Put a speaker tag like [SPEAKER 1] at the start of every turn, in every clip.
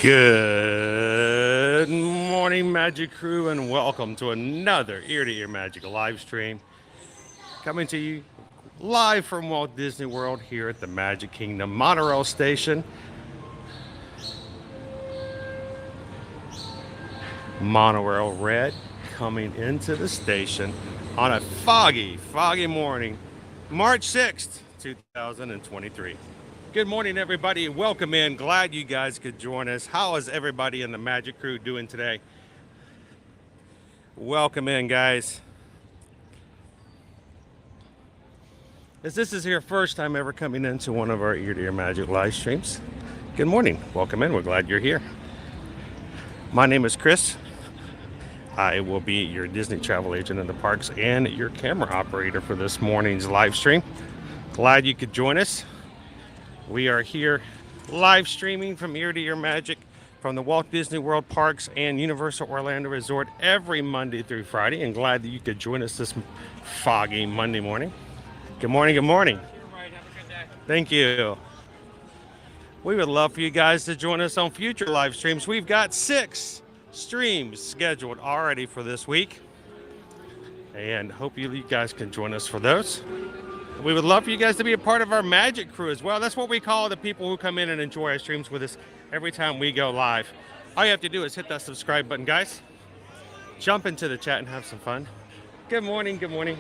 [SPEAKER 1] Good morning, Magic Crew, and welcome to another ear-to-ear Magic live stream. Coming to you live from Walt Disney World here at the Magic Kingdom Monorail Station. Monorail Red coming into the station on a foggy morning, March 6th, 2023. Good morning, everybody. Welcome in. Glad you guys could join us. How is everybody in the Magic Crew doing today? Welcome in, guys. If this is your first time ever coming into one of our ear-to-ear Magic live streams, good morning. Welcome in. We're glad you're here. My name is Chris. I will be your Disney travel agent in the parks and your camera operator for this morning's live stream. Glad you could join us. We are here live streaming from Ear to Ear Magic from the Walt Disney World Parks and Universal Orlando Resort every Monday through Friday, and glad that you could join us this foggy Monday morning. Good morning, good morning. Thank you. We would love for you guys to join us on future live streams. We've got 6 streams scheduled already for this week, and hope you guys can join us for those. We would love for you guys to be a part of our Magic Crew as well. That's what we call the people who come in and enjoy our streams with us every time we go live. All you have to do is hit that subscribe button, guys. Jump into the chat and have some fun. Good morning, good morning.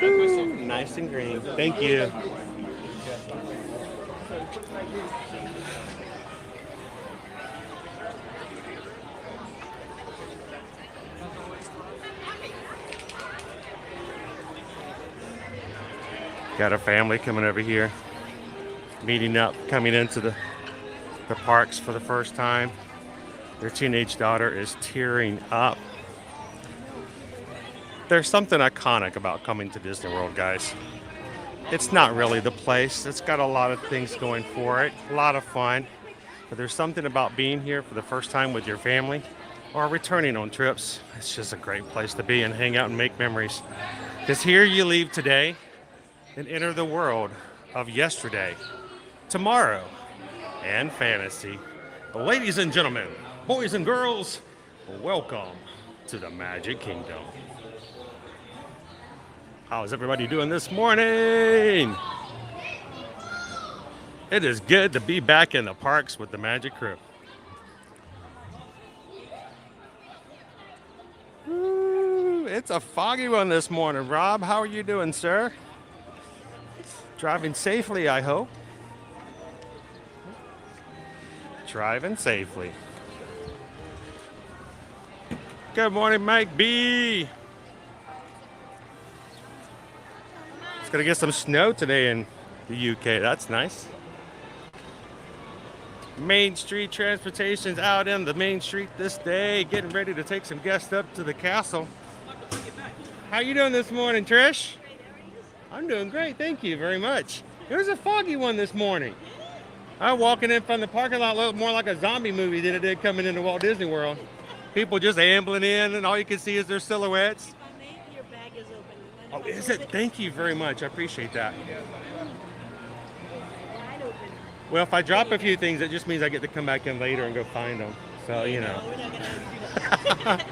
[SPEAKER 1] Ooh, nice and green. Thank you. Got a family coming over here, meeting up, coming into the parks for the first time. Their teenage daughter is tearing up. There's something iconic about coming to Disney World, guys. It's not really the place. It's got a lot of things going for it, a lot of fun. But there's something about being here for the first time with your family or returning on trips. It's just a great place to be and hang out and make memories. Because here you leave today and enter the world of yesterday, tomorrow, and fantasy. Ladies and gentlemen, boys and girls, welcome to the Magic Kingdom. How's everybody doing this morning? It is good to be back in the parks with the Magic Crew. Ooh, it's a foggy one this morning. Rob, how are you doing, sir? Driving safely, I hope. Driving safely. Good morning, Mike B. It's gonna get some snow today in the UK. That's nice. Main Street Transportation's out in the main street this day, getting ready to take some guests up to the castle. How you doing this morning, Trish? I'm doing great, thank you very much. It was a foggy one this morning. I'm walking in from the parking lot looked more like a zombie movie than it did coming into Walt Disney World. People just ambling in and all you can see is their silhouettes.
[SPEAKER 2] Your bag is open.
[SPEAKER 1] Oh, is it? Thank you very much, I appreciate that.
[SPEAKER 2] Wide open.
[SPEAKER 1] Well, if I drop a few things, it just means I get to come back in later and go find them. So, you know.
[SPEAKER 2] We're not gonna do that.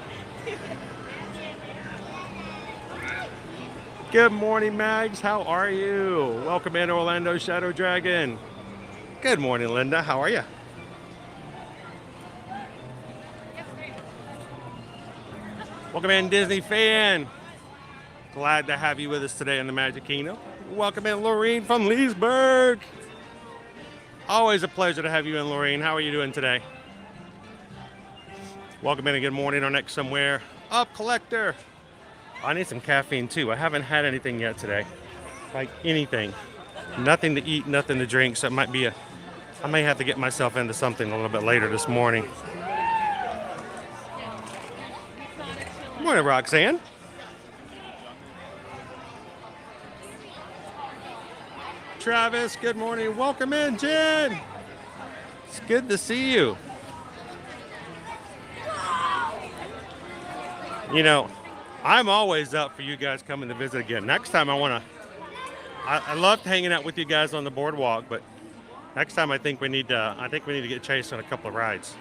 [SPEAKER 1] Good morning, Mags. How are you? Welcome in, Orlando Shadow Dragon. Good morning, Linda. How are you? Welcome in, Disney fan. Glad to have you with us today in the Magic Kingdom. Welcome in, Lorene from Leesburg. Always a pleasure to have you in, Lorene. How are you doing today? Welcome in and good morning. Our next somewhere up collector. I need some caffeine too. I haven't had anything yet today. Like anything. Nothing to eat, nothing to drink. So it might be I may have to get myself into something a little bit later this morning. Good morning, Roxanne. Travis, good morning. Welcome in, Jen. It's good to see you. You know, I'm always up for you guys coming to visit again. Next time I loved hanging out with you guys on the boardwalk, but next time I think we need to get Chase on a couple of rides.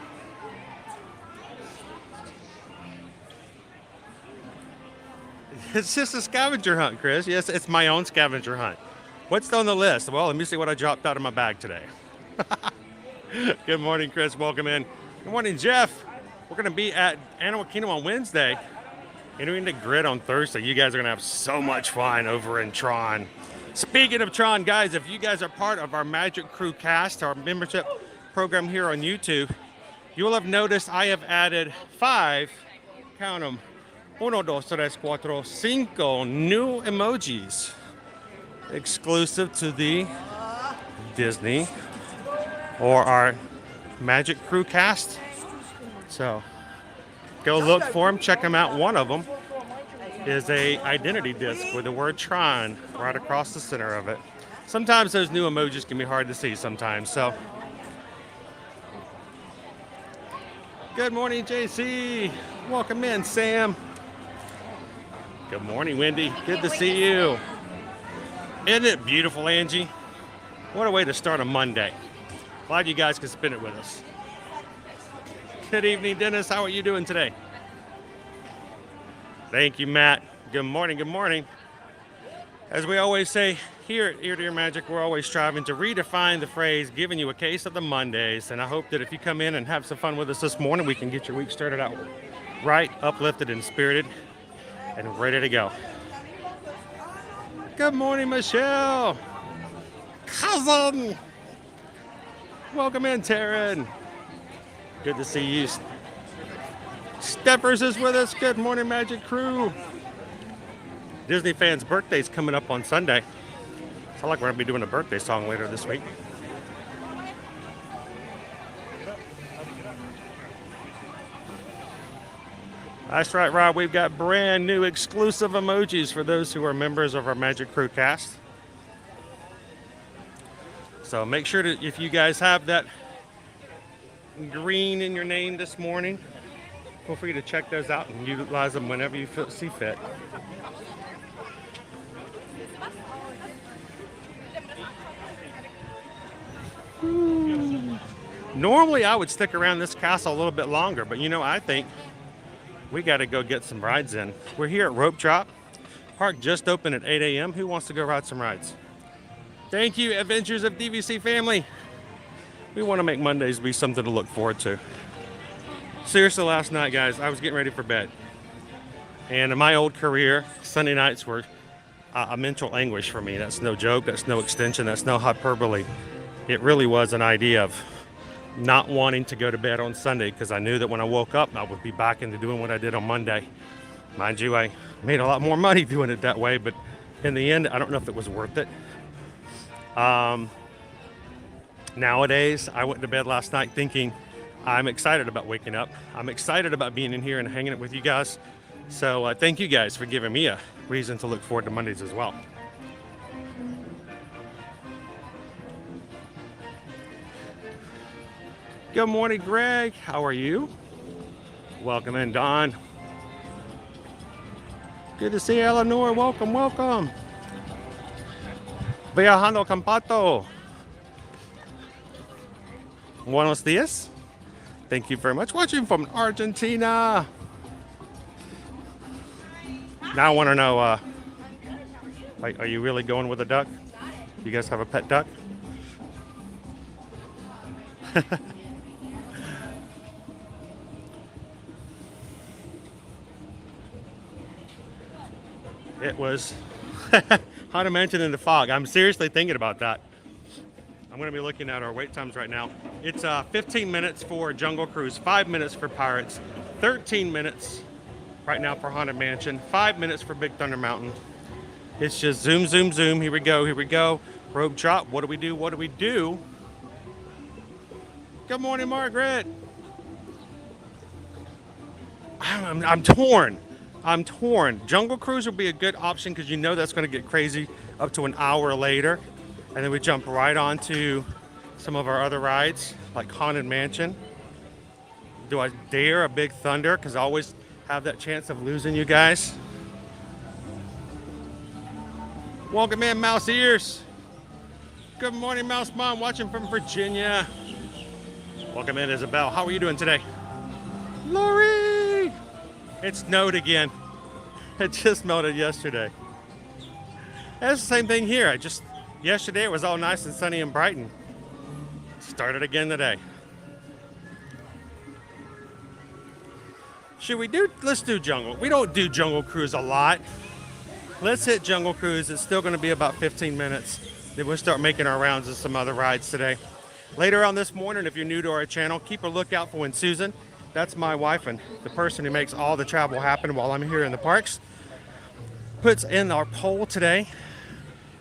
[SPEAKER 1] It's just a scavenger hunt, Chris. Yes, it's my own scavenger hunt. What's on the list? Well, let me see what I dropped out of my bag today. Good morning, Chris. Welcome in. Good morning, Jeff. We're going to be at Animal Kingdom on Wednesday. Entering the grid on Thursday. You guys are going to have so much fun over in Tron. Speaking of Tron, guys, if you guys are part of our Magic Crew cast, our membership program here on YouTube, you will have noticed I have added 5, count them, 1, 2, 3, 4, 5 new emojis exclusive to the Disney or our Magic Crew cast. So go look for them, check them out. One of them is a identity disc with the word Tron right across the center of it. Sometimes those new emojis can be hard to see sometimes. So good morning, JC. Welcome in, Sam. Good morning, Wendy. Good to see you. Isn't it beautiful, Angie? What a way to start a Monday. Glad you guys could spend it with us. Good evening, Dennis. How are you doing today? Thank you, Matt. Good morning, good morning. As we always say here at Ear to Ear Magic, we're always striving to redefine the phrase, giving you a case of the Mondays. And I hope that if you come in and have some fun with us this morning, we can get your week started out right, uplifted, and spirited, and ready to go. Good morning, Michelle. Cousin. Welcome in, Taryn. Good to see you. Steppers is with us. Good morning, Magic Crew. Disney fans' birthday's coming up on Sunday. I feel like we're going to be doing a birthday song later this week. That's right, Rob. We've got brand new exclusive emojis for those who are members of our Magic Crew cast. So make sure that if you guys have that green in your name this morning, feel free to check those out and utilize them whenever you see fit. Normally I would stick around this castle a little bit longer, but you know, I think we got to go get some rides in. We're here at Rope Drop. Park just opened at 8 a.m. Who wants to go ride some rides? Thank you, Adventures of DVC family. We want to make Mondays be something to look forward to. Seriously, last night, guys, I was getting ready for bed. And in my old career, Sunday nights were a mental anguish for me. That's no joke. That's no extension. That's no hyperbole. It really was an idea of not wanting to go to bed on Sunday because I knew that when I woke up, I would be back into doing what I did on Monday. Mind you, I made a lot more money doing it that way, but in the end, I don't know if it was worth it. Nowadays, I went to bed last night thinking I'm excited about waking up. I'm excited about being in here and hanging out with you guys. So thank you guys for giving me a reason to look forward to Mondays as well. Good morning, Greg. How are you? Welcome in, Don. Good to see you, Eleanor. Welcome, welcome. Viajando Campato. Buenos dias. Thank you very much. Watching from Argentina. Now I want to know, are you really going with a duck? You guys have a pet duck? It was Haunted Mansion in the fog. I'm seriously thinking about that. I'm going to be looking at our wait times right now. It's 15 minutes for Jungle Cruise, 5 minutes for Pirates, 13 minutes right now for Haunted Mansion, 5 minutes for Big Thunder Mountain. It's just zoom, zoom, zoom. Here we go, here we go. Rope drop. What do we do? What do we do? Good morning, Margaret. I'm torn. I'm torn. Jungle Cruise will be a good option because you know that's going to get crazy up to an hour later. And then we jump right onto some of our other rides, like Haunted Mansion. Do I dare a Big Thunder? Because I always have that chance of losing you guys. Welcome in, Mouse Ears. Good morning, Mouse Mom, watching from Virginia. Welcome in, Isabel. How are you doing today? Lori! It snowed again. It just melted yesterday. It's the same thing here. Yesterday it was all nice and sunny in Brighton. Started again today. Let's do jungle. We don't do Jungle Cruise a lot. Let's hit Jungle Cruise. It's still going to be about 15 minutes. Then we'll start making our rounds of some other rides today. Later on this morning, if you're new to our channel, keep a lookout for when Susan, that's my wife and the person who makes all the travel happen while I'm here in the parks, puts in our poll today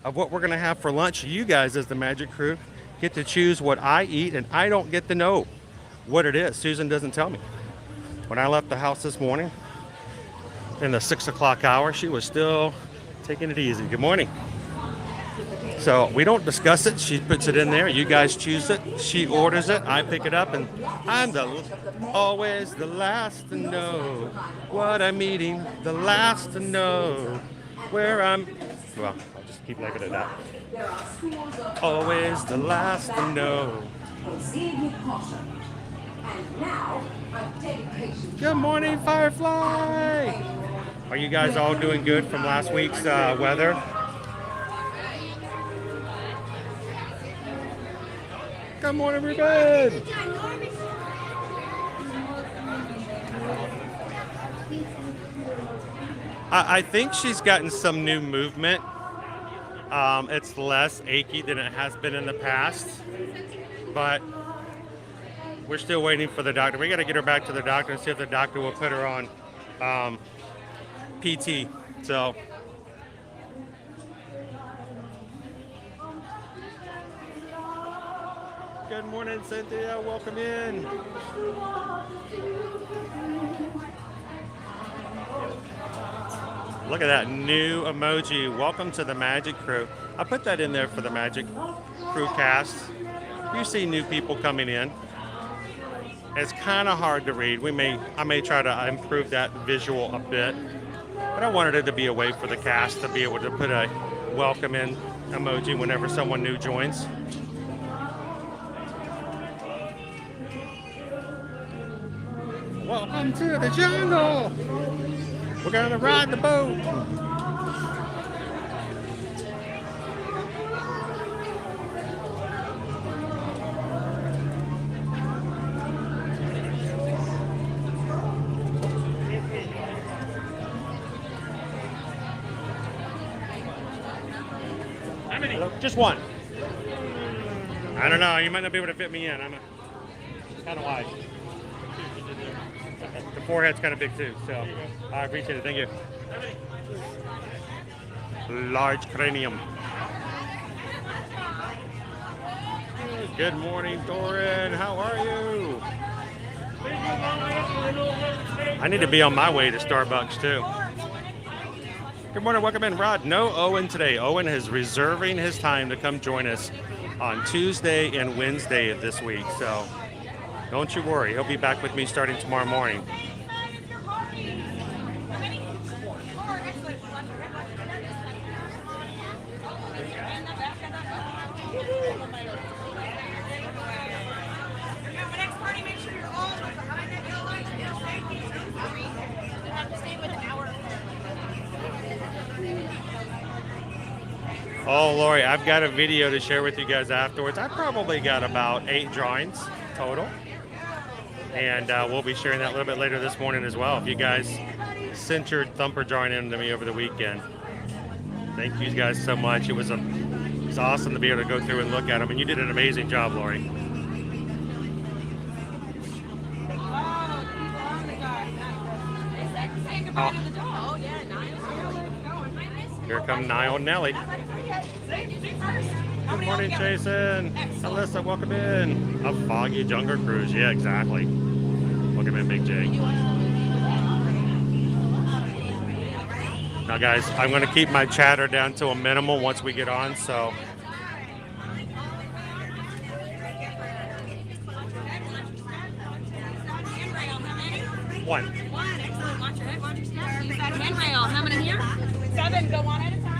[SPEAKER 1] of what we're going to have for lunch. You guys, as the Magic Crew, get to choose what I eat, and I don't get to know what it is. Susan doesn't tell me. When I left the house this morning in the 6 o'clock hour, she was still taking it easy. Good morning. So we don't discuss it. She puts it in there. You guys choose it. She orders it. I pick it up, and I'm always the last to know what I'm eating. The last to know where I'm. Well, I'll just keep leaving it at that. Always the last to know. Good morning, Firefly. Are you guys all doing good from last week's weather? Good morning, everybody. I think she's gotten some new movement. It's less achy than it has been in the past, but we're still waiting for the doctor. We got to get her back to the doctor and see if the doctor will put her on PT. So good morning, Cynthia. Welcome in. Look at that new emoji. Welcome to the Magic Crew. I put that in there for the Magic Crew cast. You see new people coming in. It's kind of hard to read. I may try to improve that visual a bit, but I wanted it to be a way for the cast to be able to put a welcome in emoji whenever someone new joins. Welcome to the jungle. We're gonna ride the boat. How many? Just one. I don't know. You might not be able to fit me in. I'm kind of wide. The forehead's kind of big too, so I appreciate it. Thank you. Large cranium. Good morning, Doran. How are you? I need to be on my way to Starbucks too. Good morning, welcome in, Rod. No Owen today. Owen is reserving his time to come join us on Tuesday and Wednesday of this week, so don't you worry. He'll be back with me starting tomorrow morning. Oh, Lori, I've got a video to share with you guys afterwards. I probably got about 8 drawings total. And we'll be sharing that a little bit later this morning as well. If you guys sent your thumper drawing in to me over the weekend, thank you guys so much. It was awesome to be able to go through and look at them. And you did an amazing job, Lori. Oh. Here come Niall and Nellie. Good morning, Jason. Alyssa, welcome in. A foggy jungle cruise. Yeah, exactly. Welcome in, Big J. Now, guys, I'm going to keep my chatter down to a minimal once we get on, so. One.
[SPEAKER 3] Excellent. Watch your head, watch your step. Use that handrail. How many here? 7. Go one at a time.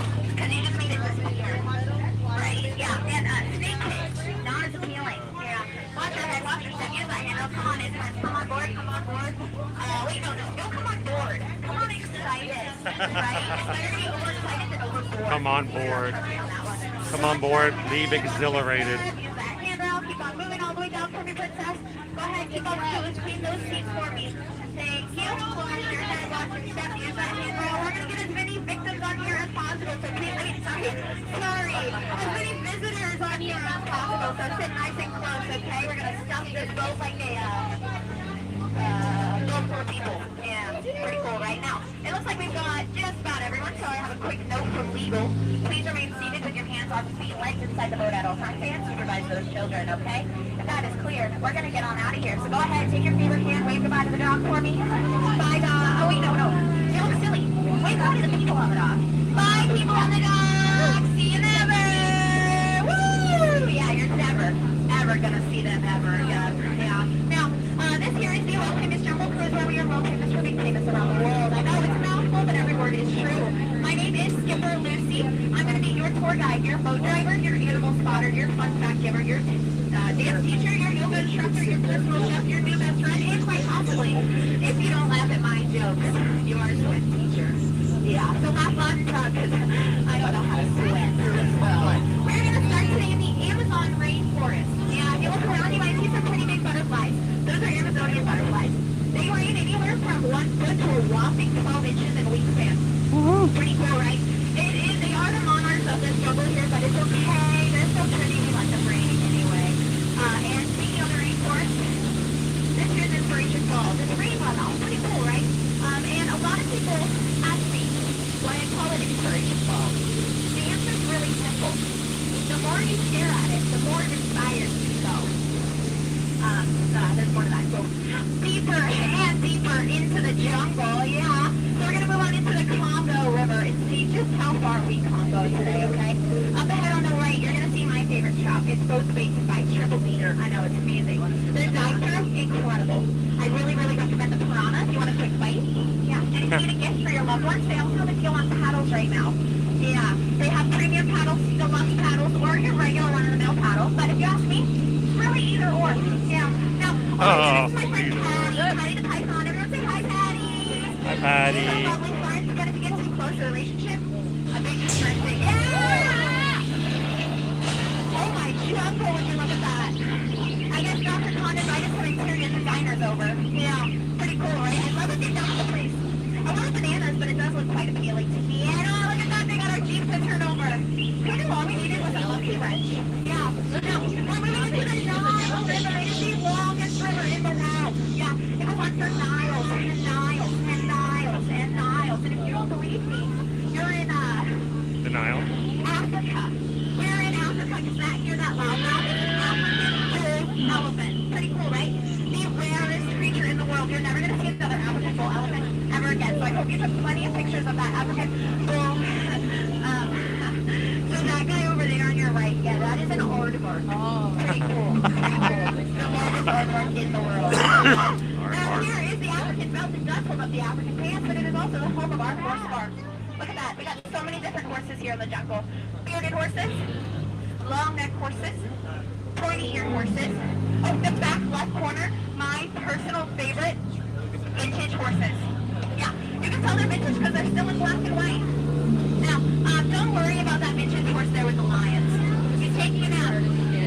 [SPEAKER 1] Come on board. Come on board. Leave exhilarated.
[SPEAKER 2] Keep on moving all the way down for me, princess. Go ahead, keep on doing between those seats for me. Thank you. Watch your head, watch your step, use that handrail. We're going to get as many victims on here as possible, so please, wait, sorry. As many visitors on here as possible, so sit nice and close, okay? We're going to stuff this boat like a, boat for people. Yeah, pretty cool right now. It looks like we've got just about everyone, so I have a quick note from legal. Please remain seated with your hands on the feet, legs inside the boat at all times, and supervise those children, okay? If that is clear, we're going to get on out of here. So go ahead, take your favorite hand, wave goodbye to the dog for me. Bye, dog. Oh, wait, no. You look silly. Wave goodbye to the people on the dock. Bye, people on the dock. See you never. Woo! Yeah, you're never, ever going to see them ever again. Yeah. Now, this here is the World Famous Jungle Cruise, where we are world famous for being famous around the world. I know it's a mouthful, but every word is true. My name is Skipper Lucy. I'm going to be your tour guide, your boat driver, your animal spotter, your fun fact giver, your dance teacher, your yoga instructor, your personal chef, your new best friend, and quite possibly, if you don't laugh at my jokes, your swim teacher. Yeah, so laugh loud and proud, because I don't know how to swim as well. We're going to start today in the Amazon rainforest. Yeah, if you look around, you might see some pretty big butterflies. Those are Amazonian butterflies. They range anywhere from 1 foot to a whopping 12 inches in wingspan. Pretty cool, right? They are the monarchs of this jungle here, but it's okay. They're still pretty. We let them reign anyway. And speaking of the rainforest, this here's Inspiration Falls. It's a rain runoff. Pretty cool, right? And a lot of people ask me why I call it Inspiration Falls. The answer is really simple. The more you stare at it, the more it inspires you to go. There's more to that. So deeper and deeper into the jungle, yeah. So we're going to move on into the Congo River and see just how far we Congo today, okay? Up ahead on the right, you're going to see my favorite shop. It's both based by Triple Beater. I know, it's amazing. Their drive-thru, incredible. I really, really recommend the piranha if you want a quick bite. Yeah, and if you need a gift for your loved ones, they also have a deal on paddles right now. Yeah, they have premium paddles, deluxe paddles, or your regular run-of-the-mill paddles. But if you ask me, really either or. Yeah. Now, this is my friend Patty. Patty the Python. Everyone say hi, Patty.
[SPEAKER 1] Hi, Patty.
[SPEAKER 2] So lovely friends. We're going to get to a closer relationship. A big friend thing. Yeah! Oh my jumbo, would you look at that? I guess Dr. Khan invited some interior designers over. Yeah, pretty cool, right? I love what they've done with the place. I wanted bananas, but it does look quite appealing to me. And oh, look at that. They got our Jeep to turn over. Kind of all we needed was a lucky wrench. Yeah. Now, we're moving into the Nile River. It is the longest river in the world. Yeah. It was once for Niles and Niles and Niles and Niles. And if you don't believe me, you're in
[SPEAKER 1] Denial.
[SPEAKER 2] Africa. We're in Africa. Does that hear that loud? Now, this is African bull elephant. Pretty cool, right? The rarest creature in the world. You're never going to see another African bull elephant ever again. So I hope you took plenty of pictures of that African bull. So that guy over there on your right, yeah, that is an aardvark. Oh, pretty cool. The largest aardvark in the world. Now here is the African belt. It does hold up the African pants, but it is also the home of our horse farm. Look at that. We got so many different horses here in the jungle. Bearded horses, long neck horses, pointy eared horses. Oh, the back left corner, my personal favorite, vintage horses. Yeah, you can tell they're vintage because they're still in black and white. Now, don't worry about that vintage horse there with the lions. He's taking him out.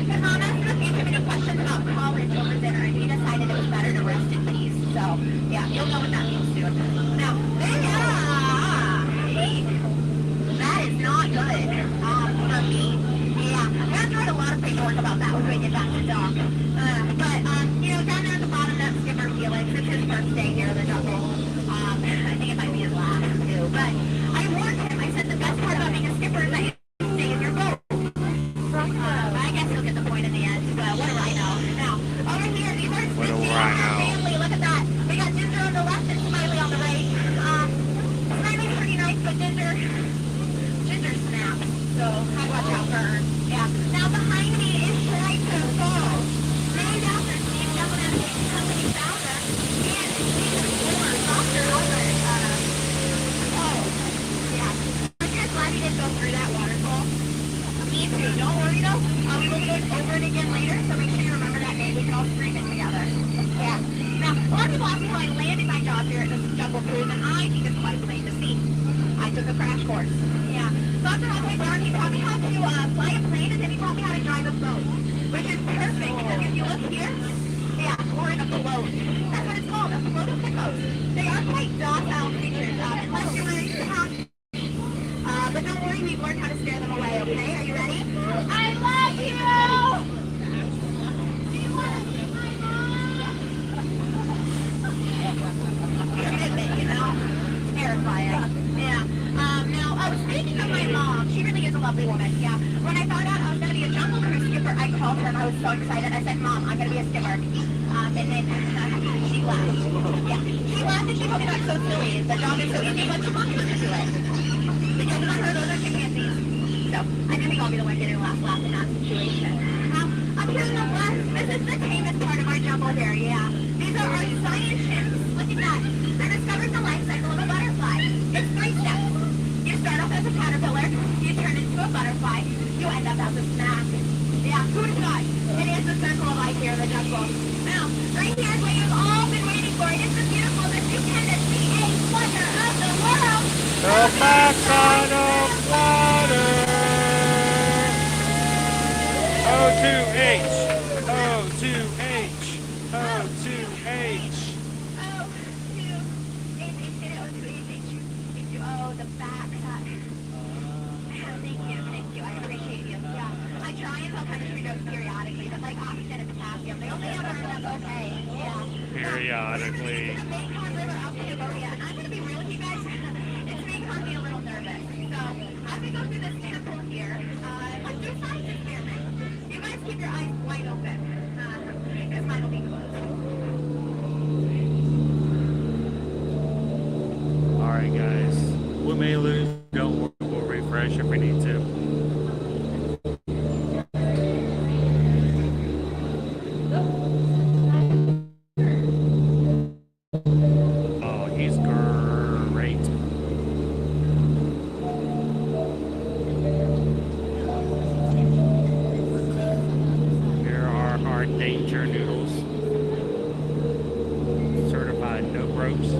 [SPEAKER 2] Because Mom asked him a few trivial questions about college over dinner, and he decided it was better to rest in peace. So, yeah, you'll know what that means soon. Now, that is not good for me. Yeah, we have to write a lot of paperwork about that when we get back to dock. Down there at the bottom, that's Skipper Felix. It's his first day here in the jungle. I think it might be his last, too. But I warned him. I said the best part about being a skipper is that you stay in your boat. I guess he'll get the point in the end. But what do I know? Now, over here, these are Smiley. Look at that. We got Ginger on the left and Smiley on the right. Smiley's pretty nice, but Ginger snaps. So I watch out for her. Yeah. Now behind me is Shoreside Way. Named after Steve W. Company founder. And Steve Moore, Dr. Albert. I'm just glad you didn't go through that waterfall. Me too. Don't worry though. We will do it over it again later, so make sure you remember that day. We can all scream it together. Yeah. Now, a lot of people ask me how I landed my job here at this jungle cruise, and I think it's quite plain to see. I took a crash course. Yeah. So after halfway down, he taught me how to fly a plane, and then he taught me how to drive a boat, which is perfect because if you look here, yeah, we're in a float. That's what it's called, a float of hippos. They are quite docile creatures, unless you're ready to have. But don't worry, we've learned how to scare them away, okay? Are you ready? I love you! Do you want to see my mom? You know? Terrifying. Yeah. Now, speaking of my mom, she really is a lovely woman, yeah. When I found out I was going to be a jungle cruise skipper, I called her and I was so excited. I said, Mom, I'm going to be a skipper. And then she laughed. Yeah. She laughed and she told me that's so silly. The dog is so easy, but the monkey is silly. Because of her, those are chimpanzees. So, I didn't think I'll be the one getting laugh in that situation. Up here in the west, this is the tamest part of our jungle here, yeah. These are our science chimps. Look at that. They're discovering the life cycle of a butterfly. It's 3 steps. You start off as a caterpillar, you turn into a butterfly, you end up as a snack. Yeah, who would have thought? It is the circle of life here in the jungle. Now, right here is what you've all been waiting for. It is the beautiful, the stupendous, the wonder of the world.
[SPEAKER 1] The backside of water. O2H. O2H. O2H.
[SPEAKER 2] Oh, the backside. Thank you. I appreciate you. Yeah. I try and help my students periodically, but like oxygen and potassium, they only ever end up okay. Yeah.
[SPEAKER 1] Periodically.
[SPEAKER 2] The Mekong River out to Cambodia, and I'm going to be real with you guys. It's making me a little nervous. So, as we go through this temple here, let's do a science experiment. You guys keep your eyes wide open, because mine will be closed.
[SPEAKER 1] Alright guys, we may lose, don't worry, we'll refresh if we need to. Oh, he's great. Here are our danger noodles. Certified no ropes.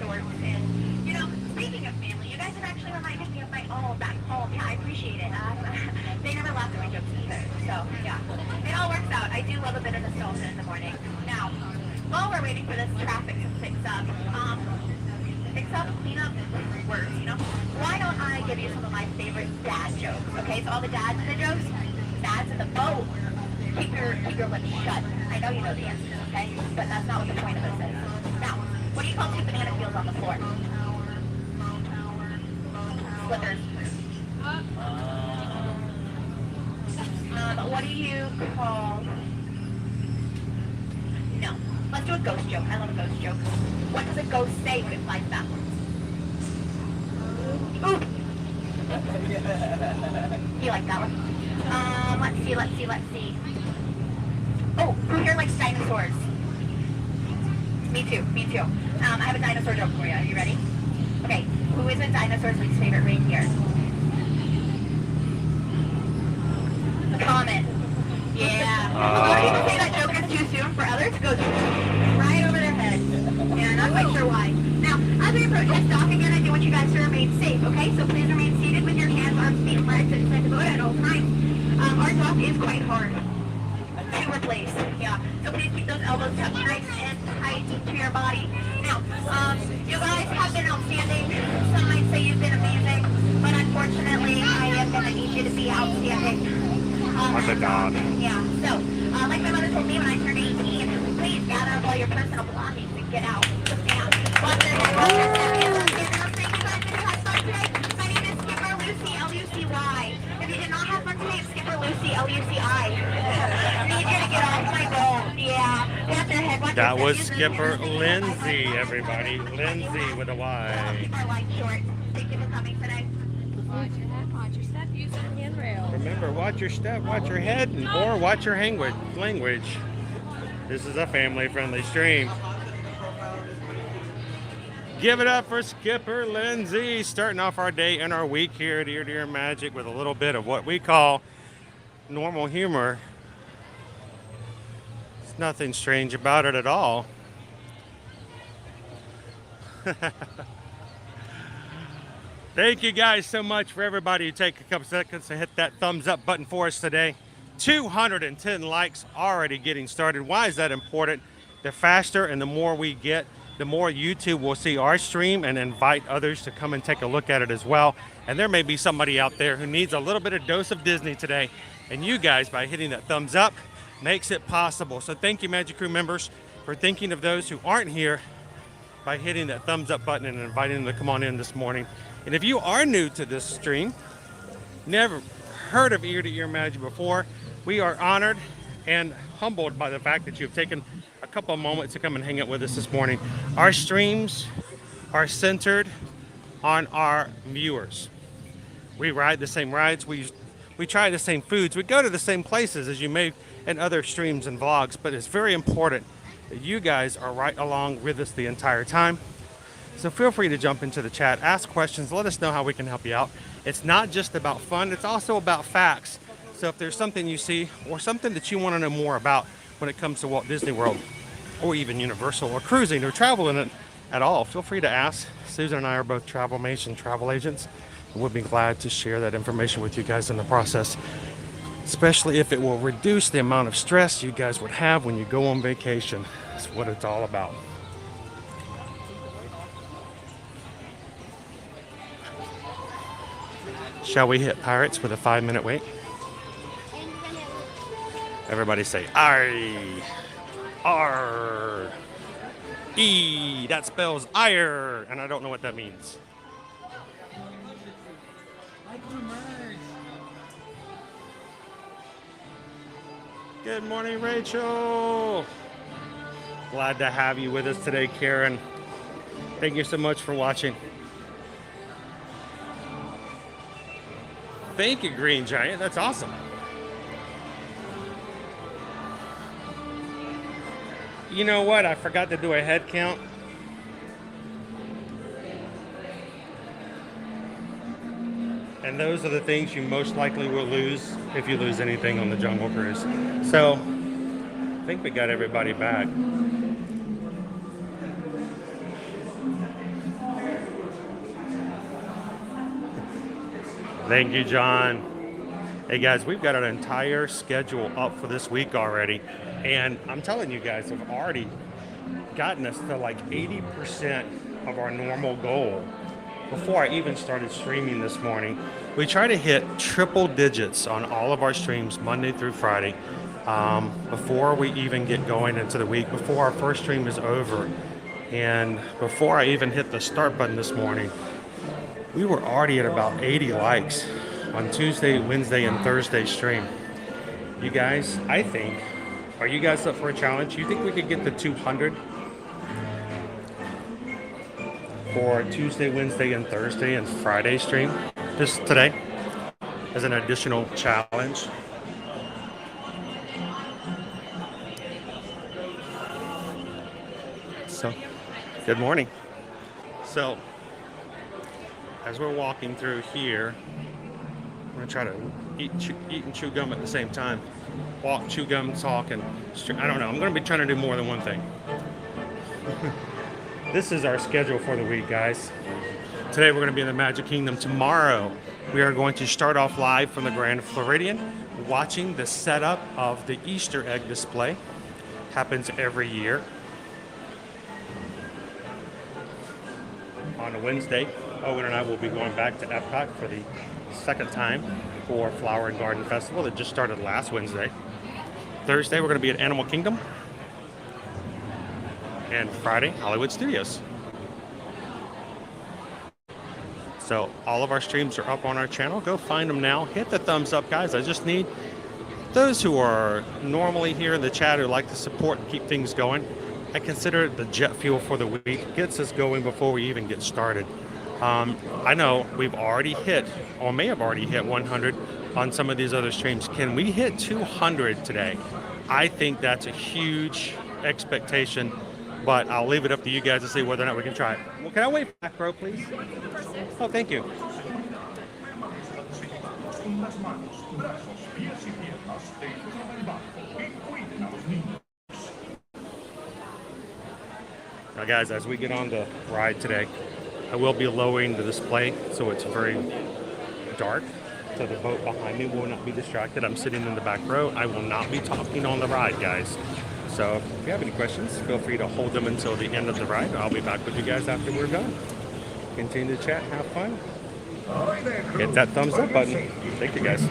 [SPEAKER 2] sorts. And, you know, speaking of family, you guys have actually reminded me of my all back home. Yeah, I appreciate it. They never laughed at my jokes either. So, yeah, it all works out. I do love a bit of nostalgia in the morning. Now, while we're waiting for this traffic to fix up, clean up words, you know, why don't I give you some of my favorite dad jokes, okay? So all the dads in the jokes, dads in the boat, keep your lips shut. I know you know the answers, okay? But that's not what the point of this is. Now, what do you call two banana peels on the floor? Slippers. What do you call... No. Let's do a ghost joke. I love a ghost joke. What does a ghost say when it flies backwards? Ooh. You like that one? Let's see. Oh, who here likes dinosaurs? Me too. I have a dinosaur joke for you. Are you ready? Okay, who is a dinosaur's least favorite reindeer? The comet. Yeah. A lot of people say that joke is too soon. For others, it goes right over their head. Yeah, not quite sure why. Now, as we approach this dock again, I do want you guys to remain safe, okay? So please remain seated with your hands, arms, feet, and legs inside the boat at all times. Our dock is quite hard to replace. Yeah. So please keep those elbows tucked nice and tight to your body. Now, you guys have been outstanding. Some might say you've been amazing, but unfortunately, I am going to need you to be outstanding.
[SPEAKER 1] Like a dog.
[SPEAKER 2] Yeah. So, like my mother told me when I turned 18, please gather up all your personal belongings and get out. Yeah. Thank you guys for your fun today. My name is Skipper Lucy, L-U-C-Y. If you did not have fun today, it's Skipper Lucy, L-U-C-I. Need you to get off my boat. Yeah. Watch your head. Watch
[SPEAKER 1] That
[SPEAKER 2] your
[SPEAKER 1] was
[SPEAKER 2] step.
[SPEAKER 1] Skipper Lindsay, everybody. Lindsay with a Y.
[SPEAKER 2] Keep our line short. Thank you for coming today.
[SPEAKER 3] Watch your head, watch your step, use the handrail.
[SPEAKER 1] Remember, watch your step, watch your head, or watch your language. This is a family-friendly stream. Give it up for Skipper Lindsay, starting off our day and our week here at Ear to Ear Magic with a little bit of what we call normal humor. There's nothing strange about it at all. Thank you guys so much for everybody who take a couple seconds to hit that thumbs up button for us today. 210 likes already getting started. Why is that important? The faster and the more we get, the more YouTube will see our stream and invite others to come and take a look at it as well. And there may be somebody out there who needs a little bit of dose of Disney today. And you guys, by hitting that thumbs up, makes it possible. So thank you, Magic Crew members, for thinking of those who aren't here by hitting that thumbs up button and inviting them to come on in this morning. And if you are new to this stream, never heard of Ear to Ear Magic before, we are honored and humbled by the fact that you've taken a couple of moments to come and hang out with us this morning. Our streams are centered on our viewers. We ride the same rides, we try the same foods, we go to the same places as you may in other streams and vlogs, but it's very important that you guys are right along with us the entire time. So feel free to jump into the chat, ask questions, let us know how we can help you out. It's not just about fun, it's also about facts. So if there's something you see or something that you want to know more about when it comes to Walt Disney World or even Universal or cruising or traveling at all, feel free to ask. Susan and I are both Travelmation travel agents, and we'll be glad to share that information with you guys in the process, especially if it will reduce the amount of stress you guys would have when you go on vacation. That's what it's all about. Shall we hit Pirates with a 5-minute wait? Everybody say "Aye, R, E." That spells ire, and I don't know what that means. Good morning, Rachel. Glad to have you with us today, Karen. Thank you so much for watching. Thank you, Green Giant. That's awesome. You know what? I forgot to do a head count. And those are the things you most likely will lose if you lose anything on the Jungle Cruise. So, I think we got everybody back. Thank you, John. Hey guys, we've got an entire schedule up for this week already, and I'm telling you guys, have already gotten us to like 80% of our normal goal before I even started streaming this morning. We try to hit triple digits on all of our streams Monday through Friday before we even get going into the week, before our first stream is over. And before I even hit the start button this morning, we were already at about 80 likes on Tuesday, Wednesday, and Thursday stream. You guys, I think, are you guys up for a challenge? You think we could get to 200 for Tuesday, Wednesday, and Thursday and Friday stream just today as an additional challenge? So, good morning. So, as we're walking through here, I'm gonna try to eat and chew gum at the same time. Walk, chew gum, talk, and I don't know. I'm gonna be trying to do more than one thing. This is our schedule for the week, guys. Today we're gonna be in the Magic Kingdom. Tomorrow we are going to start off live from the Grand Floridian, watching the setup of the Easter egg display. Happens every year. On a Wednesday, Owen and I will be going back to Epcot for the second time for Flower and Garden Festival that just started last Wednesday. Thursday, we're going to be at Animal Kingdom. And Friday, Hollywood Studios. So all of our streams are up on our channel. Go find them now. Hit the thumbs up, guys. I just need those who are normally here in the chat who like to support and keep things going. I consider it the jet fuel for the week. Gets us going before we even get started. I know we've already hit, or may have already hit 100 on some of these other streams. Can we hit 200 today? I think that's a huge expectation, but I'll leave it up to you guys to see whether or not we can try it. Well, can I wait back row, please? Oh, thank you. Now, guys, as we get on the ride today, I will be lowering the display so it's very dark, so the boat behind me will not be distracted. I'm sitting in the back row. I will not be talking on the ride, guys. So if you have any questions, feel free to hold them until the end of the ride. I'll be back with you guys after we're done. Continue to chat, have fun. Hit that thumbs up button. Thank you, guys.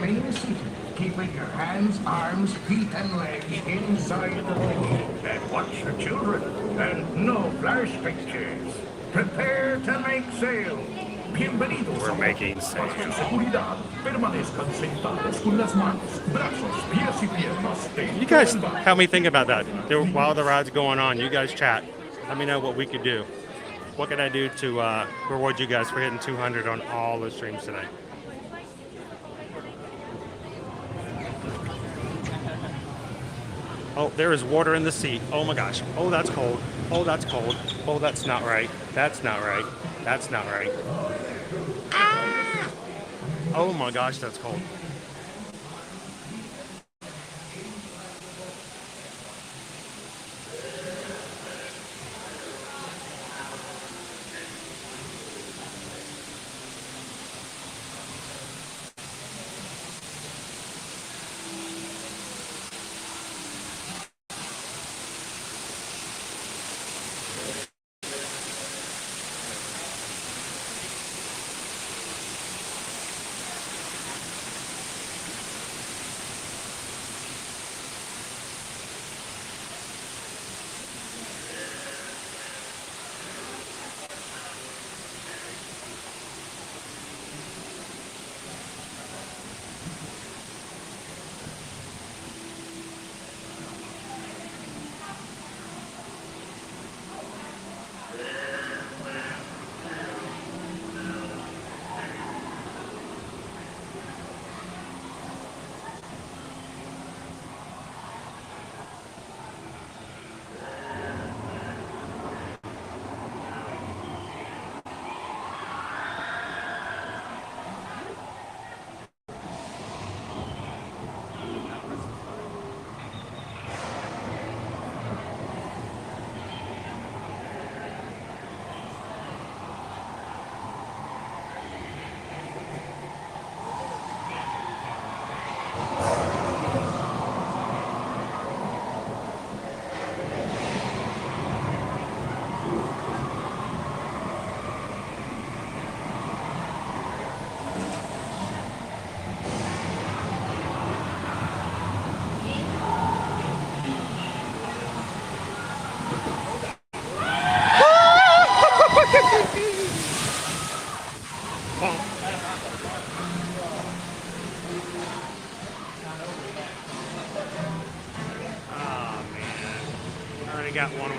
[SPEAKER 4] Keeping your hands, arms, feet, and legs inside the boat. And watch the children. And no flash pictures. Prepare to make sail. Bienvenidos.
[SPEAKER 1] We're making sail.
[SPEAKER 4] Seguridad. Permanezcan sentados con las manos, brazos, pies y piernas.
[SPEAKER 1] You guys help me think about that. While the ride's going on, you guys chat. Let me know what we could do. What can I do to reward you guys for hitting 200 on all the streams today? Oh, there is water in the seat. Oh my gosh. Oh, that's cold. Oh, that's cold. Oh, that's not right. That's not right. That's not right. Ah! Oh my gosh, that's cold.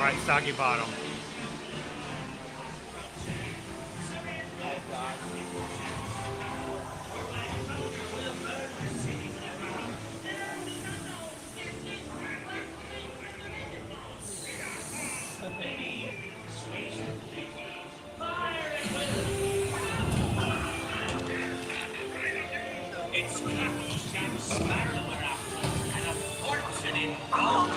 [SPEAKER 1] Right, soggy bottom.
[SPEAKER 5] It's Captain Jack Sparrow we're after, and a fortune in gold.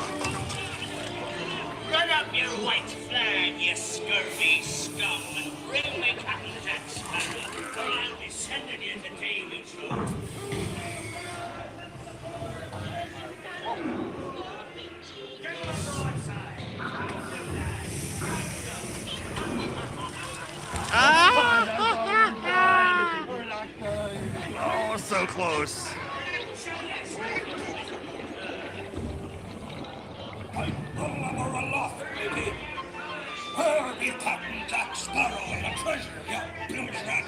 [SPEAKER 5] Run up your white flag, you scurvy scum, and bring me Captain Jack Sparrow, or I'll be sending you to Davy Jones. Get on the broadside.
[SPEAKER 1] Oh, so close.
[SPEAKER 4] I'm over aloft, baby. Where be Captain Jack Sparrow and the treasure, you blue rat?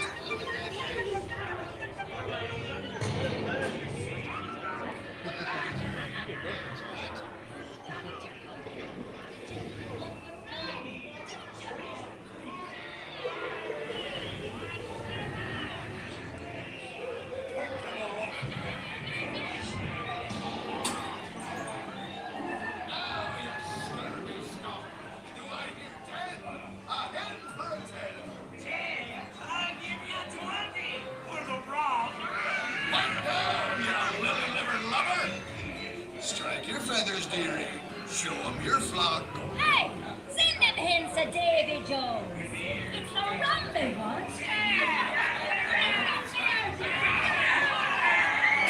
[SPEAKER 4] Strike your feathers, dearie. Show 'em your flock.
[SPEAKER 3] Hey, send them hens to Davy Jones. It's no run they want.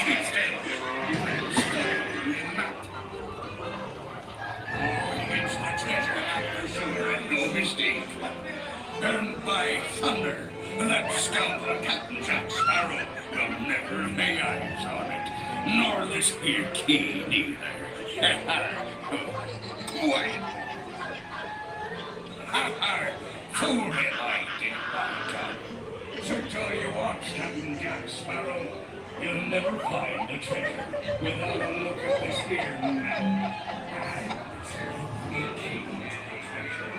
[SPEAKER 4] Keep still. It's the treasure after sure and no mistake. And by thunder, that scoundrel Captain Jack Sparrow will never lay eyes on it. Nor this here key neither. Quiet. Fool me, I did, by God. Search all you want, Captain Jack Sparrow. You'll never find the treasure without a look at this here man. The king of the treasure.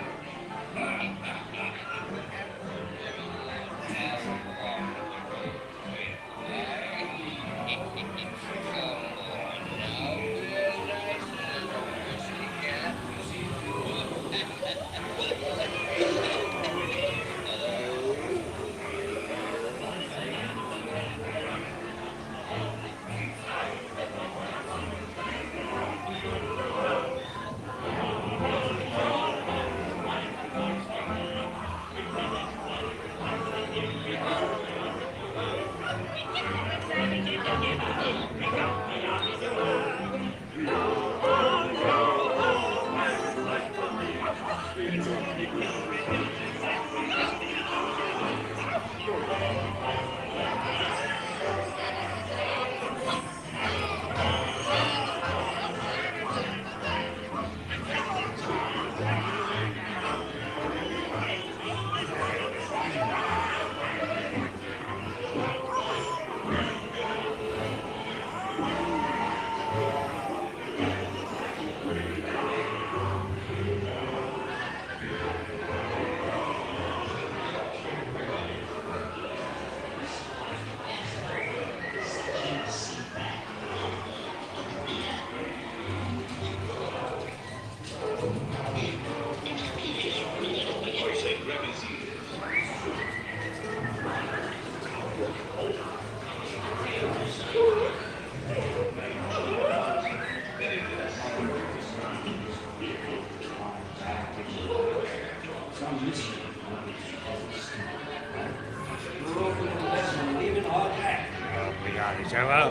[SPEAKER 1] Hello.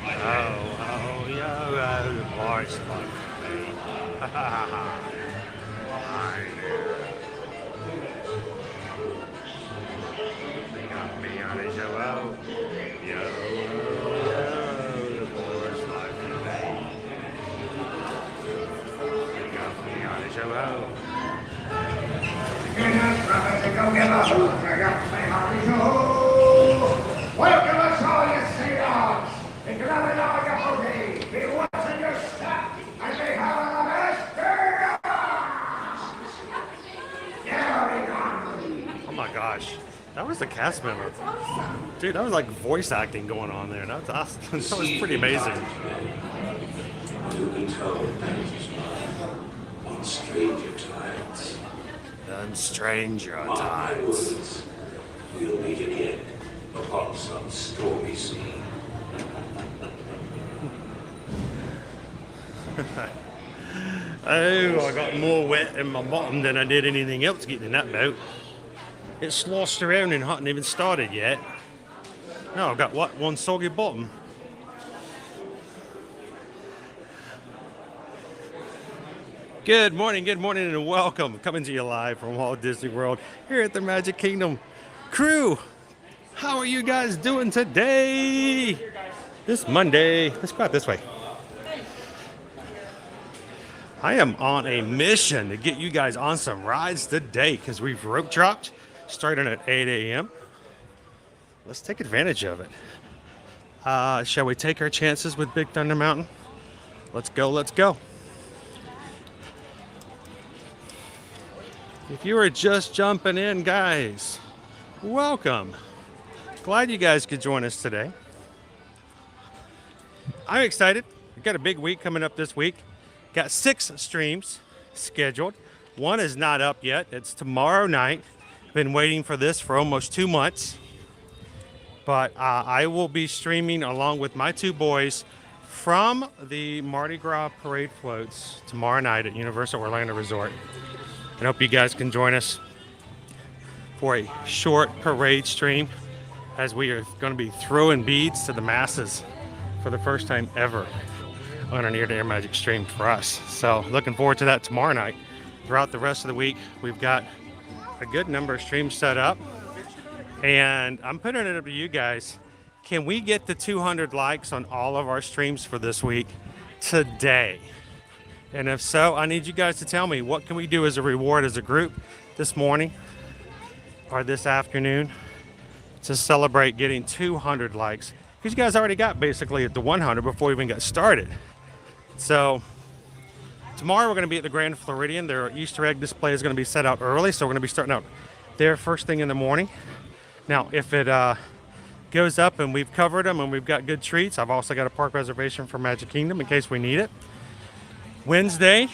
[SPEAKER 1] Oh, yo, the voice like me. I know. They got me on a hello. Yo, the voice like me. They got me on a hello.
[SPEAKER 4] Welcome us all, you sea dogs! And grab it all your booty! Be watching your step, and be having a best day!
[SPEAKER 1] That was the cast member. Dude, that was like voice acting going on there. That was awesome. That was pretty amazing.
[SPEAKER 6] To be told on stranger tides.
[SPEAKER 1] On stranger
[SPEAKER 6] On
[SPEAKER 1] tides.
[SPEAKER 6] woods, we'll meet again upon some stormy sea.
[SPEAKER 1] Oh, I got more wet in my bottom than I did anything else getting in that boat. It sloshed around and hadn't even started yet. No, I've got what? One soggy bottom. Good morning, and welcome. Coming to you live from Walt Disney World here at the Magic Kingdom. Crew, how are you guys doing today? This Monday. Let's go out this way. I am on a mission to get you guys on some rides today because we've rope dropped starting at 8 a.m. Let's take advantage of it. Shall we take our chances with Big Thunder Mountain? Let's go, let's go. If you are just jumping in, guys, welcome. Glad you guys could join us today. I'm excited. We've got a big week coming up this week. Got 6 streams scheduled. One is not up yet. It's tomorrow night. Been waiting for this for almost 2 months. But I will be streaming along with my 2 boys from the Mardi Gras parade floats tomorrow night at Universal Orlando Resort. I hope you guys can join us for a short parade stream as we are going to be throwing beads to the masses for the first time ever on an ear-to-ear magic stream for us. So looking forward to that tomorrow night. Throughout the rest of the week, we've got a good number of streams set up. And I'm putting it up to you guys. Can we get to 200 likes on all of our streams for this week today? And if so, I need you guys to tell me, what can we do as a reward as a group this morning or this afternoon to celebrate getting 200 likes? Because you guys already got basically at the 100 before we even got started. So tomorrow we're going to be at the Grand Floridian. Their Easter egg display is going to be set out early, so we're going to be starting out there first thing in the morning. Now, if it goes up and we've covered them and we've got good treats, I've also got a park reservation for Magic Kingdom in case we need it. Wednesday,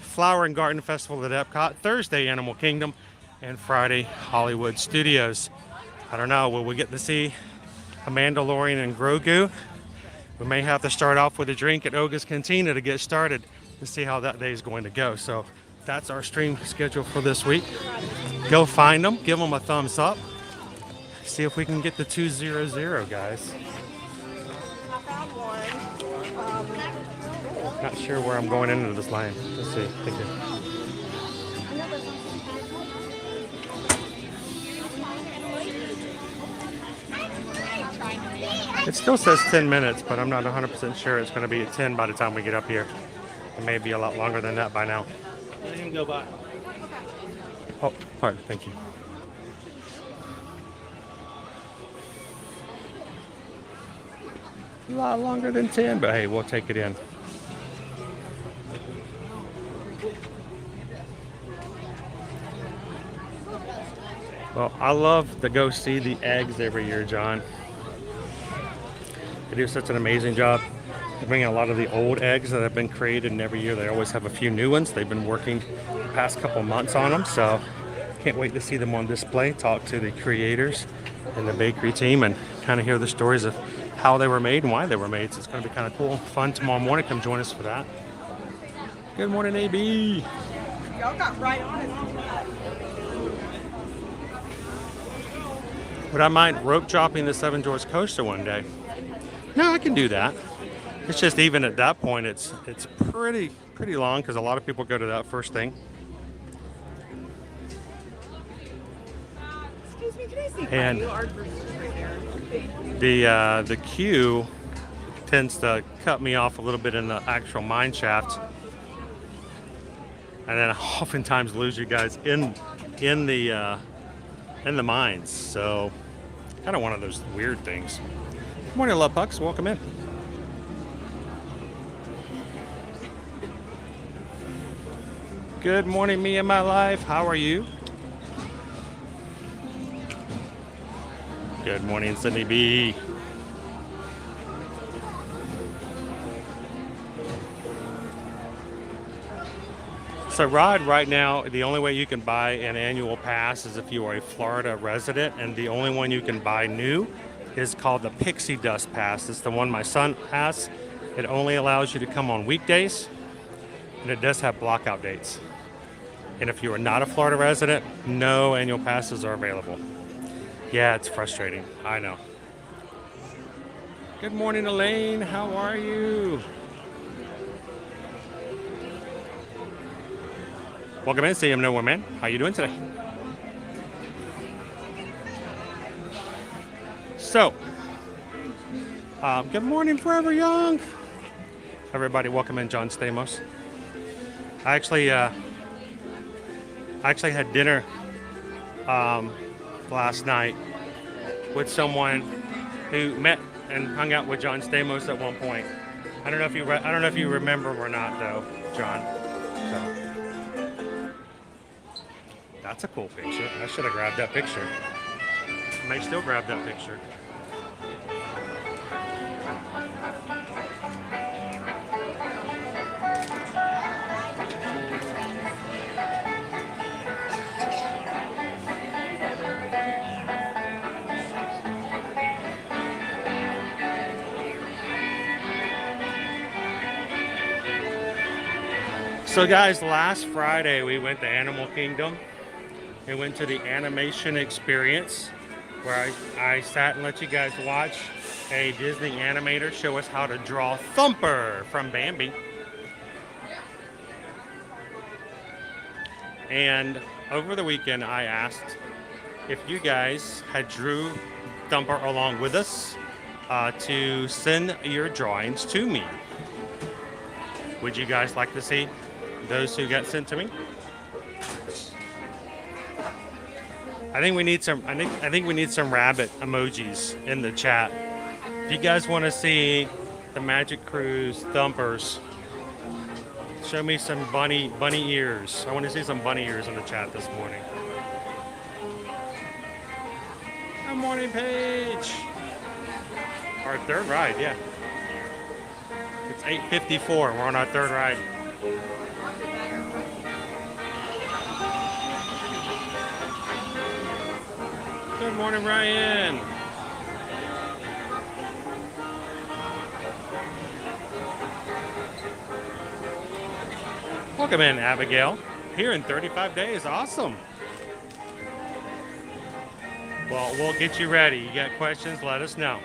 [SPEAKER 1] Flower and Garden Festival at Epcot. Thursday, Animal Kingdom. And Friday, Hollywood Studios. I don't know, will we get to see a Mandalorian and Grogu? We may have to start off with a drink at Oga's Cantina to get started to see how that day is going to go. So that's our stream schedule for this week. Go find them, give them a thumbs up. See if we can get the 200, guys.
[SPEAKER 2] I found one.
[SPEAKER 1] Not sure where I'm going into this line. Let's see. Thank you. It still says 10 minutes, but I'm not 100% sure it's going to be at 10 by the time we get up here. It may be a lot longer than that by now.
[SPEAKER 5] Let him go by.
[SPEAKER 1] Oh, pardon. Thank you. A lot longer than 10, but hey, we'll take it in. Well, I love to go see the eggs every year, John. They do such an amazing job. They bring in a lot of the old eggs that have been created, and every year they always have a few new ones. They've been working the past couple months on them, so can't wait to see them on display, talk to the creators and the bakery team, and kind of hear the stories of how they were made and why they were made. So it's going to be kind of cool, fun tomorrow morning. Come join us for that. Good morning, AB.
[SPEAKER 2] Y'all got right on it.
[SPEAKER 1] Would I mind rope dropping the Seven Dwarfs coaster one day? No, I can do that. It's just even at that point, it's pretty long because a lot of people go to that first thing.
[SPEAKER 2] Excuse me, can I see
[SPEAKER 1] And the queue tends to cut me off a little bit in the actual mine shaft, and then I oftentimes lose you guys in the mines. So kind of one of those weird things. Good morning, Love Pucks. Welcome in. Good morning, me and my life. How are you? Good morning, Cindy B. So Rod, right now, the only way you can buy an annual pass is if you are a Florida resident, and the only one you can buy new is called the Pixie Dust Pass. It's the one my son has. It only allows you to come on weekdays, and it does have blockout dates. And if you are not a Florida resident, no annual passes are available. Yeah, it's frustrating. I know. Good morning, Elaine. How are you? Welcome in, CM Nowhere Man. How you doing today? So, good morning, Forever Young. Everybody, welcome in, John Stamos. I actually had dinner last night with someone who met and hung out with John Stamos at one point. I don't know if you remember him or not, though, John. So. That's a cool picture. I should have grabbed that picture. I may still grab that picture. So guys, last Friday we went to Animal Kingdom. We went to the animation experience where I sat and let you guys watch a Disney animator show us how to draw Thumper from Bambi. And over the weekend I asked if you guys had drew Thumper along with us to send your drawings to me. Would you guys like to see those who got sent to me? I think we need some. I think we need some rabbit emojis in the chat. If you guys want to see the Magic Cruise Thumpers, show me some bunny ears. I want to see some bunny ears in the chat this morning. Good morning, Paige. Our third ride, yeah. It's 8:54. We're on our third ride. Good morning, Ryan. Welcome in, Abigail. Here in 35 days. Awesome. Well, we'll get you ready. You got questions? Let us know.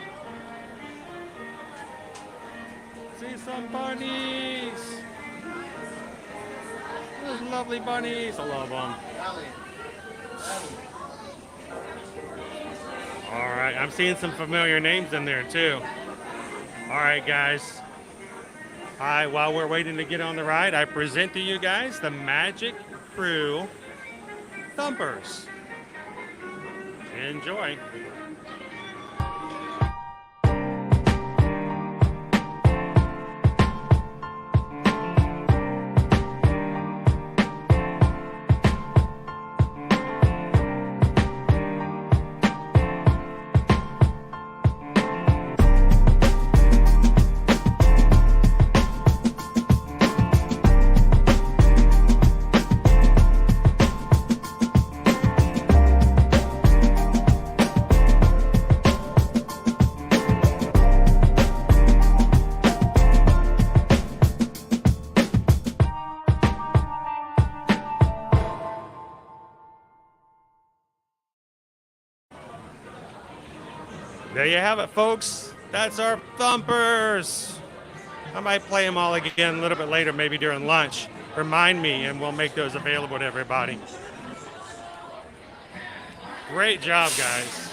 [SPEAKER 1] See some bunnies. Those lovely bunnies. I love them. All right, I'm seeing some familiar names in there too. All right, guys. While we're waiting to get on the ride, I present to you guys the Magic Crew Thumpers. Enjoy. There you have it, folks. That's our Thumpers. I might play them all again a little bit later, maybe during lunch. Remind me, and we'll make those available to everybody. Great job, guys.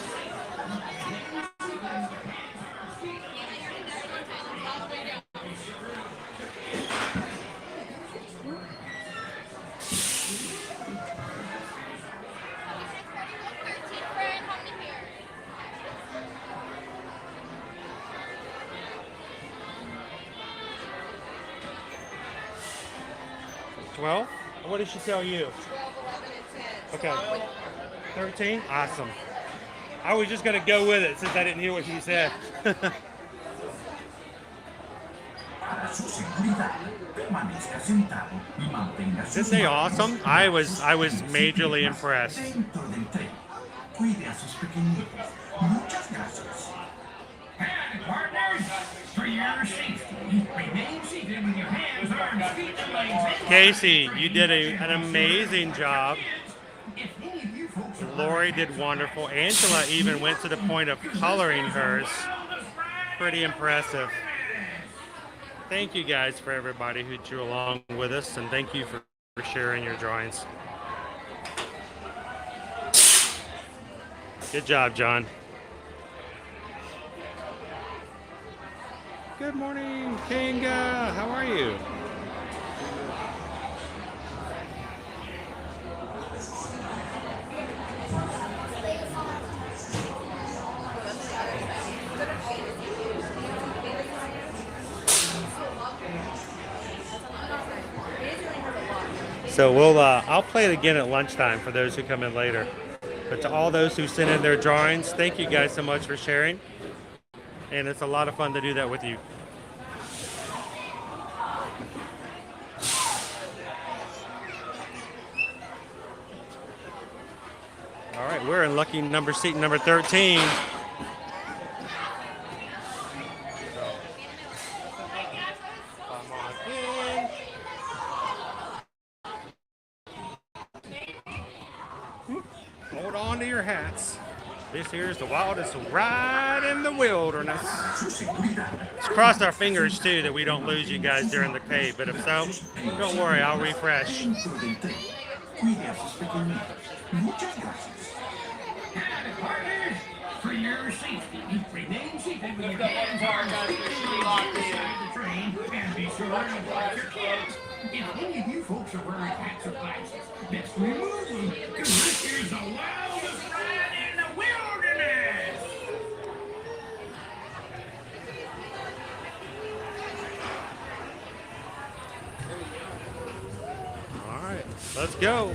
[SPEAKER 1] Well, what did she tell you? 12, 11, and 10. Okay. 13? Awesome. I was just gonna go with it since I didn't hear what you said. Isn't they awesome? I was majorly impressed.
[SPEAKER 4] And partners, for your safety, remain seated with your hands, arms, feet, and legs.
[SPEAKER 1] Casey, you did an amazing job. Lori did wonderful. Angela even went to the point of coloring hers. Pretty impressive. Thank you guys for everybody who drew along with us, and thank you for sharing your drawings. Good job, John. Good morning, Kanga. How are you? So I'll play it again at lunchtime for those who come in later. But to all those who sent in their drawings, thank you guys so much for sharing. And it's a lot of fun to do that with you. All right, we're in lucky seat number 13. Hold on to your hats. This here's the wildest ride in the wilderness. Let's cross our fingers too that we don't lose you guys during the cave, but if so, don't worry, I'll refresh.
[SPEAKER 4] For your safety, remain seated with your hands, arms, feet, and legs inside the train, and be sure to watch your kids. If any of you folks are wearing hats or glasses, let's remove them, because this is the wildest ride in the wilderness!
[SPEAKER 1] All right, let's go.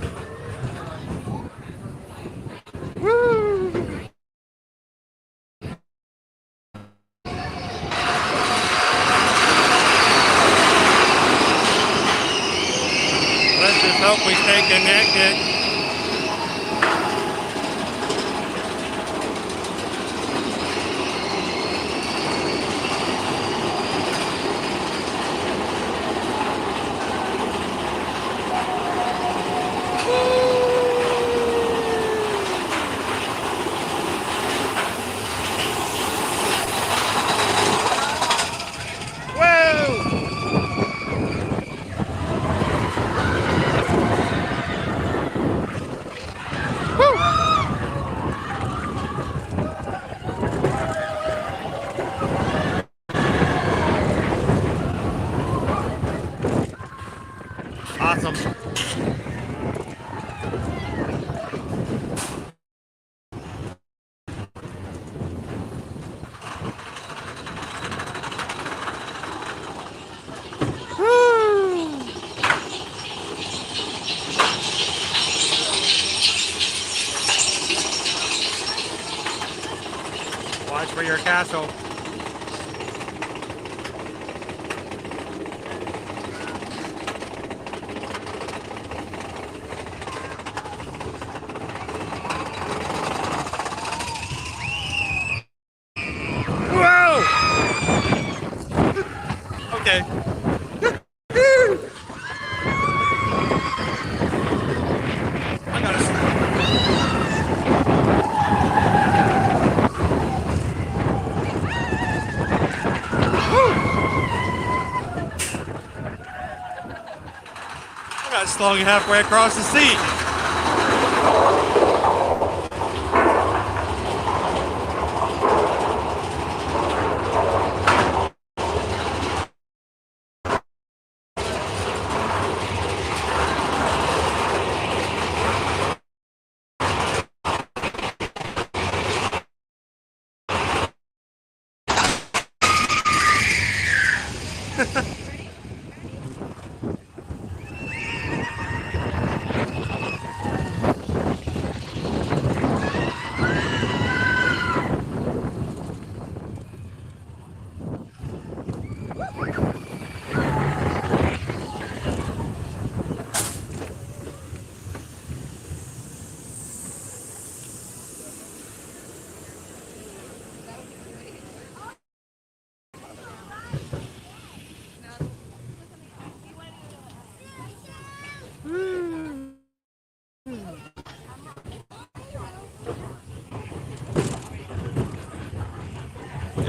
[SPEAKER 1] Woo! Let's just hope we stay connected. Awesome. Watch for your castle. Okay. I gotta stop. I got slung halfway across the seat.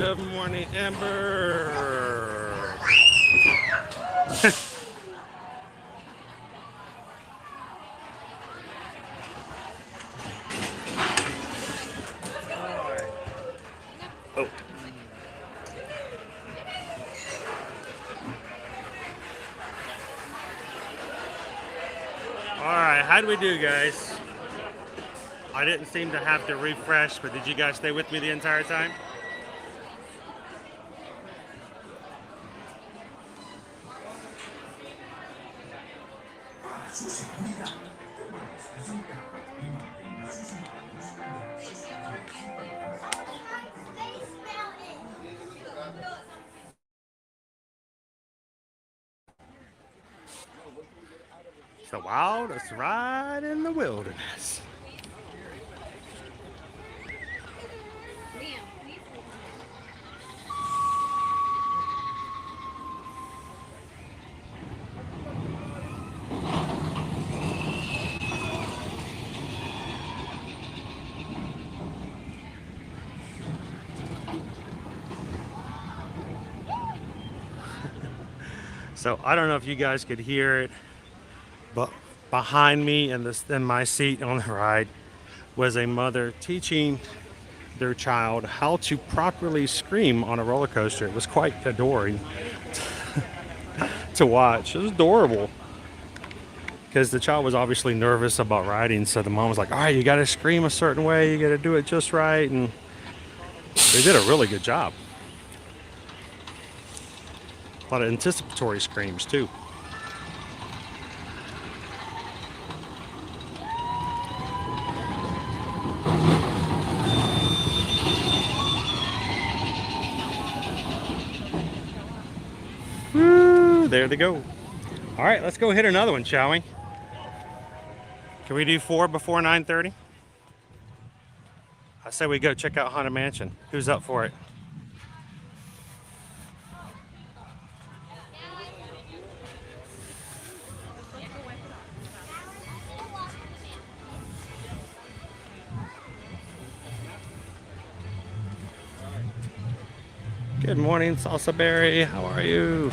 [SPEAKER 1] Good morning, Amber. Oh. Alright, how do we do, guys? I didn't seem to have to refresh, but did you guys stay with me the entire time? It's the wildest ride in the wilderness. So I don't know if you guys could hear it, but behind me in my seat on the ride was a mother teaching their child how to properly scream on a roller coaster. It was quite adoring to watch. It was adorable because the child was obviously nervous about riding, so the mom was like, all right, you got to scream a certain way, you got to do it just right, and they did a really good job. A lot of anticipatory screams too. Woo, there they go. All right, let's go hit another one, shall we? Can we do 4 before 9:30? I say we go check out Haunted Mansion. Who's up for it? Good morning, Salsa Berry. How are you?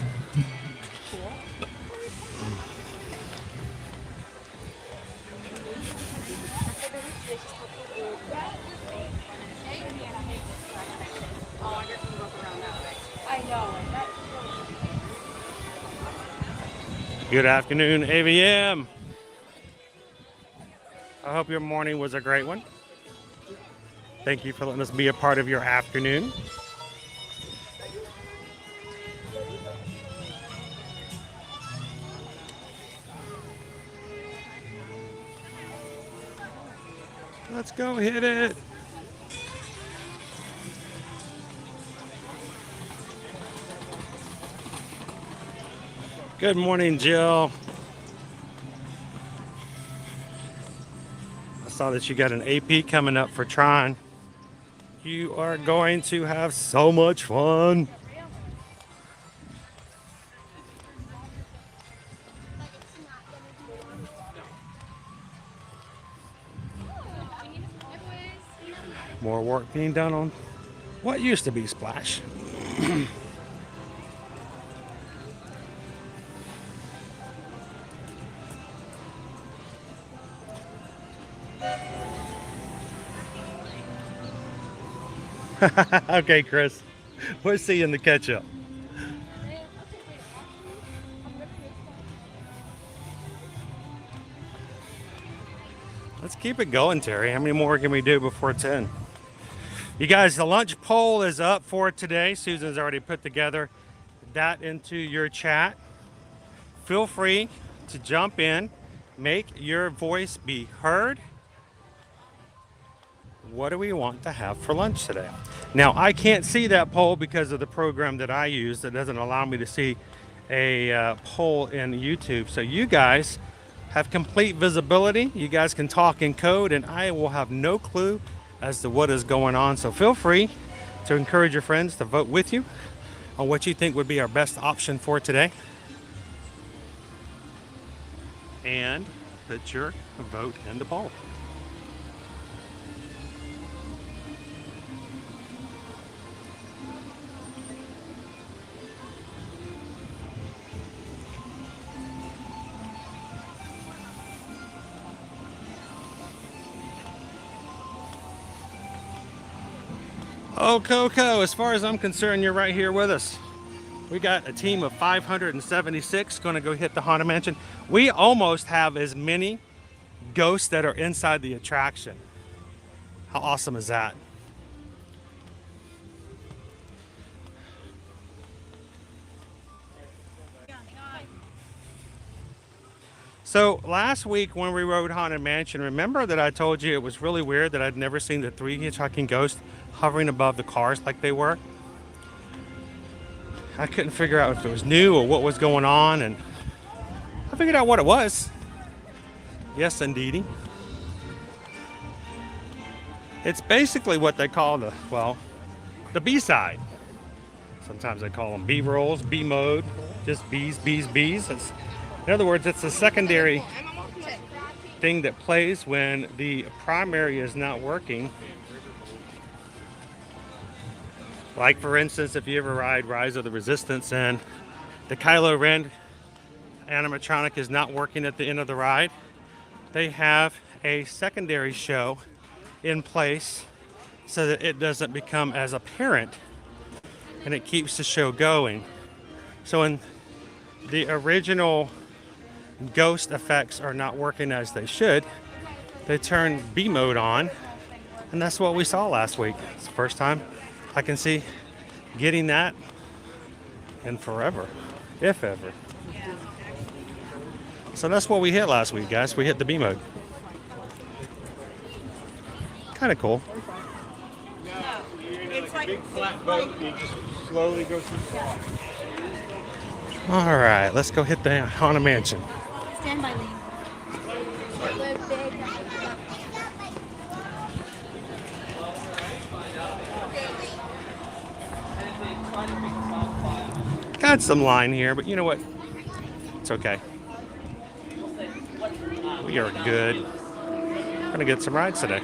[SPEAKER 1] Good afternoon, AVM. I hope your morning was a great one. Thank you for letting us be a part of your afternoon. Let's go hit it. Good morning, Jill. I saw that you got an AP coming up for Tron. You are going to have so much fun. More work being done on what used to be Splash. Okay, Chris. We'll see you in the catch-up. Let's keep it going, Terry. How many more can we do before 10? You guys, the lunch poll is up for today. Susan's already put together that into your chat. Feel free to jump in, make your voice be heard. What do we want to have for lunch today? Now, I can't see that poll because of the program that I use that doesn't allow me to see a poll in YouTube. So you guys have complete visibility. You guys can talk in code, and I will have no clue as to what is going on. So feel free to encourage your friends to vote with you on what you think would be our best option for today. And put your vote in the poll. Oh, Coco, as far as I'm concerned, you're right here with us. We got a team of 576 going to go hit the Haunted Mansion. We almost have as many ghosts that are inside the attraction. How awesome is that? So last week when we rode Haunted Mansion, remember that I told you it was really weird that I'd never seen the 3 hitchhiking ghosts hovering above the cars like they were? I couldn't figure out if it was new or what was going on, and I figured out what it was. Yes, indeedy. It's basically what they call the B-side. Sometimes they call them B-rolls, B-mode, just B's. In other words, it's a secondary thing that plays when the primary is not working. Like, for instance, if you ever ride Rise of the Resistance and the Kylo Ren animatronic is not working at the end of the ride, they have a secondary show in place so that it doesn't become as apparent and it keeps the show going. So when the original ghost effects are not working as they should, they turn B mode on, and that's what we saw last week. It's the first time I can see getting that in forever, if ever. So that's what we hit last week, guys. We hit the B mode. Kind of cool.
[SPEAKER 7] It's like a big flat boat. You just slowly go through.
[SPEAKER 1] All right, let's go hit the Haunted Mansion.
[SPEAKER 3] Stand by, Lee.
[SPEAKER 1] Got some line here, but you know what? It's okay. We are good. We're gonna get some rides today.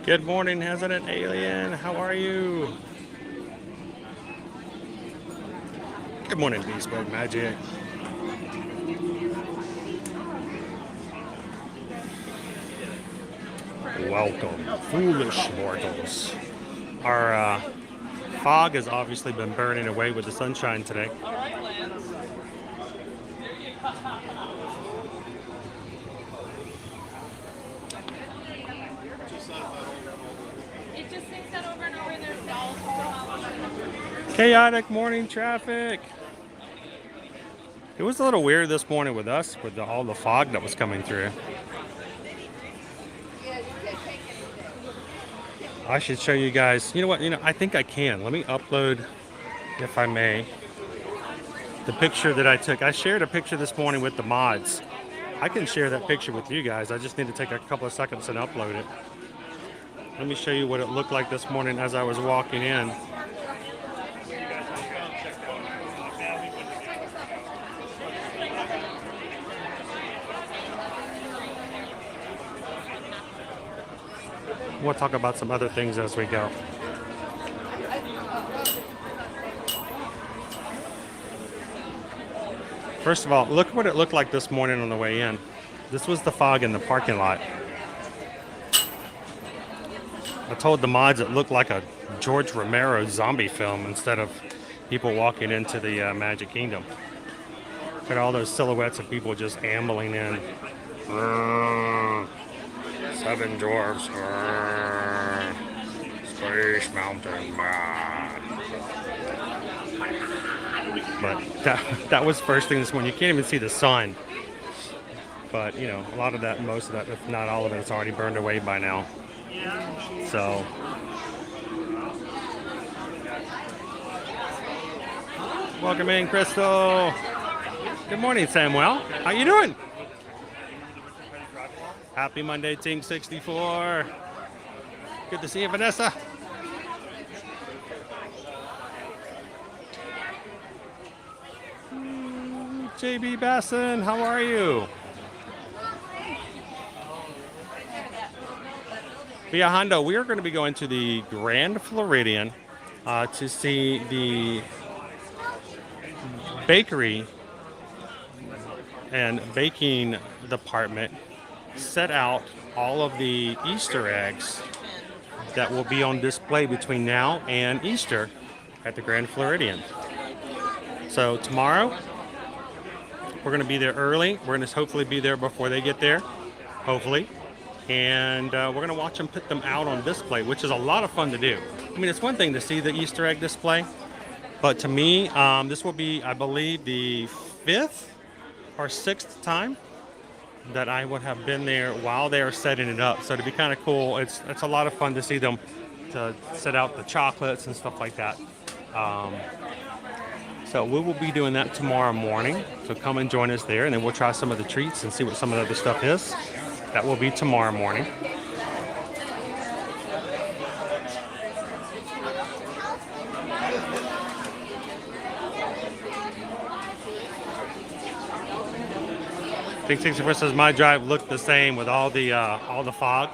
[SPEAKER 1] Good morning, Hesitant Alien. How are you? Good morning, Bespoke Magic. Welcome, foolish mortals. Our fog has obviously been burning away with the sunshine today. Chaotic morning traffic. It was a little weird this morning with us, with all the fog that was coming through. I should show you guys. You know what? I think I can. Let me upload, if I may, the picture that I took. I shared a picture this morning with the mods. I can share that picture with you guys. I just need to take a couple of seconds and upload it. Let me show you what it looked like this morning as I was walking in. We'll talk about some other things as we go. First of all, look what it looked like this morning on the way in. This was the fog in the parking lot. I told the mods it looked like a George Romero zombie film instead of people walking into the Magic Kingdom. Look at all those silhouettes of people just ambling in. 7 dwarfs. Space Mountain. But that was first thing this morning. You can't even see the sun. But, a lot of that, most of that, if not all of it, it's already burned away by now. So, welcome in, Crystal. Good morning, Samuel. How you doing? Happy Monday, Team 64. Good to see you, Vanessa. JB Basson, how are you? Via Hondo, we are going to be going to the Grand Floridian to see the bakery and baking department set out all of the Easter eggs that will be on display between now and Easter at the Grand Floridian. So tomorrow, we're going to be there early. We're going to hopefully be there before they get there, hopefully. And we're going to watch them put them out on display, which is a lot of fun to do. I mean, it's one thing to see the Easter egg display, but to me, this will be, I believe, the 5th or 6th time that I would have been there while they are setting it up. So to be kind of cool, it's a lot of fun to see them to set out the chocolates and stuff like that. So we will be doing that tomorrow morning. So come and join us there, and then we'll try some of the treats and see what some of the other stuff is. That will be tomorrow morning. Big 64 says my drive looked the same with all the fog.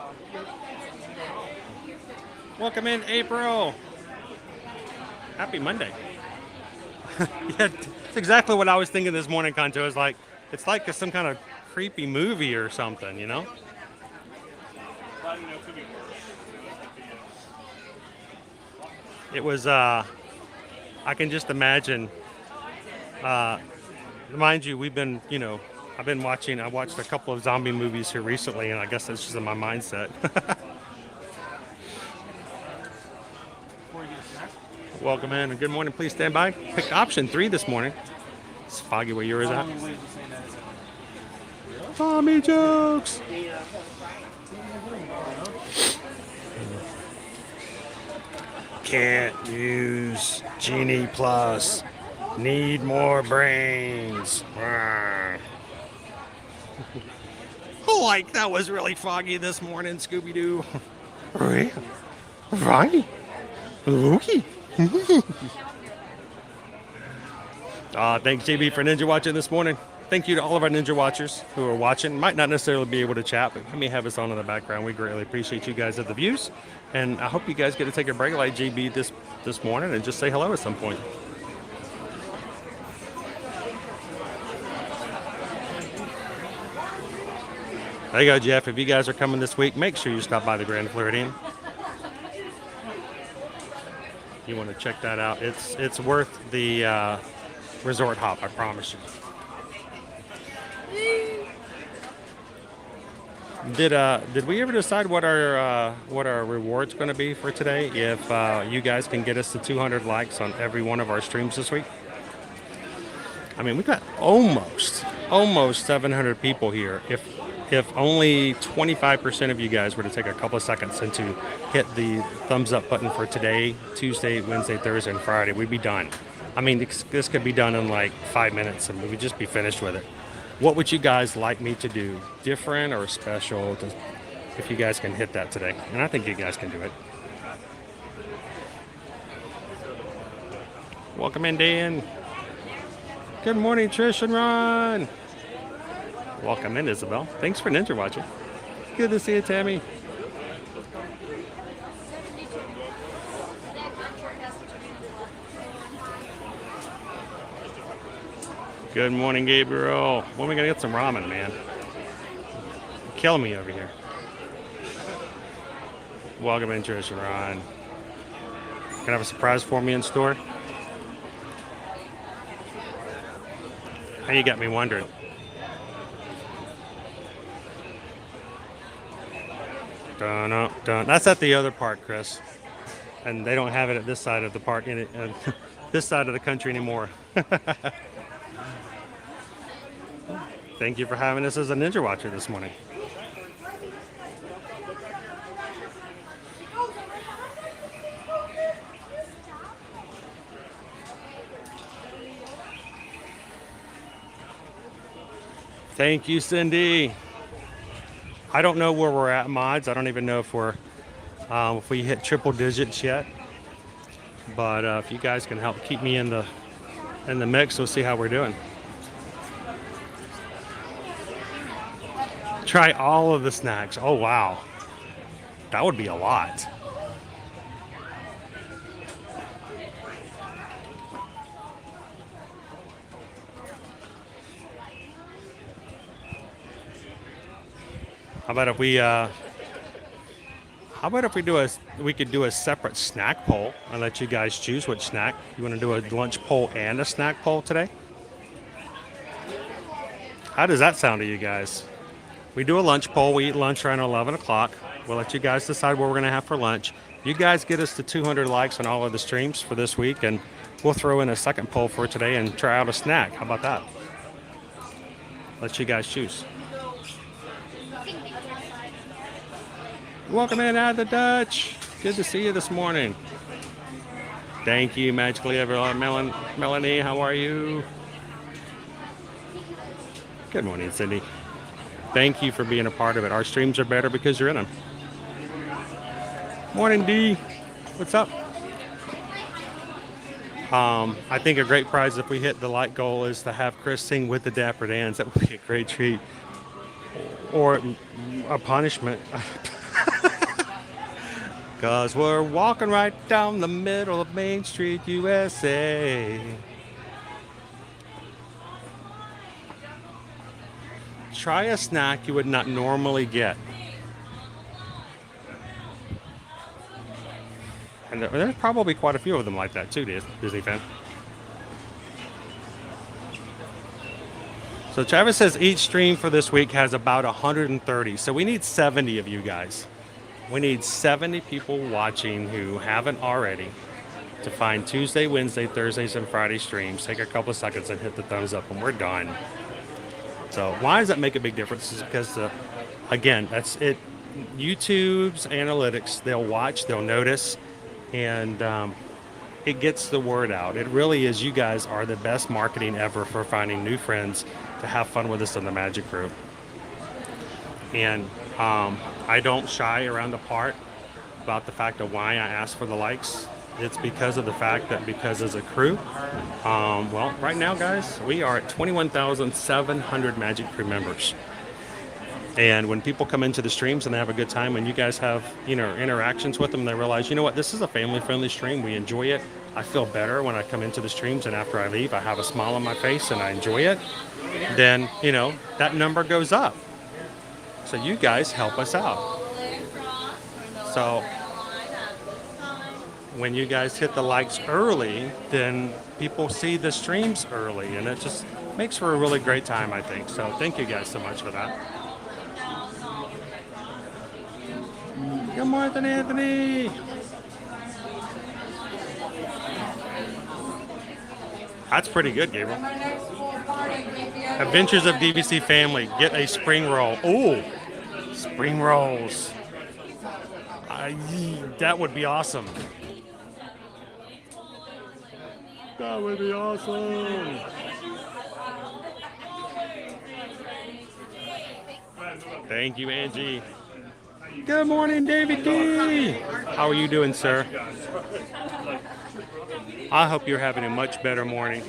[SPEAKER 1] Welcome in, April. Happy Monday. Yeah, it's exactly what I was thinking this morning, Concho. It's like some kind of creepy movie or something, you know? It was, I can just imagine, mind you, we've been, I watched a couple of zombie movies here recently, and I guess that's just in my mindset. Welcome in and good morning. Please stand by. Picked option 3 this morning. It's foggy where yours at. Zombie jokes. Can't use Genie Plus. Need more brains. Like, that was really foggy this morning, Scooby-Doo. Right? Okay. Thanks, JB, for Ninja Watching this morning. Thank you to all of our Ninja Watchers who are watching. Might not necessarily be able to chat, but may have us on in the background. We greatly appreciate you guys at the views. And I hope you guys get to take a break like JB this morning and just say hello at some point. There you go, Jeff. If you guys are coming this week, make sure you stop by the Grand Floridian. You want to check that out. It's worth the resort hop, I promise you. Did we ever decide what our reward's going to be for today? If you guys can get us to 200 likes on every one of our streams this week. I mean, we've got almost 700 people here. If only 25% of you guys were to take a couple of seconds and to hit the thumbs up button for today, Tuesday, Wednesday, Thursday, and Friday, we'd be done. I mean, this could be done in like 5 minutes and we would just be finished with it. What would you guys like me to do? Different or special? If you guys can hit that today. And I think you guys can do it. Welcome in, Dan. Good morning, Trish and Ron. Welcome in, Isabel. Thanks for Ninja Watching. Good to see you, Tammy. Good morning, Gabriel. When are we going to get some ramen, man? You're killing me over here. Welcome in, Trish and Ron. Gonna have a surprise for me in store? Now you got me wondering. Dun, dun. That's at the other park, Chris. And they don't have it at this side of the park, this side of the country anymore. Thank you for having us as a Ninja Watcher this morning. Thank you, Cindy. I don't know where we're at, mods. I don't even know if we hit triple digits yet. But if you guys can help keep me in the mix, we'll see how we're doing. Try all of the snacks. Oh wow, that would be a lot. How about if we we could do a separate snack poll and let you guys choose which snack. You want to do a lunch poll and a snack poll today? How does that sound to you guys? We do a lunch poll. We eat lunch around 11 o'clock. We'll let you guys decide what we're going to have for lunch. You guys get us to 200 likes on all of the streams for this week, and we'll throw in a second poll for today and try out a snack. How about that? Let you guys choose. Welcome in, Add the Dutch. Good to see you this morning. Thank you, magically everyone. Melanie, how are you? Good morning, Cindy. Thank you for being a part of it. Our streams are better because you're in them. Morning, D. What's up? I think a great prize if we hit the like goal is to have Chris sing with the Dapper Dans. That would be a great treat. Or a punishment. Because we're walking right down the middle of Main Street, USA. Try a snack you would not normally get. And there's probably quite a few of them like that too, Disney fan. So Travis says each stream for this week has about 130. So we need 70 of you guys. We need 70 people watching who haven't already to find Tuesday, Wednesday, Thursdays, and Friday streams. Take a couple of seconds and hit the thumbs up and we're done. So why does that make a big difference? Is because, again, that's it. YouTube's analytics, they'll watch, they'll notice, and it gets the word out. It really is. You guys are the best marketing ever for finding new friends to have fun with us in the Magic Group. And I don't shy around the part about the fact of why I ask for the likes. It's because of the fact that because as a crew, well, right now, guys, we are at 21,700 Magic Crew members. And when people come into the streams and they have a good time, and you guys have, interactions with them, they realize, you know what, this is a family-friendly stream. We enjoy it. I feel better when I come into the streams, and after I leave, I have a smile on my face and I enjoy it. Then, that number goes up. So you guys help us out. So when you guys hit the likes early, then people see the streams early, and it just makes for a really great time, I think. So thank you guys so much for that. Good morning, Anthony. That's pretty good, Gabriel. Adventures of DVC Family. Get a spring roll. Oh, spring rolls. That would be awesome. That would be awesome. Thank you, Angie. Good morning, David D. How are you doing, sir? I hope you're having a much better morning.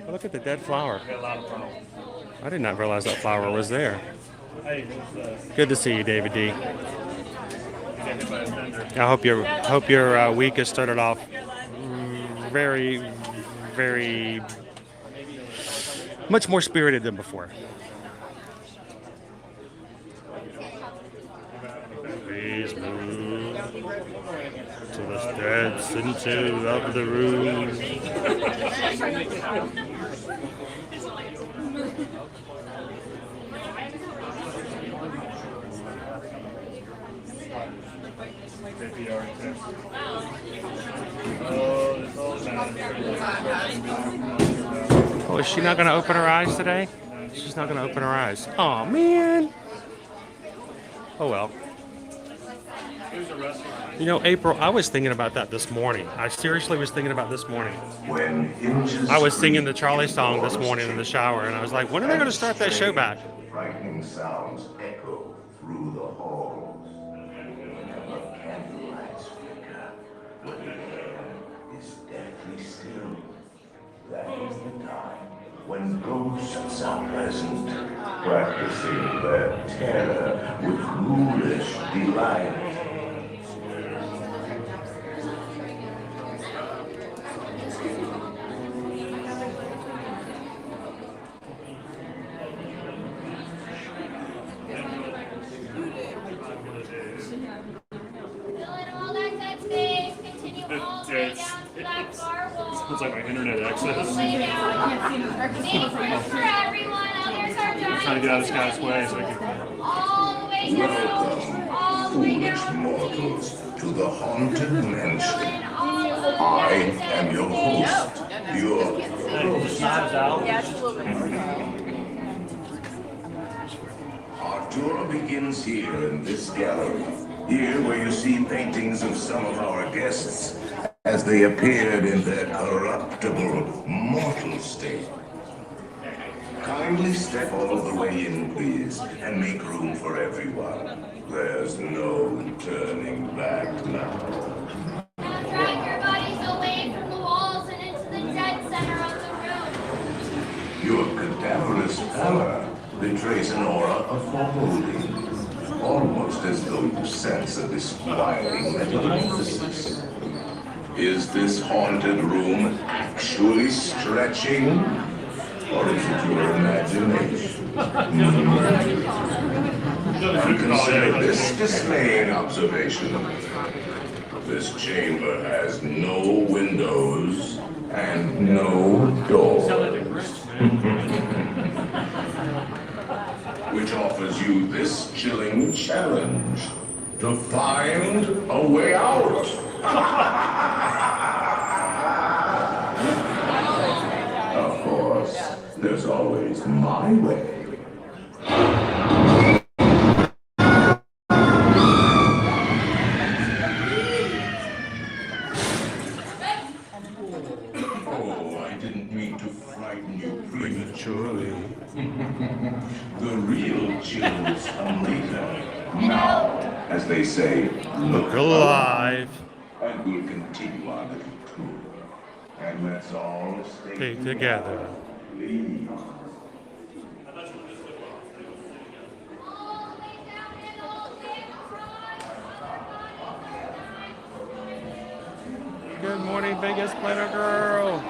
[SPEAKER 1] Oh, look at the dead flower. I did not realize that flower was there. Good to see you, David D. I hope your week has started off very, very much more spirited than before. Please move to the dead center of the room. Oh, is she not going to open her eyes today? She's not going to open her eyes. Oh, man. Oh, well. April, I was thinking about that this morning. I seriously was thinking about this morning. I was singing the Charlie song this morning in the shower, and I was like, when are they going to start that show back?
[SPEAKER 4] Frightening sounds echo through the halls. The candlelights flicker, but the air is deathly still. That is the time when ghosts are present, practicing their terror with ghoulish delight.
[SPEAKER 1] sounds like my internet access.
[SPEAKER 3] For everyone, others are
[SPEAKER 1] I'm trying to get out of this guy's way so I can.
[SPEAKER 3] all the way down, all the way
[SPEAKER 4] Foolish
[SPEAKER 3] down.
[SPEAKER 4] mortals, to the haunted mansion. I am your host, your Our tour begins here in this gallery. Here where you see paintings of some of our guests as they appeared in their corruptible, mortal state. Kindly step all the way in, please, and make room for everyone. There's no turning back now.
[SPEAKER 3] Now drag your bodies away from the walls and into the dead center of the room.
[SPEAKER 4] Your cadaverous pallor betrays an aura of foreboding, almost as though you sense a disquieting metamorphosis. Is this haunted room actually stretching, or is it your imagination? And consider this dismaying observation. This chamber has no windows and no doors. Which offers you this chilling challenge to find a way out. Of course, there's always my way. Oh, I didn't mean to frighten you prematurely. The real chills come later. Now, as they say, look
[SPEAKER 1] Alive.
[SPEAKER 4] and we'll continue our little tour. And let's all stay
[SPEAKER 1] Stay together.
[SPEAKER 4] Please.
[SPEAKER 3] All the way down and all the way across.
[SPEAKER 1] Good morning, Vegas Planner Girl.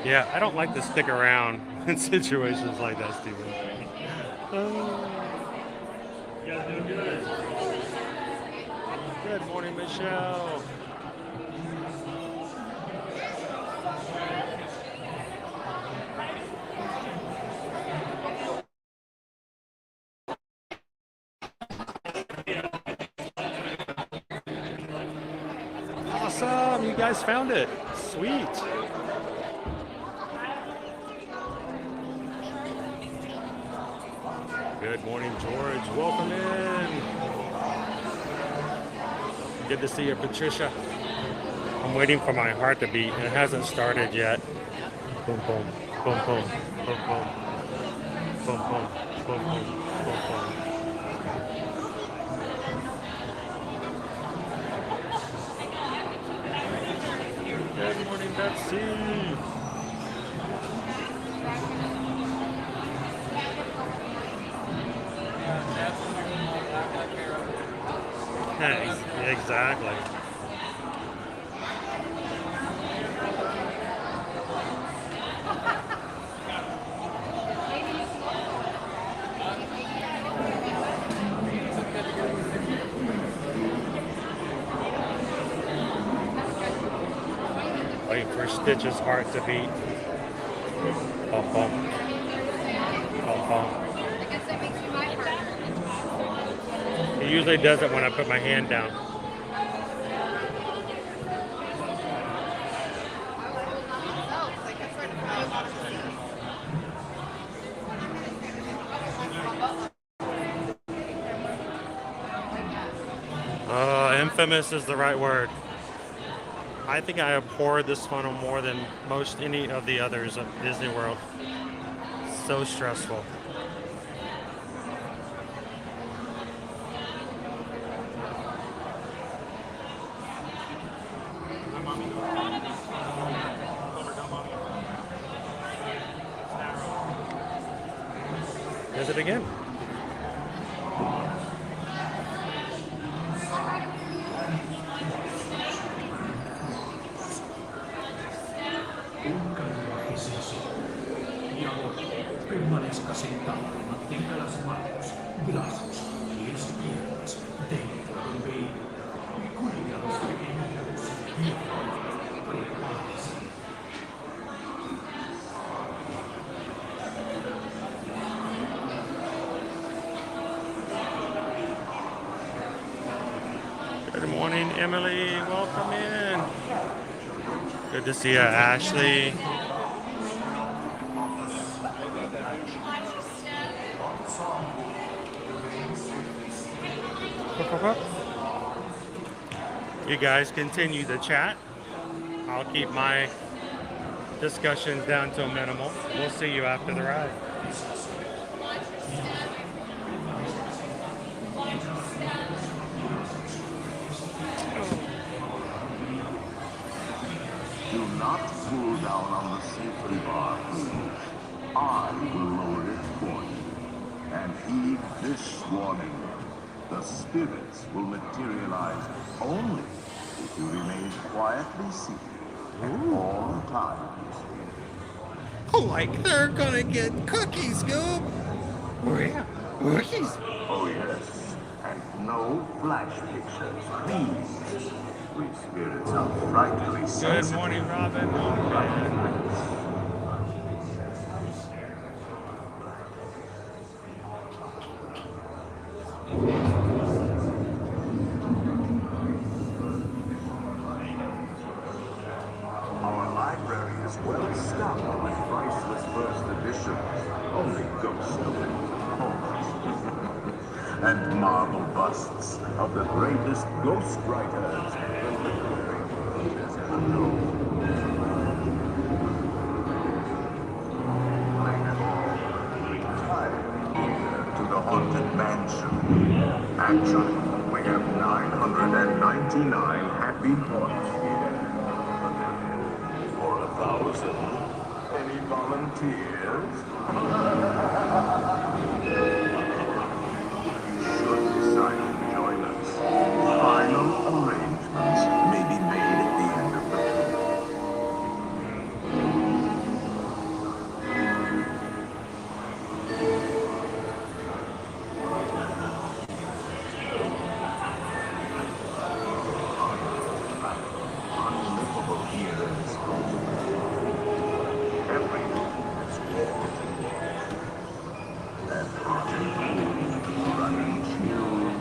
[SPEAKER 1] Yeah, I don't like to stick around in situations like that, Steven. You guys doing good? Good morning, Michelle. Awesome, you guys found it. Sweet. Good morning, George. Welcome in. Good to see you, Patricia. I'm waiting for my heart to beat. It hasn't started yet. Boom, boom, boom, boom, boom, boom, boom, boom, boom, boom, boom, boom. Good morning, Betsy. Exactly. Wait for Stitch's heart to beat. Bum, bum. Bum, bum. He usually does it when I put my hand down. Infamous is the right word. I think I abhor this funnel more than most any of the others at Disney World. So stressful. Does it again?
[SPEAKER 8] Permanezca sentado y mantenga las manos, brazos
[SPEAKER 1] Good morning, Emily. Welcome in. Good to see you, Ashley. You guys continue the chat. I'll keep my discussions down to a minimal. We'll see you after the ride.
[SPEAKER 8] Do not pull down on the safety bar, please. I will lower it for you. And heed this warning. The spirits will materialize only if you remain quietly seated at all times.
[SPEAKER 1] Like they're gonna get cookies, Goob. Oh yeah, cookies.
[SPEAKER 8] Oh yes, and no flash pictures, please. We spirits are frightfully sensitive.
[SPEAKER 1] Good morning, Robin. Morning, Ryan.
[SPEAKER 8] Our library is well stocked with priceless first editions, only ghost and marble busts of the greatest ghost writers the literary world has ever known. Retire here to the Haunted Mansion. Actually, we have 999 happy points here. For 1,000. Any volunteers? Should decide to join us. Final arrangements may be made at the end of the tour. Unlivable here in this home. Everything is warped and warped. And hot and cold, running chills.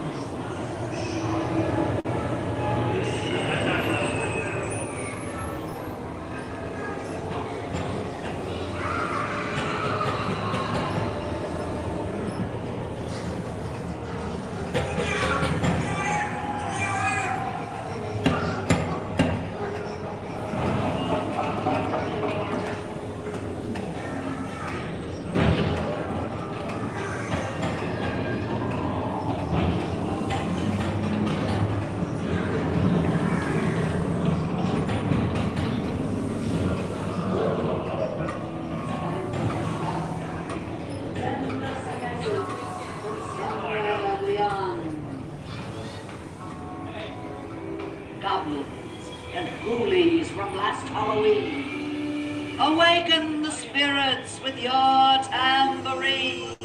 [SPEAKER 9] Goblins and ghoulies from last Halloween, awaken the spirits with your tambourine.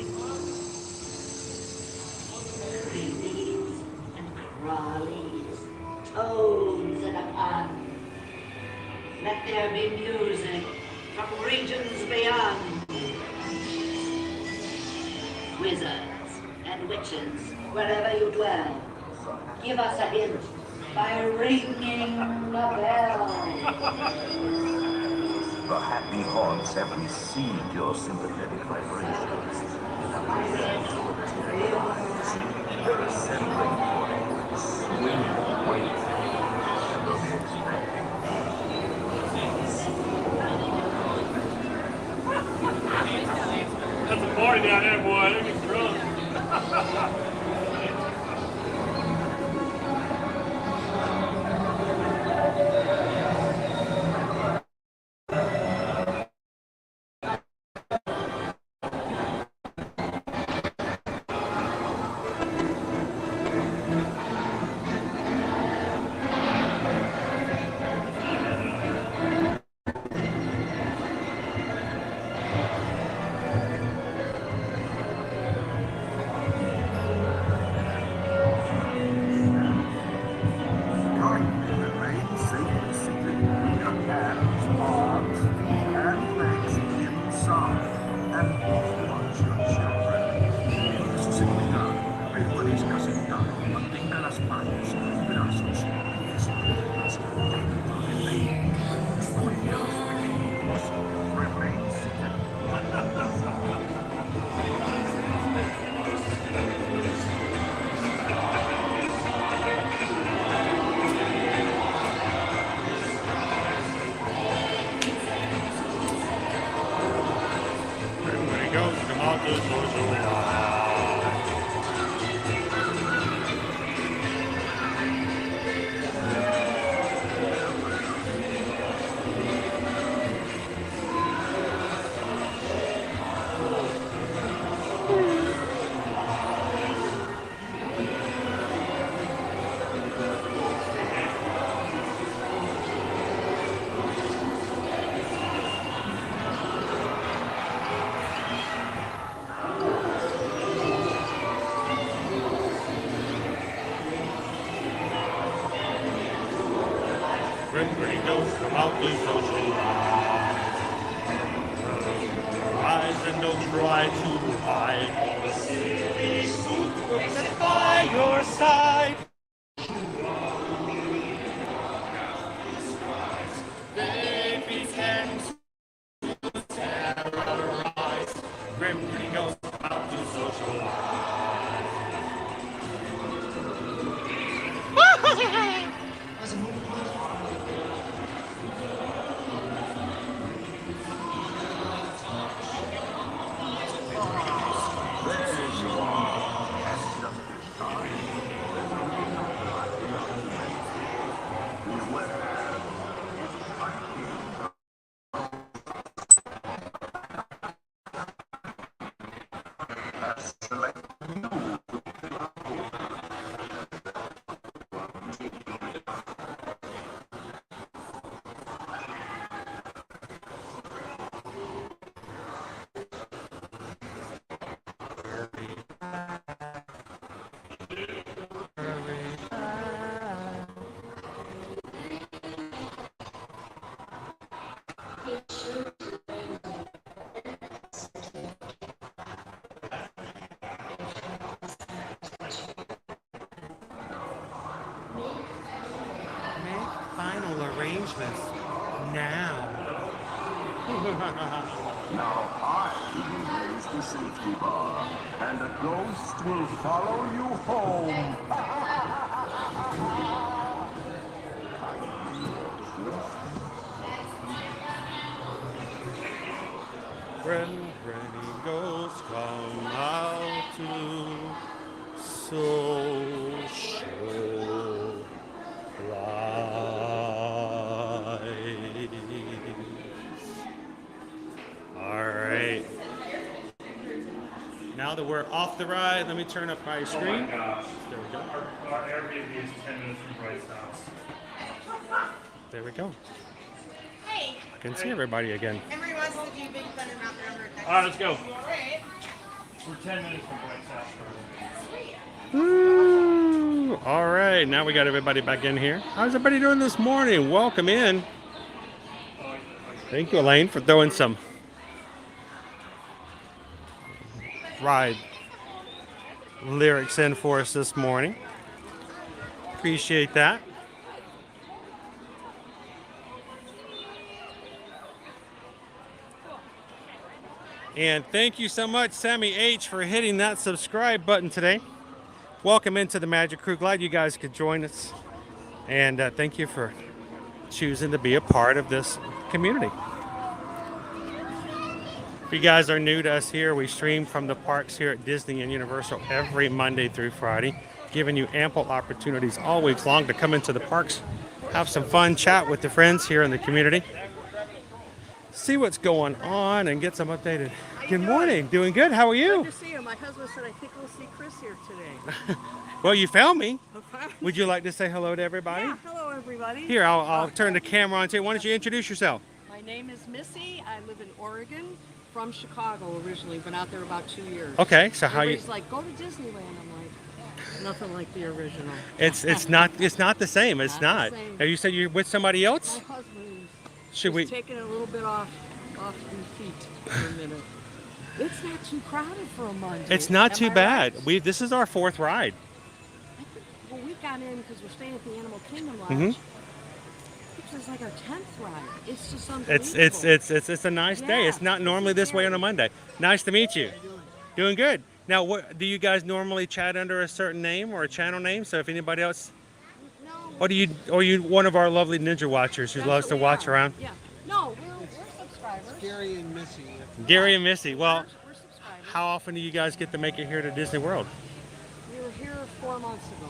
[SPEAKER 9] Creepies and crawlies, toads and a pun. Let there be music from regions beyond. Wizards and witches, wherever you dwell, give us a hint by ringing the bell.
[SPEAKER 8] The happy haunts have received your sympathetic vibrations. They're assembling for a swinging wave of expecting.
[SPEAKER 7] That's a party down there, boy. They're getting drunk.
[SPEAKER 1] Grim pretty ghosts come out to socialize. Rise and don't try to hide. Sit by your side. They pretend to terrorize. Grim pretty ghosts come out to socialize. Final arrangements now.
[SPEAKER 8] Now I will raise the safety bar, and a ghost will follow you home.
[SPEAKER 1] When granny ghosts come out to socialize. All right. Now that we're off the ride, let me turn up my screen.
[SPEAKER 7] Oh my gosh.
[SPEAKER 1] There we go.
[SPEAKER 7] Our Airbnb is 10 minutes from Bryce's house.
[SPEAKER 1] There we go.
[SPEAKER 2] Hey,
[SPEAKER 1] I can see everybody again.
[SPEAKER 2] Emery wants to do Big Thunder Mountain River next.
[SPEAKER 7] All right, let's go.
[SPEAKER 2] Alright.
[SPEAKER 7] We're 10 minutes from Bryce's house.
[SPEAKER 1] Woo! All right, now we got everybody back in here. How's everybody doing this morning? Welcome in. Thank you, Elaine, for throwing some ride lyrics in for us this morning. Appreciate that. And thank you so much, Sammy H, for hitting that subscribe button today. Welcome into the Magic Crew. Glad you guys could join us. And thank you for choosing to be a part of this community. If you guys are new to us here, we stream from the parks here at Disney and Universal every Monday through Friday, giving you ample opportunities all week long to come into the parks, have some fun, chat with the friends here in the community, see what's going on, and get some updated. Good morning. Doing good. How are you?
[SPEAKER 10] Good to see you. My husband said, I think we'll see Chris here today.
[SPEAKER 1] Well, you found me. Would you like to say hello to everybody?
[SPEAKER 10] Yeah, hello everybody.
[SPEAKER 1] Here, I'll turn the camera on to you. Why don't you introduce yourself?
[SPEAKER 10] My name is Missy. I live in Oregon, from Chicago originally. Been out there about 2 years.
[SPEAKER 1] Okay, so how you?
[SPEAKER 10] Everybody's like, go to Disneyland. I'm like, nothing like the original.
[SPEAKER 1] It's not the same. It's not.
[SPEAKER 10] the same.
[SPEAKER 1] Have you said you're with somebody else?
[SPEAKER 10] My husband
[SPEAKER 1] Should we?
[SPEAKER 10] taking it a little bit off the feet for a minute. It's not too crowded for a Monday.
[SPEAKER 1] It's not
[SPEAKER 10] Am
[SPEAKER 1] too
[SPEAKER 10] I
[SPEAKER 1] bad.
[SPEAKER 10] right?
[SPEAKER 1] This is our fourth ride.
[SPEAKER 10] Well, we got in because we're staying at the Animal Kingdom Lodge.
[SPEAKER 1] Mhm.
[SPEAKER 10] It's like our 10th ride. It's just unbelievable.
[SPEAKER 1] It's a nice day.
[SPEAKER 10] Yeah,
[SPEAKER 1] It's not normally this way on a Monday. Nice to meet you. Doing good. Now, what do you guys normally chat under a certain name or a channel name? So if anybody else,
[SPEAKER 10] No.
[SPEAKER 1] or are you one of our lovely ninja watchers who
[SPEAKER 10] That's
[SPEAKER 1] loves
[SPEAKER 10] what
[SPEAKER 1] to
[SPEAKER 10] we
[SPEAKER 1] watch
[SPEAKER 10] are.
[SPEAKER 1] around?
[SPEAKER 10] Yeah. No, we're subscribers.
[SPEAKER 11] Gary and Missy.
[SPEAKER 1] Gary and Missy. Well,
[SPEAKER 10] We're subscribers.
[SPEAKER 1] how often do you guys get to make it here to Disney World?
[SPEAKER 10] We were here 4 months ago.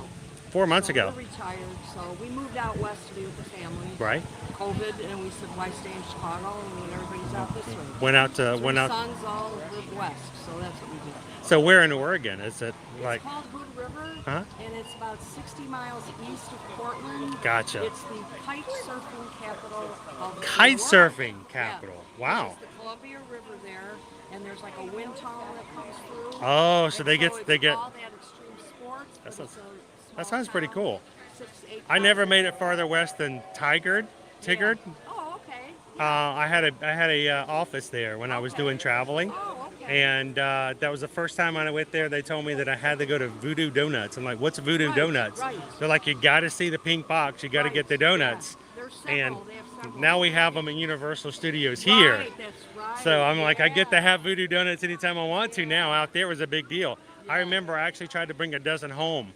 [SPEAKER 1] 4 months
[SPEAKER 10] So
[SPEAKER 1] ago.
[SPEAKER 10] We're retired, so we moved out west to be with the family.
[SPEAKER 1] Right.
[SPEAKER 10] COVID, and we said, why stay in Chicago? And everybody's out this way.
[SPEAKER 1] Went out.
[SPEAKER 10] Three sons all live west, so that's what we do.
[SPEAKER 1] So we're in Oregon. Is it like?
[SPEAKER 10] It's called Hood River,
[SPEAKER 1] Huh?
[SPEAKER 10] and it's about 60 miles east of Portland.
[SPEAKER 1] Gotcha.
[SPEAKER 10] It's the kite surfing capital of
[SPEAKER 1] Kite
[SPEAKER 10] the world.
[SPEAKER 1] surfing capital.
[SPEAKER 10] Yeah.
[SPEAKER 1] Wow.
[SPEAKER 10] There's the Columbia River there, and there's like a wind tunnel that comes through.
[SPEAKER 1] Oh, so
[SPEAKER 10] And
[SPEAKER 1] they get
[SPEAKER 10] it's
[SPEAKER 1] they get.
[SPEAKER 10] all that extreme sport, bucks.
[SPEAKER 1] That
[SPEAKER 10] But
[SPEAKER 1] sounds-
[SPEAKER 10] it's a small
[SPEAKER 1] That sounds pretty
[SPEAKER 10] town,
[SPEAKER 1] cool.
[SPEAKER 10] 6-8
[SPEAKER 1] I never
[SPEAKER 10] thousand.
[SPEAKER 1] made it farther west than Tigard.
[SPEAKER 10] Yeah. Oh, okay.
[SPEAKER 1] I had a office there when I was doing traveling,
[SPEAKER 10] Oh, okay.
[SPEAKER 1] and that was the first time I went there. They told me that I had to go to Voodoo Donuts. I'm like, "What's Voodoo Donuts?"
[SPEAKER 10] right.
[SPEAKER 1] They're like, "You got to see the pink box. You got to get the donuts."
[SPEAKER 10] Yeah. There's
[SPEAKER 1] And
[SPEAKER 10] several. They have several.
[SPEAKER 1] now we have them in Universal Studios here.
[SPEAKER 10] Right, that's right.
[SPEAKER 1] So I'm like, I get to
[SPEAKER 10] Yeah.
[SPEAKER 1] have Voodoo Donuts anytime I want to now. Out there was a big deal. I remember I actually tried to bring a dozen home,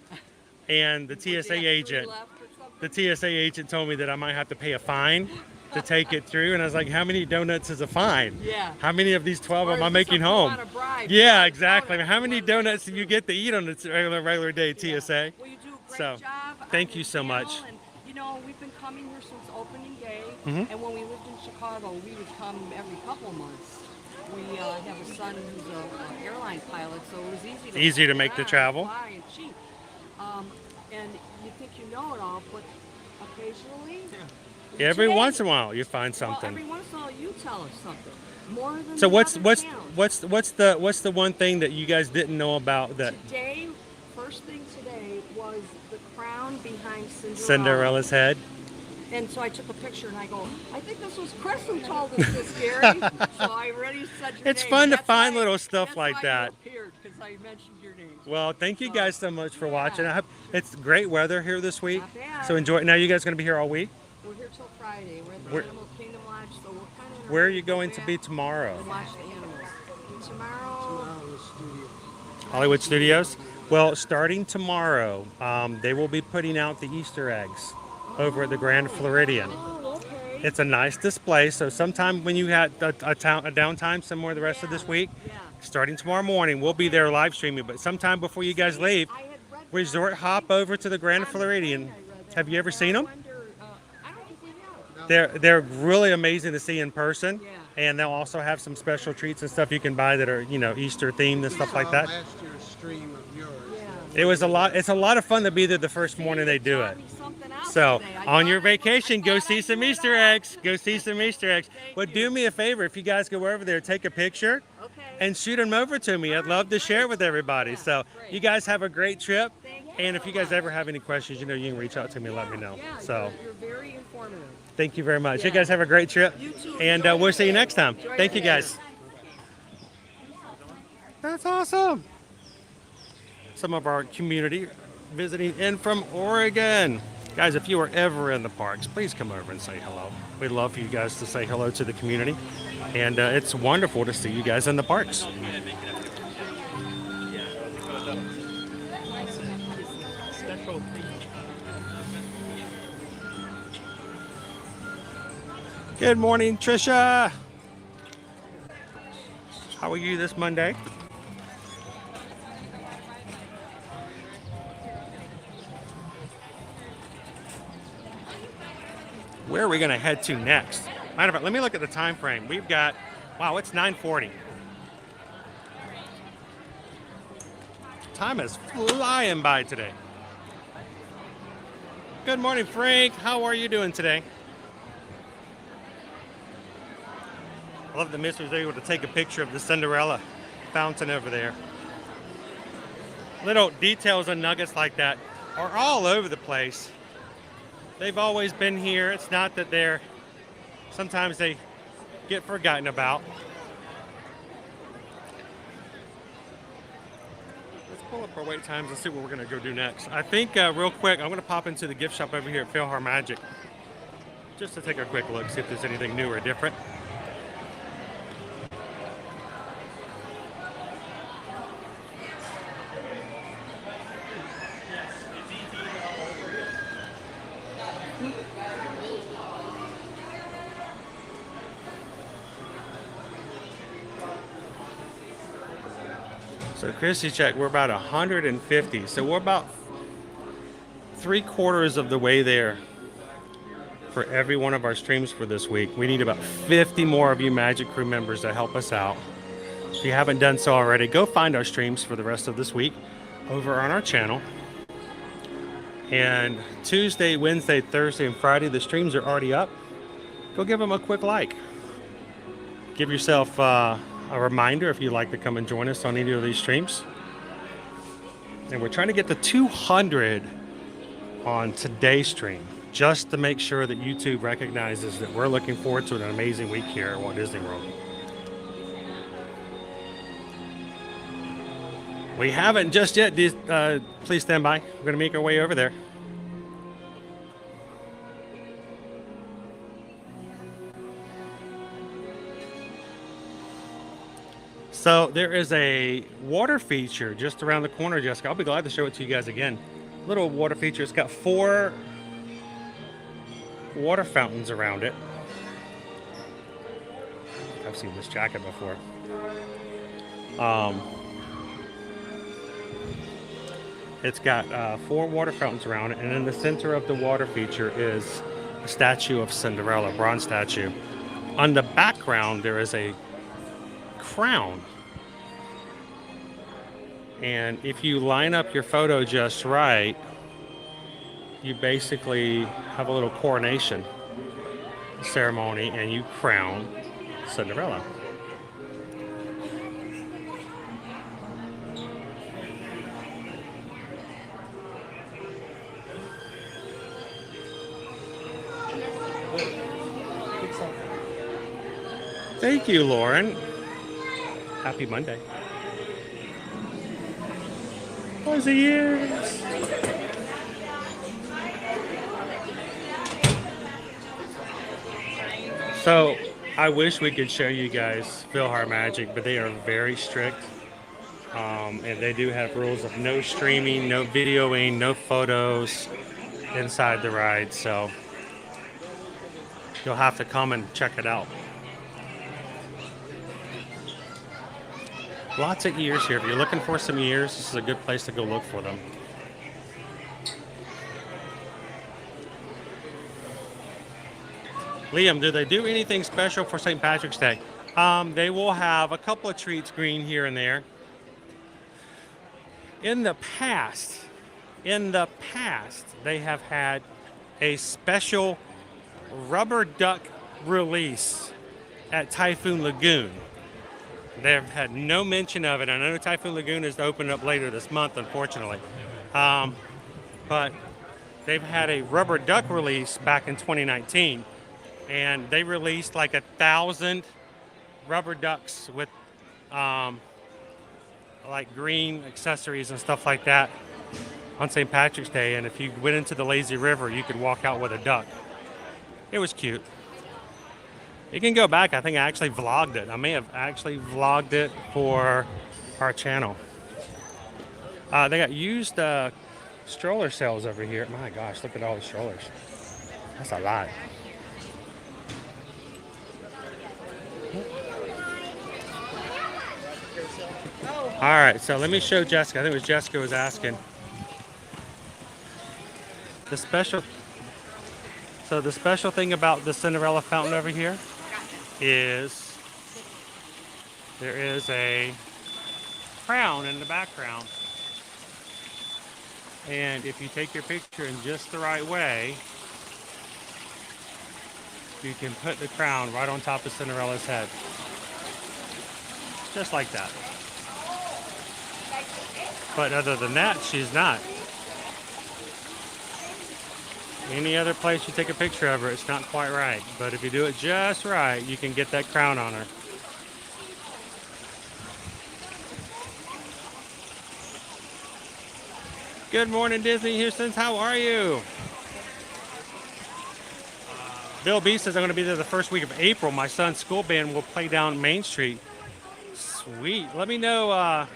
[SPEAKER 1] and the TSA
[SPEAKER 10] Did they have 3
[SPEAKER 1] agent.
[SPEAKER 10] left or something?
[SPEAKER 1] The TSA agent told me that I might have to pay a fine to take it through, and I was like, "How many donuts is a fine?
[SPEAKER 10] Yeah.
[SPEAKER 1] How many of these 12
[SPEAKER 10] Or
[SPEAKER 1] am
[SPEAKER 10] is
[SPEAKER 1] I
[SPEAKER 10] this
[SPEAKER 1] making
[SPEAKER 10] a
[SPEAKER 1] home?"
[SPEAKER 10] coupon, a bribe?
[SPEAKER 1] Yeah,
[SPEAKER 10] Yeah,
[SPEAKER 1] exactly.
[SPEAKER 10] donuts.
[SPEAKER 1] How many donuts do you get to eat on a regular day, TSA?
[SPEAKER 10] Well, you do a great
[SPEAKER 1] So,
[SPEAKER 10] job.
[SPEAKER 1] thank
[SPEAKER 10] on
[SPEAKER 1] you
[SPEAKER 10] your
[SPEAKER 1] so
[SPEAKER 10] channel,
[SPEAKER 1] much.
[SPEAKER 10] And, you know, we've been coming here since opening day,
[SPEAKER 1] Mhm.
[SPEAKER 10] and when we lived in Chicago, we would come every couple of months. We have a son who's an airline pilot, so it was easy to
[SPEAKER 1] make the
[SPEAKER 10] yeah,
[SPEAKER 1] travel.
[SPEAKER 10] fly and cheap. And you think you know it all, but occasionally,
[SPEAKER 1] Every
[SPEAKER 10] today-
[SPEAKER 1] once in a while, you find
[SPEAKER 10] well, every
[SPEAKER 1] something.
[SPEAKER 10] once in a while, you tell us something more than
[SPEAKER 1] So
[SPEAKER 10] the
[SPEAKER 1] what's
[SPEAKER 10] other
[SPEAKER 1] what's
[SPEAKER 10] channels.
[SPEAKER 1] what's the one thing that you guys didn't know about that
[SPEAKER 10] Today, first thing today was the crown behind
[SPEAKER 1] Cinderella's head?
[SPEAKER 10] And so I took a picture and I go, I think this was Chris who told us this, Gary. So I already said your
[SPEAKER 1] It's
[SPEAKER 10] name.
[SPEAKER 1] fun to
[SPEAKER 10] That's
[SPEAKER 1] find
[SPEAKER 10] why-
[SPEAKER 1] little stuff
[SPEAKER 10] that's
[SPEAKER 1] like
[SPEAKER 10] why
[SPEAKER 1] that.
[SPEAKER 10] You appeared, because I mentioned your name.
[SPEAKER 1] Well, thank you guys so much for watching. I hope it's great weather here this week.
[SPEAKER 10] Not bad.
[SPEAKER 1] So enjoy it. Now you guys going to be here all week?
[SPEAKER 10] We're here till Friday. We're at the
[SPEAKER 1] Where-
[SPEAKER 10] Animal Kingdom Lodge, so we're kind of.
[SPEAKER 1] Where are you going to be tomorrow?
[SPEAKER 10] To watch the animals. Tomorrow.
[SPEAKER 1] Hollywood Studios. Well, starting tomorrow, they will be putting out the Easter eggs over at the Grand Floridian.
[SPEAKER 10] Oh, okay.
[SPEAKER 1] It's a nice display. So sometime when you had a downtime somewhere the rest of this week,
[SPEAKER 10] Yeah.
[SPEAKER 1] starting tomorrow morning, we'll be there live streaming. But sometime before you guys leave,
[SPEAKER 10] I had read
[SPEAKER 1] resort hop over to the Grand Floridian. Have you ever seen them?
[SPEAKER 10] I don't think we have.
[SPEAKER 1] They're really amazing to see in person.
[SPEAKER 10] Yeah.
[SPEAKER 1] And they'll also have some special treats and stuff you can buy that are, Easter themed and stuff like that.
[SPEAKER 11] Last year's stream of yours.
[SPEAKER 10] Yeah.
[SPEAKER 1] It was a lot. It's a lot of fun to be there the first morning they do it.
[SPEAKER 10] Taught me something else
[SPEAKER 1] So
[SPEAKER 10] today. I
[SPEAKER 1] on
[SPEAKER 10] thought
[SPEAKER 1] your
[SPEAKER 10] I-
[SPEAKER 1] vacation,
[SPEAKER 10] I
[SPEAKER 1] go
[SPEAKER 10] thought
[SPEAKER 1] see
[SPEAKER 10] I
[SPEAKER 1] some
[SPEAKER 10] knew it
[SPEAKER 1] Easter
[SPEAKER 10] all.
[SPEAKER 1] eggs. Go see some Easter eggs.
[SPEAKER 10] Thank
[SPEAKER 1] But
[SPEAKER 10] you.
[SPEAKER 1] do me a favor, if you guys go over there, take a picture
[SPEAKER 10] Okay.
[SPEAKER 1] and shoot them over to me. I'd love to share with everybody. So
[SPEAKER 10] great.
[SPEAKER 1] you guys have a great trip.
[SPEAKER 10] Thank you.
[SPEAKER 1] And if you guys ever have any questions, you can reach out to me and let me know.
[SPEAKER 10] Yeah,
[SPEAKER 1] So
[SPEAKER 10] you're very informative.
[SPEAKER 1] thank you very much. You
[SPEAKER 10] Yeah.
[SPEAKER 1] guys have a great trip.
[SPEAKER 10] You too.
[SPEAKER 1] And
[SPEAKER 10] Enjoy
[SPEAKER 1] we'll
[SPEAKER 10] your
[SPEAKER 1] see you
[SPEAKER 10] day.
[SPEAKER 1] next time.
[SPEAKER 10] Enjoy
[SPEAKER 1] Thank you
[SPEAKER 10] your day.
[SPEAKER 1] guys. That's awesome. Some of our community visiting in from Oregon. Guys, if you are ever in the parks, please come over and say hello. We'd love for you guys to say hello to the community. And it's wonderful to see you guys in the parks. Good morning, Trisha. How are you this Monday? Where are we going to head to next? Matter of fact, let me look at the time frame. We've got, wow, it's 9:40. Time is flying by today. Good morning, Frank. How are you doing today? I love that Mister was able to take a picture of the Cinderella fountain over there. Little details and nuggets like that are all over the place. They've always been here. It's not that sometimes they get forgotten about. Let's pull up our wait times and see what we're going to go do next. I think real quick, I'm going to pop into the gift shop over here at Philhar Magic just to take a quick look, see if there's anything new or different. So Chrissy check, we're about 150. So we're about 3/4 of the way there for every one of our streams for this week. We need about 50 more of you Magic Crew members to help us out. If you haven't done so already, go find our streams for the rest of this week over on our channel. And Tuesday, Wednesday, Thursday, and Friday, the streams are already up. Go give them a quick like. Give yourself a reminder if you'd like to come and join us on any of these streams. And we're trying to get to 200 on today's stream, just to make sure that YouTube recognizes that we're looking forward to an amazing week here at Walt Disney World. We haven't just yet. Please stand by. We're going to make our way over there. So there is a water feature just around the corner, Jessica. I'll be glad to show it to you guys again. Little water feature. It's got 4 water fountains around it. I've seen this jacket before. It's got 4 water fountains around it, and in the center of the water feature is a statue of Cinderella, a bronze statue. On the background, there is a crown. And if you line up your photo just right, you basically have a little coronation ceremony and you crown Cinderella. Thank you, Lauren. Happy Monday. Fuzzy ears. So, I wish we could show you guys PhilharMagic, but they are very strict. And they do have rules of no streaming, no videoing, no photos inside the ride. So, you'll have to come and check it out. Lots of ears here. If you're looking for some ears, this is a good place to go look for them. Liam, do they do anything special for St. Patrick's Day? They will have a couple of treats green here and there. In the past, they have had a special rubber duck release at Typhoon Lagoon. They've had no mention of it. I know Typhoon Lagoon is to open up later this month, unfortunately. But they've had a rubber duck release back in 2019. And they released like 1,000 rubber ducks with like green accessories and stuff like that on St. Patrick's Day. And if you went into the lazy river, you could walk out with a duck. It was cute. You can go back. I think I actually vlogged it. I may have actually vlogged it for our channel. They got used stroller sales over here. My gosh, look at all the strollers. That's a lot. All right, so let me show Jessica. I think it was Jessica was asking. The special thing about the Cinderella fountain over here is there is a crown in the background. And if you take your picture in just the right way, you can put the crown right on top of Cinderella's head. Just like that. But other than that, she's not. Any other place you take a picture of her, it's not quite right. But if you do it just right, you can get that crown on her. Good morning, Disney Houston. How are you? Bill B says I'm going to be there the first week of April. My son's school band will play down Main Street. Sweet. Let me know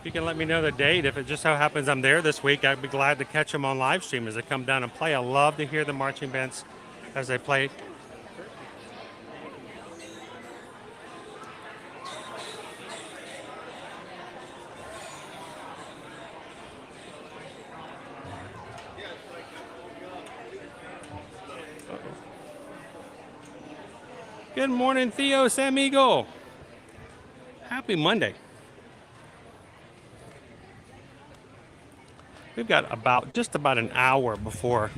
[SPEAKER 1] if you can let me know the date. If it just so happens I'm there this week, I'd be glad to catch them on live stream as they come down and play. I love to hear the marching bands as they play. Good morning, Theo Samigo. Happy Monday. We've got just about an hour before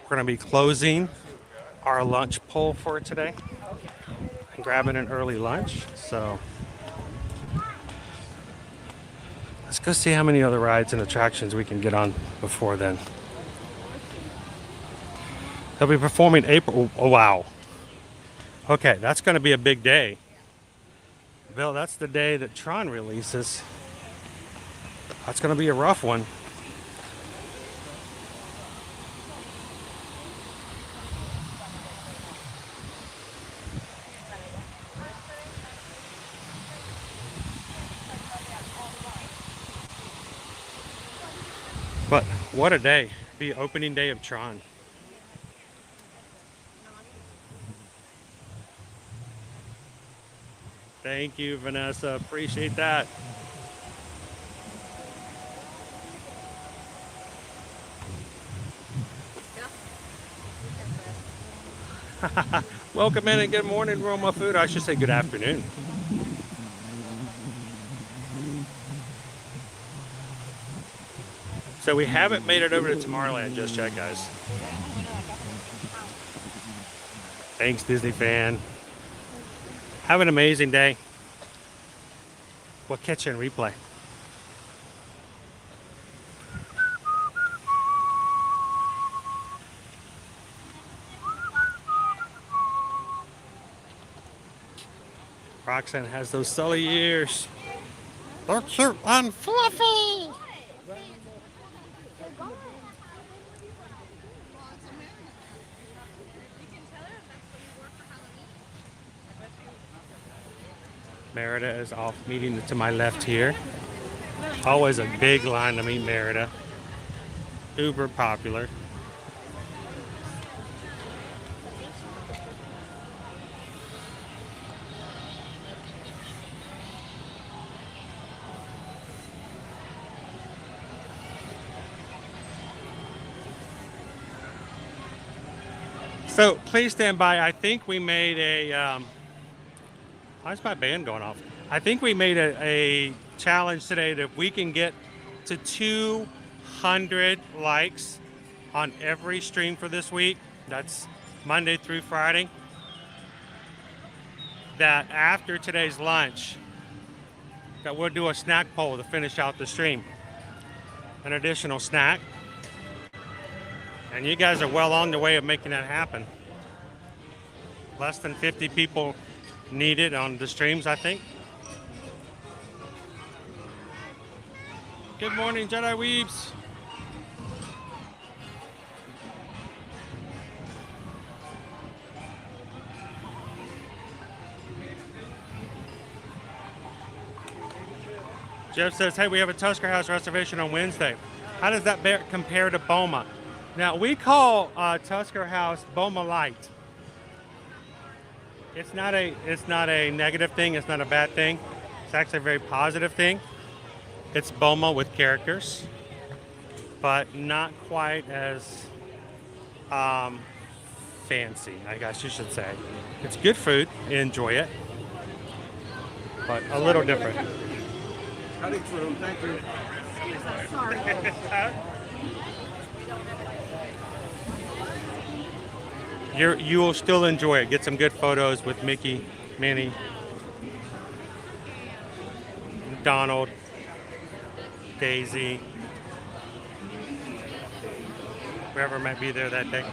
[SPEAKER 1] we're going to be closing our lunch pull for today and grabbing an early lunch. So Let's go see how many other rides and attractions we can get on before then. They'll be performing April. Oh, wow. Okay, that's going to be a big day. Bill, that's the day that Tron releases. That's going to be a rough one. But what a day. The opening day of Tron. Thank you, Vanessa. Appreciate that. Welcome in and good morning, Roma Food. I should say good afternoon. So we haven't made it over to Tomorrowland just yet, guys. Thanks, Disney fan. Have an amazing day. We'll catch you in replay. Roxanne has those Sully ears. They're cute and fluffy. Merida is off meeting to my left here. Always a big line to meet Merida. Uber popular. So please stand by. I think we made a, why is my band going off? I think we made a challenge today that if we can get to 200 likes on every stream for this week, that's Monday through Friday, that after today's lunch, that we'll do a snack poll to finish out the stream. An additional snack. And you guys are well on the way of making that happen. Less than 50 people needed on the streams, I think. Good morning, Jedi Weebs. Jeff says, hey, we have a Tusker House reservation on Wednesday. How does that compare to Boma? Now, we call Tusker House Boma Light. It's not a negative thing. It's not a bad thing. It's actually a very positive thing. It's Boma with characters, but not quite as fancy, I guess you should say. It's good food. You enjoy it, but a little different.
[SPEAKER 11] Cutting through. Thank you.
[SPEAKER 10] Sorry.
[SPEAKER 1] You will still enjoy it. Get some good photos with Mickey, Minnie, Donald, Daisy, whoever might be there that day.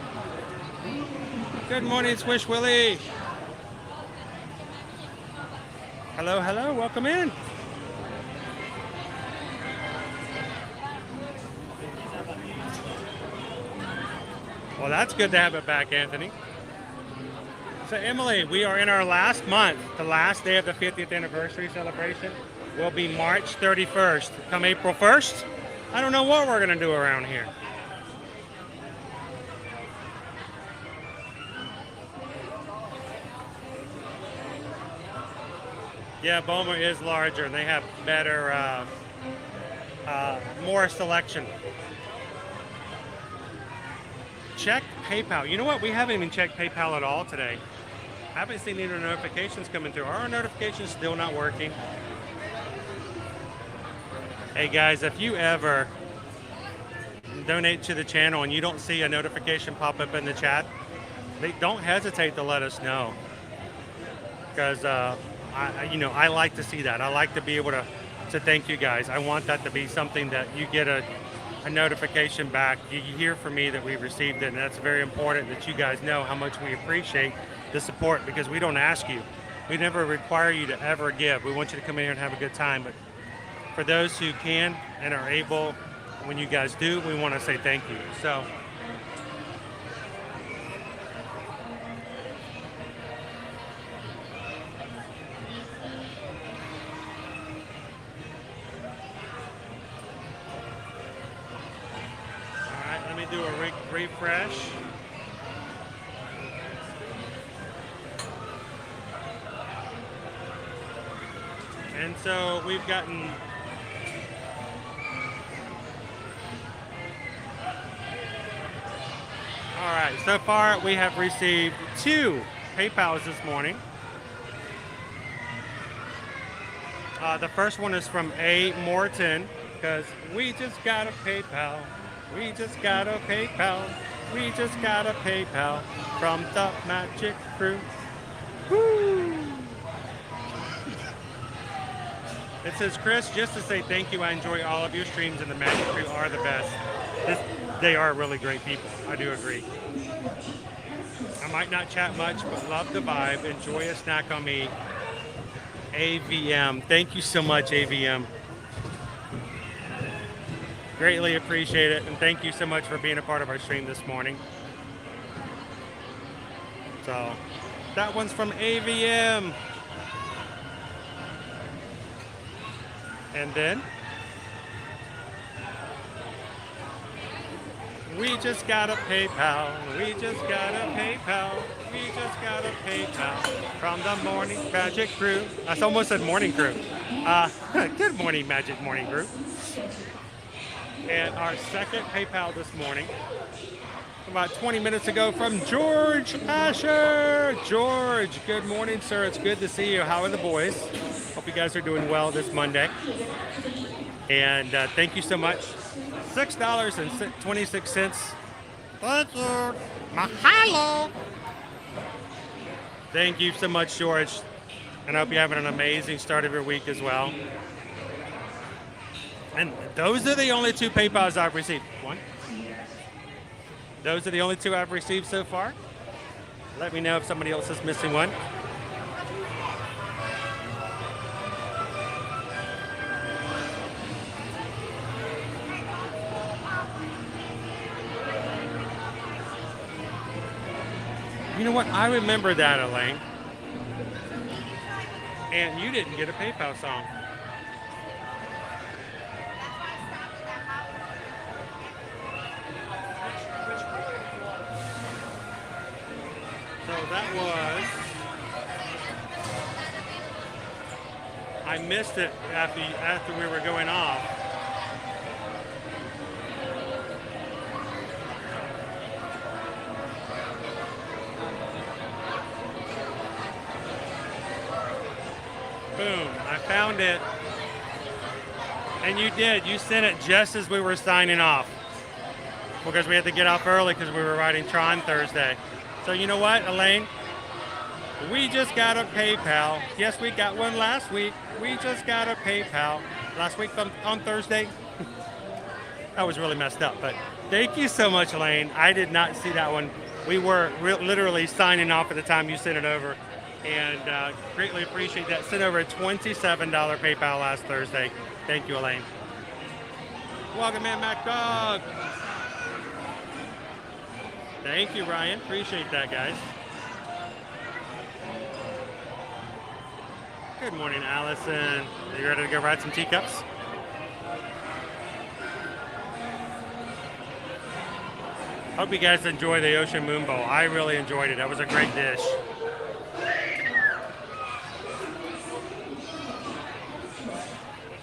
[SPEAKER 1] Good morning, Swish Willie. Hello, hello, welcome in. Well, that's good to have it back, Anthony. So, Emily, we are in our last month. The last day of the 50th anniversary celebration will be March 31st. Come April 1st, I don't know what we're going to do around here. Yeah, Boma is larger and they have better, more selection. Check PayPal. You know what? We haven't even checked PayPal at all today. I haven't seen any notifications coming through. Are our notifications still not working? Hey guys, if you ever donate to the channel and you don't see a notification pop up in the chat, don't hesitate to let us know. Because I like to see that. I like to be able to to thank you guys. I want that to be something that you get a notification back. You hear from me that we received it, and that's very important that you guys know how much we appreciate the support, because we don't ask you. We never require you to ever give. We want you to come in here and have a good time. But for those who can and are able, when you guys do, we want to say thank you. So do a refresh. And so we've gotten all right, so far we have received 2 PayPals this morning. The first one is from A. Morton, because we just got a PayPal. We just got a PayPal. We just got a PayPal from the Magic Crew. Woo! It says, Chris, just to say thank you. I enjoy all of your streams, and the Magic Crew are the best. They are really great people. I do agree. I might not chat much, but love the vibe. Enjoy a snack on me. AVM. Thank you so much, AVM. Greatly appreciate it, and thank you so much for being a part of our stream this morning. So, that one's from AVM. And then, we just got a PayPal. We just got a PayPal. We just got a PayPal from the Morning Magic Crew. I almost said Morning Crew. Good morning, Magic Morning Crew. And our second PayPal this morning, about 20 minutes ago, from George Asher. George, good morning, sir. It's good to see you. How are the boys? Hope you guys are doing well this Monday. And thank you so much. $6.26. Thank you. Mahalo. Thank you so much, George. And I hope you're having an amazing start of your week as well. And those are the only 2 PayPals I've received. One. Those are the only 2 I've received so far. Let me know if somebody else is missing one. You know what? I remember that, Elaine. And you didn't get a PayPal song. So that was, I missed it after we were going off. Boom, I found it. And you did, you sent it just as we were signing off. Because we had to get off early because we were riding Tron Thursday. So you know what, Elaine? We just got a PayPal. Yes, we got one last week. We just got a PayPal. Last week on Thursday. That was really messed up, but thank you so much, Elaine. I did not see that one. We were literally signing off at the time you sent it over, and greatly appreciate that. Sent over a $27 PayPal last Thursday. Thank you, Elaine. Welcome in, Mac Dog. Thank you, Ryan. Appreciate that, guys. Good morning, Allison. Are you ready to go ride some teacups? Hope you guys enjoy the Ocean Moon Bowl. I really enjoyed it. That was a great dish.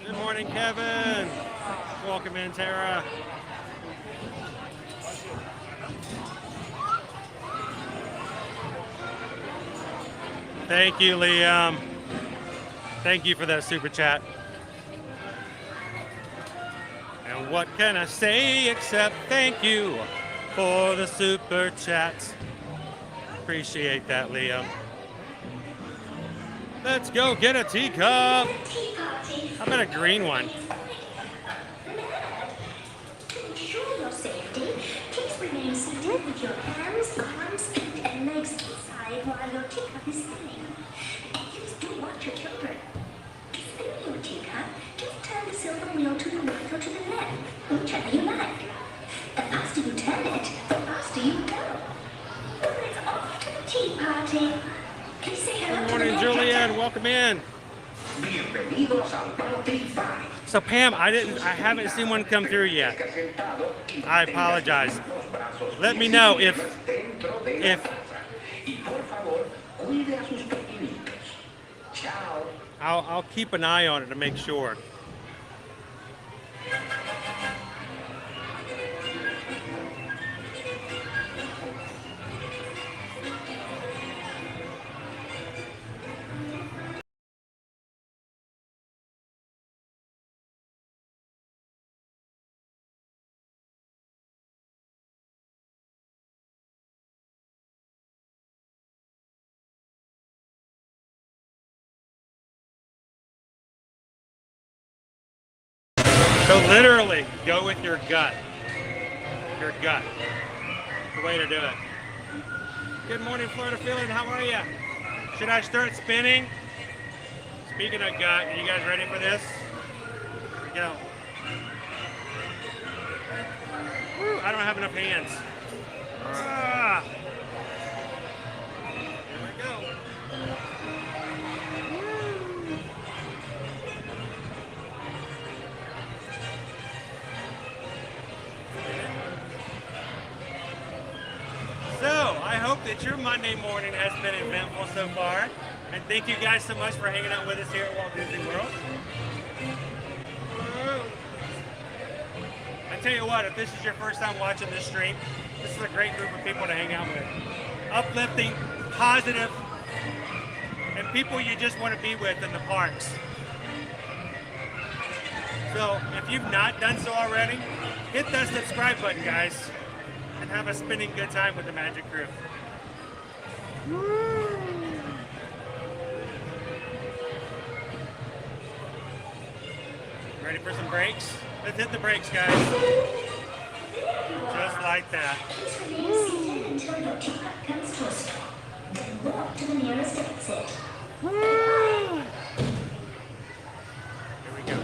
[SPEAKER 1] Good morning, Kevin. Welcome in, Tara. Thank you, Liam. Thank you for that super chat. And what can I say except thank you for the super chats. Appreciate that, Liam. Let's go get a teacup.
[SPEAKER 3] Teacup tastes
[SPEAKER 1] How about a green one?
[SPEAKER 3] To ensure your safety, please remain seated with your hands, arms, feet, and legs inside while your teacup is spinning. Please do watch your children. Spinning your teacup, just turn the silver wheel to the right or to the left, whichever you like. The faster you turn it, the faster you go. It's off to the tea party. Please say hello
[SPEAKER 1] Good morning, Julianne. Welcome in.
[SPEAKER 4] Bienvenidos al Party Party.
[SPEAKER 1] So Pam, I haven't seen one come through yet. I apologize. Let me know if I'll keep an eye on it to make sure. So literally, go with your gut. Your gut. The way to do it. Good morning, Florida Feeling. How are you? Should I start spinning? Speaking of gut, are you guys ready for this? Here we go. Woo, I don't have enough hands. Ah. Here we go. So, I hope that your Monday morning has been eventful so far. And thank you guys so much for hanging out with us here at Walt Disney World. I tell you what, if this is your first time watching this stream, this is a great group of people to hang out with. Uplifting, positive, and people you just want to be with in the parks. So, if you've not done so already, hit that subscribe button, guys. And have a spinning good time with the Magic Crew. Woo. Ready for some breaks? Let's hit the brakes, guys. Just like that.
[SPEAKER 3] Woo. Until your teacup comes to a stop. Then walk to the nearest exit.
[SPEAKER 1] Woo. Here we go.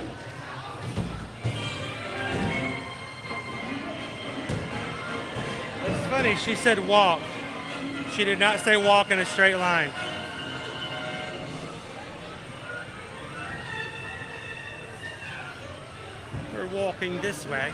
[SPEAKER 1] It's funny, she said walk. She did not say walk in a straight line. We're walking this way.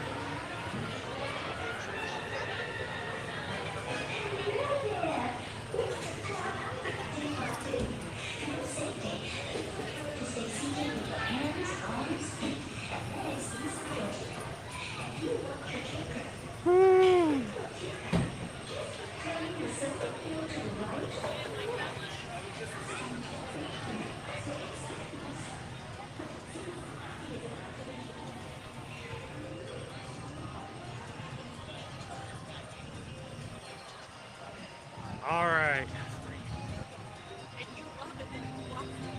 [SPEAKER 1] All right.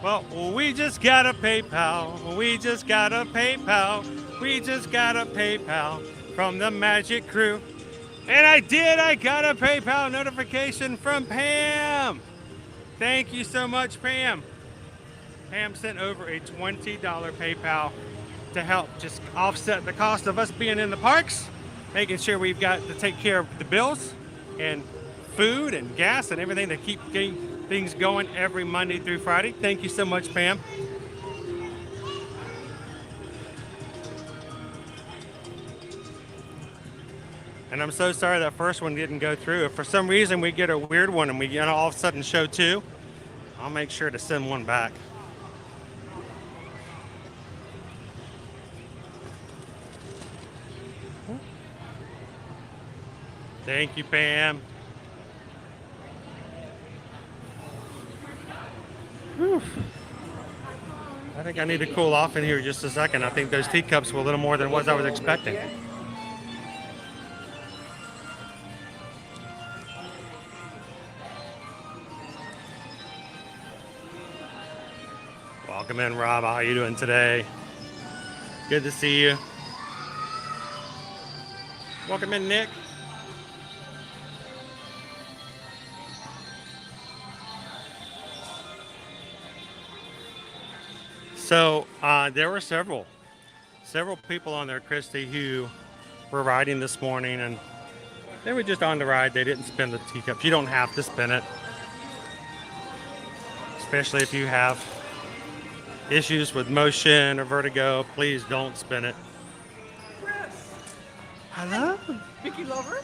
[SPEAKER 1] Well, we just got a PayPal. We just got a PayPal. We just got a PayPal from the Magic Crew. And I got a PayPal notification from Pam. Thank you so much, Pam. Pam sent over a $20 PayPal to help just offset the cost of us being in the parks, making sure we've got to take care of the bills and food and gas and everything to keep getting things going every Monday through Friday. Thank you so much, Pam. And I'm so sorry that first one didn't go through. If for some reason we get a weird one and we all of a sudden show two, I'll make sure to send one back. Thank you, Pam. Whew. I think I need to cool off in here just a second. I think those teacups were a little more than what I was expecting. Welcome in, Rob. How are you doing today? Good to see you. Welcome in, Nick. So there were several people on there, Christy, who were riding this morning, and they were just on the ride. They didn't spin the teacups. You don't have to spin it, especially if you have issues with motion or vertigo. Please don't spin it. Hello,
[SPEAKER 10] Vicky Lover?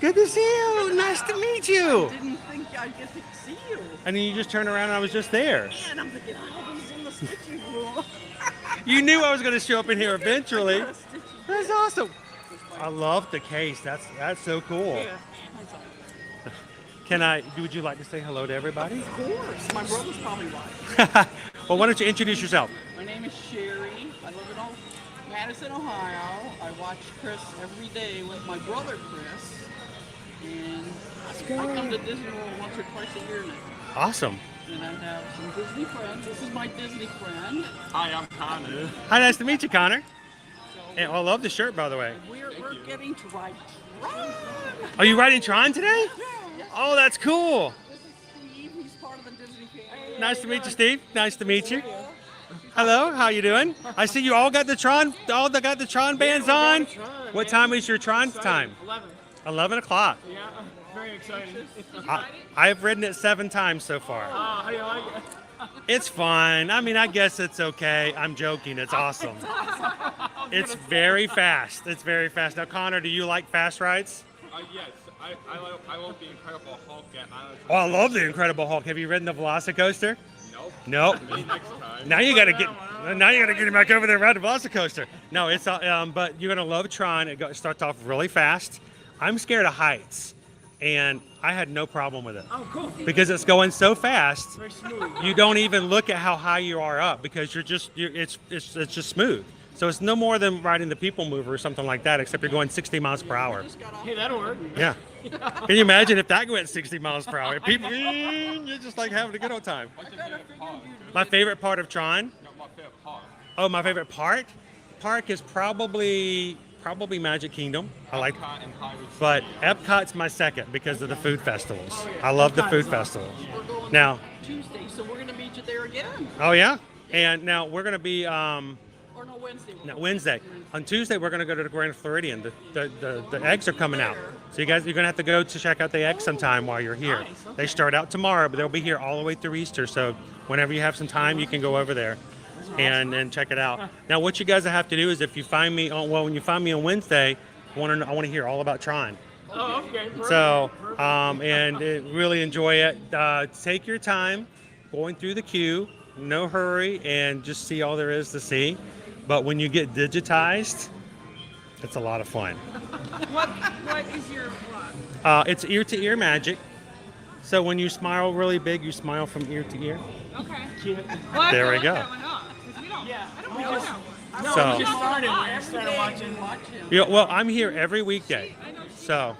[SPEAKER 1] good to see you. Nice to meet you.
[SPEAKER 10] Didn't think I'd get to see you.
[SPEAKER 1] And then you just turned around and I was just there.
[SPEAKER 10] And I'm thinking, oh, he's in the stitching room.
[SPEAKER 1] You knew I was going to show up in here eventually. That's awesome. I love the case. That's so cool. Would you like to say hello to everybody?
[SPEAKER 10] Of course. My brother's probably right.
[SPEAKER 1] Well, why don't you introduce yourself?
[SPEAKER 10] My name is Sherry. I live in Madison, Ohio. I watch Chris every day with my brother Chris. And I come to Disney World once or twice a year now.
[SPEAKER 1] Awesome.
[SPEAKER 10] And I have some Disney friends. This is my Disney friend.
[SPEAKER 7] Hi, I'm Connor.
[SPEAKER 1] Hi, nice to meet you, Connor. And I love the shirt, by the way.
[SPEAKER 10] We're getting to ride Tron.
[SPEAKER 1] Are you riding Tron today? Oh, that's cool.
[SPEAKER 10] This is Steve. He's part of the Disney family.
[SPEAKER 1] Nice to meet you, Steve. Nice to meet you. Hello, how you doing? I see you all got the Tron bands on. What time is your Tron time?
[SPEAKER 7] 11.
[SPEAKER 1] 11 o'clock.
[SPEAKER 7] Yeah, very exciting.
[SPEAKER 1] I've ridden it 7 times so far.
[SPEAKER 7] How do you like it?
[SPEAKER 1] It's fun. I mean, I guess it's okay. I'm joking. It's awesome. It's very fast. It's very fast. Now, Connor, do you like fast rides?
[SPEAKER 7] Yes, I love the Incredible Hulk.
[SPEAKER 1] Oh, I love the Incredible Hulk. Have you ridden the Velocicoaster?
[SPEAKER 7] Nope.
[SPEAKER 1] Nope.
[SPEAKER 7] Maybe next time.
[SPEAKER 1] Now you gotta get him back over there and ride the Velocicoaster. No, it's but you're gonna love Tron. It starts off really fast. I'm scared of heights, and I had no problem with it.
[SPEAKER 7] Oh, cool.
[SPEAKER 1] Because it's going so fast.
[SPEAKER 7] Very smooth.
[SPEAKER 1] You don't even look at how high you are up because it's just smooth. So it's no more than riding the People Mover or something like that, except you're going 60 miles per hour.
[SPEAKER 7] Hey, that'll work.
[SPEAKER 1] Yeah. Can you imagine if that went 60 miles per hour? People, you're just like having a good old time.
[SPEAKER 7] What's your favorite part?
[SPEAKER 1] My favorite part of Tron?
[SPEAKER 7] No, my favorite part.
[SPEAKER 1] Oh, my favorite park is probably Magic Kingdom. I like,
[SPEAKER 7] Epcot and Hollywood
[SPEAKER 1] but
[SPEAKER 7] Studios.
[SPEAKER 1] Epcot's my second because of the food festivals. I love the food festivals.
[SPEAKER 10] We're going
[SPEAKER 1] Now,
[SPEAKER 10] Tuesday, so we're going to meet you there again.
[SPEAKER 1] oh yeah, and now we're gonna be
[SPEAKER 10] Or no, Wednesday.
[SPEAKER 1] Wednesday. On Tuesday, we're gonna go to the Grand Floridian. The eggs are coming out, so you're gonna have to go to check out the eggs sometime while you're here.
[SPEAKER 10] Nice, okay.
[SPEAKER 1] They start out tomorrow, but they'll be here all the way through Easter. So whenever you have some time, you can go over there and check it out. Now, what you guys have to do is if you find me when you find me on Wednesday, I want to hear all about Tron.
[SPEAKER 7] Oh, okay. Perfect.
[SPEAKER 1] So really enjoy it. Take your time going through the queue, no hurry, and just see all there is to see. But when you get digitized, it's a lot of fun.
[SPEAKER 10] What is your what?
[SPEAKER 1] It's ear-to-ear magic. So when you smile really big, you smile from ear to ear.
[SPEAKER 10] Okay.
[SPEAKER 1] There we go.
[SPEAKER 10] Yeah.
[SPEAKER 1] So,
[SPEAKER 7] We just started. We started watching.
[SPEAKER 1] yeah, well, I'm here every weekday. So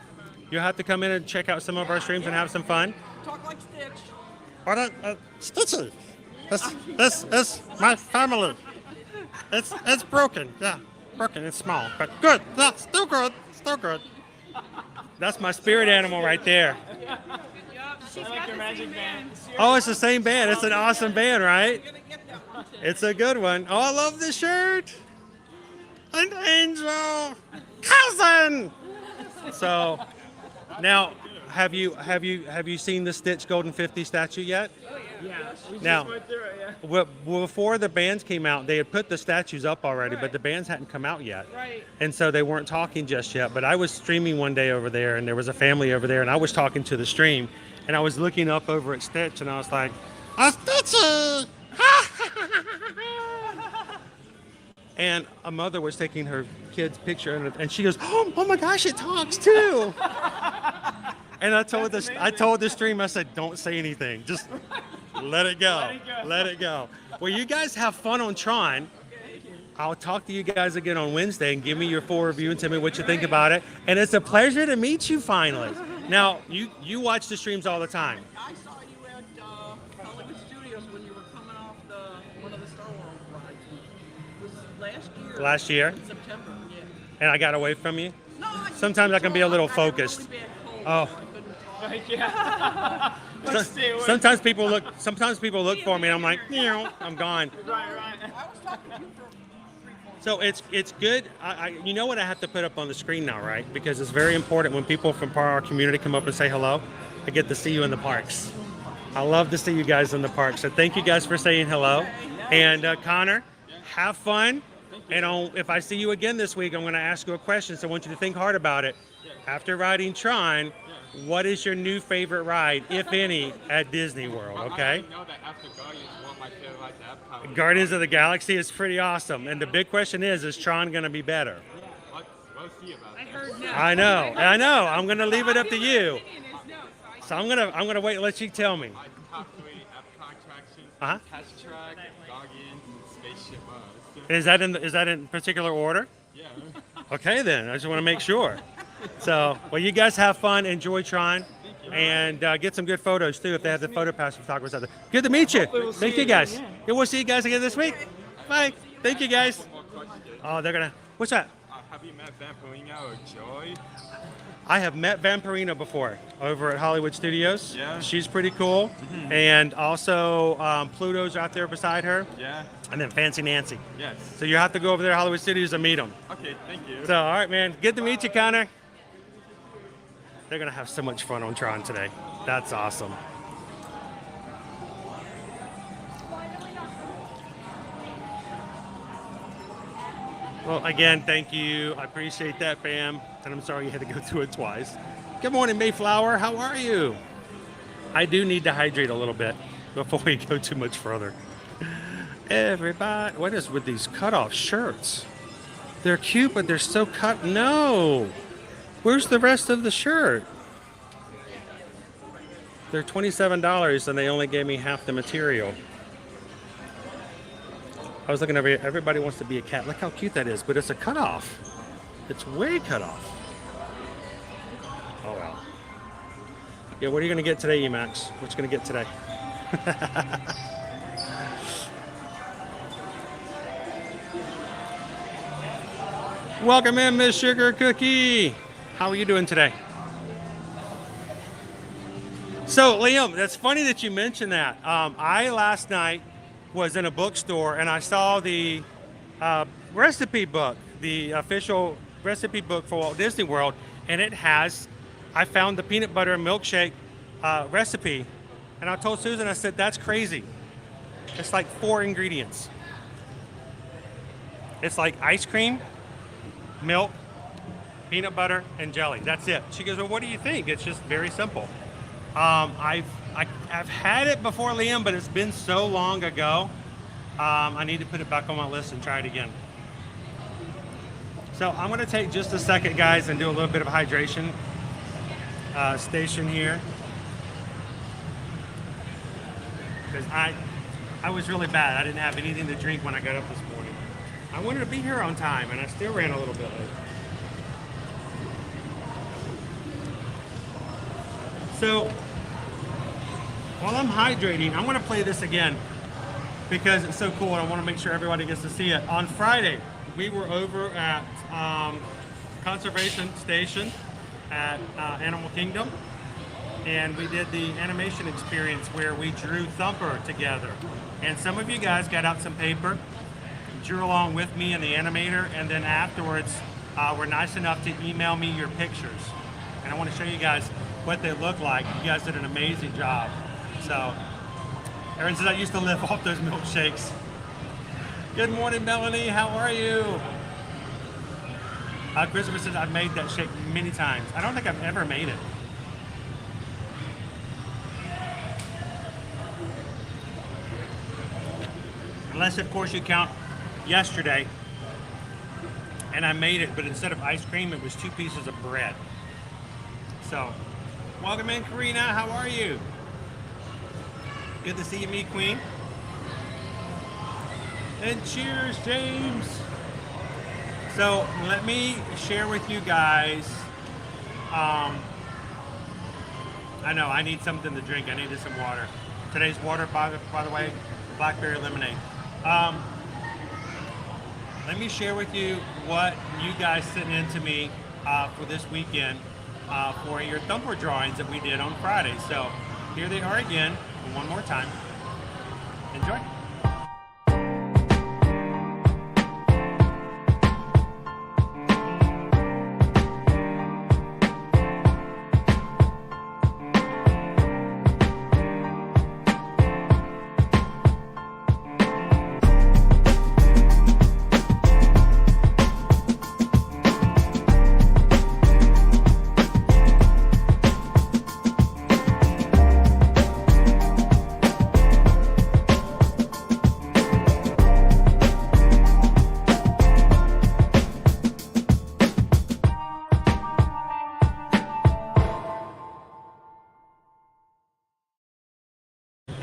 [SPEAKER 1] you'll have to come in and check out some of our streams and have some fun.
[SPEAKER 10] Talk like Stitch.
[SPEAKER 1] Stitchy. This my family. It's broken. Yeah, broken. It's small, but good. Yeah, still good. Still good. That's my spirit animal right there.
[SPEAKER 7] I like your magic band.
[SPEAKER 1] Oh, it's the same band. It's an awesome band, right? It's a good one. Oh, I love this shirt. An angel cousin. So now, have you seen the Stitch Golden 50 statue yet?
[SPEAKER 7] Yeah. We just
[SPEAKER 1] Now,
[SPEAKER 7] went through it, yeah.
[SPEAKER 1] well, before the bands came out, they had put the statues up already, but the bands hadn't come out yet.
[SPEAKER 10] Right.
[SPEAKER 1] And so they weren't talking just yet. But I was streaming one day over there, and there was a family over there, and I was talking to the stream, and I was looking up over at Stitch, and I was like, "A Stitchy!" And a mother was taking her kid's picture, and she goes, "Oh my gosh, it talks too!" And I told the stream, I said, "Don't say anything, just let it go, let it go." Well, you guys have fun on Tron. I'll talk to you guys again on Wednesday and give me your full review and tell me what you think about it. And it's a pleasure to meet you finally. Now, you watch the streams all the time.
[SPEAKER 10] I saw you at Hollywood Studios when you were coming off one of the Star Wars rides. Was it last year
[SPEAKER 1] last year,
[SPEAKER 10] In September, yeah.
[SPEAKER 1] and I got away from you.
[SPEAKER 10] No,
[SPEAKER 1] Sometimes I can be a little focused.
[SPEAKER 10] Really bad cold,
[SPEAKER 1] Oh.
[SPEAKER 10] so I couldn't talk.
[SPEAKER 7] Like, yeah. Let's stay away.
[SPEAKER 1] Sometimes people look. Sometimes people look for me, and I'm like, I'm gone.
[SPEAKER 7] Right.
[SPEAKER 10] I was talking to you for 3-4
[SPEAKER 1] So it's good. You know what I have to put up on the screen now, right? Because it's very important when people from our community come up and say hello. I get to see you in the parks. I love to see you guys in the park. So thank you guys for saying hello. And Connor, have fun. And if I see you again this week, I'm going to ask you a question. So I want you to think hard about it. After riding Tron, what is your new favorite ride, if any, at Disney World? Okay.
[SPEAKER 7] I know that after Guardians, one of my favorite rides at Epcot.
[SPEAKER 1] Guardians of the Galaxy is pretty awesome. And the big question is Tron going to be better?
[SPEAKER 7] We'll see about that.
[SPEAKER 10] I heard no.
[SPEAKER 1] I know. I'm going to leave it up to you. So I'm gonna wait and let you tell me.
[SPEAKER 7] My top 3 Epcot attractions:
[SPEAKER 1] Uh-huh.
[SPEAKER 7] Catch Track, Guardians, and Spaceship Earth.
[SPEAKER 1] Is that in particular order?
[SPEAKER 7] Yeah.
[SPEAKER 1] Okay, then I just want to make sure. So, well, you guys have fun, enjoy Tron, and get some good photos too. If they have the photo pass photographers out there. Good to meet you. Thank you guys. Yeah, we'll see you guys again this week. Bye. Thank you guys. Oh, they're gonna. What's that?
[SPEAKER 7] Have you met Vampirina or Joy?
[SPEAKER 1] I have met Vampirina before over at Hollywood Studios.
[SPEAKER 7] Yeah.
[SPEAKER 1] She's pretty cool. And also Pluto's out there beside her.
[SPEAKER 7] Yeah.
[SPEAKER 1] And then Fancy Nancy.
[SPEAKER 7] Yes.
[SPEAKER 1] So you have to go over there to Hollywood Studios and meet them.
[SPEAKER 7] Okay, thank you.
[SPEAKER 1] So, all right, man. Good to meet you, Connor. They're going to have so much fun on Tron today. That's awesome. Well, again, thank you. I appreciate that, Bam. And I'm sorry you had to go through it twice. Good morning, Mayflower. How are you? I do need to hydrate a little bit before we go too much further. Everybody, what is with these cutoff shirts? They're cute, but they're so cut. No. Where's the rest of the shirt? They're $27 and they only gave me half the material. I was looking over here. Everybody wants to be a cat. Look how cute that is, but it's a cutoff. It's way cut off. Oh well. Yeah, what are you going to get today, Emax? What you going to get today? Welcome in, Miss Sugar Cookie. How are you doing today? So, Liam, that's funny that you mentioned that. I last night was in a bookstore and I saw the recipe book, the official recipe book for Walt Disney World, and I found the peanut butter and milkshake recipe, and I told Susan, I said, that's crazy. It's like 4 ingredients. It's like ice cream, milk, peanut butter, and jelly. That's it. She goes, well, what do you think? It's just very simple. I've had it before, Liam, but it's been so long ago. I need to put it back on my list and try it again. So I'm going to take just a second, guys, and do a little bit of hydration station here. Because I was really bad. I didn't have anything to drink when I got up this morning. I wanted to be here on time, and I still ran a little bit late. So, while I'm hydrating, I'm going to play this again because it's so cool and I want to make sure everybody gets to see it. On Friday, we were over at Conservation Station at Animal Kingdom, and we did the animation experience where we drew Thumper together. And some of you guys got out some paper, drew along with me and the animator, and then afterwards were nice enough to email me your pictures. And I want to show you guys what they look like. You guys did an amazing job. So, Erin says I used to live off those milkshakes. Good morning, Melanie. How are you? Christopher says I've made that shake many times. I don't think I've ever made it. Unless, of course, you count yesterday. And I made it, but instead of ice cream, it was 2 pieces of bread. So, welcome in, Karina. How are you? Good to see you, me queen. And cheers, James. So, let me share with you guys. I know, I need something to drink. I needed some water. Today's water, by the way, blackberry lemonade. let me share with you what you guys sent in to me for this weekend for your thumper drawings that we did on Friday. So here they are again, one more time. Enjoy.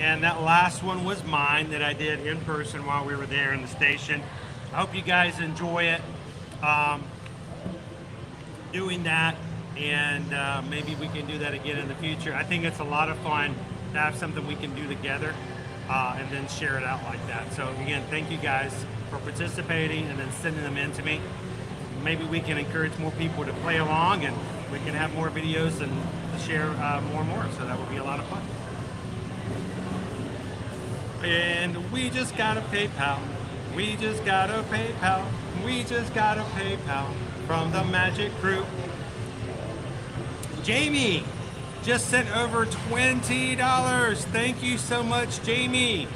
[SPEAKER 1] And that last one was mine that I did in person while we were there in the station. I hope you guys enjoy it, doing that, and maybe we can do that again in the future. I think it's a lot of fun to have something we can do together and then share it out like that. So again, thank you guys for participating and then sending them in to me. Maybe we can encourage more people to play along, and we can have more videos and share more and more. So that would be a lot of fun. And we just got a PayPal. We just got a PayPal. We just got a PayPal from the Magic Crew. Jamie just sent over $20. Thank you so much, Jamie.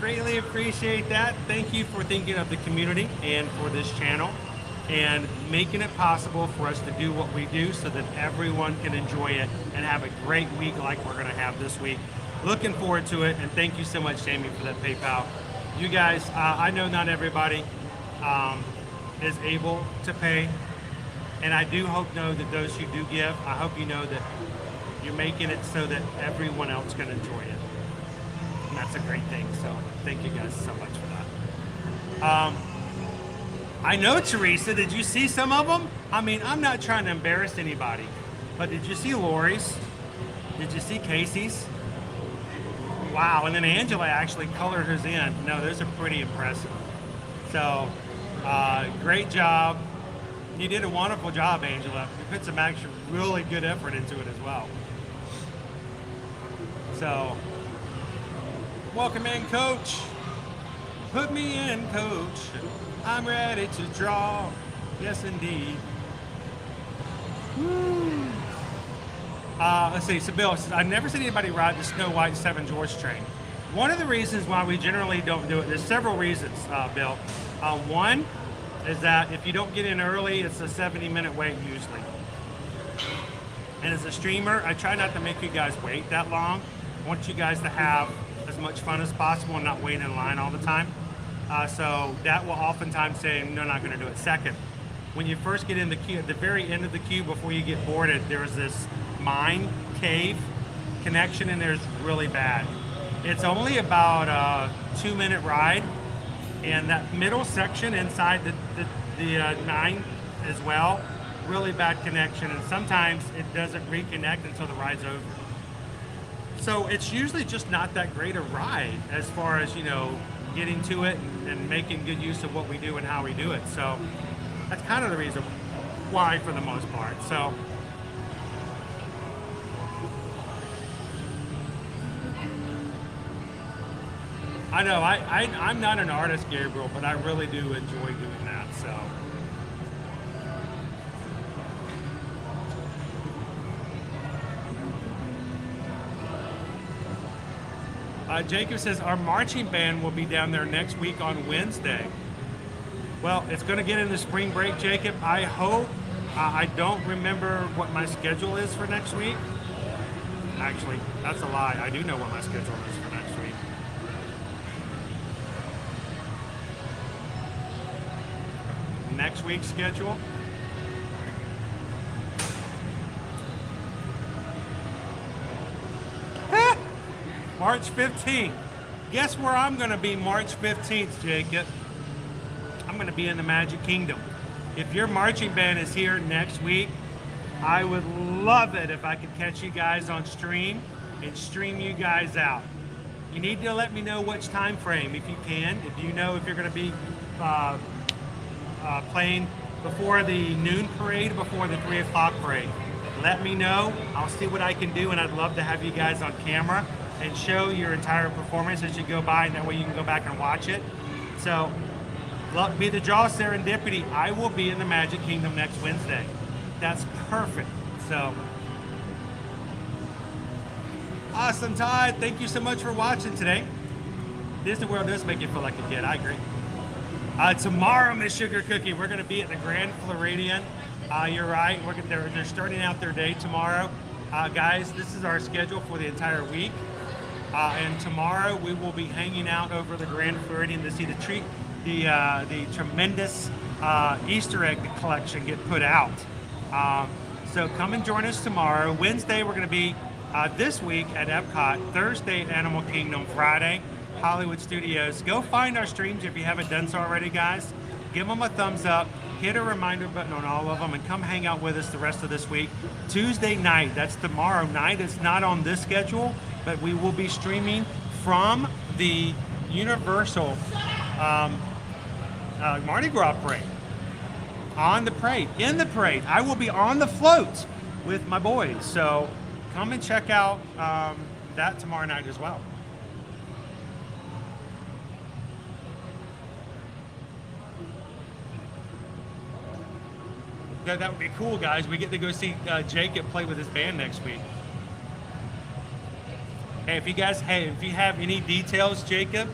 [SPEAKER 1] Greatly appreciate that. Thank you for thinking of the community and for this channel and making it possible for us to do what we do so that everyone can enjoy it and have a great week like we're going to have this week. Looking forward to it, and thank you so much, Jamie, for that PayPal. You guys, I know not everybody is able to pay, and I do hope know that those who do give, I hope you know that you're making it so that everyone else can enjoy it. And that's a great thing, so thank you guys so much for that. I know, Teresa, did you see some of them? I mean, I'm not trying to embarrass anybody, but did you see Lori's? Did you see Casey's? Wow, and then Angela actually colored hers in. No, those are pretty impressive. So, great job. You did a wonderful job, Angela. You put some actual really good effort into it as well. So, welcome in, Coach. Put me in, Coach. I'm ready to draw. Yes, indeed. Woo. Let's see, so Bill says, I've never seen anybody ride the Snow White 7 George train. One of the reasons why we generally don't do it, there's several reasons, Bill. One is that if you don't get in early, it's a 70-minute wait usually. And as a streamer, I try not to make you guys wait that long. I want you guys to have as much fun as possible and not wait in line all the time. So that will oftentimes say, no, not gonna do it. Second, when you first get in the queue, at the very end of the queue before you get boarded, there's this mine cave connection, and there's really bad. It's only about a 2-minute ride, and that middle section inside the mine as well, really bad connection, and sometimes it doesn't reconnect until the ride's over. So it's usually just not that great a ride as far as, you know, getting to it and making good use of what we do and how we do it. So that's kind of the reason why for the most part. So I know I'm not an artist, Gabriel, but I really do enjoy doing that. So Jacob says our marching band will be down there next week on Wednesday. Well, it's going to get into spring break, Jacob. I hope. I don't remember what my schedule is for next week. Actually, that's a lie. I do know what my schedule is for next week. Next week's schedule. March 15th. Guess where I'm going to be March 15th, Jacob? I'm going to be in the Magic Kingdom. If your marching band is here next week, I would love it if I could catch you guys on stream and stream you guys out. You need to let me know which time frame if you can. If you know if you're going to be
[SPEAKER 12] playing before the noon parade, before the 3 o'clock parade. Let me know. I'll see what I can do, and I'd love to have you guys on camera and show your entire performance as you go by, and that way you can go back and watch it. So, be the jaw serendipity. I will be in the Magic Kingdom next Wednesday. That's perfect. So, awesome, Todd. Thank you so much for watching today. Disney World does make you feel like a kid. I agree. Tomorrow, Miss Sugar Cookie, we're going to be at the Grand Floridian. You're right. They're starting out their day tomorrow. Guys, this is our schedule for the entire week. And tomorrow we will be hanging out over the Grand Floridian to see the tremendous Easter egg collection get put out. So come and join us tomorrow. Wednesday we're going to be this week at Epcot. Thursday at Animal Kingdom. Friday Hollywood Studios. Go find our streams if you haven't done so already, guys. Give them a thumbs up. Hit a reminder button on all of them and come hang out with us the rest of this week. Tuesday night, that's tomorrow night. It's not on this schedule, but we will be streaming from the Universal Mardi Gras parade. On the parade, in the parade. I will be on the float with my boys. So come and check out that tomorrow night as well. That would be cool, guys. We get to go see Jacob play with his band next week. Hey, if you have any details, Jacob,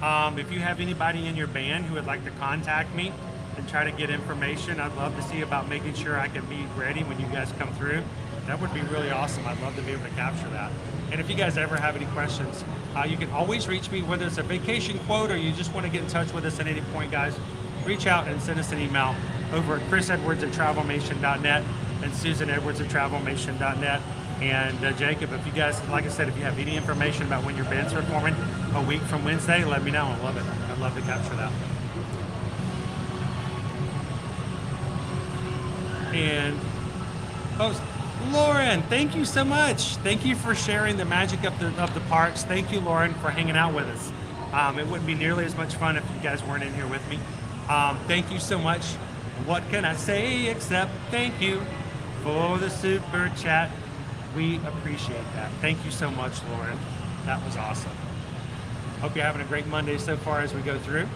[SPEAKER 12] if you have anybody in your band who would like to contact me and try to get information, I'd love to see about making sure I can be ready when you guys come through. That would be really awesome. I'd love to be able to capture that. And if you guys ever have any questions, you can always reach me, whether it's a vacation quote or you just want to get in touch with us at any point, guys. Reach out and send us an email over at chrisedwards@travelmation.net and susanedwards@travelmation.net. And Jacob, if you guys, like I said, if you have any information about when your band's performing a week from Wednesday, let me know. I love it. I'd love to capture that. And Lauren, thank you so much. Thank you for sharing the magic of the parks. Thank you, Lauren, for hanging out with us. It wouldn't be nearly as much fun if you guys weren't in here with me. Thank you so much. What can I say except thank you for the super chat. We appreciate that. Thank you so much, Lauren. That was awesome. Hope you're having a great Monday so far as we go through.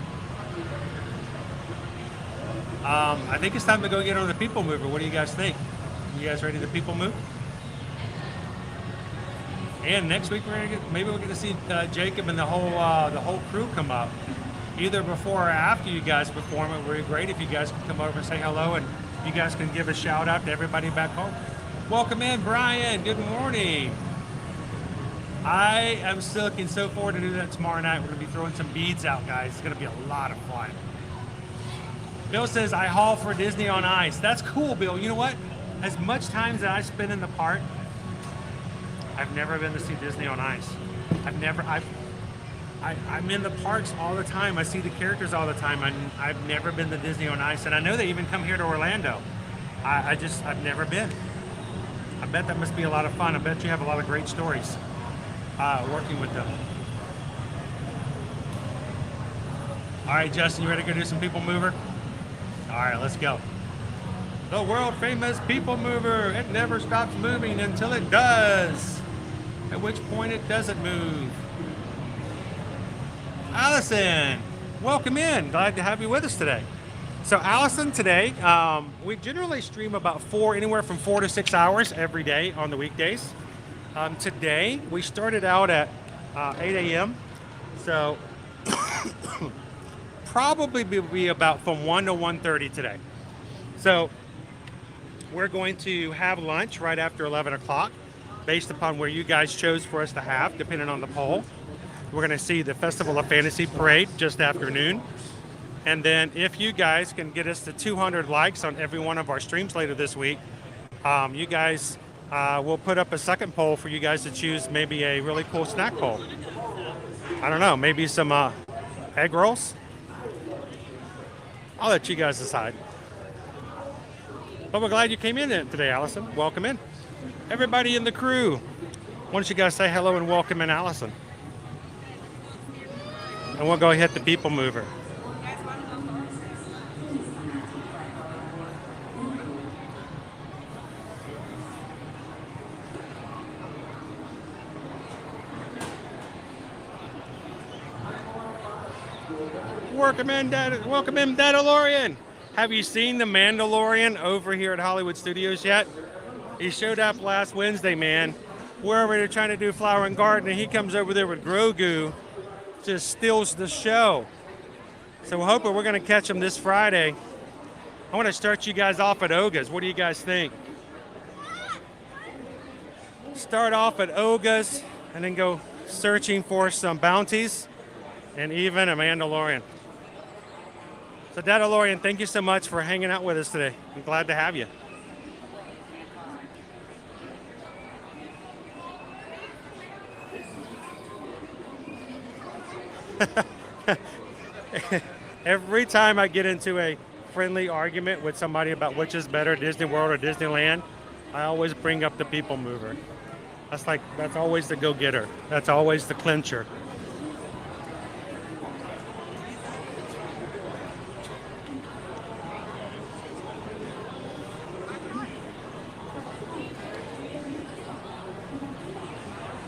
[SPEAKER 12] I think it's time to go get on the People Mover. What do you guys think? You guys ready to People Move? And next week maybe we'll get to see Jacob and the whole crew come up. Either before or after you guys perform. It would be great if you guys could come over and say hello, and you guys can give a shout out to everybody back home. Welcome in, Brian. Good morning. I am still looking so forward to do that tomorrow night. We're going to be throwing some beads out, guys. It's going to be a lot of fun. Bill says, I haul for Disney on Ice. That's cool, Bill. You know what? As much time as I spend in the park, I've never been to see Disney on Ice. I'm in the parks all the time. I see the characters all the time. I've never been to Disney on Ice. And I know they even come here to Orlando. I've never been. I bet that must be a lot of fun. I bet you have a lot of great stories working with them. All right, Justin, you ready to go do some People Mover? All right, let's go. The world famous People Mover. It never stops moving until it does. At which point it doesn't move. Allison, welcome in. Glad to have you with us today. So Allison, today, we generally stream about anywhere from 4 to 6 hours every day on the weekdays. Today, we started out at 8 a.m. So probably be about from 1 to 1:30 today. So we're going to have lunch right after 11 o'clock based upon where you guys chose for us to have, depending on the poll. We're going to see the Festival of Fantasy Parade just after noon. And then if you guys can get us to 200 likes on every one of our streams later this week, you guys will put up a second poll for you guys to choose maybe a really cool snack poll. I don't know, maybe some egg rolls? I'll let you guys decide. But we're glad you came in today, Allison. Welcome in. Everybody in the crew, why don't you guys say hello and welcome in Allison. And we'll go hit the People Mover.
[SPEAKER 1] Welcome in, Mandalorian. Have you seen the Mandalorian over here at Hollywood Studios yet? He showed up last Wednesday, man. We're over there trying to do Flower and Garden, and he comes over there with Grogu, just steals the show. So we're hoping we're going to catch him this Friday. I want to start you guys off at Oga's. What do you guys think? Start off at Oga's and then go searching for some bounties and even a Mandalorian. So Dadalorian, thank you so much for hanging out with us today. I'm glad to have you. Every time I get into a friendly argument with somebody about which is better, Disney World or Disneyland, I always bring up the People Mover. That's always the go-getter. That's always the clincher.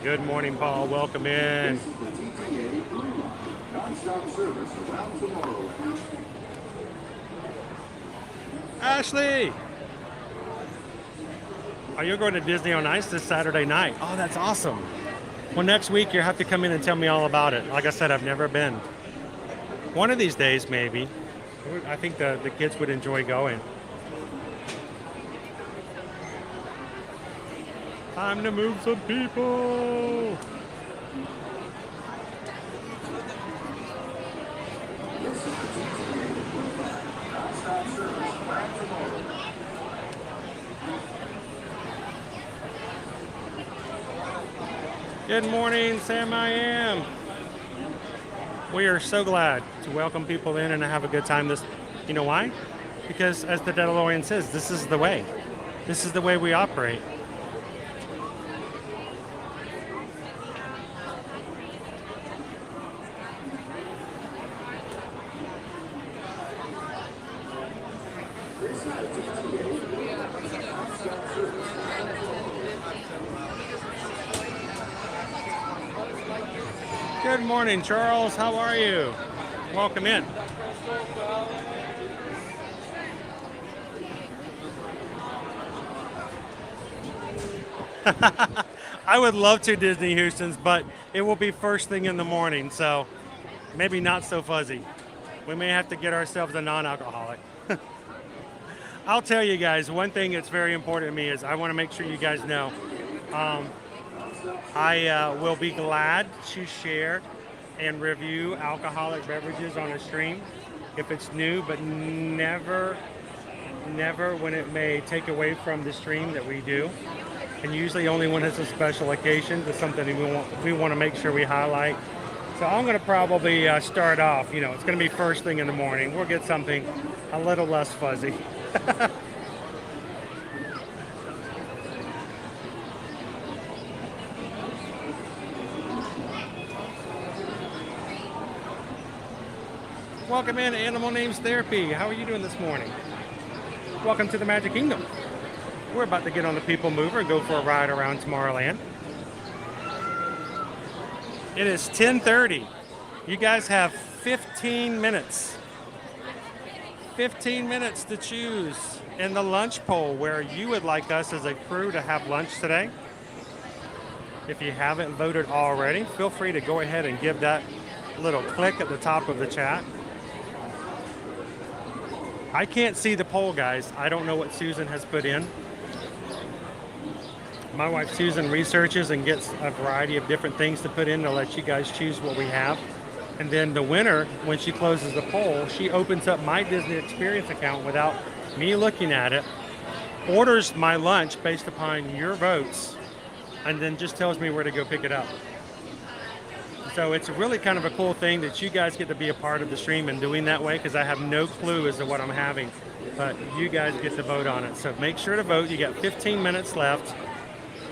[SPEAKER 1] Good morning, Paul. Welcome in. Ashley! Are you going to Disney on Ice this Saturday night? Oh, that's awesome. Well, next week you'll have to come in and tell me all about it. Like I said, I've never been. One of these days, maybe. I think the kids would enjoy going. Time to move some people. Good morning, Sam. I am. We are so glad to welcome people in and to have a good time. You know why? Because as the Dedalorian says, this is the way. This is the way we operate. Good morning, Charles. How are you? Welcome in. I would love to Disney Houston's, but it will be first thing in the morning, so maybe not so fuzzy. We may have to get ourselves a non-alcoholic. I'll tell you guys, one thing that's very important to me is I want to make sure you guys know I will be glad to share and review alcoholic beverages on a stream if it's new, but never when it may take away from the stream that we do. And usually only when it's a special occasion, it's something we want to make sure we highlight. So I'm going to probably start off, it's going to be first thing in the morning. We'll get something a little less fuzzy. Welcome in Animal Names Therapy. How are you doing this morning? Welcome to the Magic Kingdom. We're about to get on the People Mover and go for a ride around Tomorrowland. It is 10:30. You guys have 15 minutes. 15 minutes to choose in the lunch poll where you would like us as a crew to have lunch today. If you haven't voted already, feel free to go ahead and give that little click at the top of the chat. I can't see the poll, guys. I don't know what Susan has put in. My wife Susan researches and gets a variety of different things to put in to let you guys choose what we have. And then the winner, when she closes the poll, she opens up my Disney Experience account without me looking at it, orders my lunch based upon your votes, and then just tells me where to go pick it up. So it's really kind of a cool thing that you guys get to be a part of the stream and doing that way, because I have no clue as to what I'm having, but you guys get to vote on it. So make sure to vote. You got 15 minutes left.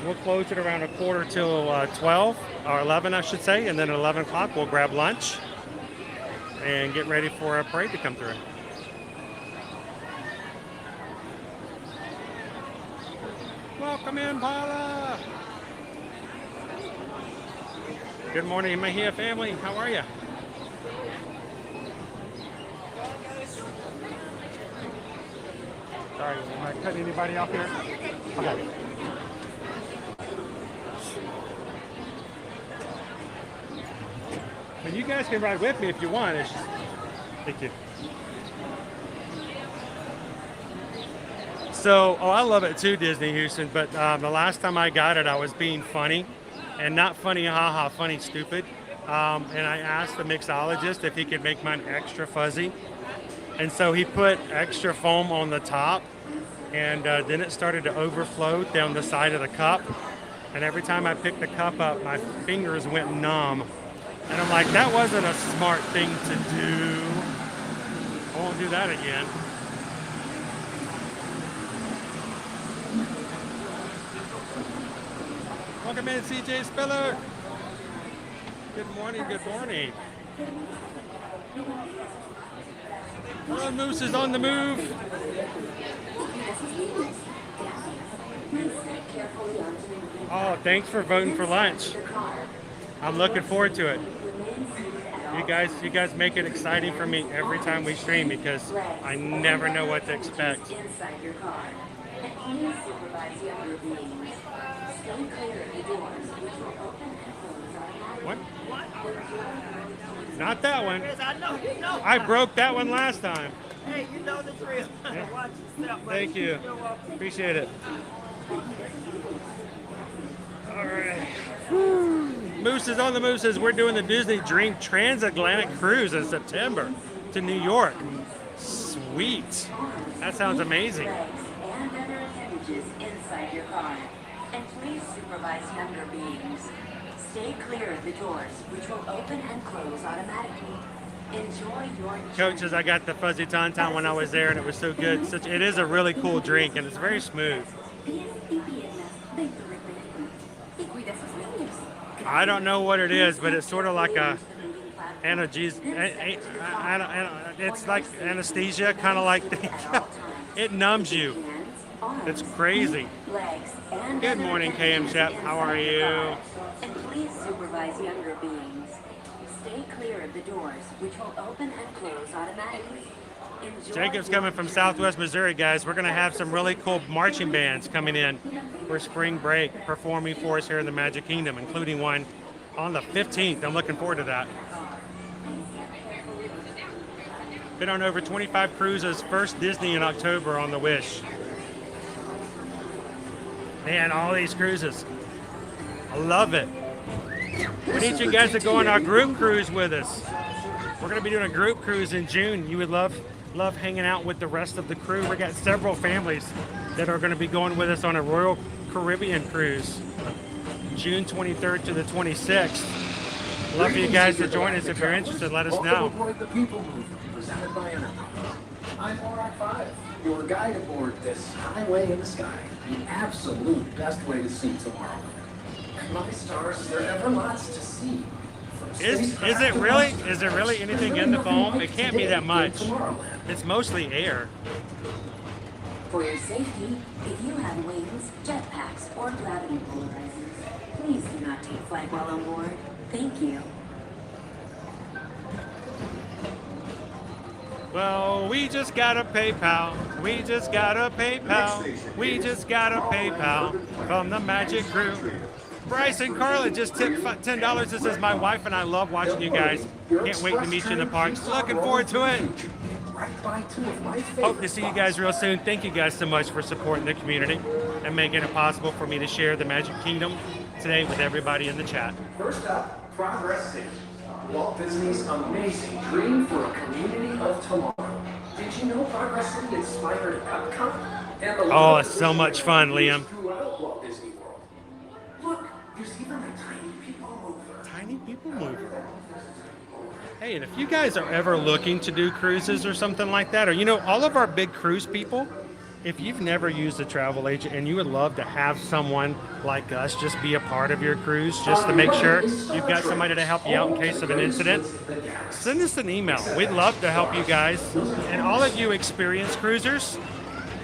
[SPEAKER 1] We'll close it around 11:45 or 11, I should say, and then at 11 o'clock we'll grab lunch and get ready for a parade to come through. Welcome in, Paula. Good morning, Mahia family. How are you?
[SPEAKER 12] Sorry, am I cutting anybody off here? Okay. But you guys can ride with me if you want. Thank you. So, I love it too, Disney Houston, but the last time I got it, I was being funny, and not funny, haha, funny, stupid. And I asked the mixologist if he could make mine extra fuzzy. And so he put extra foam on the top, and then it started to overflow down the side of the cup. And every time I picked the cup up, my fingers went numb. And I'm like, that wasn't a smart thing to do. I won't do that again. Welcome in, CJ Spiller. Good morning, good morning. Hello, Moose is on the move. Oh, thanks for voting for lunch. I'm looking forward to it. You guys make it exciting for me every time we stream because I never know what to expect. What? Not that one. I broke that one last time.
[SPEAKER 5] Hey, you know the drill. Watch yourself, buddy.
[SPEAKER 12] Thank you. Appreciate it. All right. Mooses on the Mooses. We're doing the Disney Dream Transatlantic Cruise in September to New York. Sweet. That sounds amazing.
[SPEAKER 13] And other appendages inside your car. And please supervise younger beings. Stay clear of the doors, which will open and close automatically. Enjoy your
[SPEAKER 12] Coaches, I got the fuzzy tauntaun when I was there, and it was so good. It is a really cool drink, and it's very smooth. I don't know what it is, but it's sort of like a it's like anesthesia, kind of like it numbs you. It's crazy. Good morning, KM Shep. How are you?
[SPEAKER 13] And please supervise younger beings. Stay clear of the doors, which will open and close automatically.
[SPEAKER 12] Jacob's coming from Southwest Missouri, guys. We're going to have some really cool marching bands coming in for spring break, performing for us here in the Magic Kingdom, including one on the 15th. I'm looking forward to that. Been on over 25 cruises, first Disney in October on the Wish. Man, all these cruises. I love it. We need you guys to go on our group cruise with us. We're going to be doing a group cruise in June. You would love hanging out with the rest of the crew. We got several families that are going to be going with us on a Royal Caribbean cruise, June 23rd to the 26th. Love for you guys to join us. If you're interested, let us know.
[SPEAKER 14] The People Movement, presented by Enterprise. I'm RI5, your guide aboard this highway in the sky, the absolute best way to see tomorrow. And my stars, there are ever lots to see.
[SPEAKER 12] Is it really? Is there really anything in the foam? It can't be that much. It's mostly air.
[SPEAKER 13] For your safety, if you have wings, jetpacks, or gravity polarizers, please do not take flight while on board. Thank you.
[SPEAKER 12] Well, we just got a PayPal. We just got a PayPal. We just got a PayPal from the Magic Crew. Bryce and Carla just tipped $10. This says, my wife and I love watching you guys. Can't wait to meet you in the parks. Looking forward to it. Hope to see you guys real soon. Thank you guys so much for supporting the community and making it possible for me to share the Magic Kingdom today with everybody in the chat.
[SPEAKER 14] First up, Progress City. Walt Disney's amazing dream for a community of tomorrow. Did you know Progress City inspired Epcot? And the
[SPEAKER 12] oh, it's so much fun, Liam.
[SPEAKER 14] Throughout Walt Disney World. Look, there's even a tiny people mover.
[SPEAKER 12] Tiny people mover. Hey, and if you guys are ever looking to do cruises or something like that, or you know, all of our big cruise people, if you've never used a travel agent and you would love to have someone like us just be a part of your cruise, just to make sure you've got somebody to help you out in case of an incident, send us an email. We'd love to help you guys. And all of you experienced cruisers,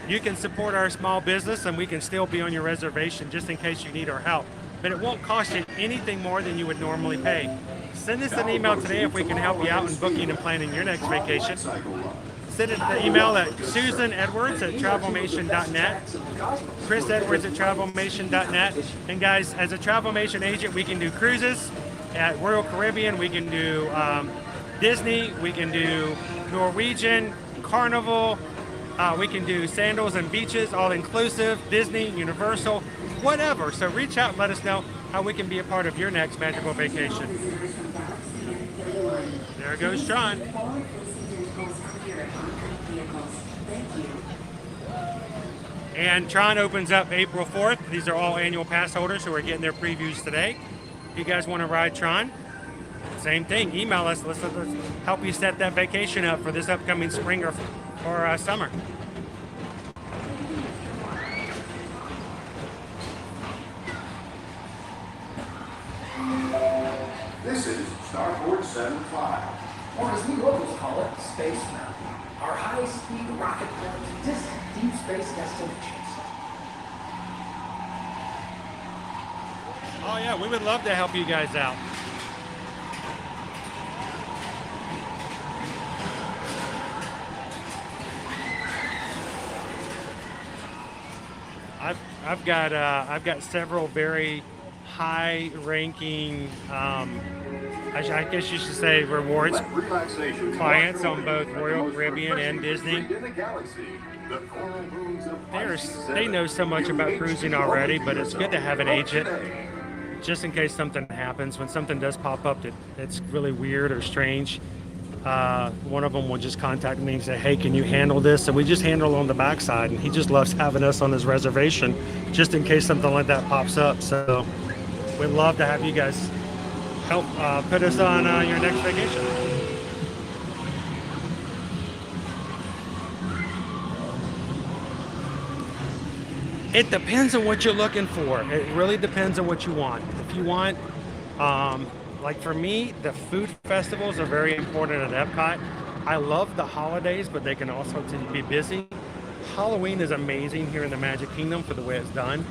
[SPEAKER 12] you can support our small business and we can still be on your reservation just in case you need our help. But it won't cost you anything more than you would normally pay. Send us an email today if we can help you out in booking and planning your next vacation. send it the email at susanedwards@travelmation.net, chrisedwards@travelmation.net. And guys, as a Travelmation agent, we can do cruises at Royal Caribbean. We can do Disney. We can do Norwegian, Carnival. We can do sandals and beaches, all inclusive, Disney, Universal, whatever. So reach out and let us know how we can be a part of your next magical vacation. There goes John. And Tron opens up April 4th. These are all annual pass holders who are getting their previews today. If you guys want to ride Tron, same thing. Email us. Let's help you set that vacation up for this upcoming spring or summer.
[SPEAKER 8] This is Starboard 75,
[SPEAKER 14] or as we locals call it, Space Mountain. Our high-speed rocket plane to distant deep space destinations.
[SPEAKER 12] Oh yeah, we would love to help you guys out. I've got several very high-ranking, I guess you should say, rewards clients on both Royal Caribbean and Disney. They know so much about cruising already, but it's good to have an agent just in case something happens. When something does pop up that's really weird or strange, one of them will just contact me and say, hey, can you handle this? And we just handle on the backside, and he just loves having us on his reservation just in case something like that pops up. So we'd love to have you guys help put us on your next vacation. It depends on what you're looking for. It really depends on what you want. If you want, like for me, the food festivals are very important at Epcot. I love the holidays, but they can also be busy. Halloween is amazing here in the Magic Kingdom for the way it's done.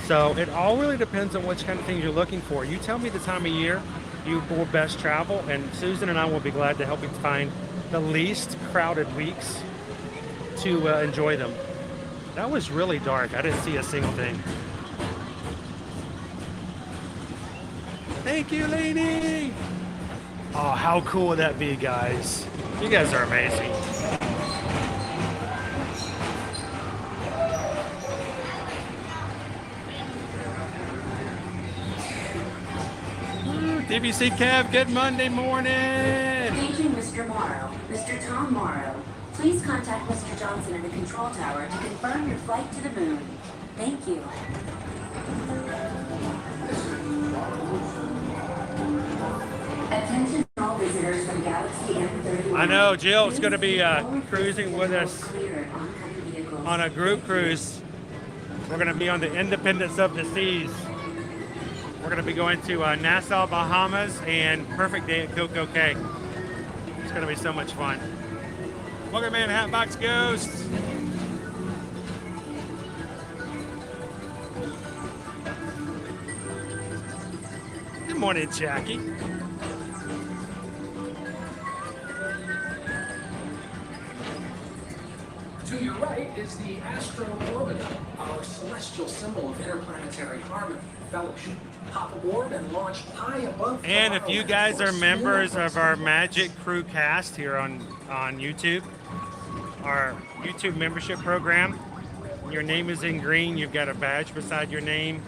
[SPEAKER 12] So it all really depends on which kind of things you're looking for. You tell me the time of year you will best travel, and Susan and I will be glad to help you find the least crowded weeks to enjoy them. That was really dark. I didn't see a single thing. Thank you, lady. Oh, how cool would that be, guys? You guys are amazing. DBC Kev, good Monday morning.
[SPEAKER 13] Paging Mr. Morrow, Mr. Tom Morrow. Please contact Mr. Johnson in the control tower to confirm your flight to the moon. Thank you. Attention all visitors from Galaxy M31.
[SPEAKER 12] I know Jill's going to be cruising with us on a group cruise. We're going to be on the Independence of the Seas. We're going to be going to Nassau, Bahamas, and Perfect Day at Coco Cay. It's going to be so much fun. Welcome, man, Hatbox Ghost. Good morning, Jackie.
[SPEAKER 14] To your right is the Astro Orbiter, our celestial symbol of interplanetary harmony and fellowship. Hop aboard and launch high above.
[SPEAKER 12] And if you guys are members of our Magic Crew cast here on YouTube, our YouTube membership program, your name is in green, you've got a badge beside your name.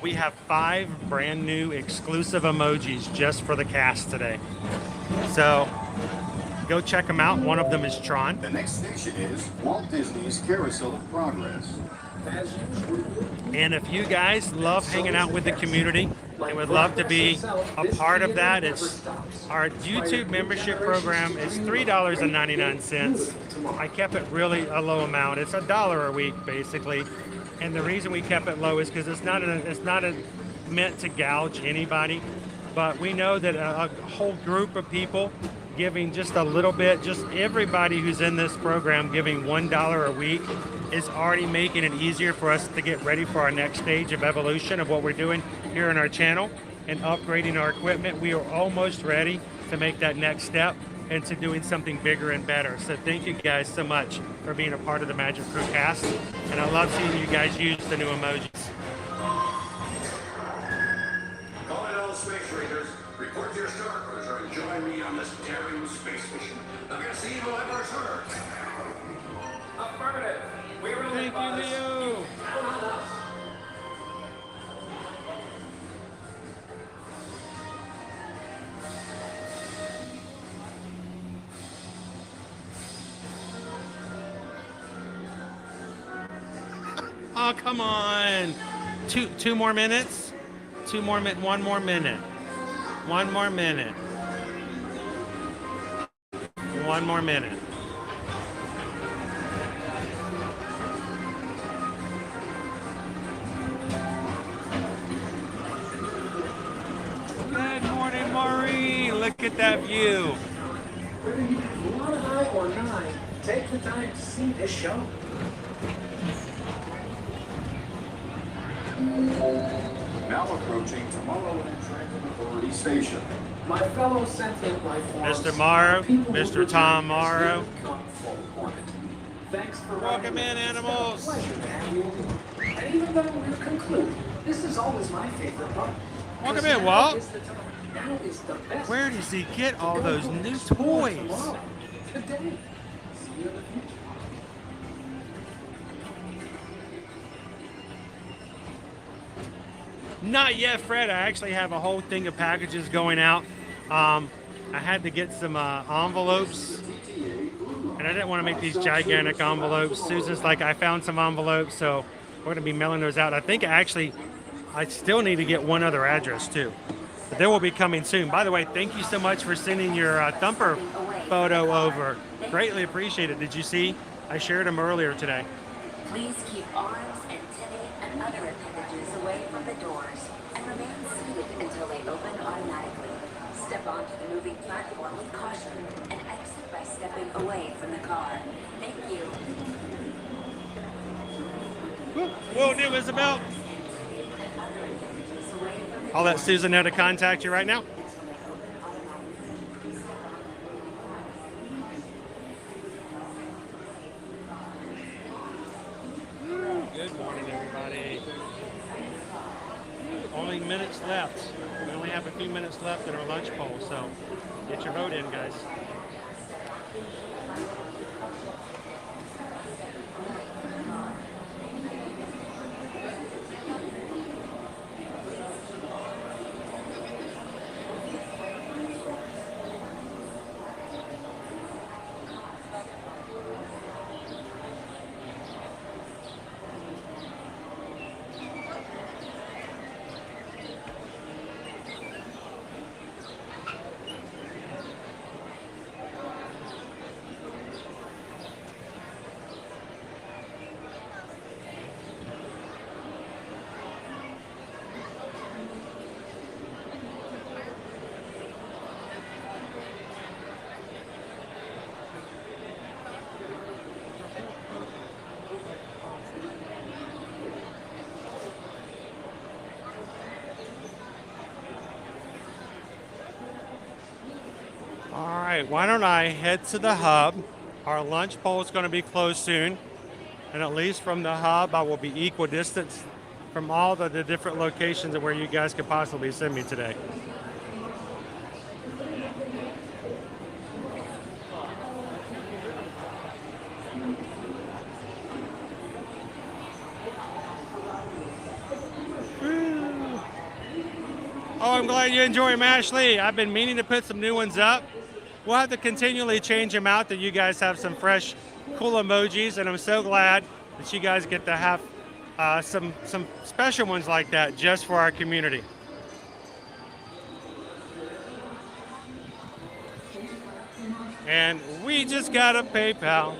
[SPEAKER 12] We have 5 brand new exclusive emojis just for the cast today. So go check them out. One of them is Tron.
[SPEAKER 8] The next station is Walt Disney's Carousel of Progress.
[SPEAKER 12] And if you guys love hanging out with the community and would love to be a part of that, it's our YouTube membership program is $3.99. I kept it really a low amount. It's $1 a week basically, and the reason we kept it low is because it's not meant to gouge anybody, but we know that a whole group of people giving just a little bit, just everybody who's in this program giving $1 a week is already making it easier for us to get ready for our next stage of evolution of what we're doing here in our channel and upgrading our equipment. We are almost ready to make that next step into doing something bigger and better. So thank you guys so much for being a part of the Magic Crew cast. And I love seeing you guys use the new emojis.
[SPEAKER 15] Calling all space raiders. Report to your star cruiser and join me on this daring space mission against the evil Emperor's herd.
[SPEAKER 14] Affirmative. We were
[SPEAKER 12] Thank you, Leo.
[SPEAKER 14] Count on us.
[SPEAKER 12] Oh, come on. Two more minutes. 1 more minute. 1 more minute. 1 more minute. Good morning, Maureen. Look at that view.
[SPEAKER 14] Whether you have one eye or 9, take the time to see this show.
[SPEAKER 15] Now approaching Tomorrowland Transit Authority Station.
[SPEAKER 14] My fellow sentient life forms.
[SPEAKER 12] Mr. Morrow, Mr. Tom Morrow.
[SPEAKER 14] Thanks for
[SPEAKER 12] welcome in, animals.
[SPEAKER 14] Pleasure to have you. And even though we've concluded, this is always my favorite part.
[SPEAKER 12] Welcome in, Walt.
[SPEAKER 14] Now is the best.
[SPEAKER 12] Where does he get all those new toys?
[SPEAKER 14] Today. See you in the future.
[SPEAKER 12] Not yet, Fred. I actually have a whole thing of packages going out. I had to get some envelopes, and I didn't want to make these gigantic envelopes. Susan's like, I found some envelopes, so we're going to be mailing those out. I think I still need to get one other address too. But they will be coming soon. By the way, thank you so much for sending your Thumper photo over. Greatly appreciate it. Did you see? I shared them earlier today.
[SPEAKER 13] Please keep arms, antennae, and other appendages away from the doors and remain seated until they open automatically. Step onto the moving platform with caution and exit by stepping away from the car. Thank you.
[SPEAKER 12] Whoa, new Isabel. I'll let Susanetta contact you right now. Good morning, everybody. Only minutes left. We only have a few minutes left in our lunch poll, so get your vote in, guys. All right, why don't I head to the hub? Our lunch poll is going to be closed soon. And at least from the hub, I will be equidistant from all the different locations of where you guys could possibly send me today. Oh, I'm glad you enjoy them, Ashley. I've been meaning to put some new ones up. We'll have to continually change them out, that you guys have some fresh, cool emojis, and I'm so glad that you guys get to have some special ones like that just for our community. And we just got a PayPal.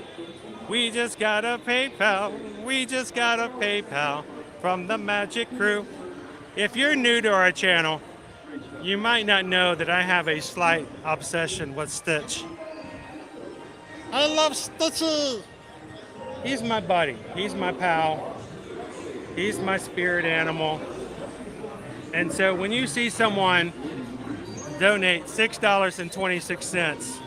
[SPEAKER 12] We just got a PayPal. We just got a PayPal from the Magic Crew. If you're new to our channel, you might not know that I have a slight obsession with Stitch. I love Stitchy. He's my buddy. He's my pal. He's my spirit animal. And so when you see someone donate $6.26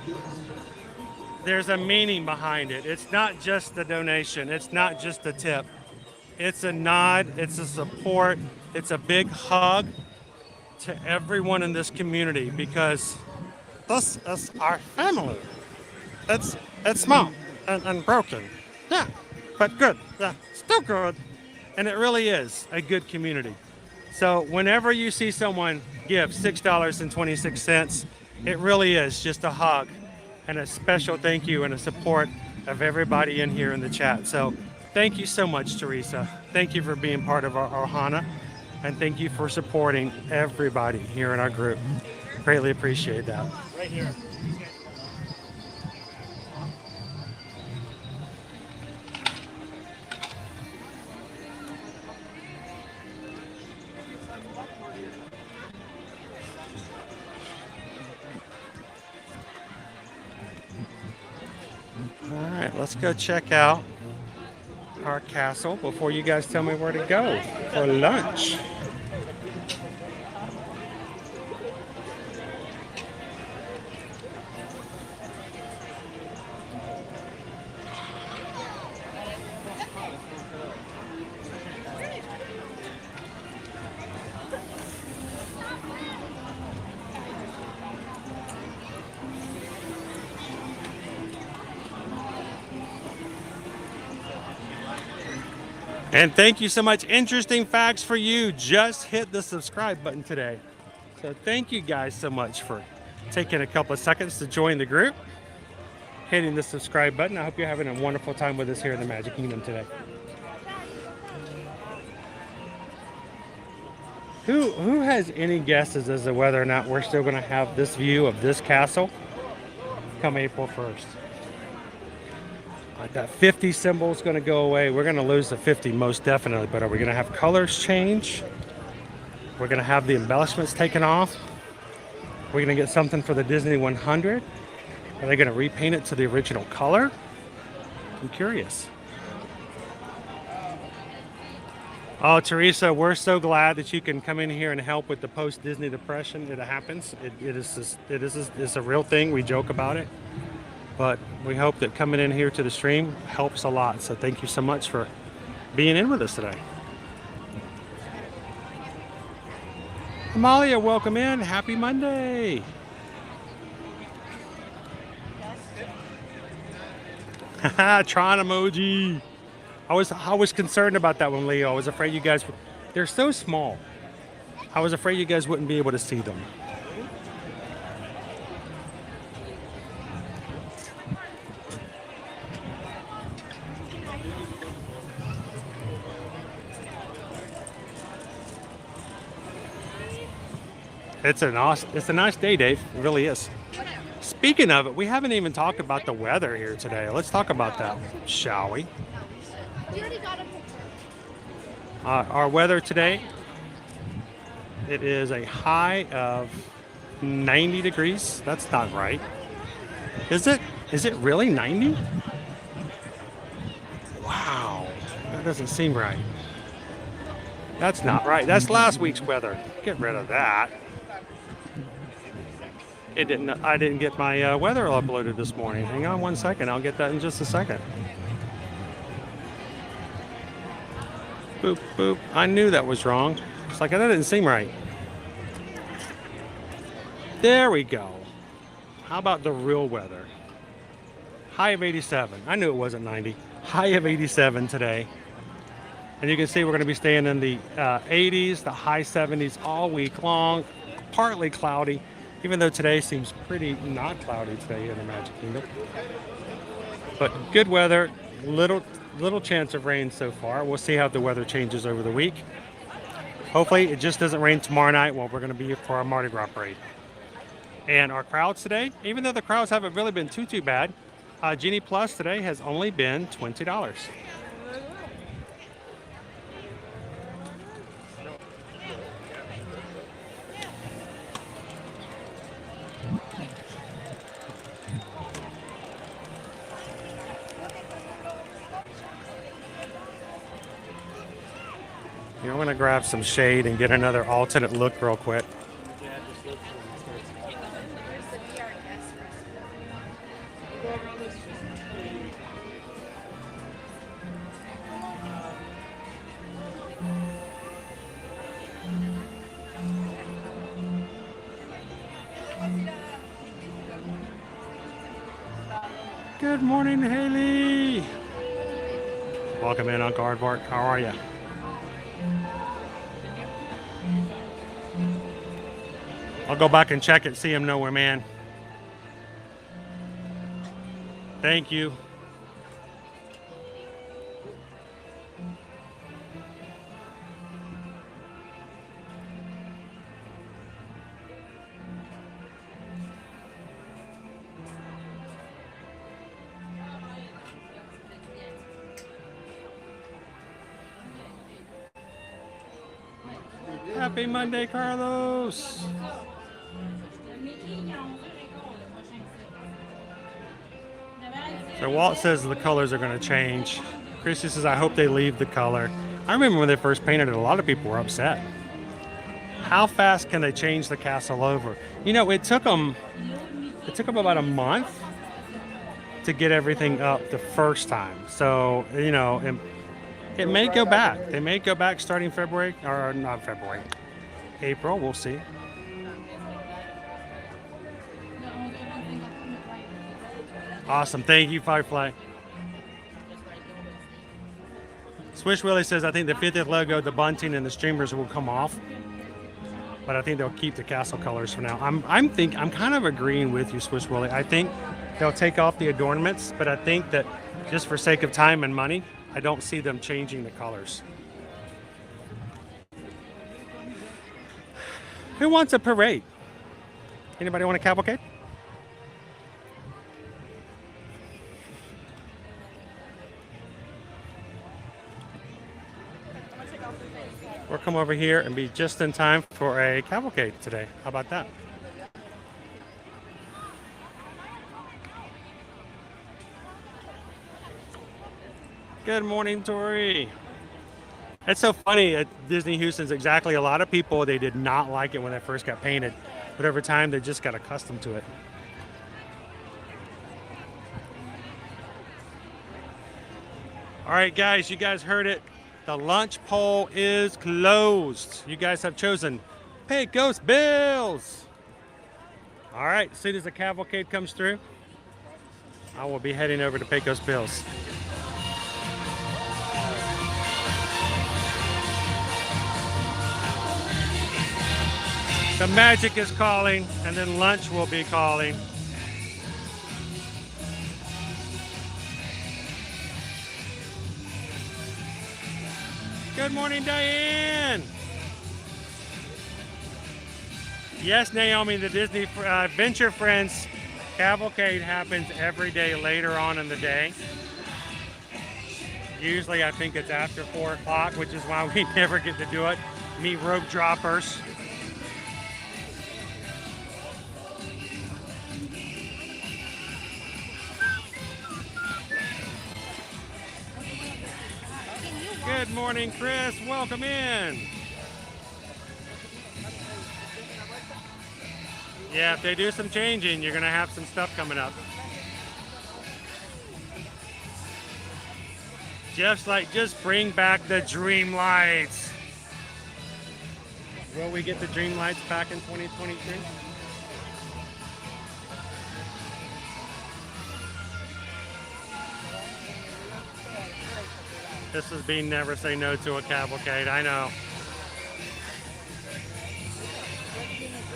[SPEAKER 1] there's a meaning behind it. It's not just the donation. It's not just a tip. It's a nod. It's a support. It's a big hug to everyone in this community because this is our family. It's small and broken. Yeah, but good. Yeah, still good. And it really is a good community. So whenever you see someone give $6.26, it really is just a hug and a special thank you and a support of everybody in here in the chat. So thank you so much, Teresa. Thank you for being part of our Ohana, and thank you for supporting everybody here in our group. Greatly appreciate that.
[SPEAKER 12] Right here.
[SPEAKER 1] All right, let's go check out our castle before you guys tell me where to go for lunch. And thank you so much. Interesting facts for you. Just hit the subscribe button today. So thank you guys so much for taking a couple of seconds to join the group, hitting the subscribe button. I hope you're having a wonderful time with us here in the Magic Kingdom today. Who has any guesses as to whether or not we're still going to have this view of this castle come April 1st? Like that 50 symbol is going to go away. We're going to lose the 50 most definitely, but are we going to have colors change? We're going to have the embellishments taken off. We're going to get something for the Disney 100. Are they going to repaint it to the original color? I'm curious. Oh, Teresa, we're so glad that you can come in here and help with the post-Disney depression. It happens. It's a real thing. We joke about it. But we hope that coming in here to the stream helps a lot. So thank you so much for being in with us today. Amalia, welcome in. Happy Monday. Tron emoji. I was concerned about that one, Leo. I was afraid you guys, they're so small. I was afraid you guys wouldn't be able to see them. It's a nice day, Dave. It really is. Speaking of it, we haven't even talked about the weather here today. Let's talk about that, shall we? Our weather today, it is a high of 90 degrees. That's not right. Is it? Is it really 90? Wow, that doesn't seem right. That's not right. That's last week's weather. Get rid of that. I didn't get my weather uploaded this morning. Hang on one second. I'll get that in just a second. Boop, boop. I knew that was wrong. It's like, that didn't seem right. There we go. How about the real weather? High of 87. I knew it wasn't 90. High of 87 today. And you can see we're going to be staying in the 80s, the high 70s all week long. Partly cloudy, even though today seems pretty not cloudy today in the Magic Kingdom. But good weather, little chance of rain so far. We'll see how the weather changes over the week. Hopefully it just doesn't rain tomorrow night while we're going to be here for our Mardi Gras parade. And our crowds today, even though the crowds haven't really been too bad, Genie Plus today has only been $20. I'm going to grab some shade and get another alternate look real quick.
[SPEAKER 12] Good morning, Haley. Welcome in, Uncle Aardvark. How are you? I'll go back and check it, see him nowhere, man. Thank you. Happy Monday, Carlos. So Walt says the colors are going to change. Chrissy says, I hope they leave the color. I remember when they first painted it, a lot of people were upset. How fast can they change the castle over? You know, it took them about a month to get everything up the first time. So, you know, it may go back. They may go back starting February, or not February, April, we'll see. Awesome, thank you, Firefly. Swish Willie says, I think the 50th logo, the bunting and the streamers will come off, but I think they'll keep the castle colors for now. I'm kind of agreeing with you, Swish Willie. I think they'll take off the adornments, but I think that just for sake of time and money, I don't see them changing the colors. Who wants a parade? Anybody want a cavalcade? Or come over here and be just in time for a cavalcade today. How about that? Good morning, Tori. It's so funny at Disney Houston's exactly. A lot of people, they did not like it when it first got painted, but over time they just got accustomed to it. All right, guys, you guys heard it. The lunch poll is closed. You guys have chosen Pecos Bills. All right, as soon as the cavalcade comes through, I will be heading over to Pecos Bills. The Magic is calling, and then lunch will be calling. Good morning, Diane. Yes, Naomi, the Disney Adventure Friends cavalcade happens every day later on in the day. Usually I think it's after 4 o'clock, which is why we never get to do it. Me rope droppers. Good morning, Chris. Welcome in. Yeah, if they do some changing, you're going to have some stuff coming up. Jeff's like, just bring back the dream lights. Will we get the dream lights back in 2023? This is being never say no to a cavalcade, I know.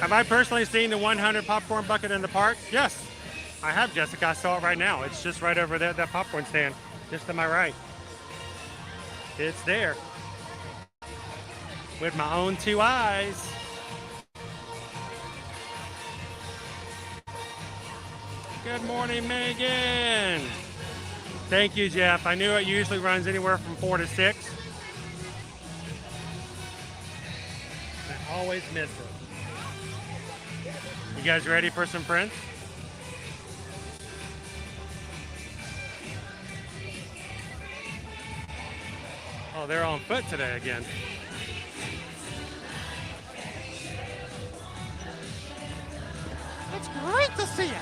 [SPEAKER 12] Have I personally seen the 100 popcorn bucket in the park? Yes, I have, Jessica. I saw it right now. It's just right over there, that popcorn stand, just to my right. It's there. With my own 2 eyes. Good morning, Megan. Thank you, Jeff. I knew it usually runs anywhere from 4 to 6. I always miss it. You guys ready for some prints? Oh, they're on foot today again. It's great to see you.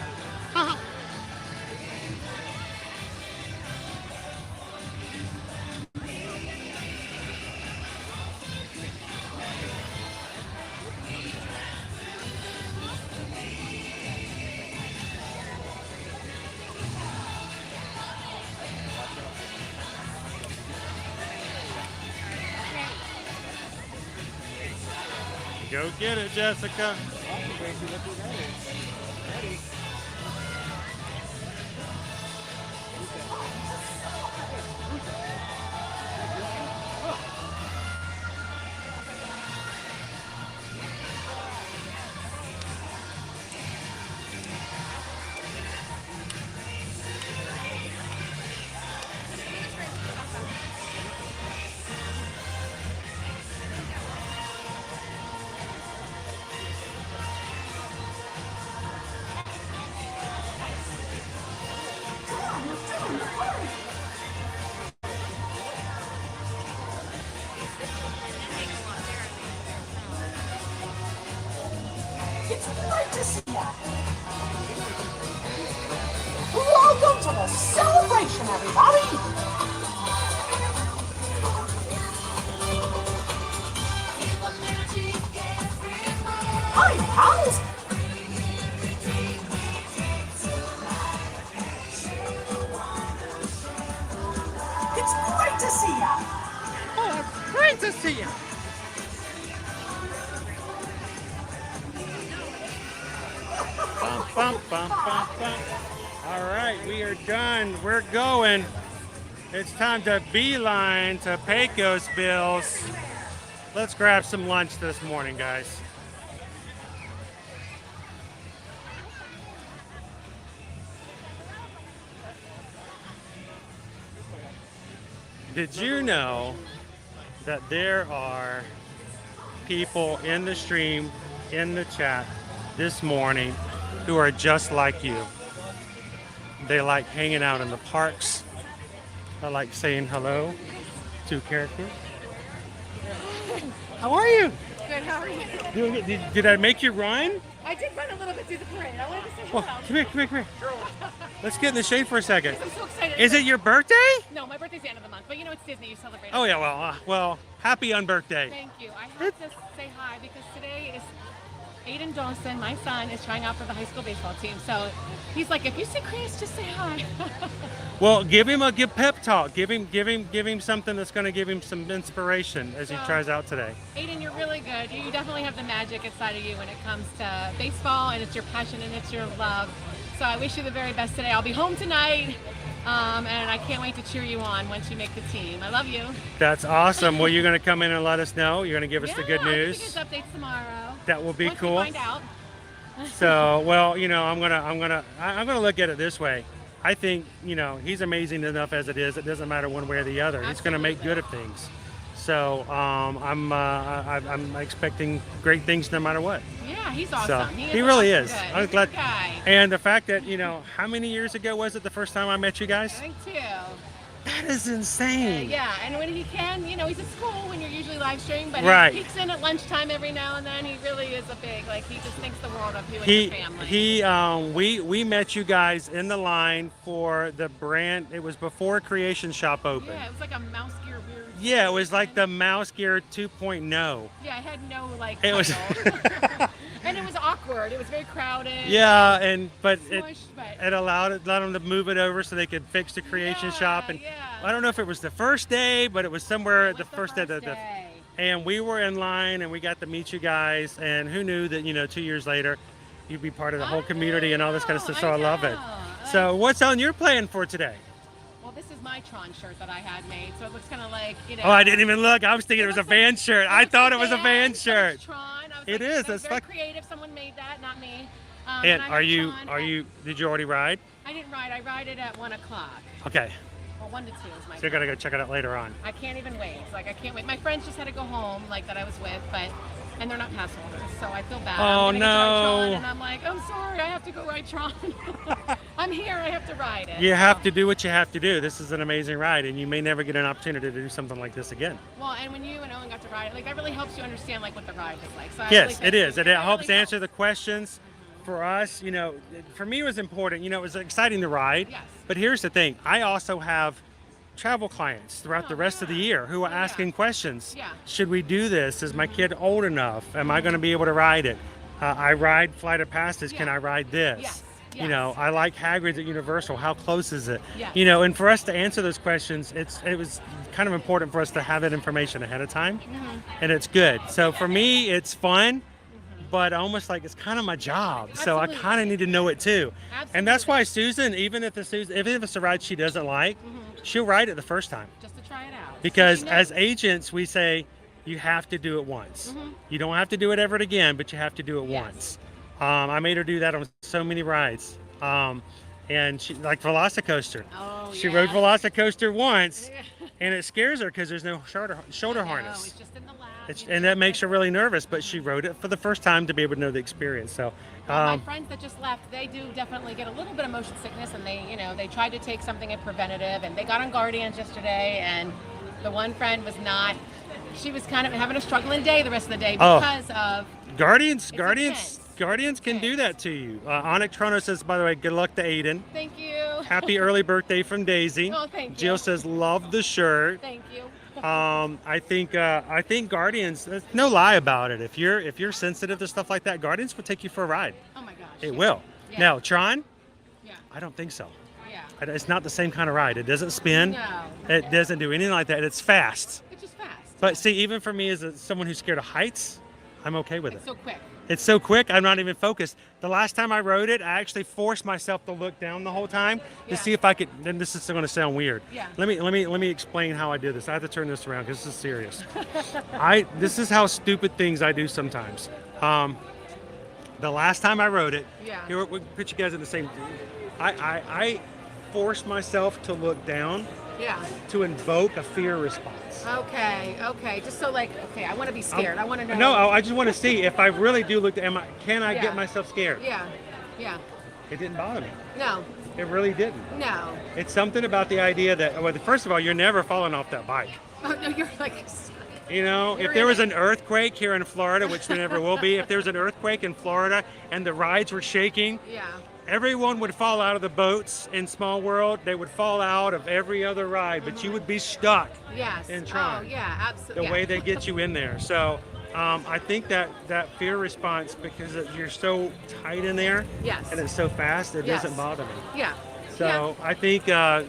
[SPEAKER 12] Go get it, Jessica.
[SPEAKER 16] It's great to see you. Welcome to the celebration, everybody. Hi, guys. It's great to see you.
[SPEAKER 12] Oh, it's great to see you. Bum, bum, bum, bum, bum. All right, we are done. We're going. It's time to beeline to Pecos Bills. Let's grab some lunch this morning, guys. Did you know that there are people in the stream, in the chat this morning who are just like you? They like hanging out in the parks. I like saying hello to characters. How are you?
[SPEAKER 17] Good, how are you?
[SPEAKER 12] Doing good. Did I make you run?
[SPEAKER 17] I did run a little bit through the parade. I wanted to say
[SPEAKER 12] Well,
[SPEAKER 17] hello.
[SPEAKER 12] come here. Let's get in the shade for a second.
[SPEAKER 17] I'm so excited.
[SPEAKER 12] Is it your birthday?
[SPEAKER 17] No, my birthday's the end of the month, but you know it's Disney, you celebrate.
[SPEAKER 12] Oh yeah, well, happy unbirthday.
[SPEAKER 17] Thank you. I have to say hi because today is Aiden Dawson, my son, is trying out for the high school baseball team. So he's like, if you see Chris, just say hi.
[SPEAKER 12] Well, give him a pep talk. Give him something that's going to give him some inspiration as he tries out today.
[SPEAKER 17] Aiden, you're really good. You definitely have the magic inside of you when it comes to baseball, and it's your passion and it's your love. So I wish you the very best today. I'll be home tonight, and I can't wait to cheer you on once you make the team. I love you.
[SPEAKER 12] That's awesome. Well, you're going to come in and let us know. You're going to give us the good
[SPEAKER 17] I'll
[SPEAKER 12] news.
[SPEAKER 17] give you guys updates tomorrow.
[SPEAKER 12] That will be
[SPEAKER 17] once
[SPEAKER 12] cool.
[SPEAKER 17] We find out.
[SPEAKER 12] So, well, you know, I'm gonna look at it this way. I think, you know, he's amazing enough as it is. It doesn't matter one way or the other. He's gonna make good of things. So I'm expecting great things no matter what.
[SPEAKER 17] Yeah, he's awesome.
[SPEAKER 12] So,
[SPEAKER 17] he
[SPEAKER 12] really
[SPEAKER 17] awesome.
[SPEAKER 12] is.
[SPEAKER 17] Good.
[SPEAKER 12] I'm
[SPEAKER 17] He's a
[SPEAKER 12] glad.
[SPEAKER 17] good guy.
[SPEAKER 12] And the fact that, you know, how many years ago was it the first time I met you guys?
[SPEAKER 17] I think too.
[SPEAKER 12] That is insane.
[SPEAKER 17] Yeah, and when he can, you know, he's at school when you're usually live streaming, but
[SPEAKER 12] Right.
[SPEAKER 17] he peeks in at lunchtime every now and then. He really is a big, like, he just thinks the world of you and your family.
[SPEAKER 12] We met you guys in the line for the brand. It was before Creation Shop opened.
[SPEAKER 17] Yeah, it was like a mouse gear weird.
[SPEAKER 12] Yeah, it was like the Mouse Gear 2.0.
[SPEAKER 17] Yeah, it had no, like,
[SPEAKER 12] It was.
[SPEAKER 17] and it was awkward. It was very crowded.
[SPEAKER 12] Yeah, but
[SPEAKER 17] Smushed, but-
[SPEAKER 12] it allowed them to move it over so they could fix the Creation Shop. And I don't know if it was the first day, but it was somewhere the first day. And we were in line and we got to meet you guys. And who knew that, you know, 2 years later, you'd be part of the whole community and all this kind of stuff. So I love it. So what's on your plan for today?
[SPEAKER 17] Well, this is my Tron shirt that I had made, so it looks kind of like, you know.
[SPEAKER 12] Oh, I didn't even look. I was thinking it was a van shirt. I thought it was a van shirt.
[SPEAKER 17] Tron. I was
[SPEAKER 12] It
[SPEAKER 17] like,
[SPEAKER 12] is.
[SPEAKER 17] That's
[SPEAKER 12] That's
[SPEAKER 17] very
[SPEAKER 12] fuck.
[SPEAKER 17] creative. Someone made that, not me.
[SPEAKER 12] And
[SPEAKER 17] I
[SPEAKER 12] are
[SPEAKER 17] had
[SPEAKER 12] you?
[SPEAKER 17] Tron.
[SPEAKER 12] Did you already ride?
[SPEAKER 17] I didn't ride. I ride it at 1 o'clock.
[SPEAKER 12] Okay.
[SPEAKER 17] Well, 1 to 2 is my.
[SPEAKER 12] So you're gonna go check it out later on.
[SPEAKER 17] I can't even wait. It's like I can't wait. My friends just had to go home, like that I was with, and they're not pass holders, so I feel bad.
[SPEAKER 12] Oh,
[SPEAKER 17] I'm gonna get to ride
[SPEAKER 12] no.
[SPEAKER 17] Tron, and I'm like, I'm sorry, I have to go ride Tron. I'm here. I have to ride it.
[SPEAKER 12] You have to do what you have to do. This is an amazing ride, and you may never get an opportunity to do something like this again.
[SPEAKER 17] Well, and when you and Owen got to ride it, like that really helps you understand like what the ride is like. So I
[SPEAKER 12] Yes,
[SPEAKER 17] really
[SPEAKER 12] it is. It helps
[SPEAKER 17] really
[SPEAKER 12] answer the questions. For us, you know, for me it was important. You know, it was exciting to ride.
[SPEAKER 17] Yes.
[SPEAKER 12] But here's the thing. I also have travel clients throughout the rest of the year who are asking questions.
[SPEAKER 17] Yeah.
[SPEAKER 12] Should we do this? Is my kid old enough? Am I going to be able to ride it? I ride Flight of Passage. Can I ride this?
[SPEAKER 17] Yes.
[SPEAKER 12] You know, I like Hagrid's at Universal. How close is it?
[SPEAKER 17] Yes.
[SPEAKER 12] You know, and for us to answer those questions, it was kind of important for us to have that information ahead of time, and it's good. So for me, it's fun, but almost like it's kind of my job. So I kind of need to know it too. And that's why Susan, even if it's a ride she doesn't like, she'll ride it the first time.
[SPEAKER 17] Just to try it out.
[SPEAKER 12] Because as agents, we say you have to do it once. You don't have to do it ever again, but you have to do it once. I made her do that on so many rides. And she, like Velocicoaster. She rode Velocicoaster once, and it scares her because there's no shoulder harness.
[SPEAKER 17] It's just in the lab.
[SPEAKER 12] And that makes her really nervous, but she rode it for the first time to be able to know the experience. So
[SPEAKER 17] my friends that just left, they do definitely get a little bit of motion sickness, and they tried to take something at preventative, and they got on Guardians yesterday, and the one friend was not. She was kind of having a struggling day the rest of the day because of
[SPEAKER 12] Guardians can do that to you. Onyx Trono says, by the way, good luck to Aiden.
[SPEAKER 17] Thank you.
[SPEAKER 12] Happy early birthday from Daisy.
[SPEAKER 17] Oh, thank you.
[SPEAKER 12] Jill says, love the shirt.
[SPEAKER 17] Thank you.
[SPEAKER 12] I think Guardians, there's no lie about it. If you're sensitive to stuff like that, Guardians will take you for a ride.
[SPEAKER 17] Oh my gosh.
[SPEAKER 12] It will.
[SPEAKER 17] Yeah.
[SPEAKER 12] Now, Tron?
[SPEAKER 17] Yeah.
[SPEAKER 12] I don't think so.
[SPEAKER 17] Yeah.
[SPEAKER 12] It's not the same kind of ride. It doesn't spin.
[SPEAKER 17] No.
[SPEAKER 12] It doesn't do anything like that. It's fast.
[SPEAKER 17] It's just fast.
[SPEAKER 12] But see, even for me as someone who's scared of heights, I'm okay with it.
[SPEAKER 17] It's so quick.
[SPEAKER 12] It's so quick, I'm not even focused. The last time I rode it, I actually forced myself to look down the whole time to see if I could, then this is going to sound weird.
[SPEAKER 17] Yeah.
[SPEAKER 12] Let me explain how I did this. I have to turn this around because this is serious. This is how stupid things I do sometimes. The last time I rode it, here we put you guys in the same, I forced myself to look down to invoke a fear response.
[SPEAKER 17] Okay. Just so I want to be scared. I want to know.
[SPEAKER 12] No, I just want to see if I really do look, can I get myself scared?
[SPEAKER 17] Yeah.
[SPEAKER 12] It didn't bother me.
[SPEAKER 17] No.
[SPEAKER 12] It really didn't.
[SPEAKER 17] No.
[SPEAKER 12] It's something about the idea that, well, first of all, you're never falling off that bike.
[SPEAKER 17] Oh, no, you're like.
[SPEAKER 12] You know, if there was an earthquake here in Florida, which there never will be, if there was an earthquake in Florida and the rides were shaking, everyone would fall out of the boats in Small World. They would fall out of every other ride, but you would be stuck in Tron.
[SPEAKER 17] Oh, yeah, absolutely.
[SPEAKER 12] The way they get you in there. So I think that fear response, because you're so tight in there and it's so fast, it doesn't bother me.
[SPEAKER 17] Yeah.
[SPEAKER 12] So I think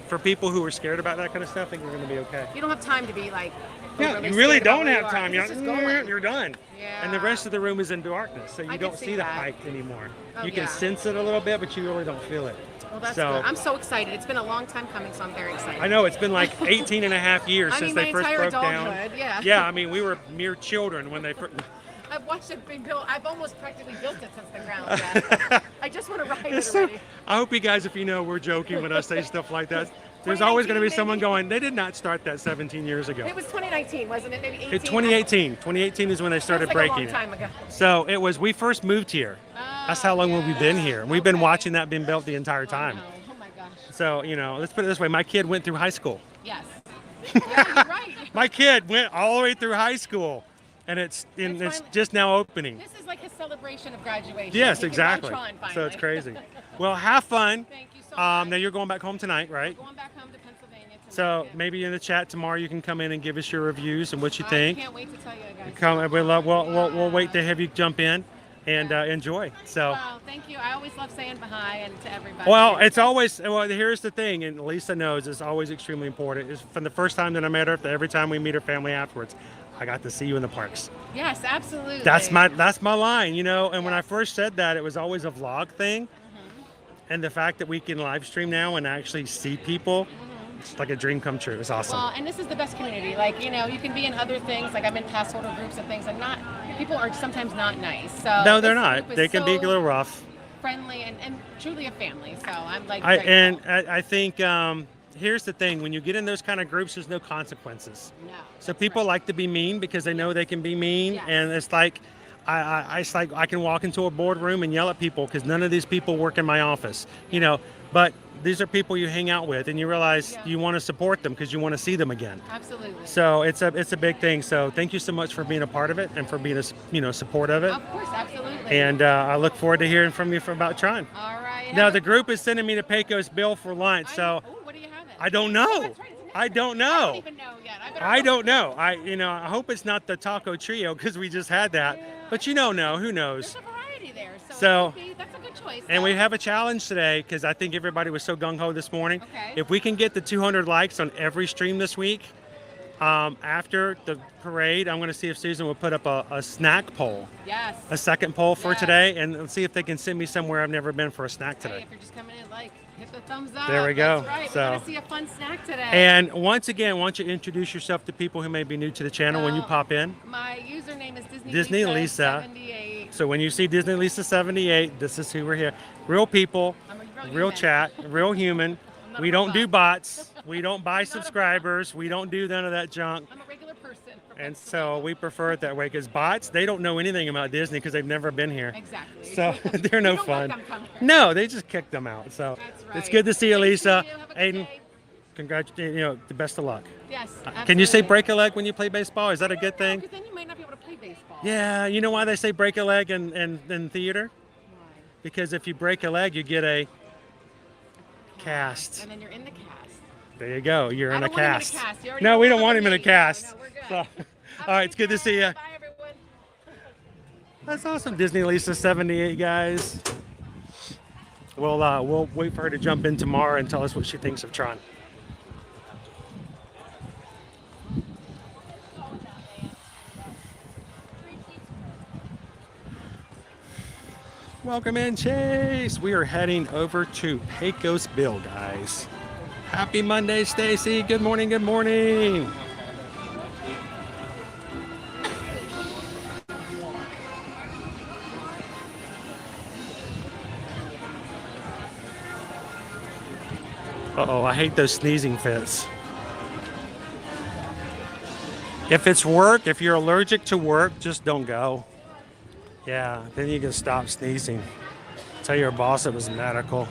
[SPEAKER 12] for people who are scared about that kind of stuff, I think you're going to be okay.
[SPEAKER 17] You don't have time to be like.
[SPEAKER 12] Yeah, you really don't have time.
[SPEAKER 17] You're
[SPEAKER 12] done.
[SPEAKER 17] Yeah.
[SPEAKER 12] And the rest of the room is in darkness, so you don't see the height anymore. You can sense it a little bit, but you really don't feel it.
[SPEAKER 17] Well, that's good. I'm so excited. It's been a long time coming, so I'm very excited.
[SPEAKER 12] I know, it's been like 18 and a half years since they first broke down.
[SPEAKER 17] Yeah.
[SPEAKER 12] Yeah, I mean, we were mere children when they first...
[SPEAKER 17] I've watched it be built. I've almost practically built it since the ground. I just want to ride it already.
[SPEAKER 12] I hope you guys, if you know, we're joking when I say stuff like that. There's always going to be someone going, they did not start that 17 years ago.
[SPEAKER 17] It was 2019, wasn't it? Maybe 18?
[SPEAKER 12] 2018. 2018 is when they started breaking it.
[SPEAKER 17] A long time ago.
[SPEAKER 12] So it was, we first moved here. That's how long we've been here. We've been watching that being built the entire time.
[SPEAKER 17] Oh my gosh.
[SPEAKER 12] So, you know, let's put it this way. My kid went through high school.
[SPEAKER 17] Yes. Yeah, you're right.
[SPEAKER 12] My kid went all the way through high school. And it's just now opening.
[SPEAKER 17] This is like his celebration of graduation.
[SPEAKER 12] Yes, exactly. So it's crazy. Well, have fun.
[SPEAKER 17] Thank you so much.
[SPEAKER 12] Now you're going back home tonight, right?
[SPEAKER 17] We're going back home to Pennsylvania tonight.
[SPEAKER 12] So maybe in the chat tomorrow you can come in and give us your reviews and what you think.
[SPEAKER 17] I can't wait to tell you guys.
[SPEAKER 12] We'll wait to have you jump in and enjoy. So.
[SPEAKER 17] Well, thank you. I always love saying hi and to everybody.
[SPEAKER 12] Well, it's always, here's the thing, and Lisa knows it's always extremely important. It's from the first time that I met her to every time we meet her family afterwards. I got to see you in the parks.
[SPEAKER 17] Yes, absolutely.
[SPEAKER 12] That's my line, you know. And when I first said that, it was always a vlog thing. And the fact that we can live stream now and actually see people, it's like a dream come true. It's awesome.
[SPEAKER 17] Well, and this is the best community. Like, you know, you can be in other things. Like, I'm in pass holder groups and things, and people are sometimes not nice. So
[SPEAKER 12] no, they're not. They can be a little rough.
[SPEAKER 17] Friendly and truly a family. So I'm like.
[SPEAKER 12] I think. Here's the thing, when you get in those kind of groups, there's no consequences.
[SPEAKER 17] No.
[SPEAKER 12] So people like to be mean because they know they can be mean. And it's like, I can walk into a boardroom and yell at people because none of these people work in my office, you know, but these are people you hang out with and you realize you want to support them because you want to see them again.
[SPEAKER 17] Absolutely.
[SPEAKER 12] So it's a big thing. So thank you so much for being a part of it and for being support of it.
[SPEAKER 17] Of course, absolutely.
[SPEAKER 12] And I look forward to hearing from you about Tron.
[SPEAKER 17] All right.
[SPEAKER 12] Now the group is sending me to Pecos Bill for lunch. So.
[SPEAKER 17] What do you have?
[SPEAKER 12] I don't know. I don't know.
[SPEAKER 17] I don't even know yet.
[SPEAKER 12] I don't know. I hope it's not the taco trio because we just had that. But who knows?
[SPEAKER 17] There's a variety there.
[SPEAKER 1] So,
[SPEAKER 17] Okay, that's a good choice.
[SPEAKER 1] and we have a challenge today because I think everybody was so gung-ho this morning.
[SPEAKER 17] Okay.
[SPEAKER 1] If we can get the 200 likes on every stream this week, after the parade, I'm going to see if Susan will put up a snack poll.
[SPEAKER 17] Yes.
[SPEAKER 1] A second poll for
[SPEAKER 17] Yes.
[SPEAKER 1] today, and let's see if they can send me somewhere I've never been for a snack
[SPEAKER 17] Hey,
[SPEAKER 1] today.
[SPEAKER 17] if you're just coming in, like, hit the thumbs up.
[SPEAKER 1] There we go.
[SPEAKER 17] That's right.
[SPEAKER 1] So-
[SPEAKER 17] We're going to see a fun snack today.
[SPEAKER 1] And once again, why don't you introduce yourself to people who may be new to the channel when you pop in?
[SPEAKER 17] My username is
[SPEAKER 1] Disney Lisa.
[SPEAKER 17] 78.
[SPEAKER 1] So when you see Disney Lisa 78, this is who we're here. Real people, real chat, real human. We don't do bots. We don't buy subscribers. We don't do none of that junk.
[SPEAKER 17] I'm a regular person.
[SPEAKER 1] And so we prefer it that way because bots, they don't know anything about Disney because they've never been here.
[SPEAKER 17] Exactly.
[SPEAKER 1] So they're no
[SPEAKER 17] You don't
[SPEAKER 1] fun.
[SPEAKER 17] let them come here.
[SPEAKER 1] No, they just kick them out. So
[SPEAKER 17] That's
[SPEAKER 1] it's
[SPEAKER 17] right.
[SPEAKER 1] good to see you,
[SPEAKER 17] Thanks to
[SPEAKER 1] Lisa.
[SPEAKER 17] you. Have a good
[SPEAKER 1] Aiden,
[SPEAKER 17] day.
[SPEAKER 1] congratulations. You know, the best of luck.
[SPEAKER 17] Yes,
[SPEAKER 1] Can you say
[SPEAKER 17] absolutely.
[SPEAKER 1] break a leg when you play baseball? Is that a good thing?
[SPEAKER 17] Because then you might not be able to play baseball.
[SPEAKER 1] Yeah, you know why they say break a leg in theater? Because if you break a leg, you get a cast.
[SPEAKER 17] And then you're in the cast.
[SPEAKER 1] There you go. You're in a
[SPEAKER 17] I don't want him in a
[SPEAKER 1] cast.
[SPEAKER 17] cast. You already
[SPEAKER 1] No,
[SPEAKER 17] know
[SPEAKER 1] we
[SPEAKER 17] what
[SPEAKER 1] don't want him in a
[SPEAKER 17] me.
[SPEAKER 1] cast.
[SPEAKER 17] No, we're good.
[SPEAKER 1] So, all right, it's good to see you.
[SPEAKER 17] Bye, everyone.
[SPEAKER 1] That's awesome, Disney Lisa 78, guys. We'll wait for her to jump in tomorrow and tell us what she thinks of Tron. Welcome in, Chase. We are heading over to Pecos Bill, guys. Happy Monday, Stacy. Good morning, good morning. Uh-oh, I hate those sneezing fits. If it's work, if you're allergic to work, just don't go. Yeah, then you can stop sneezing. Tell your boss it was medical.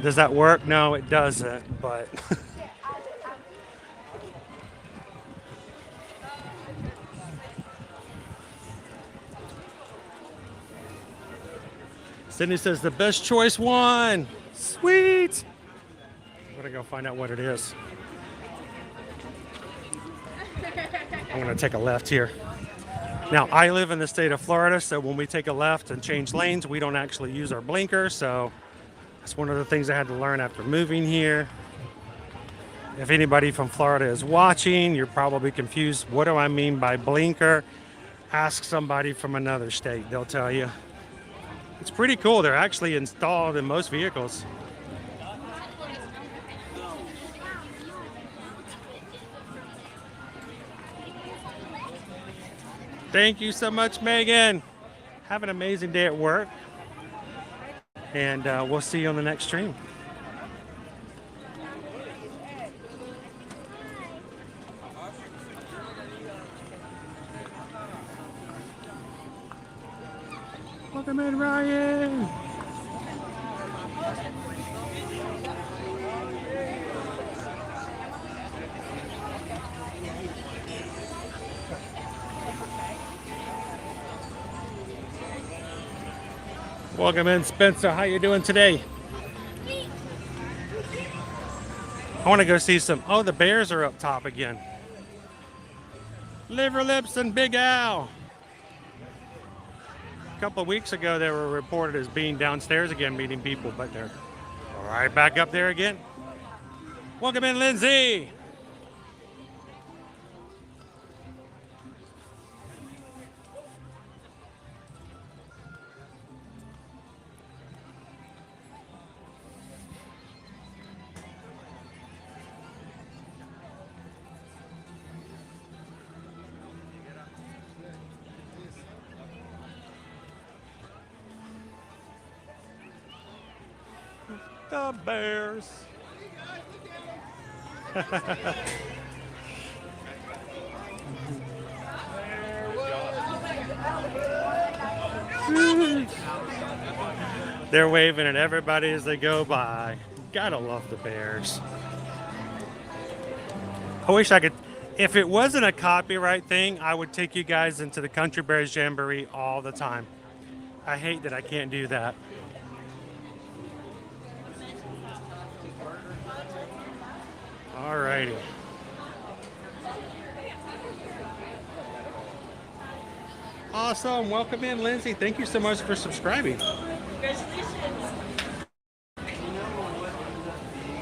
[SPEAKER 1] Does that work? No, it doesn't, but... Sydney says the best choice won. Sweet. I'm gonna go find out what it is. I'm gonna take a left here. Now, I live in the state of Florida, so when we take a left and change lanes, we don't actually use our blinker, so that's one of the things I had to learn after moving here. If anybody from Florida is watching, you're probably confused. What do I mean by blinker? Ask somebody from another state, they'll tell you. It's pretty cool. They're actually installed in most vehicles. Thank you so much, Megan. Have an amazing day at work. And we'll see you on the next stream. Welcome in, Ryan. Welcome in, Spencer. How you doing today? I want to go see some. Oh, the bears are up top again. Liver Lips and Big Al. A couple of weeks ago, they were reported as being downstairs again, meeting people, but they're right back up there again. Welcome in, Lindsay. The bears. They're waving at everybody as they go by. Gotta love the bears. I wish I could. If it wasn't a copyright thing, I would take you guys into the Country Bears Jamboree all the time. I hate that I can't do that. Alrighty.
[SPEAKER 12] Awesome. Welcome in, Lindsay. Thank you so much for subscribing.
[SPEAKER 16] Congratulations.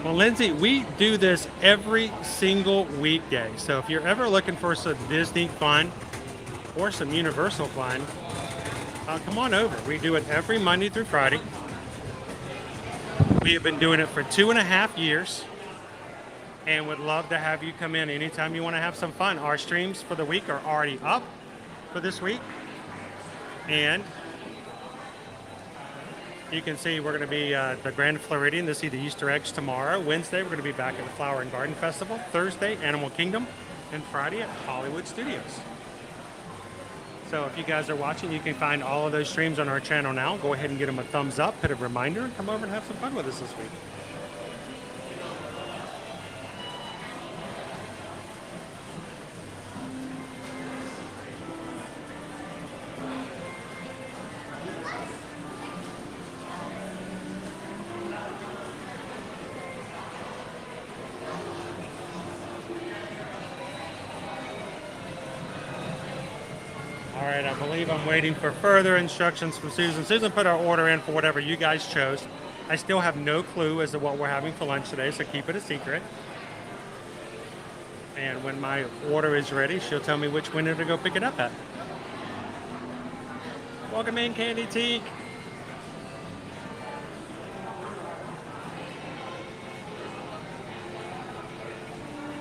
[SPEAKER 12] Well, Lindsay, we do this every single weekday. So if you're ever looking for some Disney fun or some Universal fun, come on over. We do it every Monday through Friday. We have been doing it for 2.5 years and would love to have you come in anytime you want to have some fun. Our streams for the week are already up for this week. And you can see we're going to be the Grand Floridian to see the Easter eggs tomorrow. Wednesday, we're going to be back at the Flower and Garden Festival. Thursday, Animal Kingdom. And Friday at Hollywood Studios. So if you guys are watching, you can find all of those streams on our channel now. Go ahead and get them a thumbs up, hit a reminder, and come over and have some fun with us this week. All right, I believe I'm waiting for further instructions from Susan. Susan put our order in for whatever you guys chose. I still have no clue as to what we're having for lunch today, so keep it a secret. And when my order is ready, she'll tell me which window to go pick it up at. Welcome in, Candy Teak.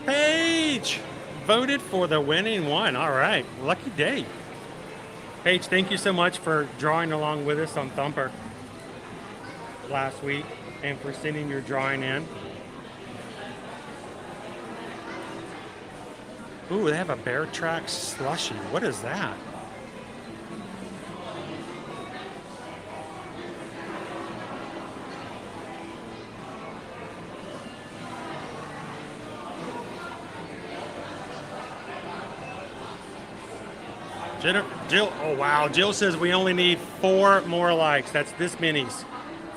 [SPEAKER 12] Paige voted for the winning one. All right, lucky day. Paige, thank you so much for drawing along with us on Thumper last week and for sending your drawing in. Ooh, they have a Bear Tracks slushie. What is that? Jill, oh wow, Jill says we only need 4 more likes. That's this many's.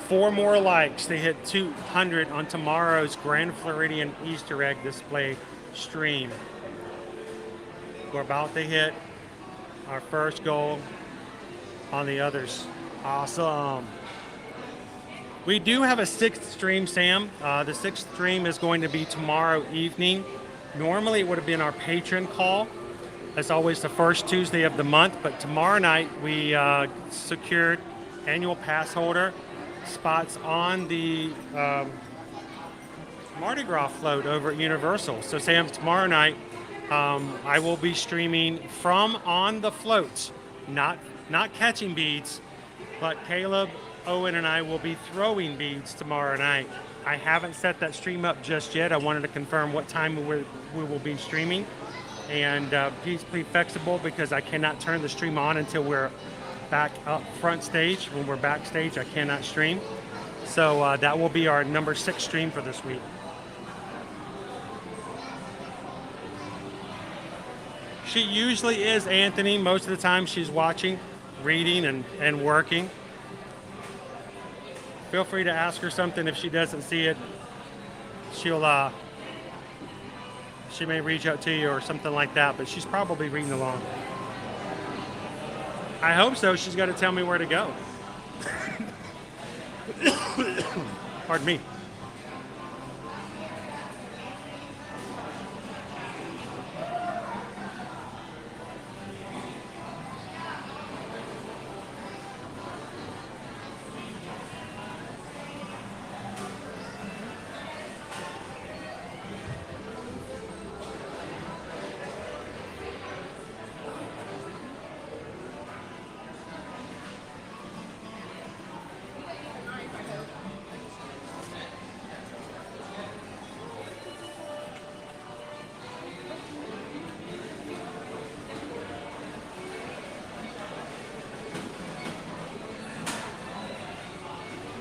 [SPEAKER 12] 4 more likes to hit 200 on tomorrow's Grand Floridian Easter egg display stream. We're about to hit our first goal on the others. Awesome. We do have a 6th stream, Sam. The 6th stream is going to be tomorrow evening. Normally it would have been our patron call. That's always the first Tuesday of the month, but tomorrow night we secured annual pass holder spots on the Mardi Gras float over at Universal. So Sam, tomorrow night I will be streaming from on the floats, not catching beads, but Caleb, Owen, and I will be throwing beads tomorrow night. I haven't set that stream up just yet. I wanted to confirm what time we will be streaming. And please be flexible because I cannot turn the stream on until we're back up front stage. When we're backstage, I cannot stream. So that will be our number 6 stream for this week. She usually is, Anthony. Most of the time she's watching, reading, and working. Feel free to ask her something if she doesn't see it. She may reach out to you or something like that, but she's probably reading along. I hope so. She's got to tell me where to go. Pardon me.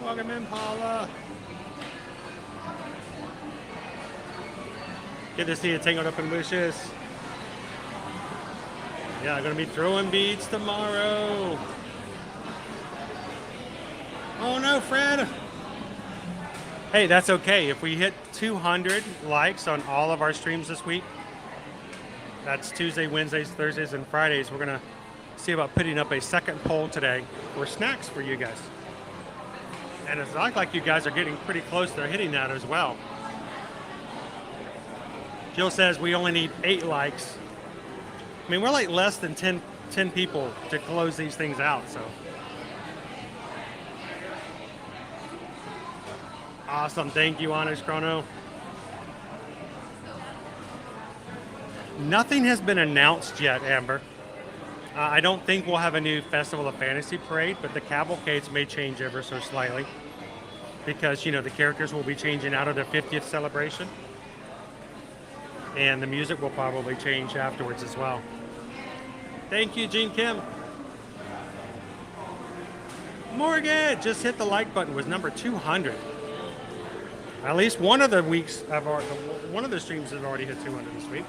[SPEAKER 12] Welcome in, Paula. Good to see you tangled up in bushes. Yeah, I'm going to be throwing beads tomorrow. Oh no, Fred. Hey, that's okay. If we hit 200 likes on all of our streams this week, that's Tuesday, Wednesdays, Thursdays, and Fridays, we're going to see about putting up a second poll today for snacks for you guys. And it's like you guys are getting pretty close to hitting that as well. Jill says we only need 8 likes. I mean, we're like less than 10 people to close these things out, so. Awesome, thank you, Honest Chrono. Nothing has been announced yet, Amber. I don't think we'll have a new Festival of Fantasy parade, but the cavalcades may change ever so slightly because, you know, the characters will be changing out of their 50th celebration. And the music will probably change afterwards as well. Thank you, Jean Kim. Morgan just hit the like button, was number 200. At least one of the one of the streams has already hit 200 this week.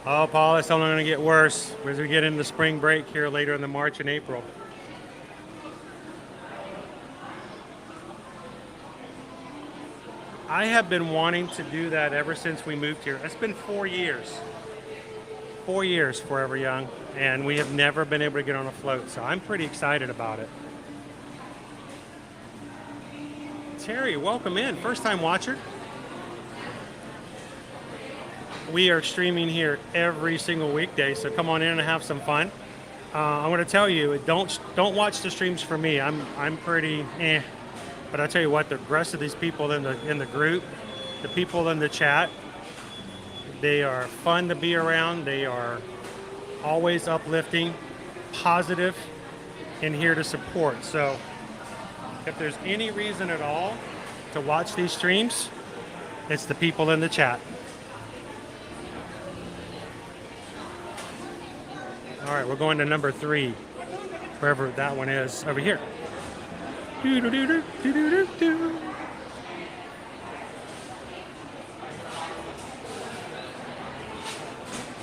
[SPEAKER 12] Oh, Paul, it's only going to get worse as we get into spring break here later in the March and April. I have been wanting to do that ever since we moved here. It's been 4 years. 4 years, Forever Young, and we have never been able to get on a float, so I'm pretty excited about it. Terry, welcome in. First time watcher. We are streaming here every single weekday, so come on in and have some fun. I'm going to tell you, don't watch the streams for me. I'm pretty but I tell you what, the rest of these people in the group, the people in the chat, they are fun to be around. They are always uplifting, positive, and here to support. So if there's any reason at all to watch these streams, it's the people in the chat. All right, we're going to number 3, wherever that one is, over here.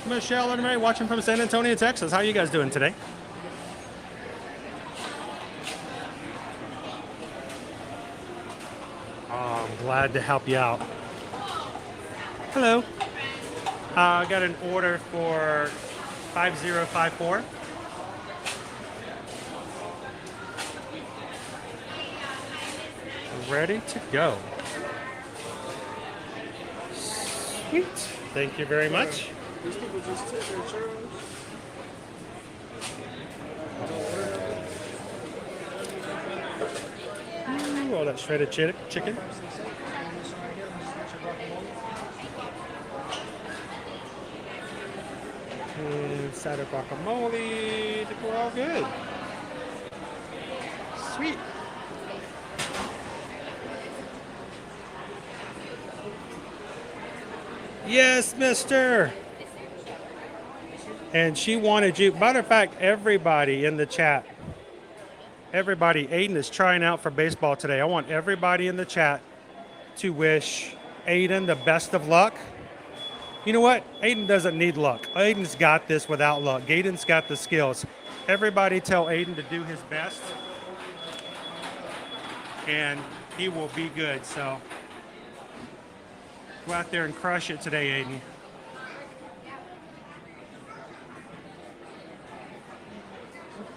[SPEAKER 12] Michelle and Mary watching from San Antonio, Texas. How are you guys doing today? Oh, I'm glad to help you out. Hello. I got an order for 5054. Ready to go. Sweet. Thank you very much.
[SPEAKER 11] These people just took their churros.
[SPEAKER 12] Ooh, all that shredded chicken. And side of guacamole. We're all good. Sweet. Yes, mister. And she wanted you. Matter of fact, everybody in the chat, everybody, Aiden is trying out for baseball today. I want everybody in the chat to wish Aiden the best of luck. You know what? Aiden doesn't need luck. Aiden's got this without luck. Aiden's got the skills. Everybody tell Aiden to do his best, and he will be good. So go out there and crush it today, Aiden.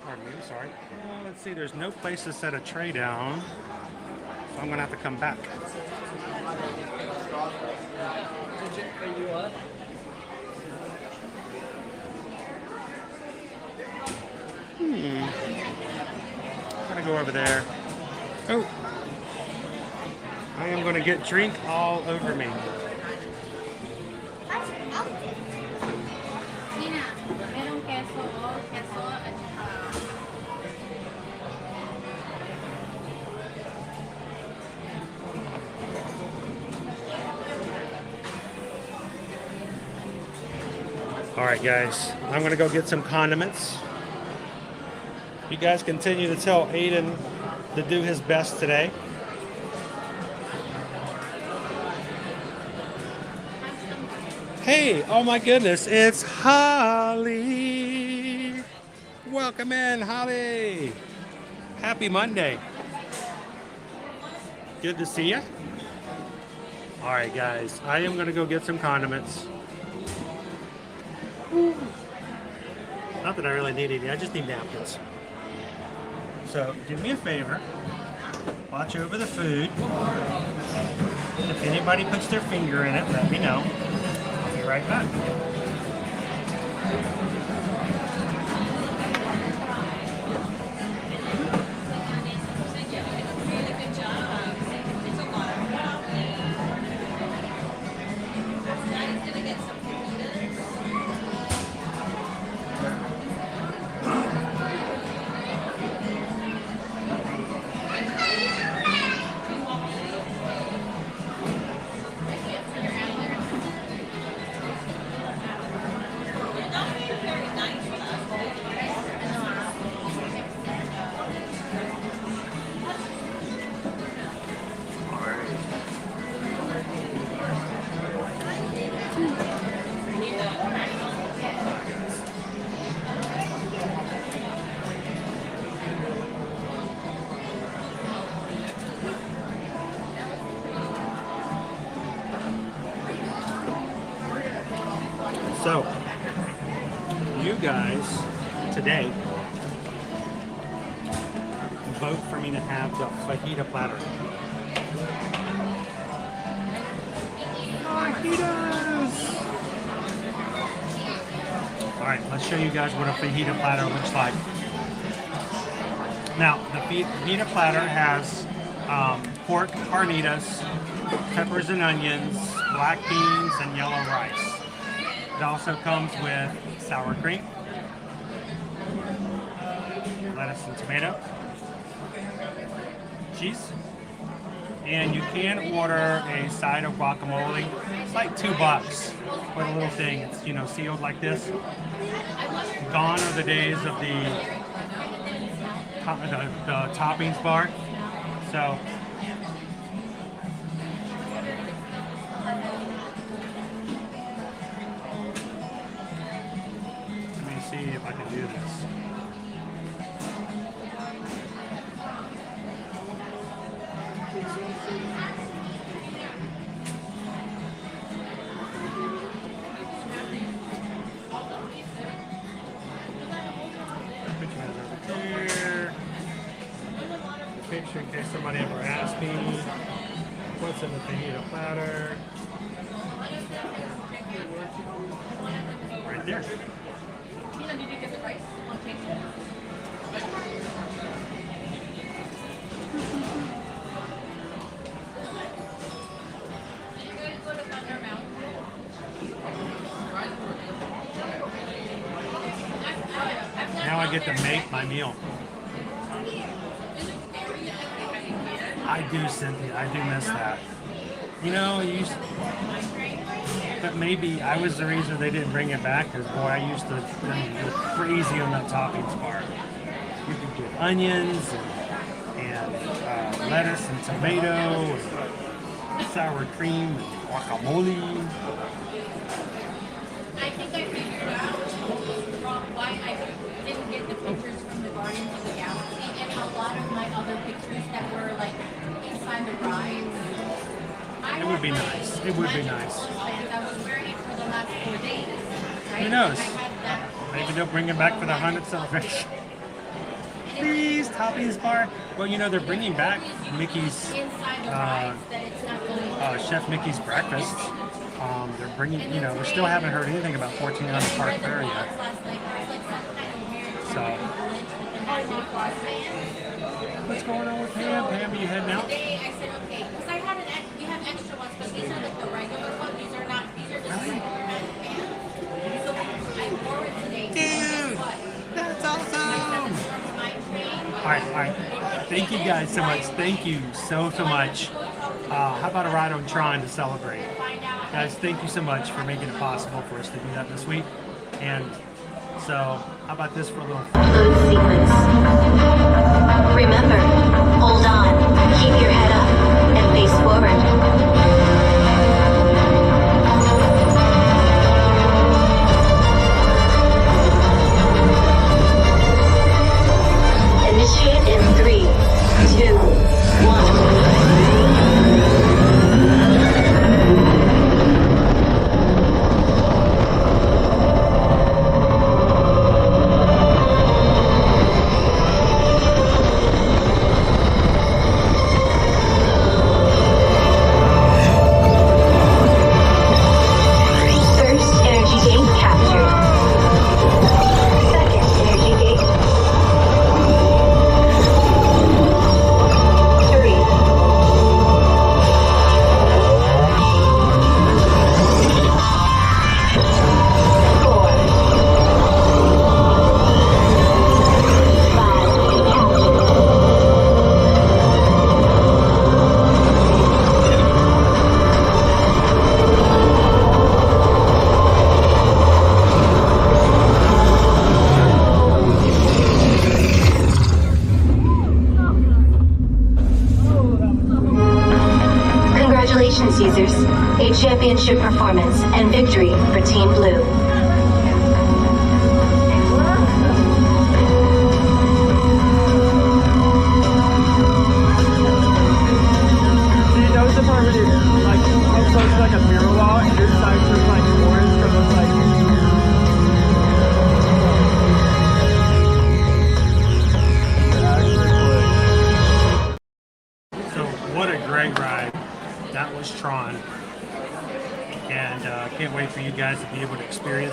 [SPEAKER 12] Pardon me, I'm sorry. Let's see, there's no place to set a tray down, so I'm gonna have to come back. I'm gonna go over there. Oh, I am gonna get drink all over me. All right, guys, I'm gonna go get some condiments. You guys continue to tell Aiden to do his best today. Hey, oh my goodness, it's Holly. Welcome in, Holly. Happy Monday. Good to see you. All right, guys, I am gonna go get some condiments. Not that I really need any, I just need napkins. So do me a favor, watch over the food. If anybody puts their finger in it, let me know. I'll be right back. So, you guys today vote for me to have the fajita platter. Fajitas! Alright, let's show you guys what a fajita platter looks like. Now, the fajita platter has pork carnitas, peppers and onions, black beans, and yellow rice. It also comes with sour cream, lettuce and tomato, cheese, and you can order a side of guacamole. It's like $2 for the little thing. It's, you know, sealed like this. Gone are the days of the toppings bar. So see if I can do this. Put your hands over here. Picture in case somebody ever asks me what's in the fajita platter. Right there.
[SPEAKER 17] Did you get the rice? Okay.
[SPEAKER 12] Now I get to make my meal. I do, Cynthia. I do miss that. You know, but maybe I was the reason they didn't bring it back, because boy, I used to go crazy on that toppings bar. You could get onions and lettuce and tomato and sour cream and guacamole.
[SPEAKER 17] I think I figured out why I didn't get the pictures from the Guardians of the Galaxy and a lot of my other pictures that were like inside the rides.
[SPEAKER 12] It would be nice. It would be nice.
[SPEAKER 17] I was wearing it for the last 4 days. Right?
[SPEAKER 12] Who knows? Maybe they'll bring it back for the 100th celebration. Please, toppings bar. Well, you know, they're bringing back Mickey's, Chef Mickey's breakfast. They're bringing, you know, we still haven't heard anything about 1400 Park Fair yet. So, what's going on with Pam? Pam, are you heading out?
[SPEAKER 17] I said, okay, because I had we have extra ones, but these are like the regular ones. These are not, these are just regular Magic Band. So I wore it today.
[SPEAKER 12] Dude, that's awesome. All right. Thank you guys so much. Thank you so much. How about a ride on Tron to celebrate? Guys, thank you so much for making it possible for us to do that this week. And so, how about this for a little fun?
[SPEAKER 18] Sequence. Remember, hold on, keep your head up, and face forward. Initiate in 3, 2, 1.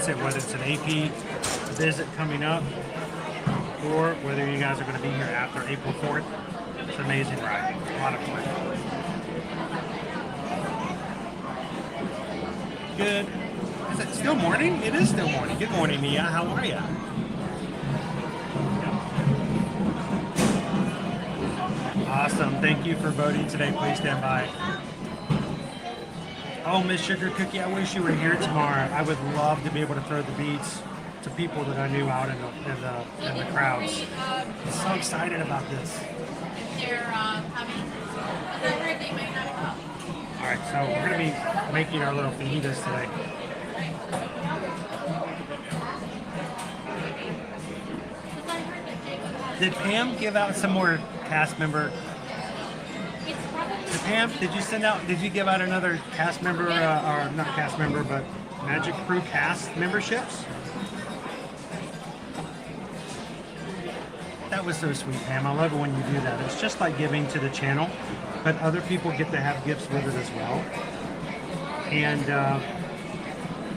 [SPEAKER 12] experience it, whether it's an AP visit coming up or whether you guys are going to be here after April 4th. It's an amazing ride. A lot of fun. Good. Is it still morning? It is still morning. Good morning, Mia. How are you? Awesome. Thank you for voting today. Please stand by. Oh, Miss Sugar Cookie, I wish you were here tomorrow. I would love to be able to throw the beads to people that I knew out in the crowds. I'm so excited about this.
[SPEAKER 17] They're coming. They may not come.
[SPEAKER 12] All right, so we're going to be making our little fajitas today. Did Pam give out some more cast member? Pam, did you give out another cast member, or not cast member, but Magic Crew cast memberships? That was so sweet, Pam. I love it when you do that. It's just like giving to the channel, but other people get to have gifts with it as well. And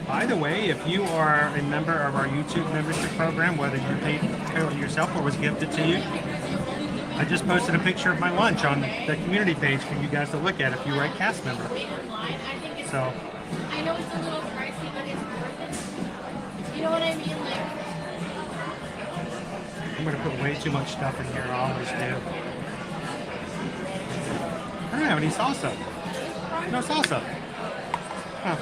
[SPEAKER 12] by the way, if you are a member of our YouTube membership program, whether you paid for it yourself or was gifted to you, I just posted a picture of my lunch on the community page for you guys to look at if you were a cast member. So.
[SPEAKER 17] I know it's a little pricey, but it's worth it. You know what I mean? Like.
[SPEAKER 12] I'm going to put way too much stuff in here. I always do. I don't have any salsa. No salsa. Huh.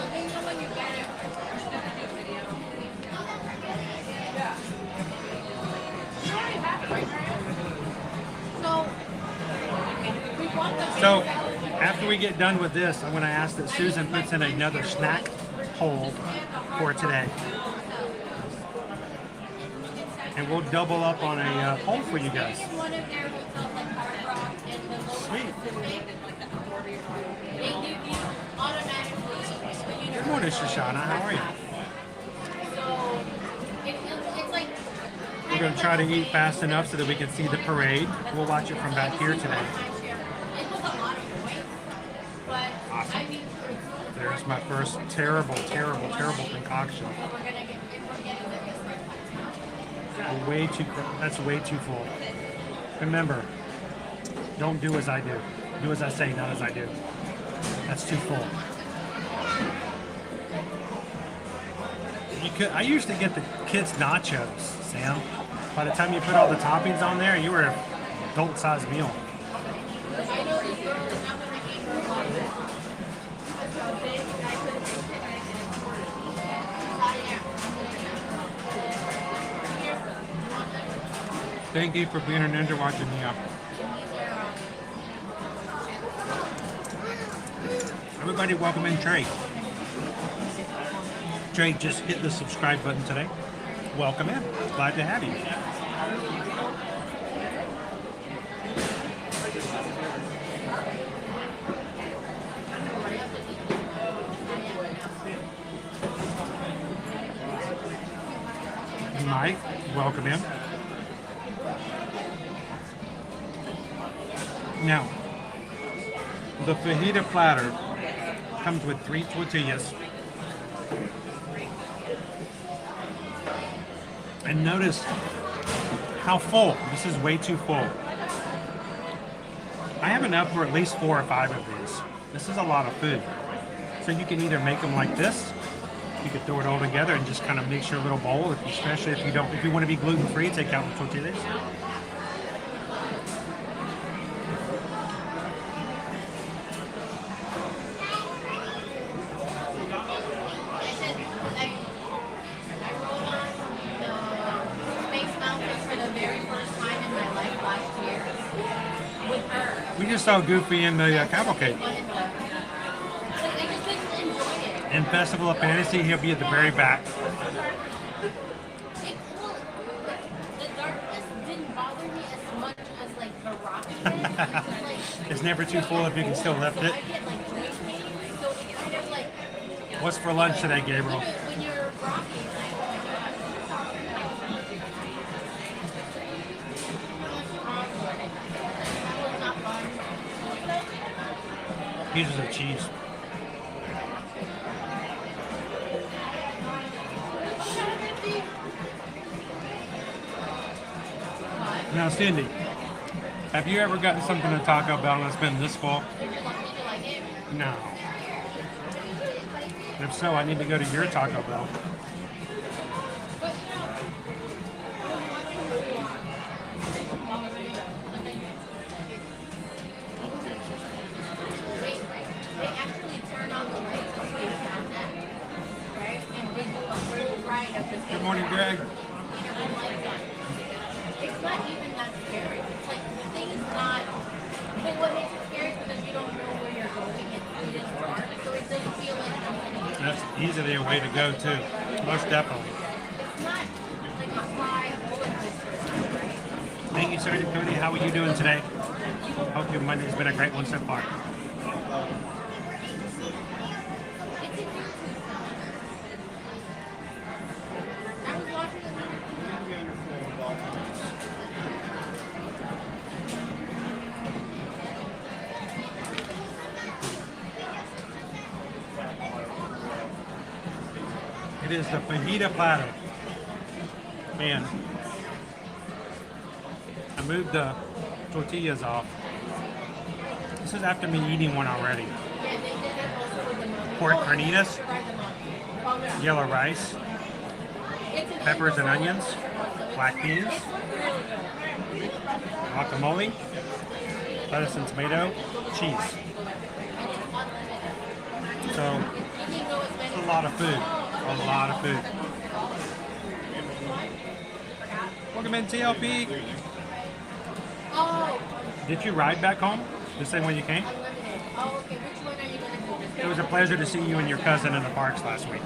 [SPEAKER 12] So, after we get done with this, I'm going to ask that Susan puts in another snack poll for today. And we'll double up on a poll for you guys. Sweet. Good morning, Shoshana. How are you? We're going to try to eat fast enough so that we can see the parade. We'll watch it from back here today. Awesome. There's my first terrible concoction. Way too. That's way too full. Remember, don't do as I do. Do as I say, not as I do. That's too full. You could. I used to get the kids' nachos, Sam. By the time you put all the toppings on there, you were an adult-sized meal. Thank you for being an ninja watching me up. Everybody welcome in Trey. Trey, just hit the subscribe button today. Welcome in. Glad to have you. Mike, welcome in. Now, the fajita platter comes with 3 tortillas. And notice how full. This is way too full. I have enough for at least 4 or 5 of these. This is a lot of food. So you can either make them like this. You could throw it all together and just kind of mix your little bowl, especially if you want to be gluten-free, take out the tortillas. We just saw Goofy in the cavalcade. In Festival of Fantasy, he'll be at the very back.
[SPEAKER 17] The darkness didn't bother me as much as like the rocket did.
[SPEAKER 12] It's never too full if you can still lift it. What's for lunch today, Gabriel?
[SPEAKER 17] When you're rocking,
[SPEAKER 12] Pieces of cheese. Now, Cindy, have you ever gotten something at Taco Bell that's been this full? No. If so, I need to go to your Taco Bell. Good morning, Greg.
[SPEAKER 17] It's not even that scary. It's like the thing is not. But what makes it scary is because you don't know where you're going and it is dark, so it doesn't feel like something.
[SPEAKER 12] That's easily a way to go too. Most definitely.
[SPEAKER 17] It's not like a high roller coaster, right?
[SPEAKER 12] Thank you, Sergeant Cody. How are you doing today? Hope your Monday's been a great one so far. It is the fajita platter. Man, I moved the tortillas off. This is after me eating one already. Pork carnitas, yellow rice, peppers and onions, black beans, guacamole, lettuce and tomato, cheese. So, it's a lot of food. A lot of food. Welcome in, TLP.
[SPEAKER 17] Oh.
[SPEAKER 12] Did you ride back home the same way you came?
[SPEAKER 17] Oh, okay. Which one are you going to do?
[SPEAKER 12] It was a pleasure to see you and your cousin in the parks last week.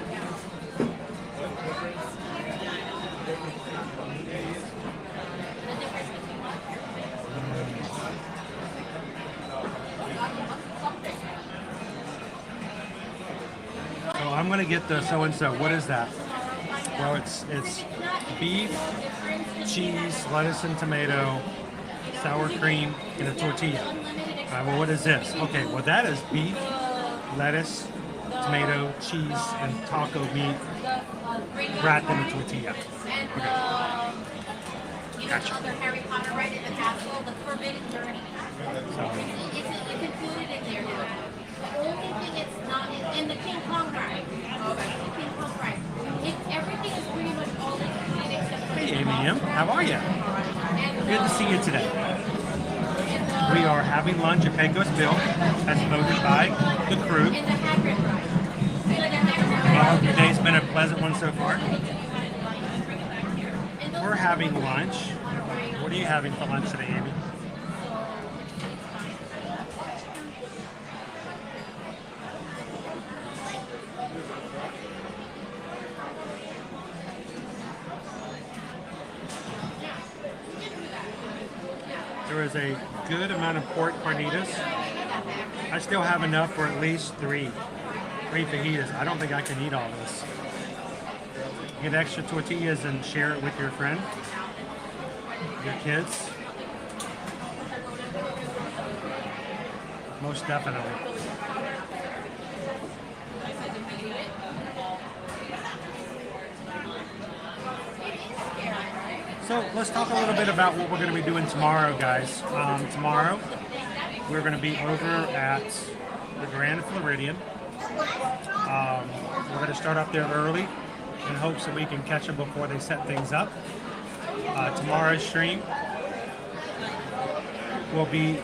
[SPEAKER 12] So I'm gonna get the so-and-so. What is that? Well, it's beef, cheese, lettuce and tomato, sour cream, and a tortilla. Well, what is this? Okay, well that is beef, lettuce, tomato, cheese, and taco meat wrapped in a tortilla. Okay. Gotcha.
[SPEAKER 17] Harry Potter right in the castle, the Forbidden Journey.
[SPEAKER 12] So,
[SPEAKER 17] It's included in there. The only thing it's not in the King Kong ride. Okay. The King Kong ride. Everything is pretty much all included except for
[SPEAKER 12] hey Amy M, how are you? Good to see you today. We are having lunch at Pecos Bill, as voted by the crew. I hope your day's been a pleasant one so far. We're having lunch. What are you having for lunch today, Amy? There is a good amount of pork carnitas. I still have enough for at least three fajitas. I don't think I can eat all this. Get extra tortillas and share it with your friend, your kids. Most definitely. So let's talk a little bit about what we're going to be doing tomorrow, guys. Tomorrow, we're going to be over at the Grand Floridian. We're going to start up there early in hopes that we can catch them before they set things up. Tomorrow's stream will be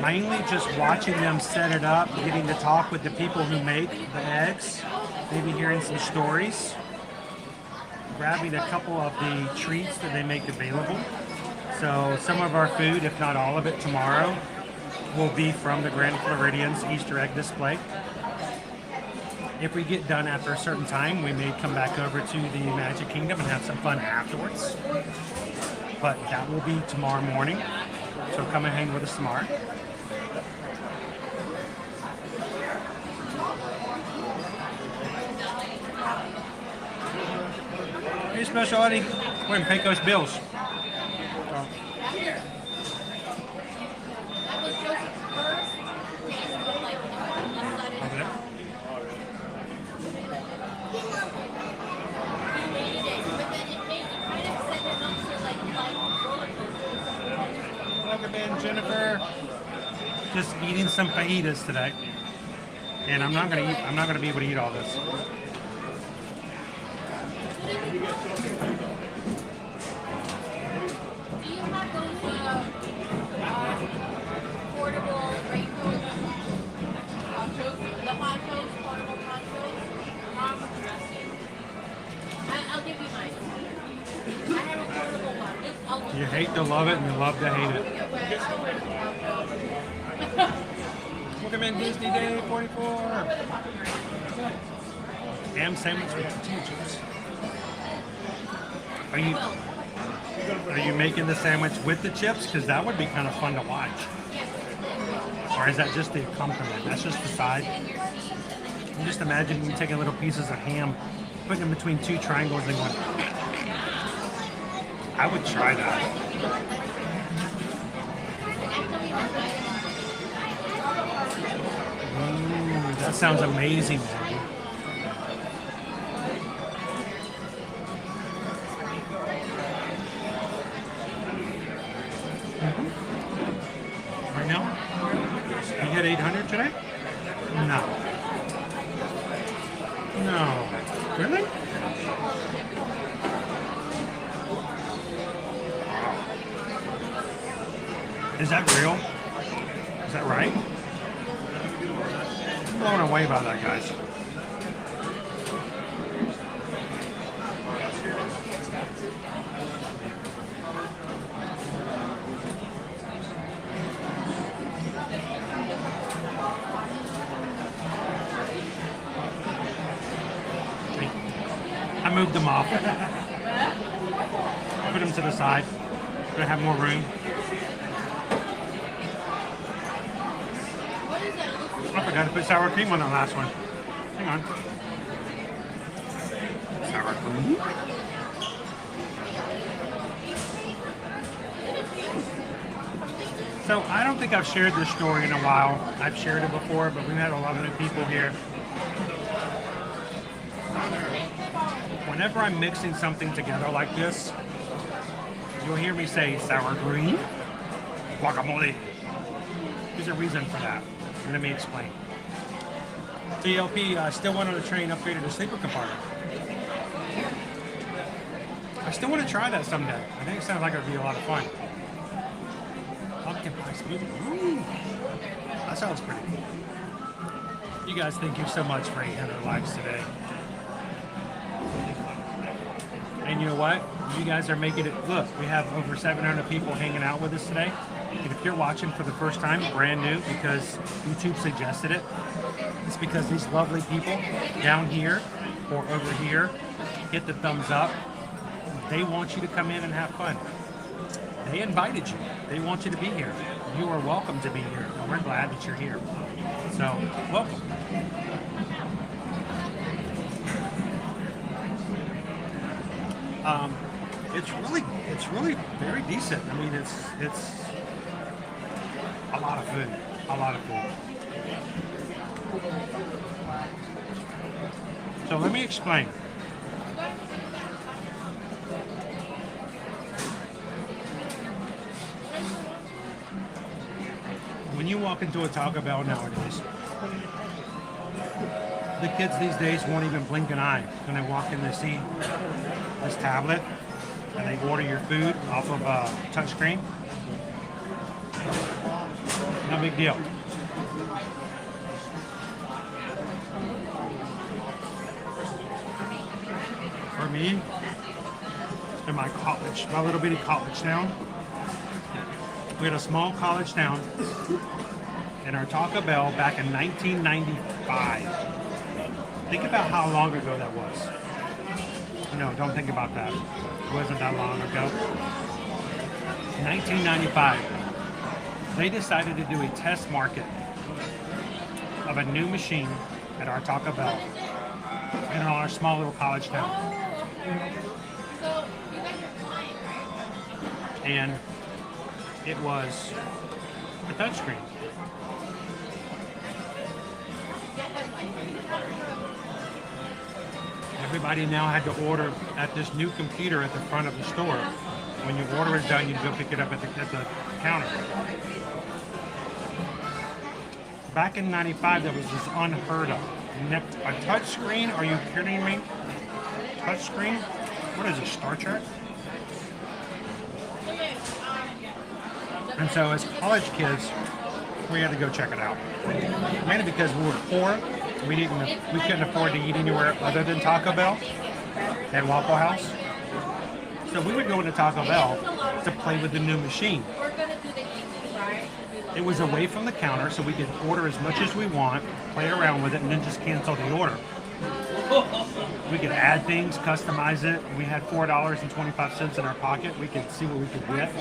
[SPEAKER 12] mainly just watching them set it up, getting to talk with the people who make the eggs, maybe hearing some stories, grabbing a couple of the treats that they make available. So some of our food, if not all of it tomorrow, will be from the Grand Floridian's Easter egg display. If we get done after a certain time, we may come back over to the Magic Kingdom and have some fun afterwards. But that will be tomorrow morning. So come and hang with us tomorrow. Hey, Specialty. We're in Pecos Bills. So. Jennifer. Just eating some fajitas today, and I'm not gonna be able to eat all this.
[SPEAKER 17] Portable raincoat ponchos, the ponchos, portable ponchos. I'll give you mine. I have a portable one.
[SPEAKER 12] You hate to love it, and you love to hate it. Welcome in Disney Day 44. Ham sandwich with tortilla chips. Are you making the sandwich with the chips? Because that would be kind of fun to watch. Or is that just the accompaniment? That's just the side. I'm just imagining you taking little pieces of ham, putting them between two triangles and going. I would try that. That sounds amazing, man. Right now? You hit 800 today? No. No. Really? Is that real? Is that right? I'm blown away by that, guys. I moved them off. Put them to the side. Gonna have more room. I forgot to put sour cream on the last one. Hang on. Sour cream. So I don't think I've shared this story in a while. I've shared it before, but we've had a lot of new people here. Whenever I'm mixing something together like this, you'll hear me say sour cream, guacamole. There's a reason for that. Let me explain. TLP, still one on the train upgraded to sleeper compartment. I still want to try that someday. I think it sounds like it would be a lot of fun. Pumpkin pie smoothie. Ooh, that sounds pretty cool. You guys, thank you so much for 800 likes today. And you know what? You guys are making it. Look, we have over 700 people hanging out with us today. And if you're watching for the first time, brand new, because YouTube suggested it, it's because these lovely people down here or over here hit the thumbs up. They want you to come in and have fun. They invited you. They want you to be here. You are welcome to be here. And we're glad that you're here. So, welcome. It's really very decent. I mean, it's a lot of food. A lot of food. So let me explain. When you walk into a Taco Bell nowadays, the kids these days won't even blink an eye when they walk in. They see this tablet and they order your food off of a touchscreen. No big deal. For me, in my college, my little bitty college town, we had a small college town in our Taco Bell back in 1995. Think about how long ago that was. No, don't think about that. It wasn't that long ago. 1995. They decided to do a test market of a new machine at our Taco Bell in our small little college town. And it was a touchscreen. Everybody now had to order at this new computer at the front of the store. When your order is done, you go pick it up at the counter. Back in '95, that was just unheard of. A touch screen? Are you kidding me? Touch screen? What is it, Star Trek? And so as college kids, we had to go check it out. Mainly because we were poor. We couldn't afford to eat anywhere other than Taco Bell and Waffle House. So we would go into Taco Bell to play with the new machine. It was away from the counter, so we could order as much as we want, play around with it, and then just cancel the order. We could add things, customize it. We had $4.25 in our pocket. We could see what we could get.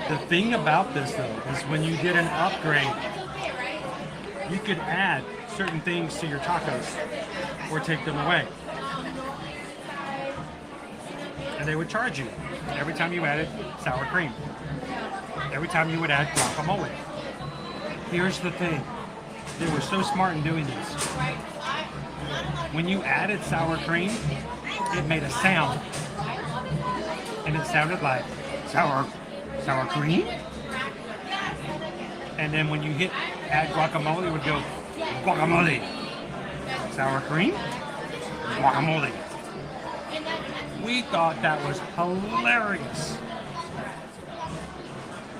[SPEAKER 12] The thing about this, though, is when you did an upgrade, you could add certain things to your tacos or take them away. And they would charge you every time you added sour cream. Every time you would add guacamole. Here's the thing. They were so smart in doing this. When you added sour cream, it made a sound. And it sounded like sour cream. And then when you hit add guacamole, it would go guacamole. Sour cream, guacamole. We thought that was hilarious.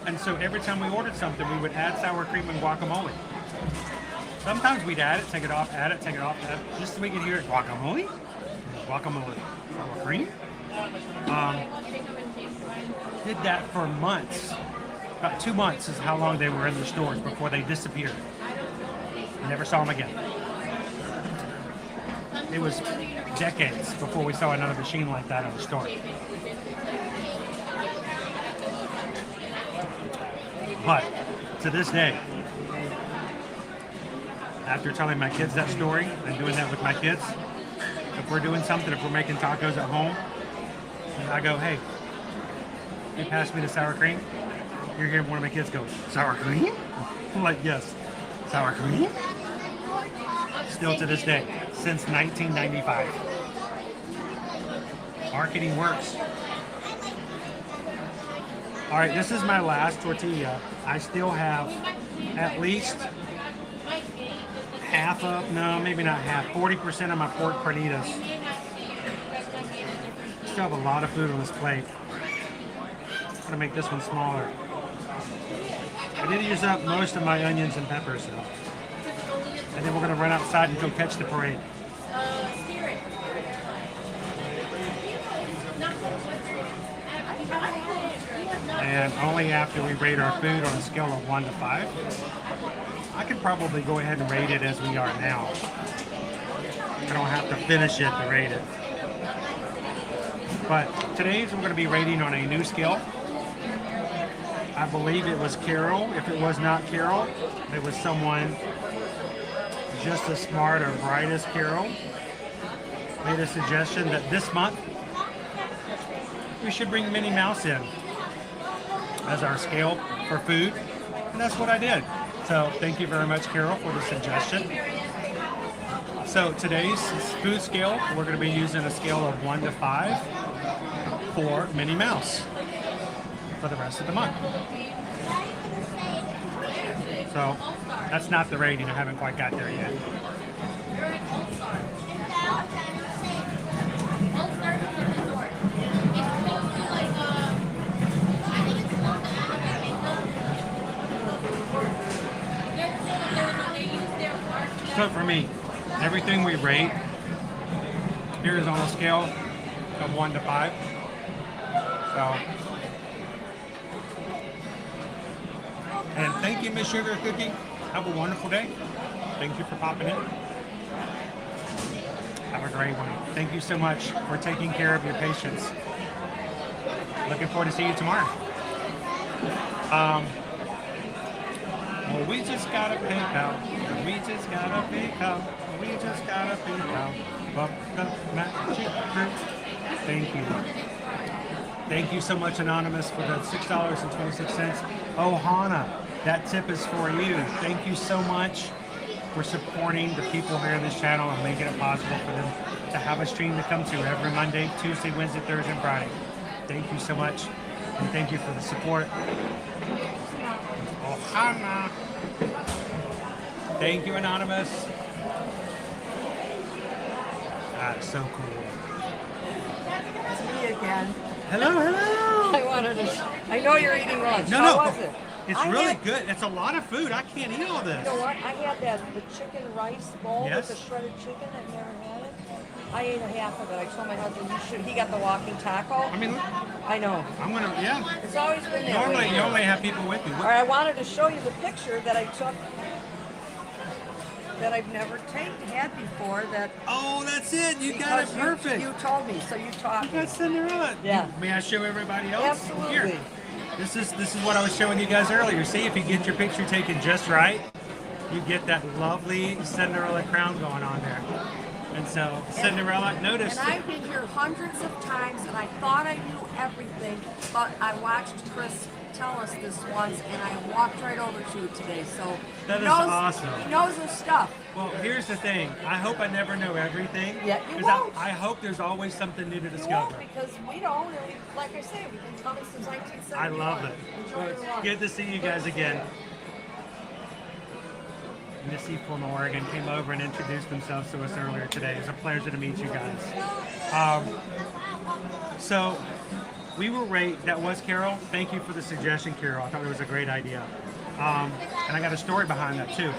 [SPEAKER 12] And so every time we ordered something, we would add sour cream and guacamole. Sometimes we'd add it, take it off, add it, take it off, add it, just so we could hear it. Guacamole? Guacamole. Sour cream? Did that for months. About 2 months is how long they were in the stores before they disappeared. Never saw them again. It was decades before we saw another machine like that in the store. But to this day, after telling my kids that story and doing that with my kids, if we're doing something, if we're making tacos at home, I go, hey, you pass me the sour cream? You're hearing one of my kids go, sour cream? I'm like, yes, sour cream? Still to this day, since 1995. Marketing works. All right, this is my last tortilla. I still have at least half of, no, maybe not half, 40% of my pork carnitas. Still have a lot of food on this plate. I'm gonna make this one smaller. I did use up most of my onions and peppers though. And then we're gonna run outside and go catch the parade. And only after we rate our food on a scale of 1 to 5, I could probably go ahead and rate it as we are now. I don't have to finish it to rate it. But today's we're going to be rating on a new scale. I believe it was Carol. If it was not Carol, it was someone just as smart or bright as Carol. Made a suggestion that this month we should bring Minnie Mouse in as our scale for food, and that's what I did. So thank you very much, Carol, for the suggestion. So today's food scale, we're going to be using a scale of 1 to 5 for Minnie Mouse for the rest of the month. So that's not the rating. I haven't quite got there yet. So for me, everything we rate here is on a scale of 1 to 5. So, and thank you, Miss Sugar Cookie. Have a wonderful day. Thank you for popping in. Have a great one. Thank you so much for taking care of your patients. Looking forward to seeing you tomorrow. Well, we just got a PayPal. We just got a PayPal. We just got a PayPal. Buck Magic Group. Thank you. Thank you so much, Anonymous, for the $6.26. Oh, Hannah, that tip is for you. Thank you so much for supporting the people here in this channel and making it possible for them to have a stream to come to every Monday, Tuesday, Wednesday, Thursday, and Friday. Thank you so much. And thank you for the support. Ohana. Thank you, Anonymous. That's so cool.
[SPEAKER 19] It's me again.
[SPEAKER 12] Hello, hello.
[SPEAKER 19] I wanted to. I know you're eating lunch.
[SPEAKER 12] No,
[SPEAKER 19] How
[SPEAKER 12] no.
[SPEAKER 19] was it?
[SPEAKER 12] It's
[SPEAKER 19] I
[SPEAKER 12] really
[SPEAKER 19] had-
[SPEAKER 12] good. It's a lot of food. I can't eat all this.
[SPEAKER 19] You know what? I had the chicken rice bowl
[SPEAKER 12] Yes.
[SPEAKER 19] with the shredded chicken. I've never had it. I ate a half of it. I told my husband you should. He got the walking taco.
[SPEAKER 12] I mean,
[SPEAKER 19] I know.
[SPEAKER 12] I'm gonna, yeah.
[SPEAKER 19] It's always been that
[SPEAKER 12] Normally,
[SPEAKER 19] way.
[SPEAKER 12] you only have people with you.
[SPEAKER 19] All right, I wanted to show you the picture that I took that I've never had before. That
[SPEAKER 12] oh, that's it. You got it
[SPEAKER 19] because
[SPEAKER 12] perfect.
[SPEAKER 19] You told me, so you taught me.
[SPEAKER 12] That's Cinderella.
[SPEAKER 19] Yeah.
[SPEAKER 12] May I show everybody else?
[SPEAKER 19] Absolutely.
[SPEAKER 12] Here. This is what I was showing you guys earlier. See, if you get your picture taken just right, you get that lovely Cinderella crown going on there. And so, Cinderella, notice.
[SPEAKER 19] And I've been here hundreds of times, and I thought I knew everything, but I watched Chris tell us this once, and I walked right over to it today. So
[SPEAKER 12] That
[SPEAKER 19] he
[SPEAKER 12] is
[SPEAKER 19] knows,
[SPEAKER 12] awesome.
[SPEAKER 19] He knows his stuff.
[SPEAKER 12] Well, here's the thing. I hope I never know everything.
[SPEAKER 19] Yeah, you
[SPEAKER 12] 'cause
[SPEAKER 19] won't.
[SPEAKER 12] I hope there's always something new to
[SPEAKER 19] You
[SPEAKER 12] discover.
[SPEAKER 19] won't, because we don't, and we, like I say, we've been coming since 1971.
[SPEAKER 12] I love it.
[SPEAKER 19] Enjoy
[SPEAKER 12] Well,
[SPEAKER 19] your
[SPEAKER 12] it's
[SPEAKER 19] lunch.
[SPEAKER 12] good to see you guys again. Missy from Oregon came over and introduced themselves to us earlier today. It's a pleasure to meet you guys. So we were that was Carol. Thank you for the suggestion, Carol. I thought it was a great idea. And I got a story behind that too.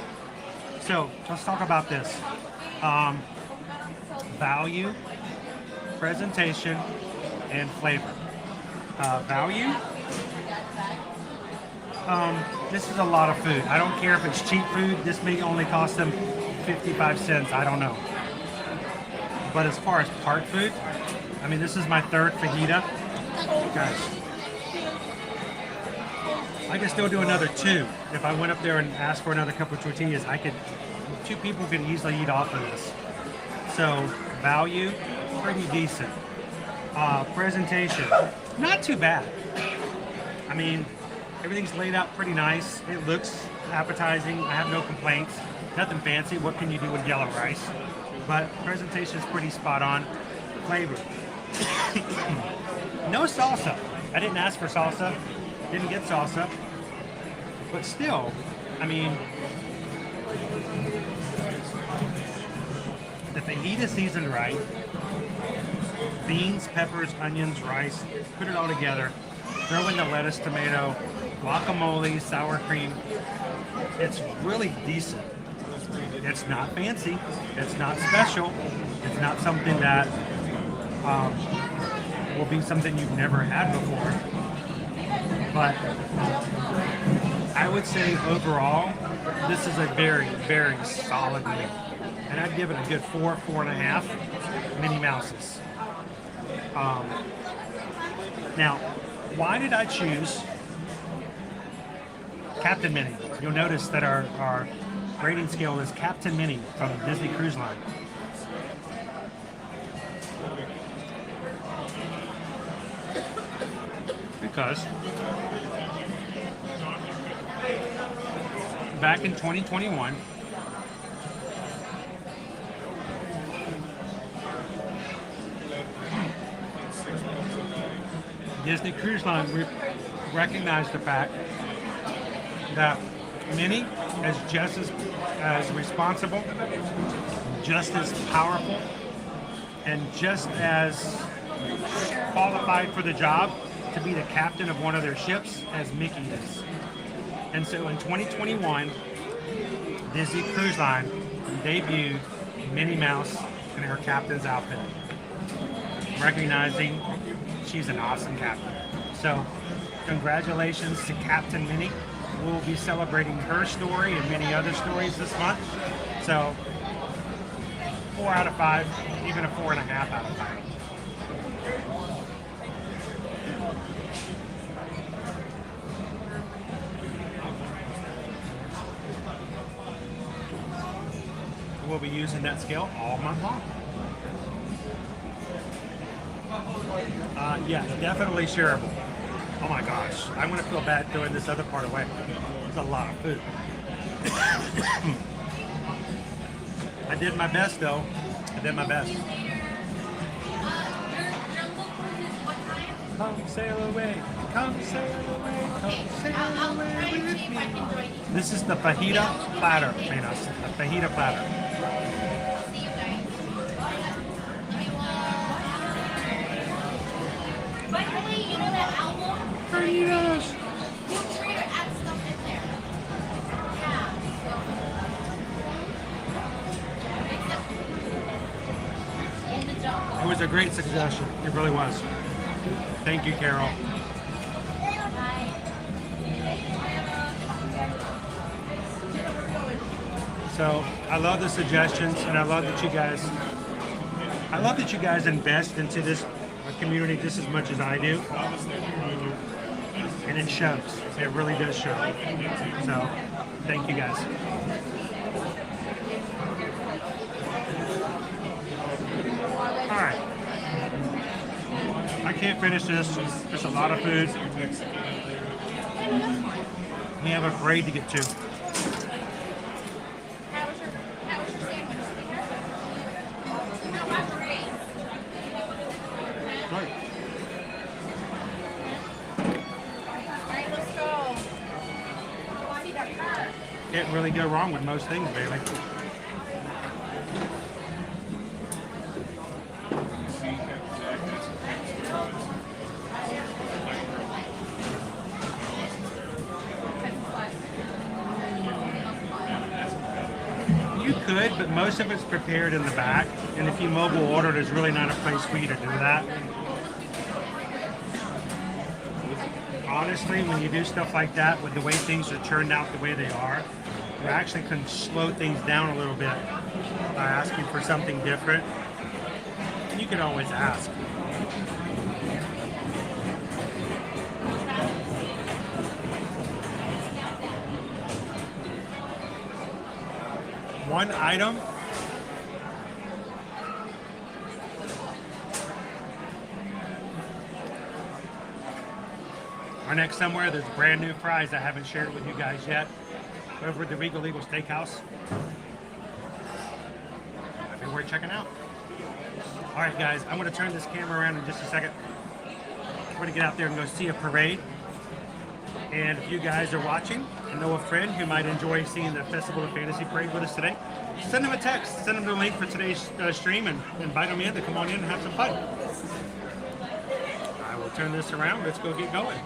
[SPEAKER 12] So let's talk about this. Value, presentation, and flavor. Value. This is a lot of food. I don't care if it's cheap food. This may only cost them 55 cents. I don't know. But as far as park food, I mean, this is my third fajita. Guys, I could still do another two. If I went up there and asked for another couple of tortillas, two people could easily eat off of this. So, value, pretty decent. Presentation, not too bad. I mean, everything's laid out pretty nice. It looks appetizing. I have no complaints. Nothing fancy. What can you do with yellow rice? But presentation is pretty spot on. Flavor. No salsa. I didn't ask for salsa. Didn't get salsa. But still, I mean, the fajita seasoned right. Beans, peppers, onions, rice. Put it all together. Throw in the lettuce, tomato, guacamole, sour cream. It's really decent. It's not fancy. It's not special. It's not something that will be something you've never had before. But I would say overall, this is a very, very solid meal. And I'd give it a good 4.5 Minnie Mouses. Now, why did I choose Captain Minnie? You'll notice that our rating scale is Captain Minnie from Disney Cruise Line. Because back in 2021, Disney Cruise Line recognized the fact that Minnie is just as responsible, just as powerful, and just as qualified for the job to be the captain of one of their ships as Mickey is. And so in 2021, Disney Cruise Line debuted Minnie Mouse in her captain's outfit, recognizing she's an awesome captain. So congratulations to Captain Minnie. We'll be celebrating her story and many other stories this month. So 4 out of 5, even a 4.5 out of 5. We'll be using that scale all month long. Yeah, definitely shareable. Oh my gosh, I'm gonna feel bad throwing this other part away. It's a lot of food. I did my best though. I did my best. Come sail away, come sail away, come sail away with me. This is the fajita platter, Menos. The fajita platter.
[SPEAKER 2] By the way, you know that album?
[SPEAKER 12] Fajitas. It was a great suggestion. It really was. Thank you, Carol. So I love the suggestions, and I love that you guys invest into this community just as much as I do, and it shows. It really does show. So thank you guys. All right. I can't finish this. There's a lot of food. We have a parade to get to. Can't really go wrong with most things, baby. You could, but most of it's prepared in the back, and if you mobile order, there's really not a place for you to do that. Honestly, when you do stuff like that, with the way things are turned out the way they are, you actually can slow things down a little bit by asking for something different. You can always ask. One item. Our next somewhere, there's brand new fries I haven't shared with you guys yet. Over at the Regal Eagle Steakhouse. Might be worth checking out. All right, guys, I'm going to turn this camera around in just a second. We're going to get out there and go see a parade. And if you guys are watching and know a friend who might enjoy seeing the Festival of Fantasy Parade with us today, send them a text. Send them the link for today's stream and invite them in to come on in and have some fun. I will turn this around. Let's go get going.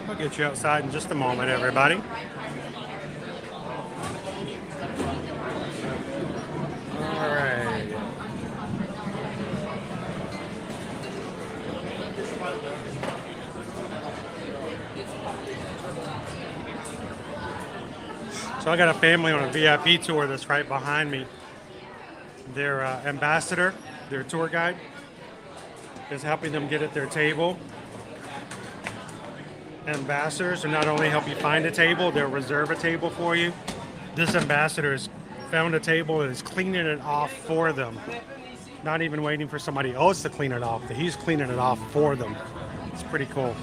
[SPEAKER 12] We'll get you outside in just a moment, everybody. All right. So I got a family on a VIP tour that's right behind me. Their ambassador, their tour guide, is helping them get at their table. Ambassadors will not only help you find a table, they'll reserve a table for you. This ambassador has found a table and is cleaning it off for them. Not even waiting for somebody else to clean it off. He's cleaning it off for them. It's pretty cool.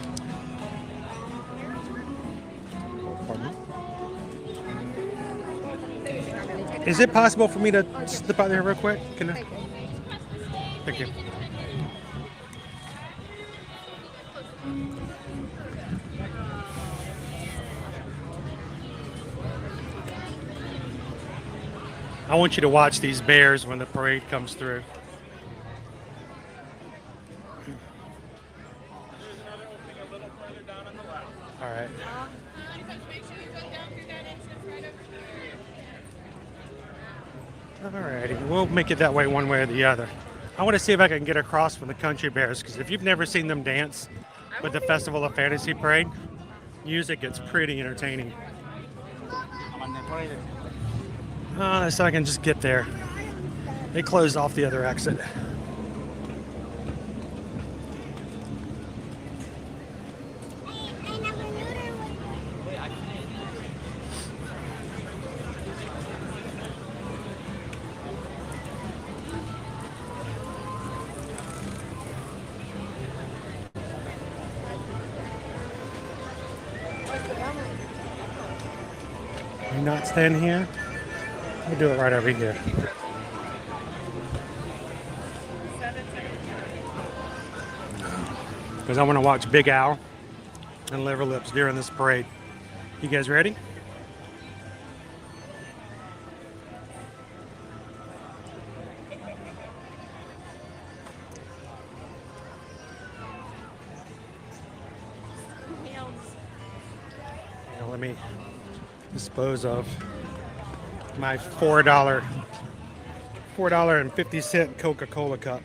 [SPEAKER 12] Is it possible for me to slip out there real quick? Can I? Thank you. I want you to watch these bears when the parade comes through. All right. Alrighty, we'll make it that way one way or the other. I want to see if I can get across from the country bears, because if you've never seen them dance with the Festival of Fantasy Parade, music gets pretty entertaining. So I can just get there. They closed off the other exit. Can we not stand here? We'll do it right over here. Because I want to watch Big Al and Liver Lips during this parade. You guys ready? Now let me dispose of my $4.50 Coca-Cola cup.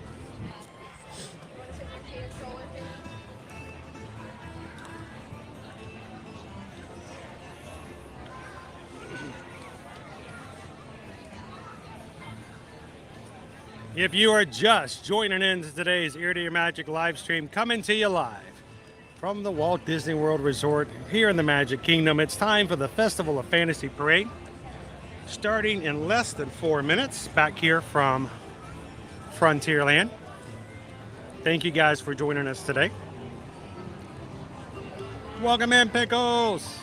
[SPEAKER 12] If you are just joining in to today's Ear to Your Magic live stream, coming to you live from the Walt Disney World Resort here in the Magic Kingdom, it's time for the Festival of Fantasy Parade, starting in less than 4 minutes back here from Frontierland. Thank you guys for joining us today. Welcome in, Pickles.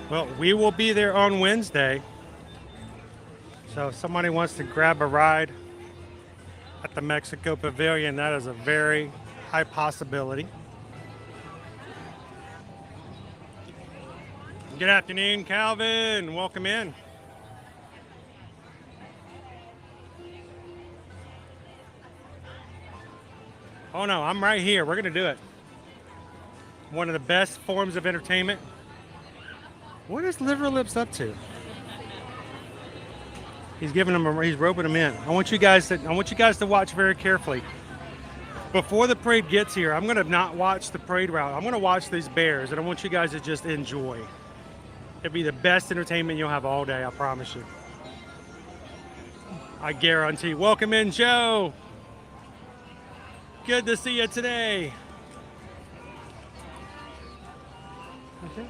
[SPEAKER 12] Well, we will be there on Wednesday. So if somebody wants to grab a ride at the Mexico Pavilion, that is a very high possibility. Good afternoon, Calvin. Welcome in. Oh no, I'm right here. We're going to do it. One of the best forms of entertainment. What is Liver Lips up to? He's giving them. He's roping them in. I want you guys to watch very carefully. Before the parade gets here, I'm gonna not watch the parade route. I'm gonna watch these bears, and I want you guys to just enjoy. It'll be the best entertainment you'll have all day. I promise you. I guarantee. Welcome in, Joe. Good to see you today. Okay.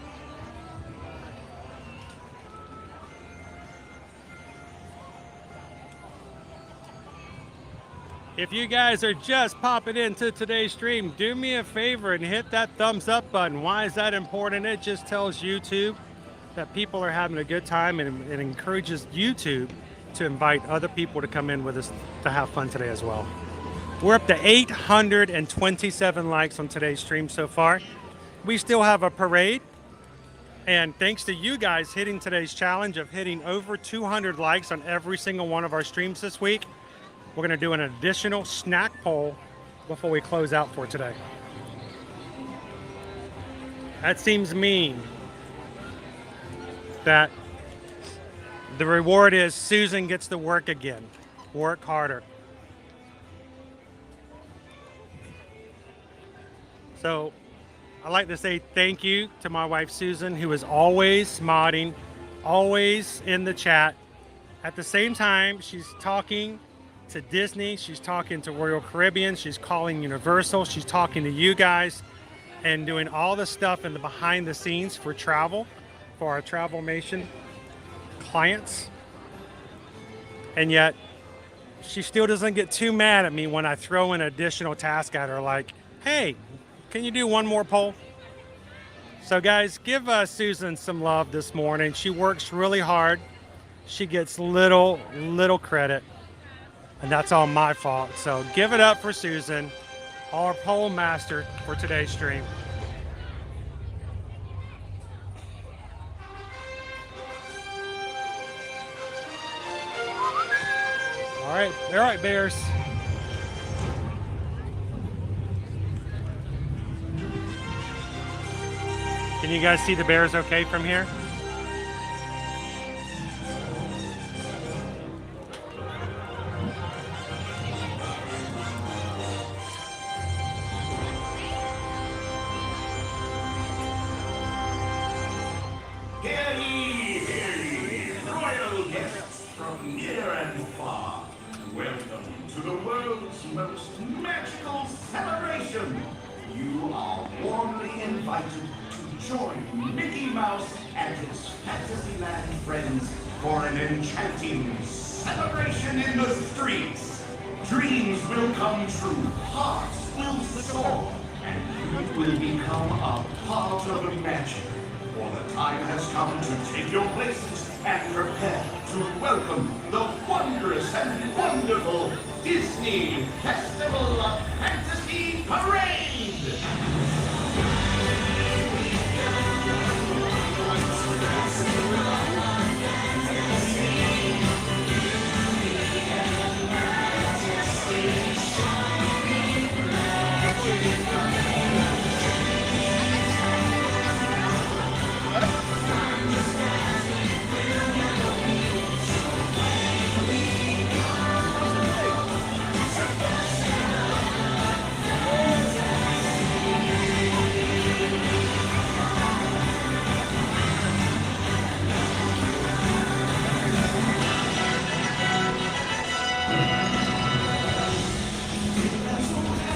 [SPEAKER 12] If you guys are just popping into today's stream, do me a favor and hit that thumbs up button. Why is that important? It just tells YouTube that people are having a good time, and it encourages YouTube to invite other people to come in with us to have fun today as well. We're up to 827 likes on today's stream so far. We still have a parade, and thanks to you guys hitting today's challenge of hitting over 200 likes on every single one of our streams this week, we're going to do an additional snack poll before we close out for today. That seems mean. That the reward is Susan gets to work again. Work harder. So I'd like to say thank you to my wife Susan, who is always modding, always in the chat. At the same time, she's talking to Disney, she's talking to Royal Caribbean, she's calling Universal, she's talking to you guys, and doing all the stuff in the behind the scenes for travel, for our Travelmation clients. And yet she still doesn't get too mad at me when I throw an additional task at her, like, hey, can you do one more poll? So guys, give Susan some love this morning. She works really hard. She gets little credit, and that's all my fault. So give it up for Susan, our poll master for today's stream. All right, bears. Can you guys see the bears okay from here?
[SPEAKER 15] Hear ye, royal guests from near and far. Welcome to the world's most magical celebration,
[SPEAKER 4] You are warmly invited to join Mickey Mouse and his Fantasyland friends for an enchanting celebration in the streets. Dreams will come true, hearts will soar, and you will become a part of the magic. For the time has come to take your places and prepare to welcome the wondrous and wonderful Disney Festival of Fantasy Parade!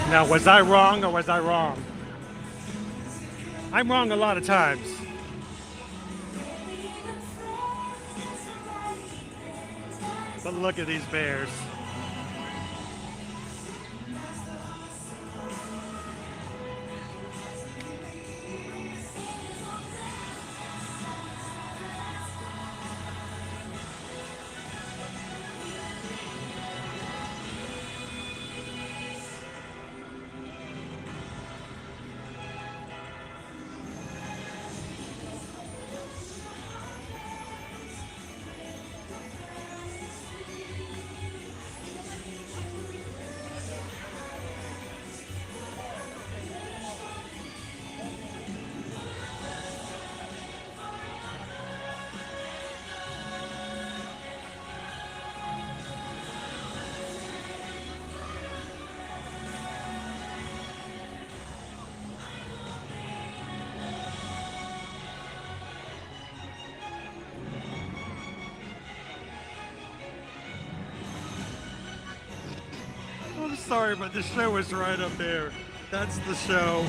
[SPEAKER 12] Now, was I wrong or was I wrong? I'm wrong a lot of times. But look at these bears. I'm sorry, but the show is right up there. That's the show.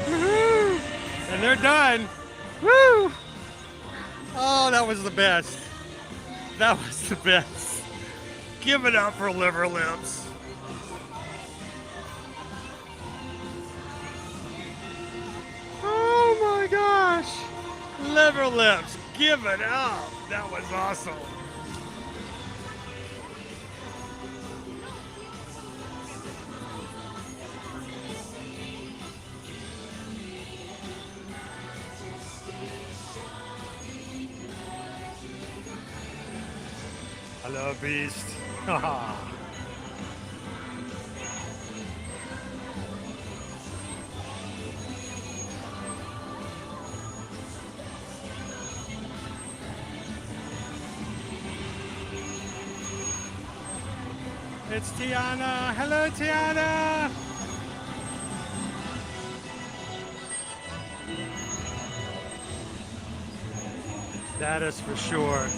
[SPEAKER 12] Woohoo! And they're done. Woo! Oh, that was the best. That was the best. Give it up for Liver Lips. Oh my gosh. Liver Lips. Give it up. That was awesome. Hello, Beast. It's Tiana. Hello, Tiana. That is for sure.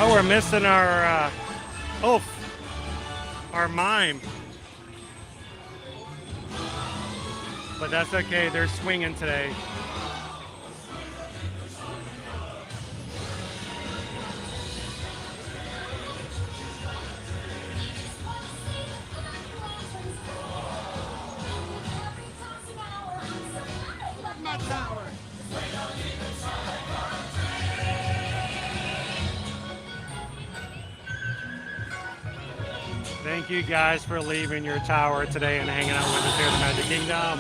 [SPEAKER 12] Oh, we're missing our, our mime. But that's okay, they're swinging today. My tower. Thank you guys for leaving your tower today and hanging out with us here at the Magic Kingdom.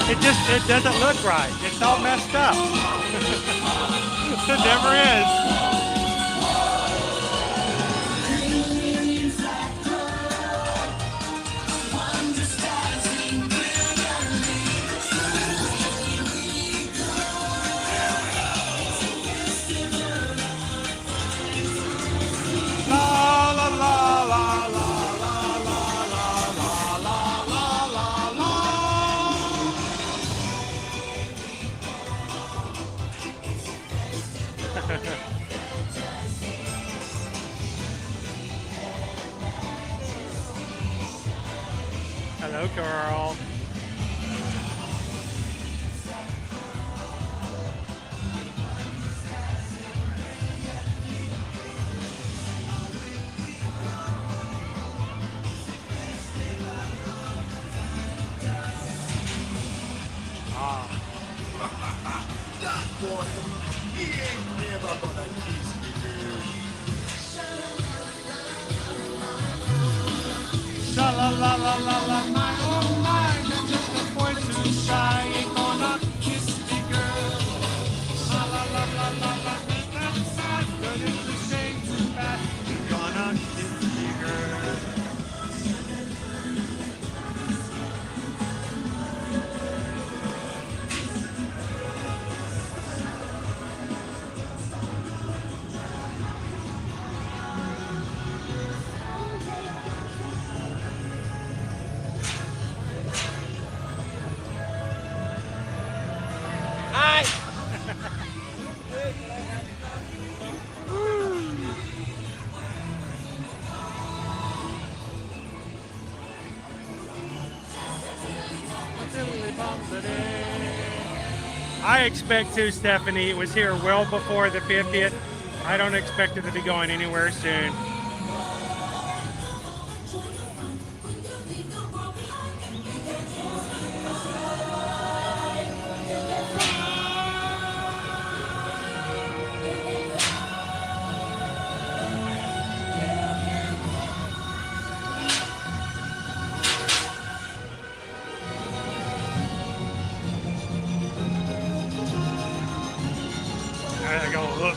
[SPEAKER 12] It doesn't look right. It's all messed up. It never is. Hello, girl.
[SPEAKER 8] That boy, he ain't never gonna kiss me, girl.
[SPEAKER 12] Sha la la la la la, my oh my, you're just a boy too shy, ain't gonna kiss me, girl. La la la la la la, that's sad, but if you stay too fast, you're gonna kiss me, girl. I expect to, Stephanie. It was here well before the 50th. I don't expect it to be going anywhere soon. I gotta look.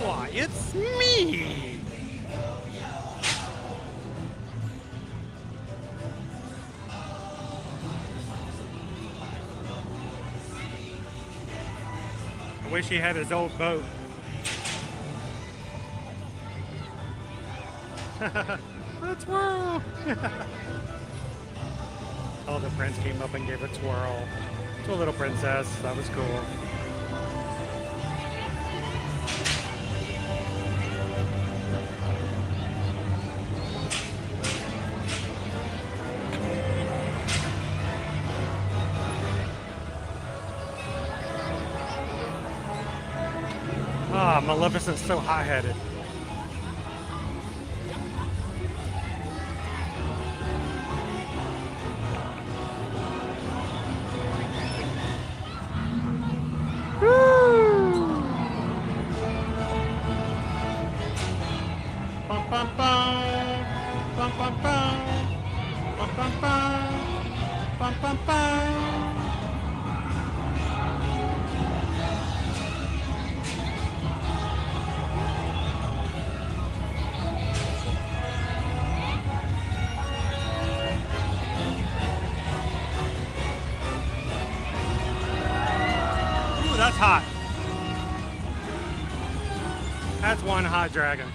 [SPEAKER 12] Why, it's me! I wish he had his old boat. Let's whirl! Oh, the prince came up and gave a twirl to a little princess. That was cool. Ah, Maleficent's so high-headed. That's hot. That's one hot dragon.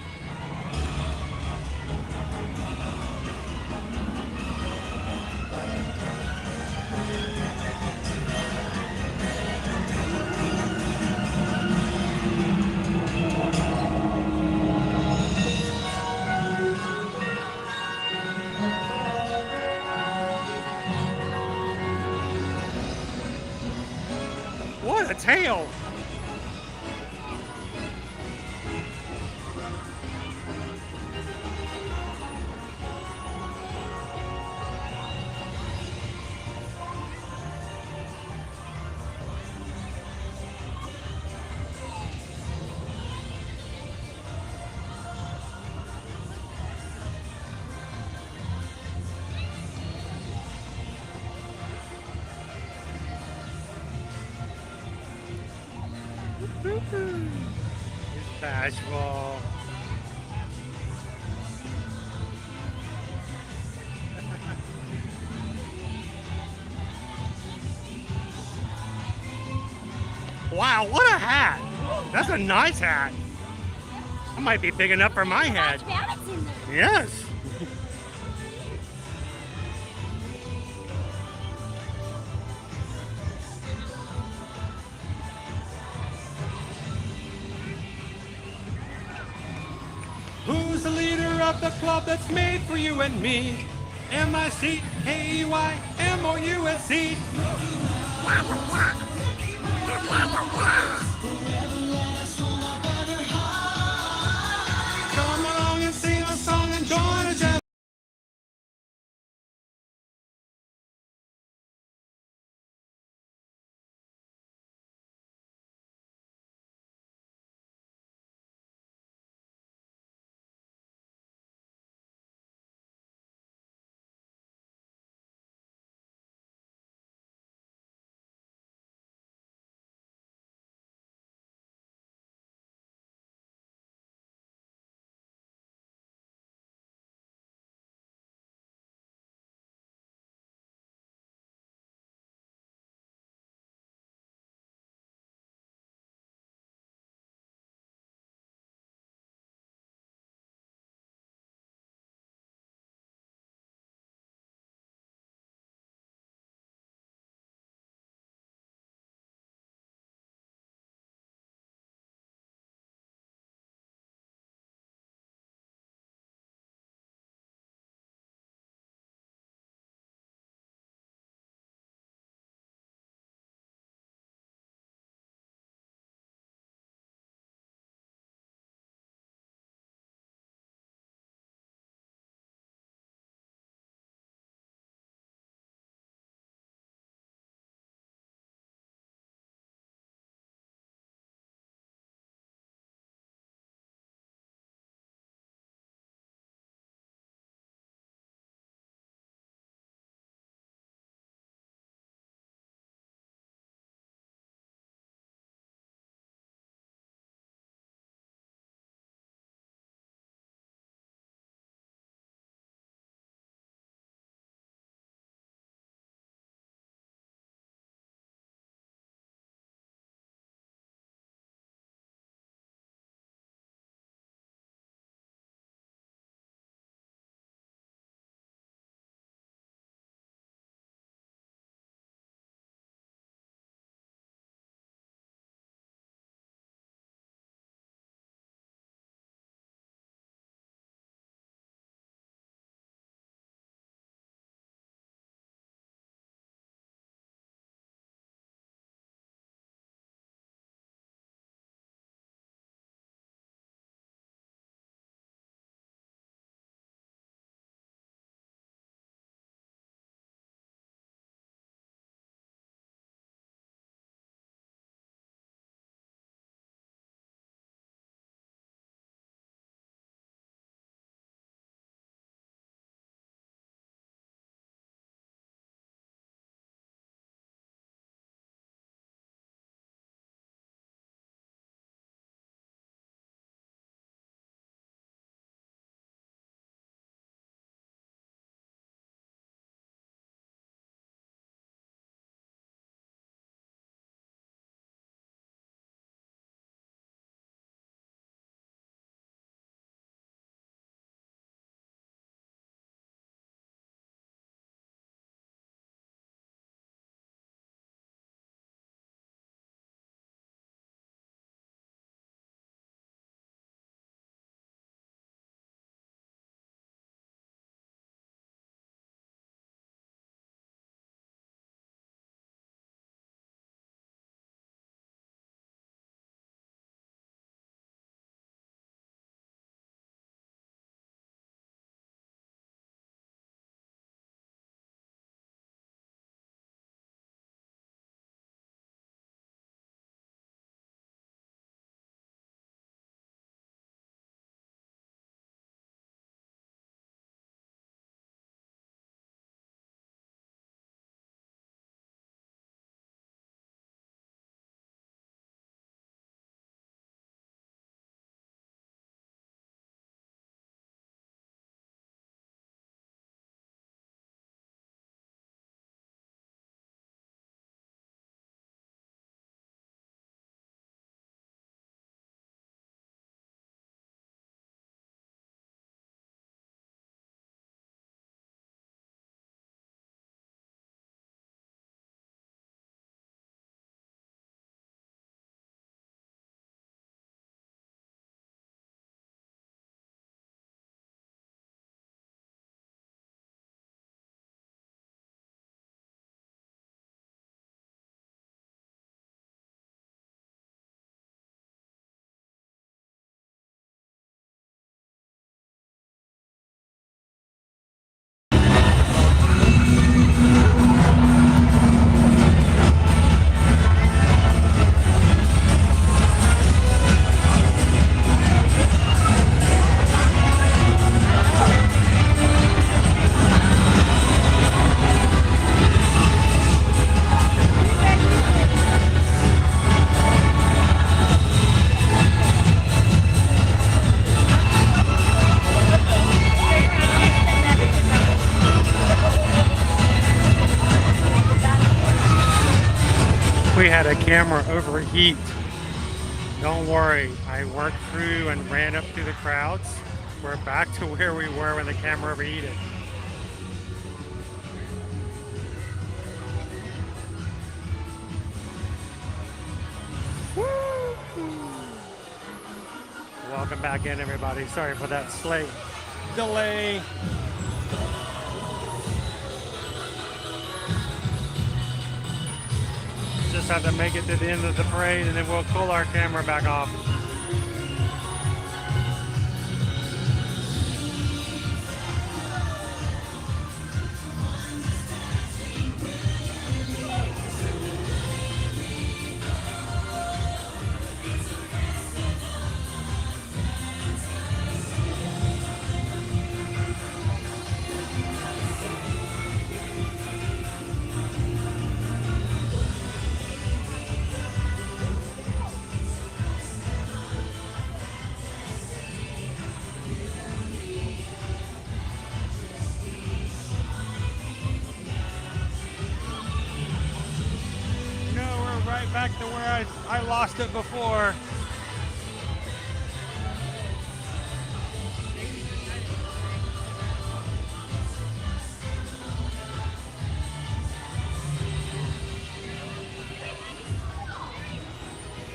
[SPEAKER 12] What a tail! Bashful. Wow, what a hat! That's a nice hat. That might be big enough for my head. Yes. Who's the leader of the club that's made for you and me? MICAYYMOUSE. had a camera overheat. Don't worry, I worked through and ran up through the crowds. We're back to where we were when the camera overheated. Welcome back in, everybody. Sorry for that slight delay. Just have to make it to the end of the parade and then we'll pull our camera back off. Back to where I lost it before.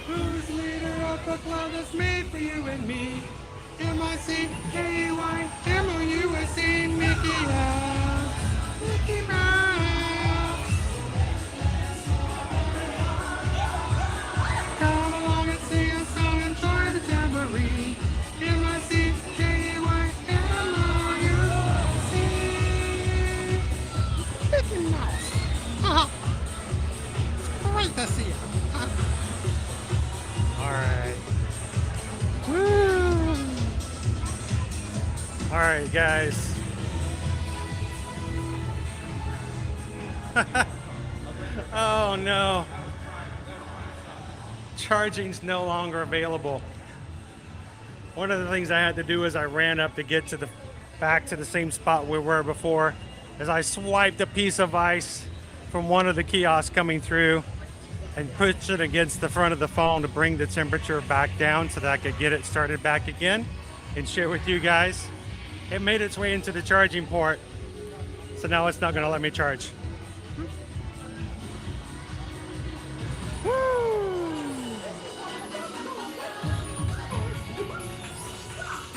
[SPEAKER 12] Who's leader of the club that's made for you and me? M-I-C-K-E-Y-M-O-U-S-E, Mickey Mouse. Mickey Mouse. Come along and sing a song and join the jamboree. M-I-C-K-E-Y-M-O-U-S-E. Mickey Mouse. Great to see you. All right. Woo. All right, guys. Oh no. Charging's no longer available. One of the things I had to do is I ran up to get to back to the same spot we were before, as I swiped a piece of ice from one of the kiosks coming through and pushed it against the front of the phone to bring the temperature back down so that I could get it started back again and share with you guys. It made its way into the charging port, so now it's not going to let me charge.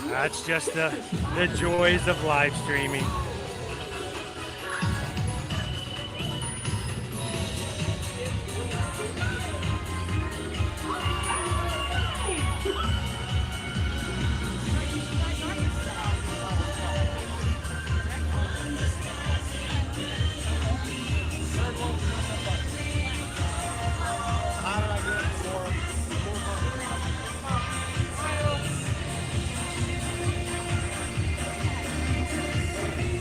[SPEAKER 12] That's just the joys of live streaming.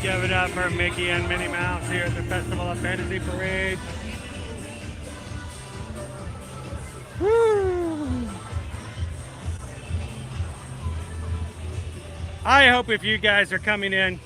[SPEAKER 12] Give it up for Mickey and Minnie Mouse here at the Festival of Fantasy Parade. Woo! I hope if you guys are coming in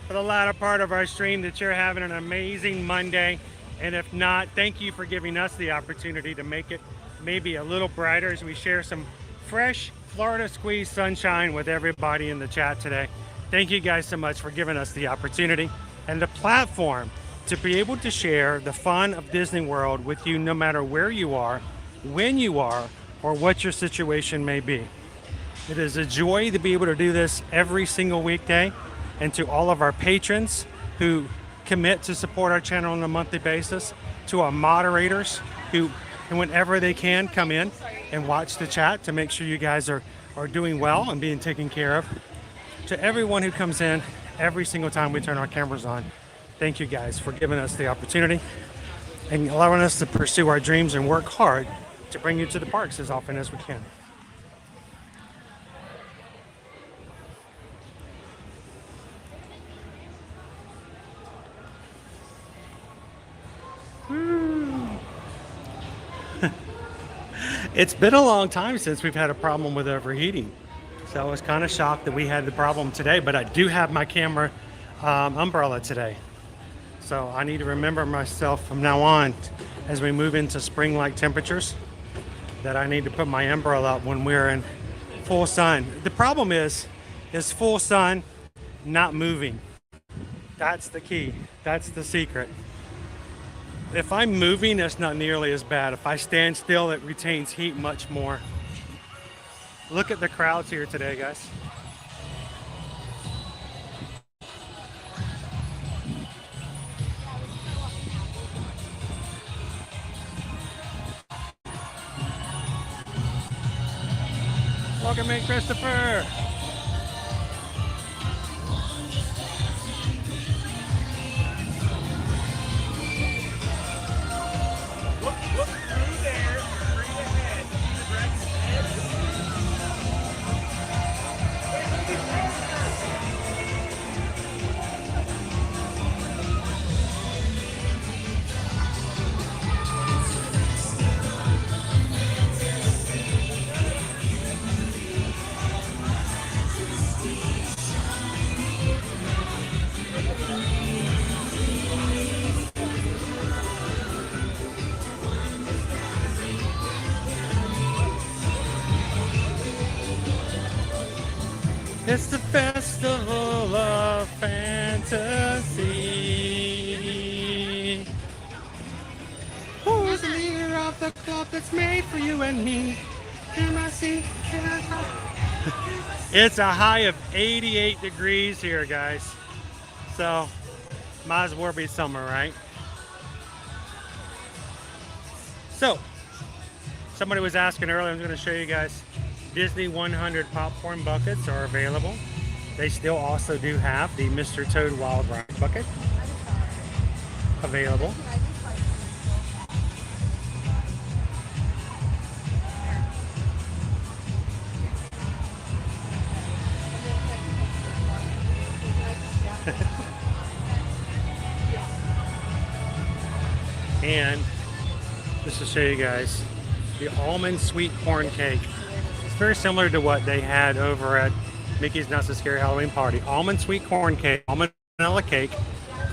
[SPEAKER 12] for the latter part of our stream that you're having an amazing Monday. And if not, thank you for giving us the opportunity to make it maybe a little brighter as we share some fresh Florida squeeze sunshine with everybody in the chat today. Thank you guys so much for giving us the opportunity and the platform to be able to share the fun of Disney World with you no matter where you are, when you are, or what your situation may be. It is a joy to be able to do this every single weekday, and to all of our patrons who commit to support our channel on a monthly basis, to our moderators who, and whenever they can, come in and watch the chat to make sure you guys are doing well and being taken care of. To everyone who comes in every single time we turn our cameras on, thank you guys for giving us the opportunity and allowing us to pursue our dreams and work hard to bring you to the parks as often as we can. It's been a long time since we've had a problem with overheating. So I was kind of shocked that we had the problem today, but I do have my camera umbrella today. So I need to remember myself from now on as we move into spring-like temperatures that I need to put my umbrella up when we're in full sun. The problem is full sun not moving. That's the key. That's the secret. If I'm moving, it's not nearly as bad. If I stand still, it retains heat much more. Look at the crowds here today, guys. Welcome in, Christopher.
[SPEAKER 7] Look through there, straight ahead.
[SPEAKER 12] It's the festival of fantasy. Who's the leader of the club that's made for you and me? It's a high of 88 degrees here, guys. So, might as well be summer, right? So, somebody was asking earlier, I'm going to show you guys. Disney 100 popcorn buckets are available. They still also do have the Mr. Toad Wild Ride bucket available. And just to show you guys the almond sweet corn cake. Very similar to what they had over at Mickey's Not So Scary Halloween Party. Almond sweet corn cake, almond vanilla cake,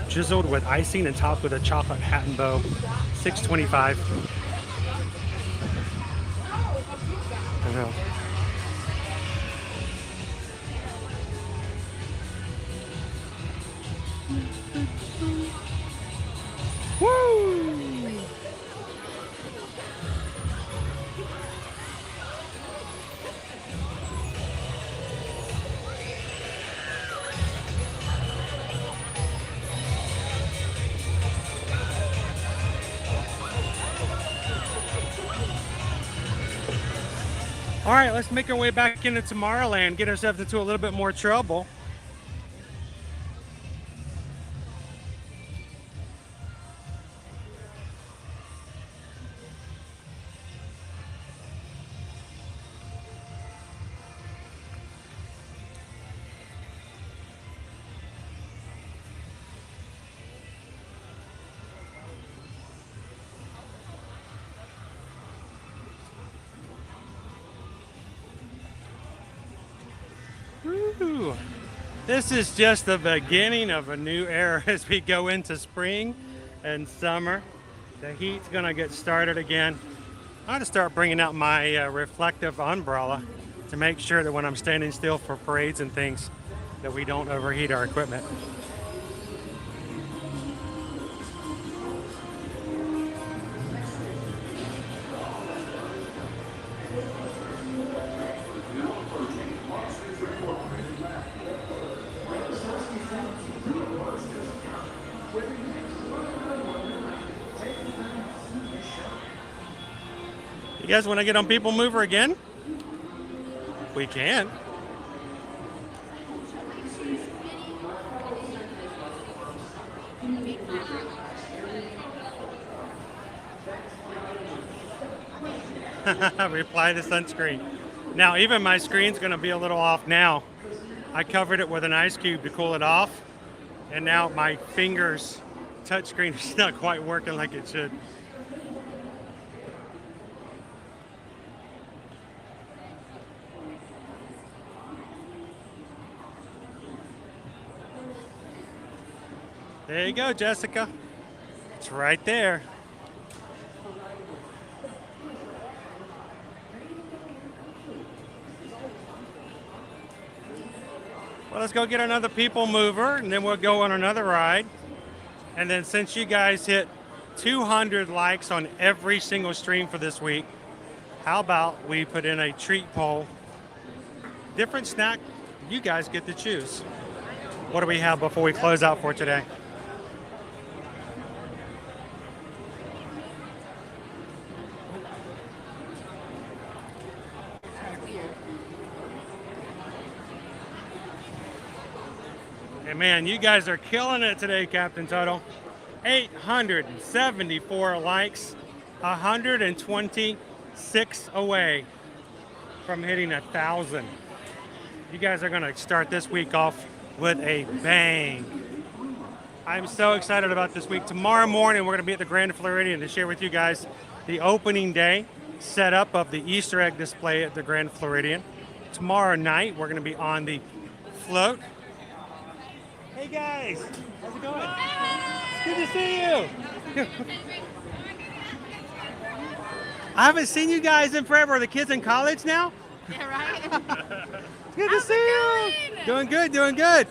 [SPEAKER 12] drizzled with icing and topped with a chocolate hat and bow. $6.25. I know. Woo! All right, let's make our way back into Tomorrowland, get ourselves into a little bit more trouble. Woo. This is just the beginning of a new era as we go into spring and summer. The heat's gonna get started again. I'm gonna start bringing out my reflective umbrella to make sure that when I'm standing still for parades and things that we don't overheat our equipment. You guys want to get on People Mover again? We can. Reply to sunscreen. Now, even my screen's going to be a little off now. I covered it with an ice cube to cool it off, and now my fingers touchscreen is not quite working like it should. There you go, Jessica. It's right there. Well, let's go get another people mover, and then we'll go on another ride. And then since you guys hit 200 likes on every single stream for this week, how about we put in a treat poll? Different snack, you guys get to choose. What do we have before we close out for today? And man, you guys are killing it today, Captain Total. 874 likes, 126 away from hitting 1,000. You guys are gonna start this week off with a bang. I'm so excited about this week. Tomorrow morning, we're gonna be at the Grand Floridian to share with you guys the opening day setup of the Easter egg display at the Grand Floridian. Tomorrow night, we're gonna be on the float. Hey guys, how's it going? It's good to see you. I haven't seen you guys in forever. Are the kids in college now?
[SPEAKER 17] Yeah, right?
[SPEAKER 12] It's good to see you. Doing good, doing good.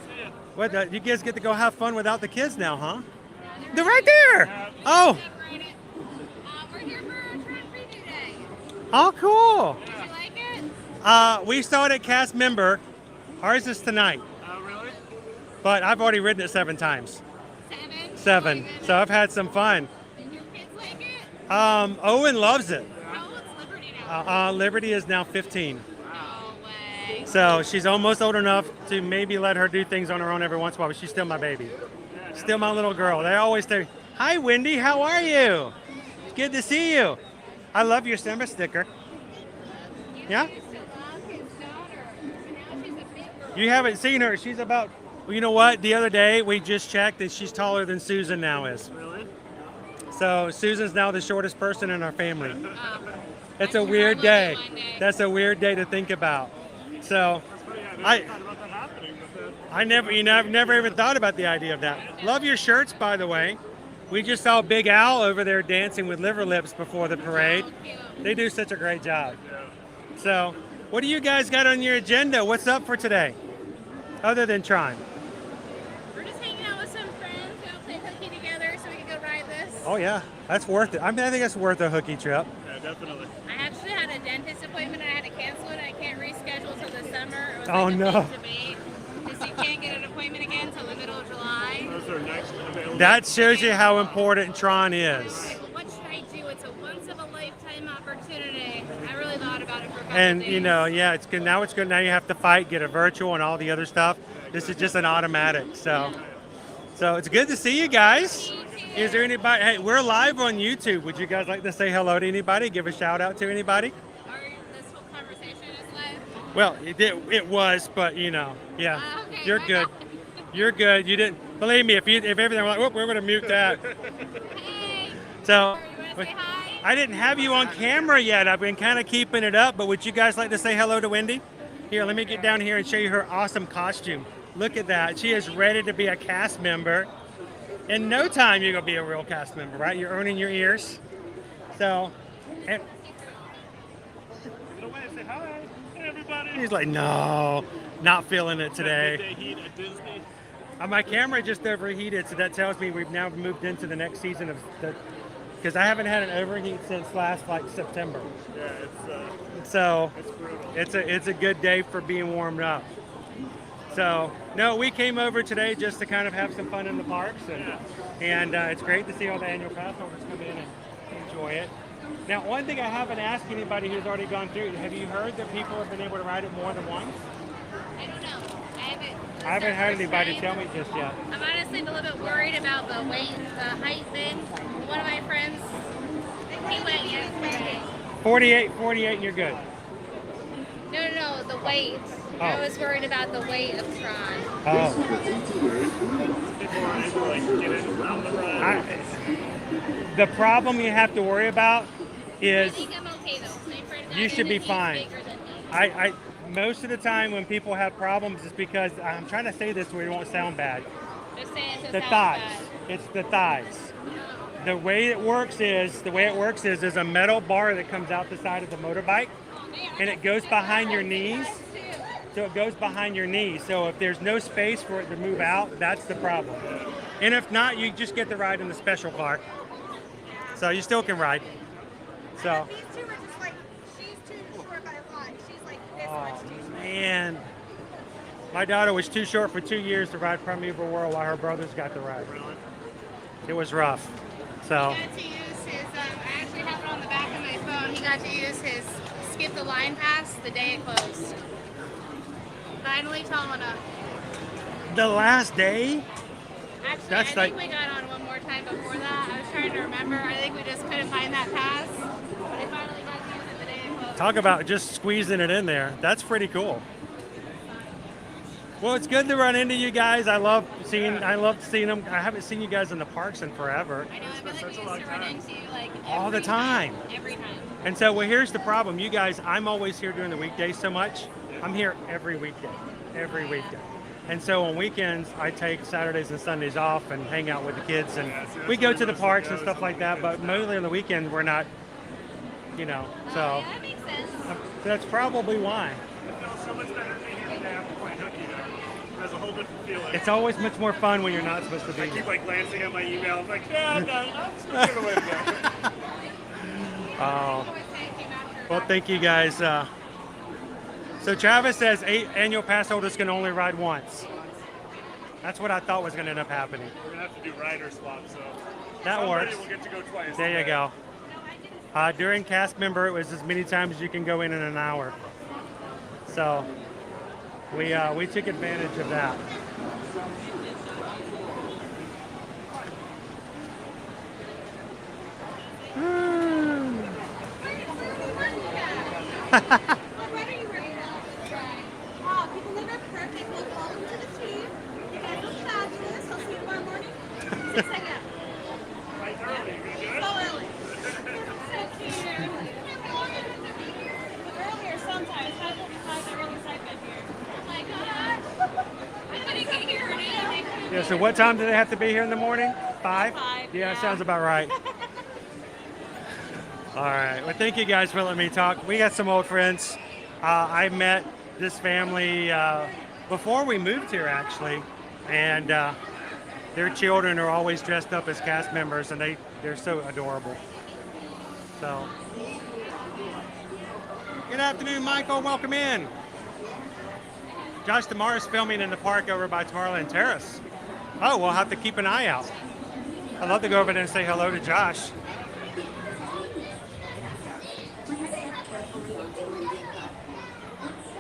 [SPEAKER 12] What, you guys get to go have fun without the kids now, huh? They're right there. Oh.
[SPEAKER 17] We're here for our Trent Preview Day.
[SPEAKER 12] Oh, cool.
[SPEAKER 17] Did you like it?
[SPEAKER 12] We started cast member. Ours is tonight.
[SPEAKER 7] Oh, really?
[SPEAKER 12] But I've already ridden it 7 times.
[SPEAKER 17] 7?
[SPEAKER 12] 7. So I've had some fun.
[SPEAKER 17] Did your kids like it?
[SPEAKER 12] Owen loves it.
[SPEAKER 17] How old's Liberty now?
[SPEAKER 12] Liberty is now 15.
[SPEAKER 17] No way.
[SPEAKER 12] So she's almost old enough to maybe let her do things on her own every once in a while, but she's still my baby. Still my little girl. They always say, "Hi, Wendy, how are you? Good to see you. I love your Simba sticker." Yeah? You haven't seen her. She's about, well, you know what? The other day we just checked and she's taller than Susan now is.
[SPEAKER 7] Really?
[SPEAKER 12] So Susan's now the shortest person in our family. It's a weird day. That's a weird day to think about. So I've never even thought about the idea of that. Love your shirts, by the way. We just saw Big Al over there dancing with liver lips before the parade. They do such a great job. So what do you guys got on your agenda? What's up for today? Other than trying.
[SPEAKER 17] We're just hanging out with some friends. We'll play hooky together so we can go ride this.
[SPEAKER 12] Oh yeah, that's worth it. I think that's worth a hooky trip.
[SPEAKER 7] Yeah, definitely.
[SPEAKER 17] I actually had a dentist appointment and I had to cancel it. I can't reschedule till the summer. It was
[SPEAKER 12] Oh,
[SPEAKER 17] like a
[SPEAKER 12] no.
[SPEAKER 17] big debate. Because you can't get an appointment again till the middle of July.
[SPEAKER 7] Those are next available.
[SPEAKER 12] That shows you how important Tron is.
[SPEAKER 17] What should I do? It's a once of a lifetime opportunity. I really thought about it for a couple
[SPEAKER 12] And
[SPEAKER 17] days.
[SPEAKER 12] you know, yeah, it's good. Now it's good. Now you have to fight, get a virtual, and all the other stuff. This is just an automatic. So it's good to see you guys. Is there anybody? Hey, we're live on YouTube. Would you guys like to say hello to anybody? Give a shout out to anybody?
[SPEAKER 17] This whole conversation is live.
[SPEAKER 12] Well, it was, but you know, yeah,
[SPEAKER 17] Okay,
[SPEAKER 12] you're
[SPEAKER 17] my
[SPEAKER 12] good. You're good. You didn't believe me. If everything were like, whoop, we're going to mute that. So I didn't have you on camera yet. I've been kind of keeping it up, but would you guys like to say hello to Wendy? Here, let me get down here and show you her awesome costume. Look at that. She is ready to be a cast member. In no time, you're going to be a real cast member, right? You're earning your ears. So, and
[SPEAKER 7] Get away and say hi. Hey, everybody.
[SPEAKER 12] he's like, no, not feeling it today.
[SPEAKER 7] Midday heat at Disney.
[SPEAKER 12] My camera just overheated, so that tells me we've now moved into the next season of the, because I haven't had an overheat since last like September.
[SPEAKER 7] Yeah,
[SPEAKER 12] So
[SPEAKER 7] it's brutal.
[SPEAKER 12] it's a good day for being warmed up. So no, we came over today just to kind of have some fun in the parks, and it's great to see all the annual pass holders come in and enjoy it. Now, one thing I haven't asked anybody who's already gone through, have you heard that people have been able to ride it more than once?
[SPEAKER 17] I don't know.
[SPEAKER 12] I haven't heard anybody tell me just yet.
[SPEAKER 17] I'm honestly a little bit worried about the weight, the height thing. One of my friends, he went yesterday.
[SPEAKER 12] 48, and you're good.
[SPEAKER 17] No, the weight.
[SPEAKER 12] Oh.
[SPEAKER 17] I was worried about the weight of Tron.
[SPEAKER 12] Oh.
[SPEAKER 7] People are able to like, get in around the ride.
[SPEAKER 12] The problem you have to worry about is
[SPEAKER 17] I think I'm okay though. My friend got
[SPEAKER 12] you should
[SPEAKER 17] in
[SPEAKER 12] be
[SPEAKER 17] and he's
[SPEAKER 12] fine.
[SPEAKER 17] bigger than me.
[SPEAKER 12] I most of the time when people have problems, it's because I'm trying to say this where it won't sound bad.
[SPEAKER 17] Just say it so
[SPEAKER 12] The
[SPEAKER 17] it sounds
[SPEAKER 12] thighs.
[SPEAKER 17] bad.
[SPEAKER 12] It's the thighs. The way it works is there's a metal bar that comes out the side of the motorbike, and it goes behind your knees. so it goes behind your knee. So if there's no space for it to move out, that's the problem. And if not, you just get the ride in the special car. So you still can ride. So.
[SPEAKER 2] These two are just like, she's too short by a lot. She's like this much too short.
[SPEAKER 12] Man. My daughter was too short for 2 years to ride Primeval World while her brothers got the ride. It was rough. So.
[SPEAKER 20] He got to use his, I actually have it on the back of my phone. He got to use his skip the line pass the day it closed. Finally tall enough.
[SPEAKER 12] The last day?
[SPEAKER 20] Actually, I think we got on one more time before that. I was trying to remember. I think we just couldn't find that pass. But I finally got to use it the day it closed.
[SPEAKER 12] Talk about just squeezing it in there. That's pretty cool. Well, it's good to run into you guys. I love seeing them. I haven't seen you guys in the parks in forever.
[SPEAKER 20] I know. I feel like we used to run into you like
[SPEAKER 12] all the time.
[SPEAKER 20] Every time.
[SPEAKER 12] And so, well, here's the problem. You guys, I'm always here during the weekdays so much. I'm here every weekday. Every weekday. And so on weekends, I take Saturdays and Sundays off and hang out with the kids. And we go to the parks and stuff like that. But mostly on the weekend, we're not, you know. So
[SPEAKER 20] yeah, that makes sense.
[SPEAKER 12] That's probably why.
[SPEAKER 7] It feels so much better being in the app playing hooky though. It has a whole different feeling.
[SPEAKER 12] It's always much more fun when you're not supposed to be.
[SPEAKER 7] I keep like glancing at my email. I'm like, yeah, I'm just gonna get away with that.
[SPEAKER 12] Oh. Well, thank you guys. So Travis says 8 annual pass holders can only ride once. That's what I thought was going to end up happening.
[SPEAKER 7] We're gonna have to do rider swaps, so
[SPEAKER 12] that works.
[SPEAKER 7] We'll get to go twice.
[SPEAKER 12] There you go. During cast member, it was as many times as you can go in an hour. So we took advantage of that.
[SPEAKER 2] Wow, people live are perfect. Well, welcome to the team. You guys look fabulous. I'll see you tomorrow morning. 6 a.m.
[SPEAKER 7] Right early, you good?
[SPEAKER 2] So early.
[SPEAKER 20] So cute. Earlier sometimes. I will be tired of early cycle here. Oh my gosh. I couldn't get here early.
[SPEAKER 12] Yeah, so what time do they have to be here in the morning? 5?
[SPEAKER 20] 5,
[SPEAKER 12] Yeah, that sounds about right. All right. Well, thank you guys for letting me talk. We got some old friends. I met this family before we moved here, actually, and their children are always dressed up as cast members, and they're so adorable. So, good afternoon, Michael. Welcome in. Josh Tomorrow's filming in the park over by Tomorrowland Terrace. Oh, we'll have to keep an eye out. I'd love to go over there and say hello to Josh.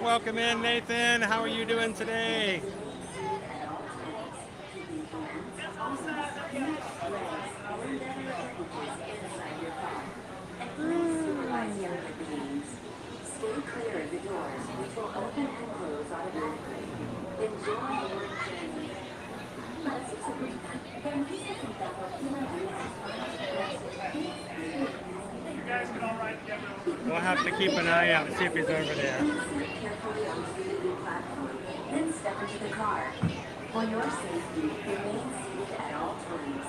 [SPEAKER 12] Welcome in, Nathan. How are you doing today?
[SPEAKER 13] Stay clear of the doors, which will open and close automatically. Enjoy your journey.
[SPEAKER 7] You guys can all ride together.
[SPEAKER 12] We'll have to keep an eye out and see if he's over there.
[SPEAKER 13] Carefully onto the new platform, then step into the car. For your safety, remain seated at all times.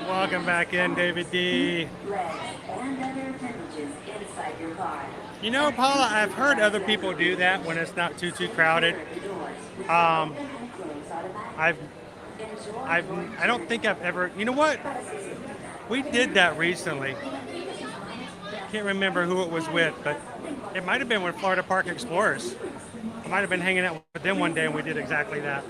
[SPEAKER 12] Welcome back in, David D.
[SPEAKER 13] Legs and other appendages inside your car.
[SPEAKER 12] You know, Paula, I've heard other people do that when it's not too crowded. I don't think I've ever. You know what? We did that recently. Can't remember who it was with, but it might have been with Florida Park Explorers. I might have been hanging out with them one day, and we did exactly that.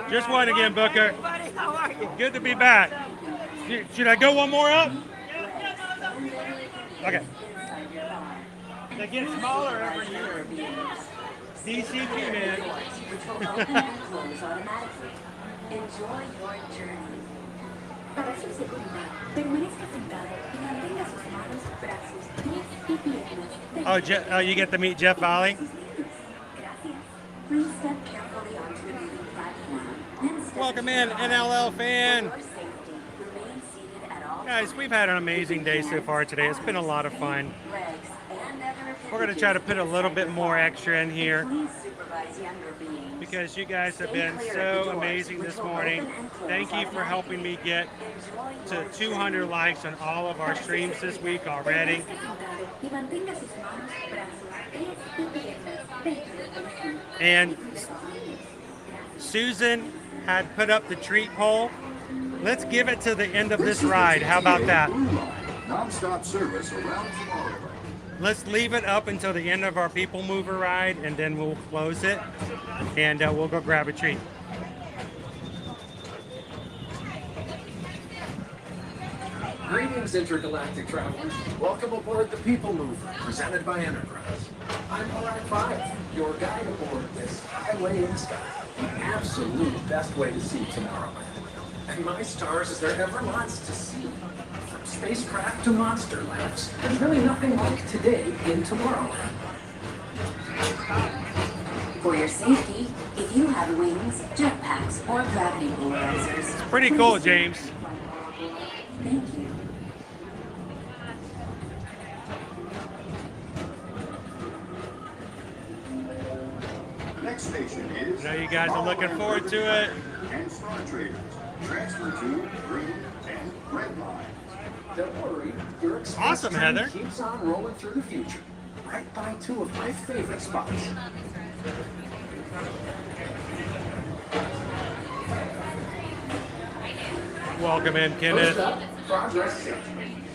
[SPEAKER 12] Just one again, Booker.
[SPEAKER 11] How are you?
[SPEAKER 12] Good to be back. Should I go one more up? Okay. They get smaller every year. DCP, man.
[SPEAKER 13] Enjoy your journey.
[SPEAKER 3] Para su seguridad, permanezca sentado y mantenga sus manos, brazos, pies y piernas.
[SPEAKER 12] Oh, you get to meet Jeff Volley?
[SPEAKER 13] Gracias. Please step carefully onto the moving platform.
[SPEAKER 12] Welcome in, NLL fan. Guys, we've had an amazing day so far today. It's been a lot of fun. We're going to try to put a little bit more extra in here because you guys have been so amazing this morning. Thank you for helping me get to 200 likes on all of our streams this week already.
[SPEAKER 3] Y mantenga sus manos, brazos,
[SPEAKER 12] And Susan had put up the treat pole. Let's give it to the end of this ride. How about that?
[SPEAKER 8] Non-stop service around Tomorrowland.
[SPEAKER 12] Let's leave it up until the end of our People Mover ride, and then we'll close it, and we'll go grab a treat.
[SPEAKER 14] Greetings, intergalactic travelers. Welcome aboard the People Mover, presented by Enterprise. I'm RX-5, your guide aboard this highway in the sky. The absolute best way to see Tomorrowland. And my stars, is there ever lots to see? From spacecraft to monster labs, there's really nothing like today in Tomorrowland.
[SPEAKER 13] For your safety, if you have wings, jetpacks, or gravity polarizers...
[SPEAKER 12] Pretty cool, James.
[SPEAKER 13] Thank you.
[SPEAKER 8] Next station is.
[SPEAKER 12] I know you guys are looking forward to it.
[SPEAKER 8] And Star Traders. Transfer to green and red line.
[SPEAKER 14] Don't worry, your express
[SPEAKER 12] Awesome,
[SPEAKER 14] train
[SPEAKER 12] Heather.
[SPEAKER 14] keeps on rolling through the future. Right by two of my favorite spots.
[SPEAKER 12] Welcome in, Kenneth.
[SPEAKER 14] First up, Progress City.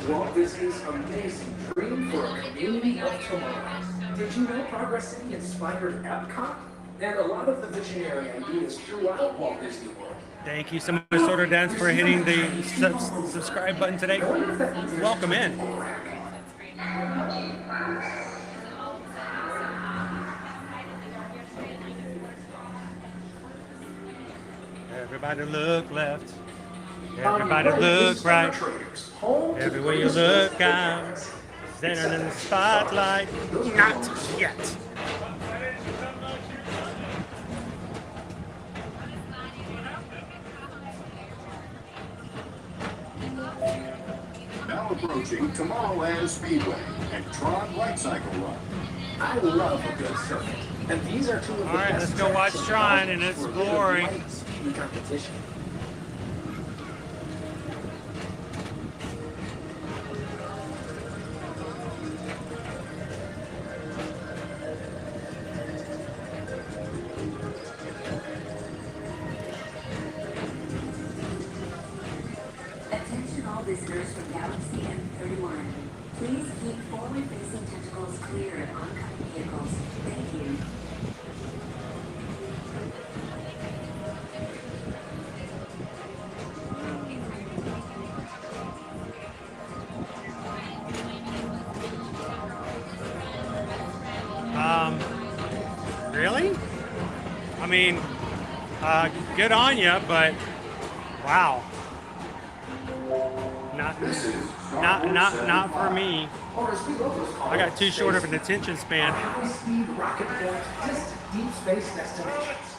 [SPEAKER 14] Walt Disney's amazing dream for a community of tomorrow. Did you know Progress City inspired Epcot? And a lot of the visionary ideas throughout Walt Disney World.
[SPEAKER 12] Thank you so much, Soda Dance, for hitting the subscribe button today. Welcome in. Everybody look left. Everybody look right. Everywhere you look, I'm standing in the spotlight. Not yet.
[SPEAKER 8] Now approaching Tomorrowland Speedway and Tron Light Cycle Run.
[SPEAKER 14] I love a good circuit. And these are two of the
[SPEAKER 12] All right,
[SPEAKER 14] best
[SPEAKER 12] let's go watch
[SPEAKER 14] tracks
[SPEAKER 12] Tron
[SPEAKER 14] in
[SPEAKER 12] in its
[SPEAKER 14] for
[SPEAKER 12] glory.
[SPEAKER 14] light speed competition.
[SPEAKER 13] Attention all visitors from Galaxy M31. Please keep forward-facing tentacles clear of oncoming vehicles. Thank you.
[SPEAKER 12] Really? I mean, good on you, but wow. Not for me. I got too short of an attention span.
[SPEAKER 14] High-speed rocket point, just deep space destinations.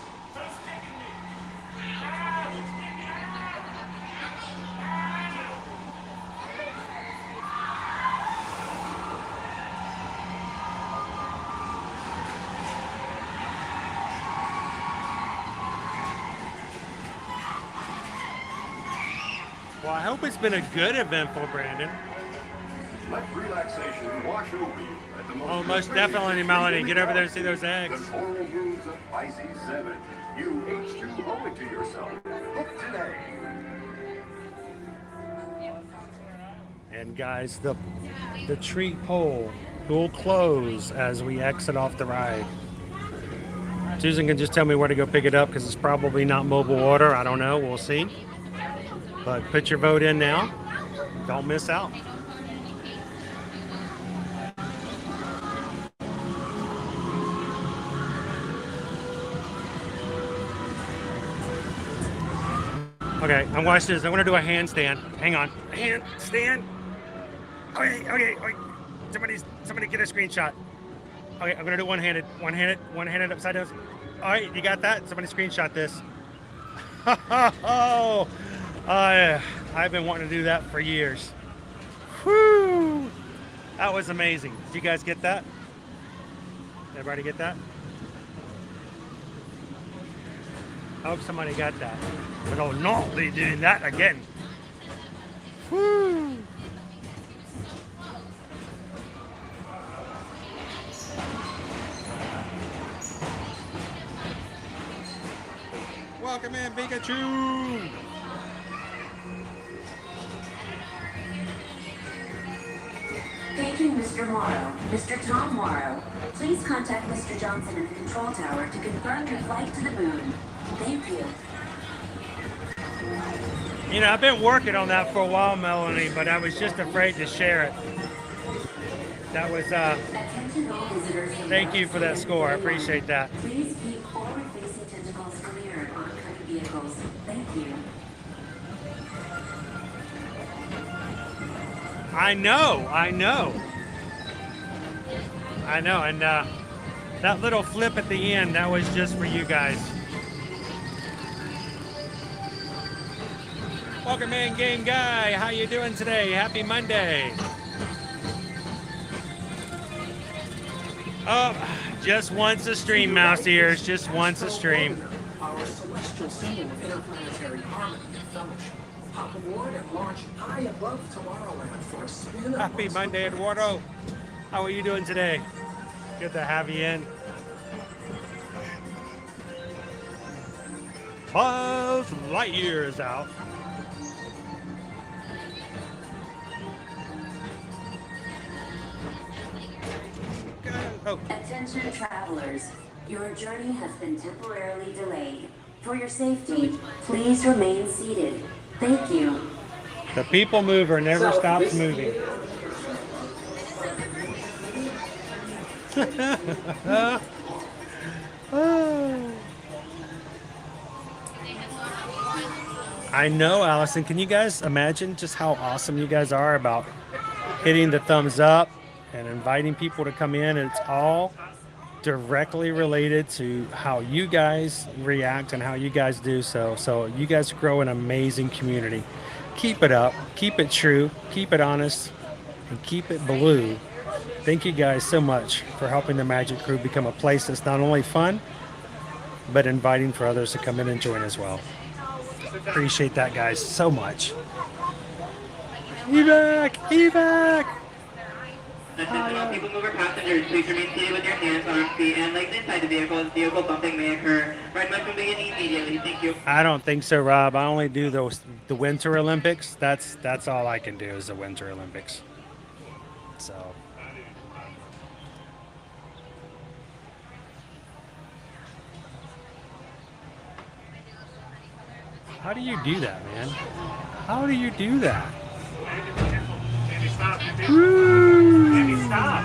[SPEAKER 12] Well, I hope it's been a good eventful, Brandon.
[SPEAKER 8] Let relaxation wash over you at the most.
[SPEAKER 12] Oh, most definitely, Melody. Get over there and see those eggs.
[SPEAKER 8] The coral grooves of Pisces 7. You H2 owe it to yourself. Book today.
[SPEAKER 12] And guys, the treat pole will close as we exit off the ride. Susan can just tell me where to go pick it up because it's probably not mobile order. I don't know. We'll see. But put your vote in now. Don't miss out. Okay, I'm watching this. I'm gonna do a handstand. Hang on. Handstand. Okay. Somebody get a screenshot. Okay, I'm gonna do one-handed upside down. All right, you got that? Somebody screenshot this. Oh, I've been wanting to do that for years. Whew, that was amazing. Did you guys get that? Everybody get that? I hope somebody got that. But oh no, they doing that again. Woo! Welcome in, Pikachu.
[SPEAKER 13] Thank you, Mr. Morrow. Mr. Tom Morrow, please contact Mr. Johnson in the control tower to confirm your flight to the moon. Thank you.
[SPEAKER 12] You know, I've been working on that for a while, Melanie, but I was just afraid to share it. That was, thank you for that score. I appreciate that.
[SPEAKER 13] Please keep forward-facing tentacles cleared on cutting vehicles. Thank you.
[SPEAKER 12] I know, and that little flip at the end, that was just for you guys. Welcome in, Game Guy. How you doing today? Happy Monday. Oh, just once a stream, mouse ears. Just once a stream.
[SPEAKER 14] Our celestial symbol of interplanetary harmony and fellowship. Hop aboard and launch high above Tomorrowland for a spin.
[SPEAKER 12] Happy Monday, Eduardo. How are you doing today? Good to have you in. Buzz Lightyear is out. Oh.
[SPEAKER 13] Attention travelers, your journey has been temporarily delayed. For your safety, please remain seated. Thank you.
[SPEAKER 12] The people mover never stops moving. I know, Allison. Can you guys imagine just how awesome you guys are about hitting the thumbs up and inviting people to come in? It's all directly related to how you guys react and how you guys do so. So you guys grow an amazing community. Keep it up, keep it true, keep it honest, and keep it blue. Thank you guys so much for helping the Magic Crew become a place that's not only fun, but inviting for others to come in and join as well. Appreciate that, guys, so much. Evac! Evac!
[SPEAKER 2] Attention all people mover passengers, please remain seated with your hands, arms, feet, and legs inside the vehicle. As vehicle bumping may occur. Ride must begin immediately. Thank you.
[SPEAKER 12] I don't think so, Rob. I only do the Winter Olympics. That's all I can do is the Winter Olympics. So. How do you do that, man? How do you do that?
[SPEAKER 7] Andy, stop. Andy, stop.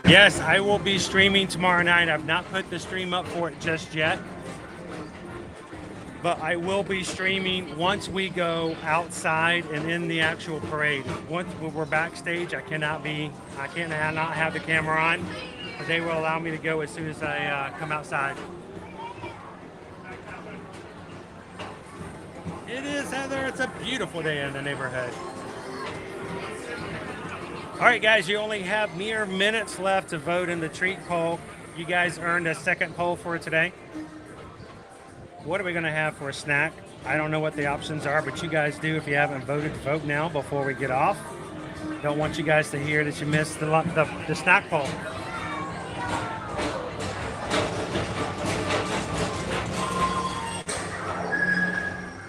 [SPEAKER 12] Yes, I will be streaming tomorrow night. I've not put the stream up for it just yet. But I will be streaming once we go outside and in the actual parade. Once we're backstage, I cannot have the camera on. But they will allow me to go as soon as I come outside. It is, Heather. It's a beautiful day in the neighborhood. All right, guys, you only have mere minutes left to vote in the treat poll. You guys earned a second poll for today. What are we going to have for a snack? I don't know what the options are, but you guys do. If you haven't voted, vote now before we get off. Don't want you guys to hear that you missed the snack poll.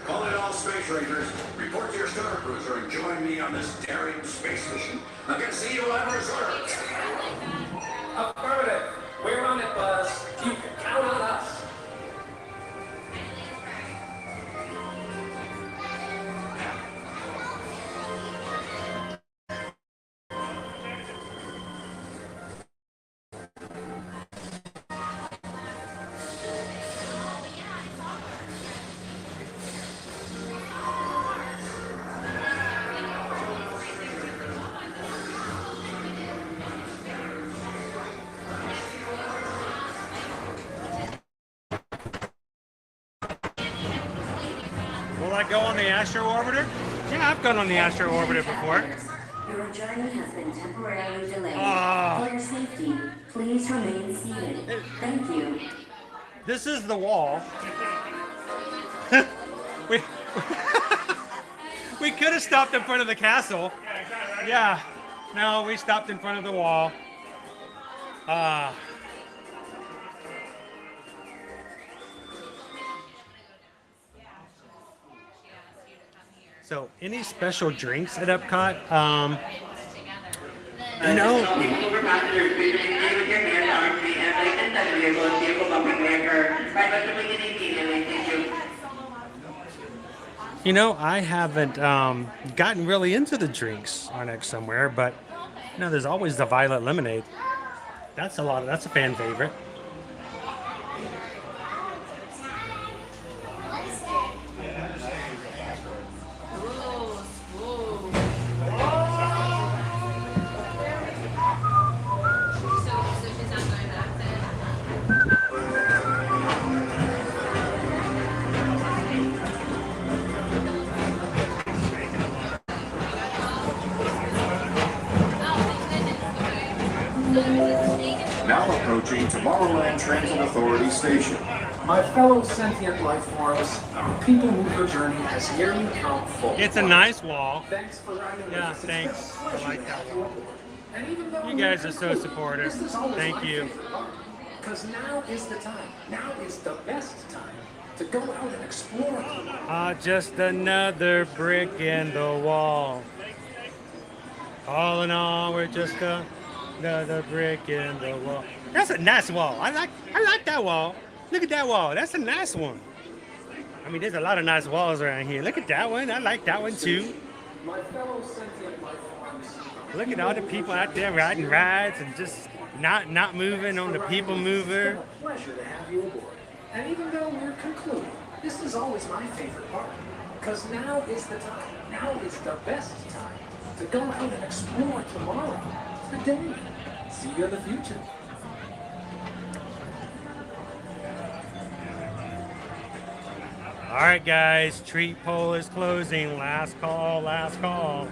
[SPEAKER 15] Calling all space rangers, report to your star cruiser and join me on this daring space mission against the evil adversary.
[SPEAKER 14] Affirmative. We're on it, Buzz. You can count on us.
[SPEAKER 12] Will I go on the Astro Orbiter? Yeah, I've gone on the Astro Orbiter before.
[SPEAKER 13] Your journey has been temporarily delayed.
[SPEAKER 12] Oh.
[SPEAKER 13] For your safety, please remain seated. Thank you.
[SPEAKER 12] This is the wall. we could have stopped in front of the castle. Yeah, No, we stopped in front of the wall. So, any special drinks at Epcot? You know, I haven't gotten really into the drinks on X somewhere, but there's always the violet lemonade. That's a fan favorite.
[SPEAKER 14] Now approaching Tomorrowland Transit Authority Station. My fellow sentient life forms, our people mover journey has nearly come full.
[SPEAKER 12] It's a nice wall.
[SPEAKER 14] Thanks for riding with
[SPEAKER 12] Yeah,
[SPEAKER 14] us.
[SPEAKER 12] thanks. I like that wall. You guys are so supportive. Thank you.
[SPEAKER 14] Because now is the time. Now is the best time to go out and explore.
[SPEAKER 12] Just another brick in the wall. All in all, we're just another brick in the wall. That's a nice wall. I like that wall. Look at that wall. That's a nice one. I mean, there's a lot of nice walls around here. Look at that one. I like that one too.
[SPEAKER 14] My fellow sentient life forms.
[SPEAKER 12] Look at all the people out there riding rides and just not moving on the people mover.
[SPEAKER 14] It's been a pleasure to have you aboard. And even though we're concluding, this is always my favorite part. Because now is the time. Now is the best time to go out and explore tomorrow. Today. See you in the future.
[SPEAKER 12] All right, guys. Treat poll is closing. Last call. Last call.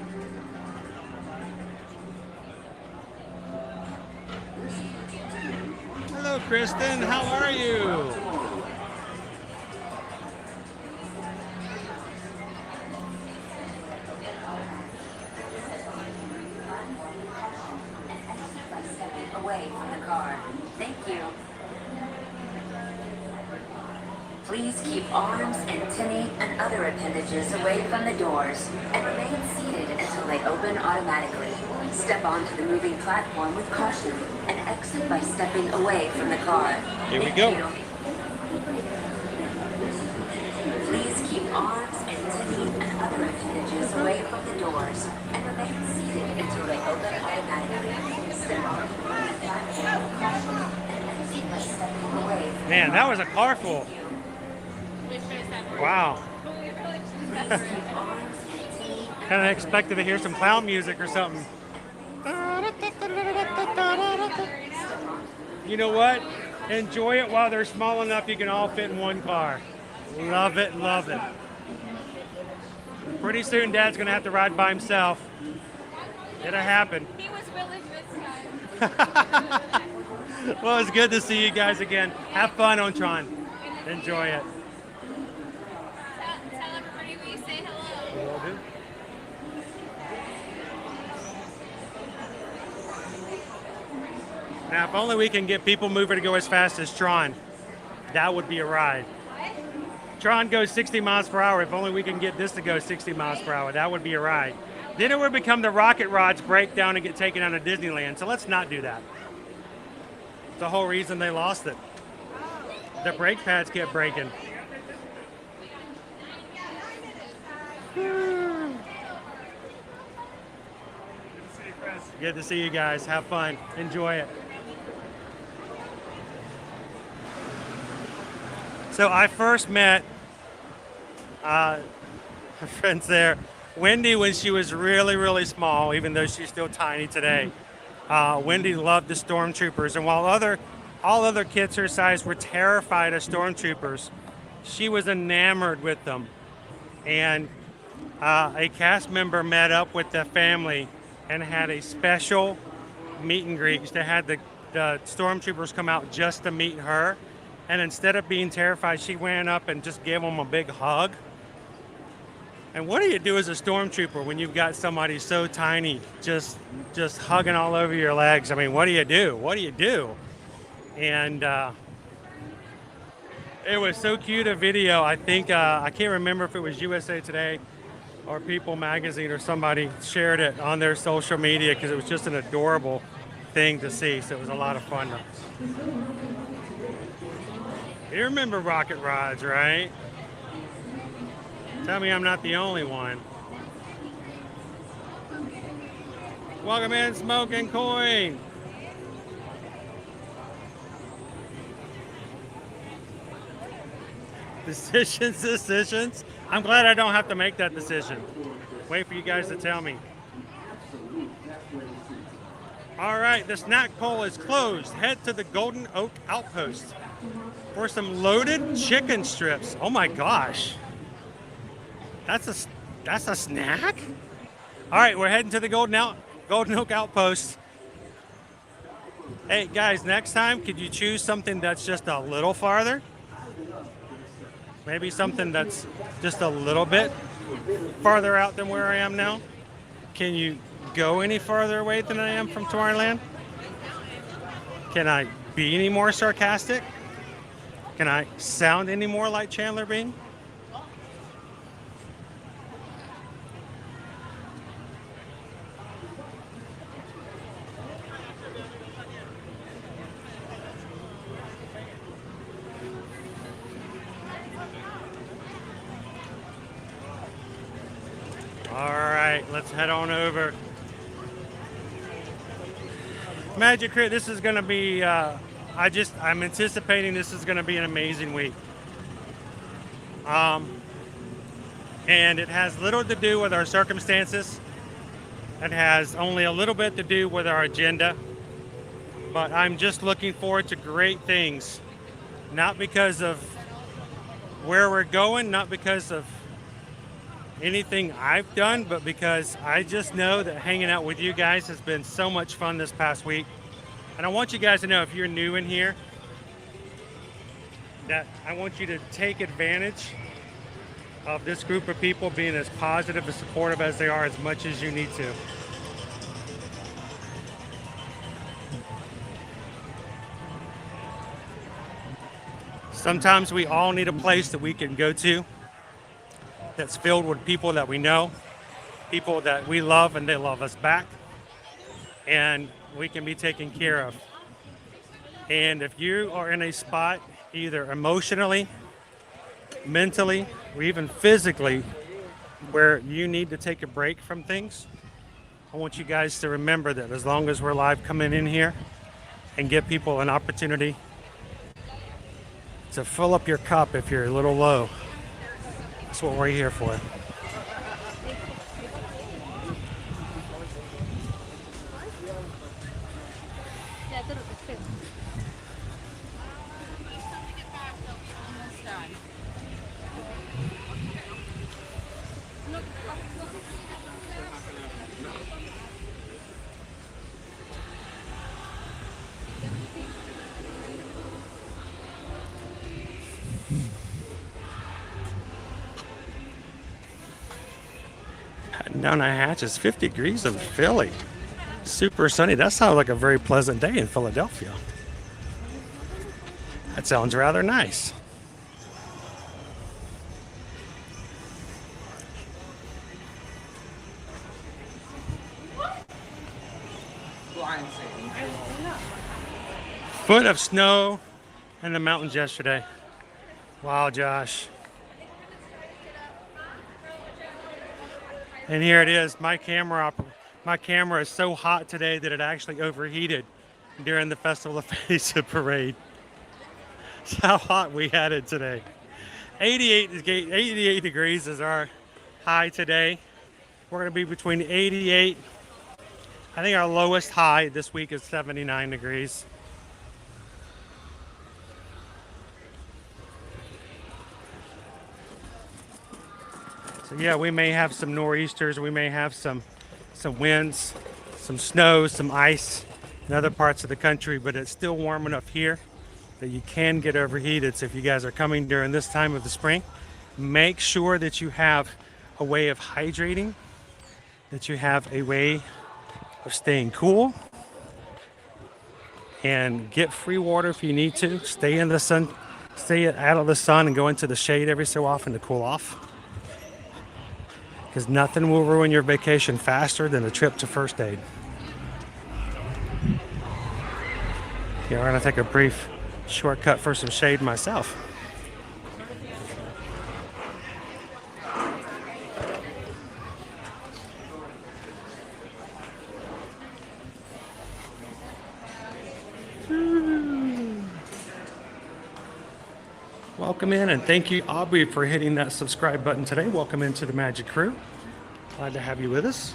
[SPEAKER 12] Hello, Kristen. How are you?
[SPEAKER 13] Away from the car. Thank you. Please keep arms, antennae, and other appendages away from the doors and remain seated until they open automatically. Step onto the moving platform with caution and exit by stepping away from the car.
[SPEAKER 12] Here we go.
[SPEAKER 13] Please keep arms, antennae, and other appendages away from the doors and remain seated until they open automatically. Step onto the moving platform with caution and exit by stepping away.
[SPEAKER 12] Man, that was a car full. Wow. Kind of expected to hear some clown music or something. You know what? Enjoy it while they're small enough you can all fit in one car. Love it, love it. Pretty soon Dad's going to have to ride by himself. It'll happen.
[SPEAKER 20] He was willing this time.
[SPEAKER 12] Well, it's good to see you guys again. Have fun on Tron. Enjoy it.
[SPEAKER 20] Tell everybody we say hello.
[SPEAKER 12] Will do. Now, if only we can get People Mover to go as fast as Tron, that would be a ride. Tron goes 60 miles per hour. If only we can get this to go 60 miles per hour, that would be a ride. Then it would become the rocket rods break down and get taken out of Disneyland. So let's not do that. It's the whole reason they lost it. The brake pads kept breaking. Good to see you guys. Have fun. Enjoy it. So I first met my friends there, Wendy, when she was really, really small, even though she's still tiny today. Wendy loved the stormtroopers, and while all other kids her size were terrified of stormtroopers, she was enamored with them. And a cast member met up with the family and had a special meet and greet. They had the stormtroopers come out just to meet her. And instead of being terrified, she went up and just gave them a big hug. And what do you do as a stormtrooper when you've got somebody so tiny just hugging all over your legs? I mean, what do you do? What do you do? And it was so cute a video. I think, I can't remember if it was USA Today or People Magazine or somebody shared it on their social media because it was just an adorable thing to see. So it was a lot of fun. You remember rocket rods, right? Tell me I'm not the only one. Welcome in, Smoke and Coin. Decisions. I'm glad I don't have to make that decision. Wait for you guys to tell me. All right, the snack pole is closed. Head to the Golden Oak Outpost for some loaded chicken strips. Oh my gosh. That's a snack? All right, we're heading to the Golden Oak Outpost. Hey guys, next time, could you choose something that's just a little farther? Maybe something that's just a little bit farther out than where I am now? Can you go any farther away than I am from Tomorrowland? Can I be any more sarcastic? Can I sound any more like Chandler Bing? All right, let's head on over. Magic Crit, this is going to be, I'm anticipating this is going to be an amazing week. And it has little to do with our circumstances. It has only a little bit to do with our agenda. But I'm just looking forward to great things. Not because of where we're going, not because of anything I've done, but because I just know that hanging out with you guys has been so much fun this past week. And I want you guys to know, if you're new in here, that I want you to take advantage of this group of people being as positive and supportive as they are, as much as you need to. Sometimes we all need a place that we can go to that's filled with people that we know, people that we love and they love us back, and we can be taken care of. And if you are in a spot, either emotionally, mentally, or even physically, where you need to take a break from things, I want you guys to remember that as long as we're live coming in here and give people an opportunity to fill up your cup if you're a little low. That's what we're here for. Down a hatch is 50 degrees in Philly. Super sunny. That sounds like a very pleasant day in Philadelphia. That sounds rather nice. Foot of snow in the mountains yesterday. Wow, Josh. And here it is. My camera is so hot today that it actually overheated during the Festival of Faces parade. That's how hot we had it today. 88 degrees is our high today. We're going to be between 88. I think our lowest high this week is 79 degrees. So yeah, we may have some nor'easters, we may have some winds, some snow, some ice in other parts of the country, but it's still warm enough here that you can get overheated. So if you guys are coming during this time of the spring, make sure that you have
[SPEAKER 1] a way of hydrating, that you have a way of staying cool, and get free water if you need to. Stay in the sun, stay out of the sun and go into the shade every so often to cool off. Because nothing will ruin your vacation faster than a trip to first aid. Yeah, we're gonna take a brief shortcut for some shade myself. Welcome in, and thank you, Aubrey, for hitting that subscribe button today. Welcome into the Magic Crew. Glad to have you with us.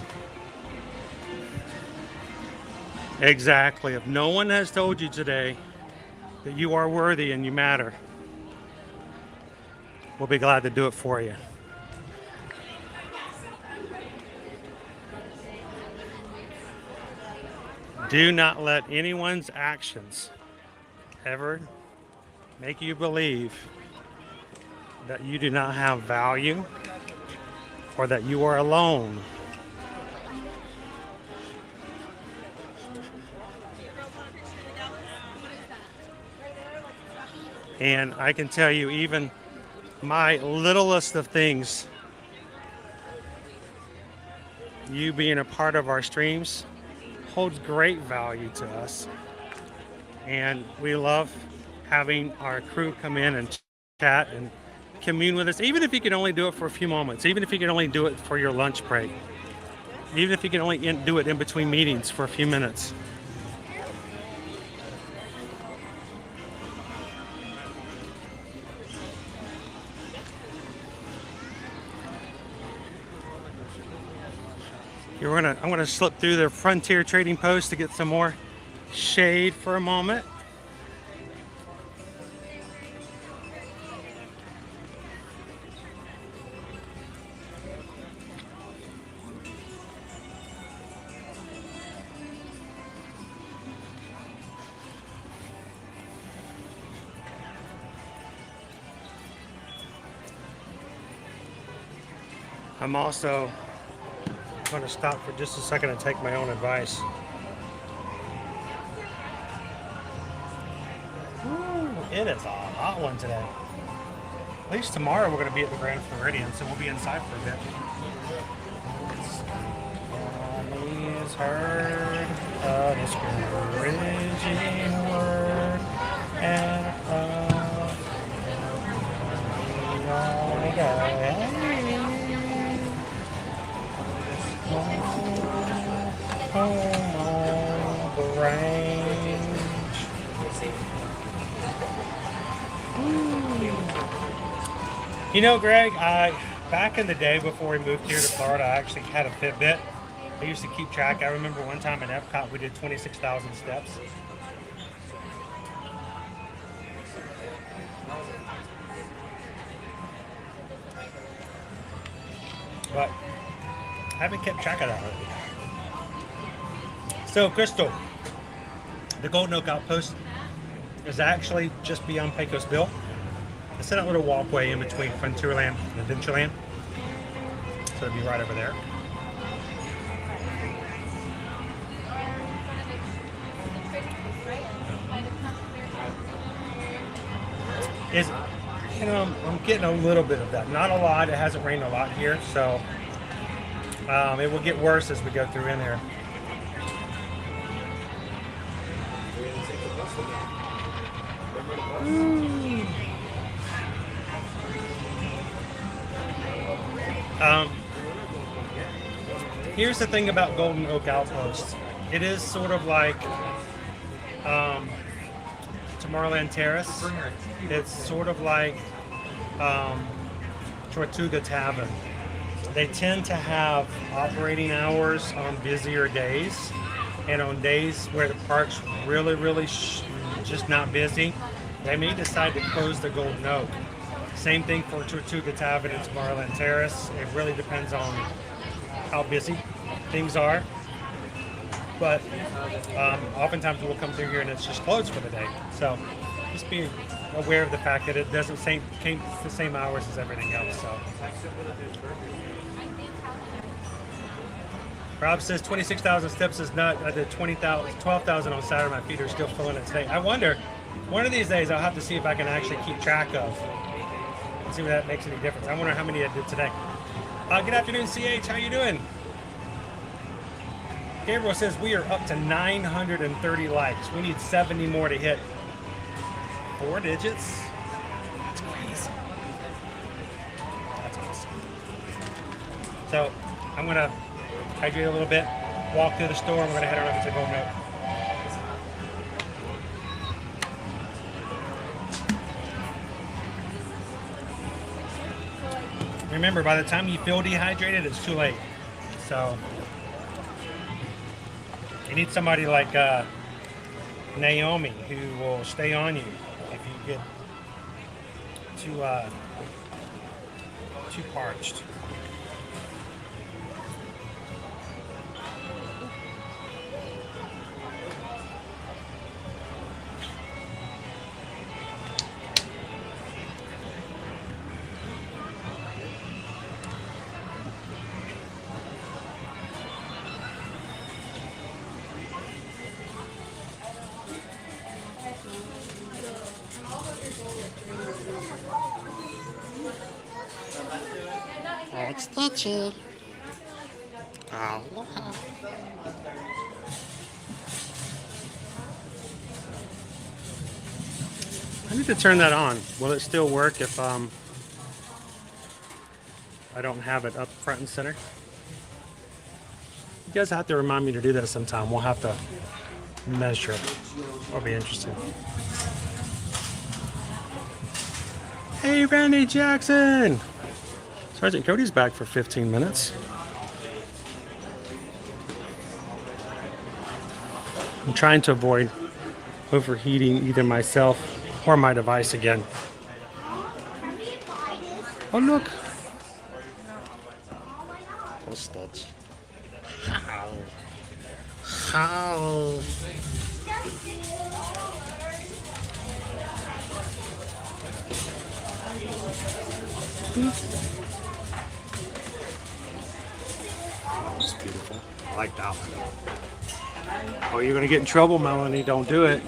[SPEAKER 1] Exactly. If no one has told you today that you are worthy and you matter, we'll be glad to do it for you. Do not let anyone's actions ever make you believe that you do not have value or that you are alone. And I can tell you, even my littlest of things, you being a part of our streams, holds great value to us. And we love having our crew come in and chat and commune with us, even if you can only do it for a few moments, even if you can only do it for your lunch break, even if you can only do it in between meetings for a few minutes. I'm gonna slip through the Frontier Trading Post to get some more shade for a moment. I'm also going to stop for just a second and take my own advice. Ooh, it is a hot one today. At least tomorrow we're going to be at the Grand Floridian, so we'll be inside for a bit. He's heard a discouraging word, and you know, Greg, back in the day before we moved here to Florida, I actually had a Fitbit. I used to keep track. I remember one time in Epcot we did 26,000 steps. But I haven't kept track of that lately. So, Crystal, the Golden Oak Outpost is actually just beyond Pecos Bill. It's in a little walkway in between Frontierland and Adventureland. So it'll be right over there. I'm getting a little bit of that. Not a lot. It hasn't rained a lot here, so it will get worse as we go through in there. Here's the thing about Golden Oak Outpost. It is sort of like Tomorrowland Terrace. It's sort of like Tortuga Tavern. They tend to have operating hours on busier days, and on days where the park's really just not busy, they may decide to close the Golden Oak. Same thing for Tortuga Tavern and Tomorrowland Terrace. It really depends on how busy things are. But oftentimes we'll come through here and it's just closed for the day. So just be aware of the fact that it doesn't keep the same hours as everything else. So
[SPEAKER 12] Rob says 26,000 steps is not. I did 12,000 on Saturday. My feet are still feeling it today. I wonder, one of these days I'll have to see if I can actually keep track of. See if that makes any difference. I wonder how many I did today. Good afternoon, CH. How you doing? Gabriel says we are up to 930 likes. We need 70 more to hit 4 digits. That's crazy. That's awesome. So I'm gonna hydrate a little bit, walk through the store, and we're gonna head on over to the home note. Remember, by the time you feel dehydrated, it's too late. So you need somebody like Naomi who will stay on you if you get too parched.
[SPEAKER 1] It's Stitchy. Oh, I need to turn that on. Will it still work if I don't have it up front and center? You guys have to remind me to do that sometime. We'll have to measure it. That'll be interesting. Hey, Randy Jackson! Sergeant Cody's back for 15 minutes. I'm trying to avoid overheating either myself or my device again. Oh, look. Oh, Stitch. How? How? That's beautiful. I like that one. Oh, you're gonna get in trouble, Melanie. Don't do it.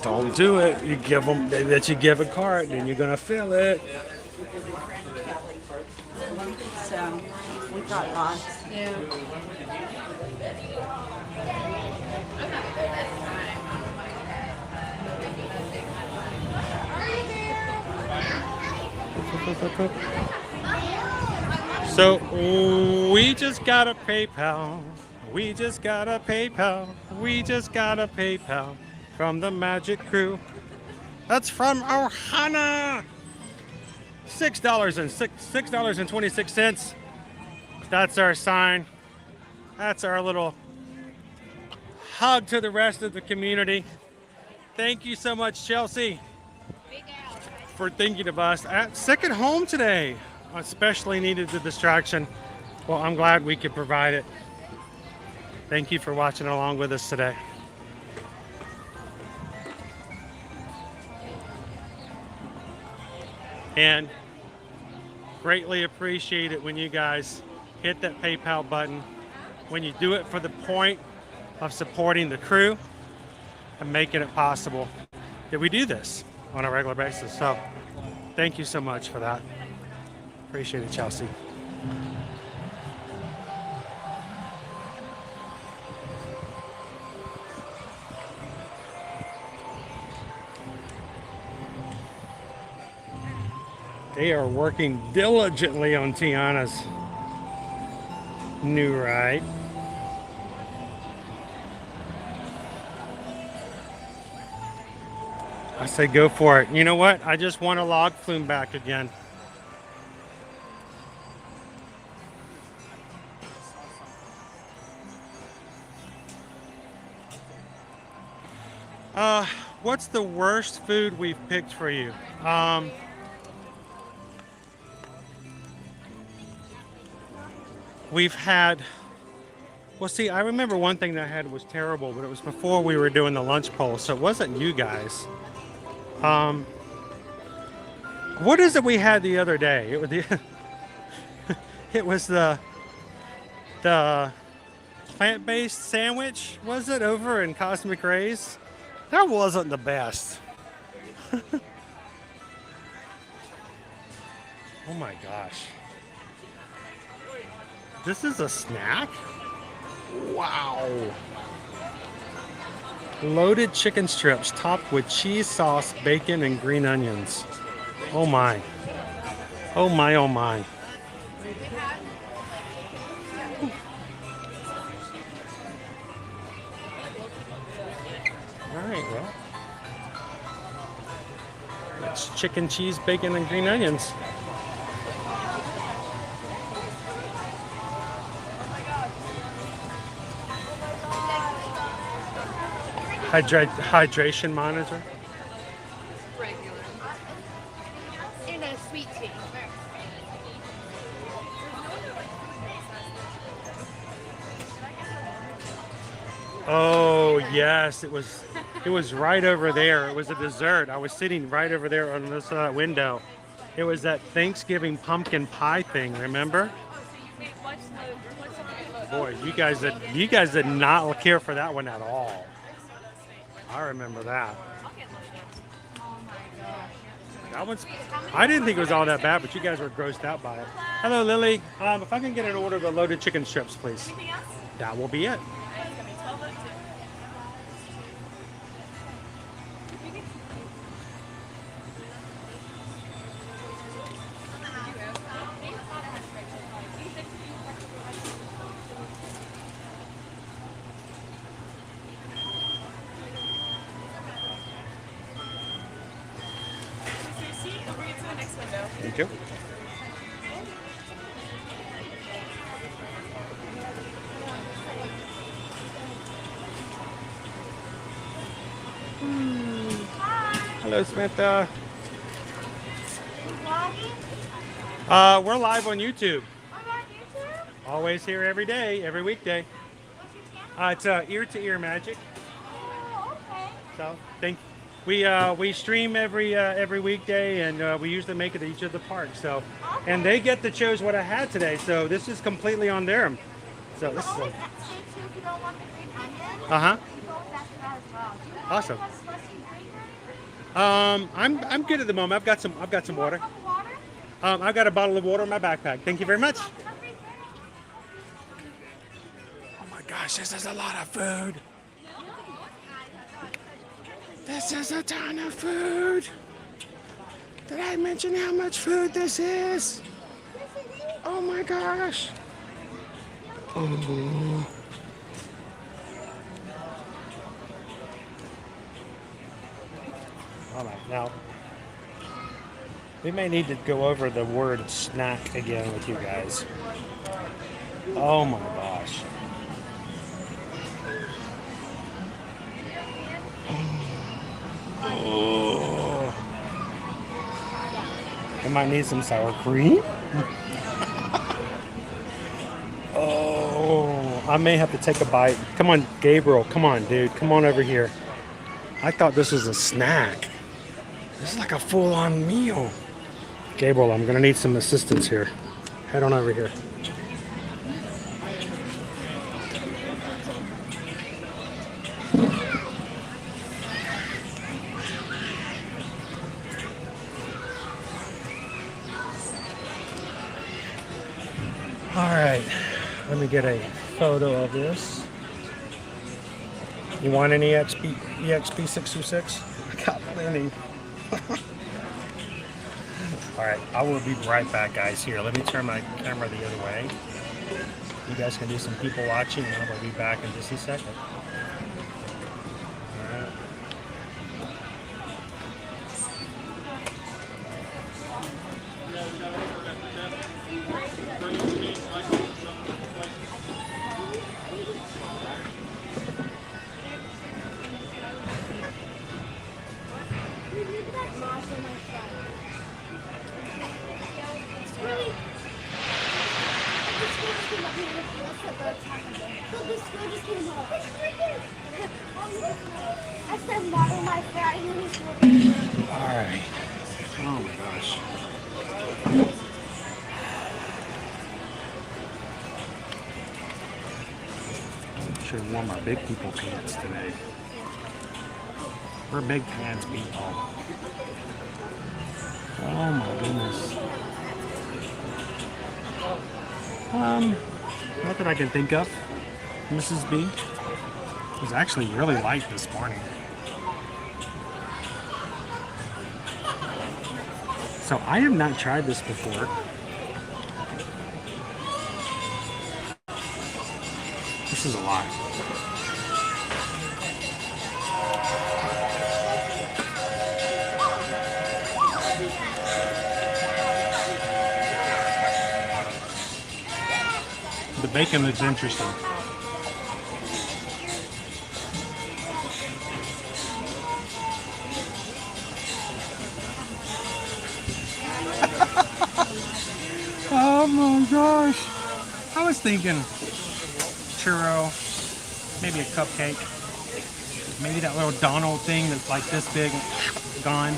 [SPEAKER 1] Don't do it. You give them. They let you give a card, then you're gonna fill it.
[SPEAKER 21] So we got lost. Yeah.
[SPEAKER 1] So we just got a PayPal. We just got a PayPal. We just got a PayPal from the Magic Crew. That's from Ohana. $6.26. That's our sign. That's our little hug to the rest of the community. Thank you so much, Chelsea, for thinking of us. Sick at home today. Especially needed the distraction. Well, I'm glad we could provide it. Thank you for watching along with us today. And greatly appreciate it when you guys hit that PayPal button, when you do it for the point of supporting the crew and making it possible that we do this on a regular basis. So thank you so much for that. Appreciate it, Chelsea. They are working diligently on Tiana's new ride. I say go for it. You know what? I just want a log flume back again. What's the worst food we've picked for you? We've had, well, see, I remember one thing that I had was terrible, but it was before we were doing the lunch poll, so it wasn't you guys. What is it we had the other day? It was the
[SPEAKER 12] plant-based sandwich, was it, over in Cosmic Rays? That wasn't the best. Oh my gosh. This is a snack? Wow. Loaded chicken strips topped with cheese sauce, bacon, and green onions. Oh my. Oh my, oh my. All right, well. That's chicken, cheese, bacon, and green onions. Hydration monitor.
[SPEAKER 20] Regular. In a sweet tea.
[SPEAKER 12] Oh yes, it was right over there. It was a dessert. I was sitting right over there on this window. It was that Thanksgiving pumpkin pie thing, remember? Boy, you guys did not care for that one at all. I remember that. That one's, I didn't think it was all that bad, but you guys were grossed out by it. Hello, Lily. If I can get an order of the loaded chicken strips, please. That will be it. Thank you. Hello, Samantha. We're live on YouTube. Always here every day, every weekday. It's Ear to Ear Magic. So thank you. We stream every weekday, and we usually make it at each of the parks. So, and they get to choose what I had today. So this is completely on them. So this is awesome. I'm good at the moment. I've got some water. I've got a bottle of water in my backpack. Thank you very much. Oh my gosh, this is a lot of food. This is a ton of food. Did I mention how much food this is? Oh my gosh. Oh. All right, now we may need to go over the word snack again with you guys. Oh my gosh. Oh. I might need some sour cream. Oh, I may have to take a bite. Come on, Gabriel. Come on, dude. Come on over here. I thought this was a snack. This is like a full-on meal. Gabriel, I'm gonna need some assistance here. Head on over here. All right, let me get a photo of this. You want any EXP 626? I got plenty. All right, I will be right back, guys. Here, let me turn my camera the other way. You guys can do some people watching, and I'll be back in just a second. All right. Alright. Oh my gosh. actually wore my big people pants today. We're big pants people. Oh my goodness. Not that I can think of. Mrs. B was actually really light this morning. So I have not tried this before. This is a lot. The bacon looks interesting. Oh my gosh. I was thinking churro, maybe a cupcake, maybe that little Donald thing that's like this big, gone.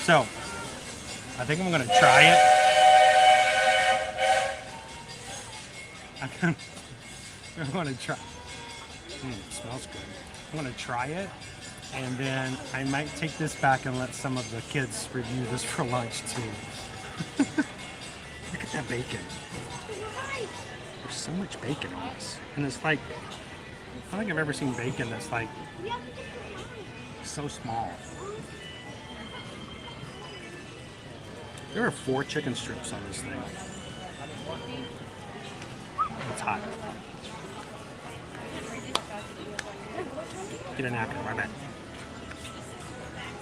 [SPEAKER 12] So, I think I'm gonna try it. I'm gonna try. It smells good. I'm gonna try it, and then I might take this back and let some of the kids review this for lunch too. Look at that bacon. There's so much bacon on this, and it's like, I don't think I've ever seen bacon that's like so small. There are 4 chicken strips on this thing. It's hot. Get a napkin right back.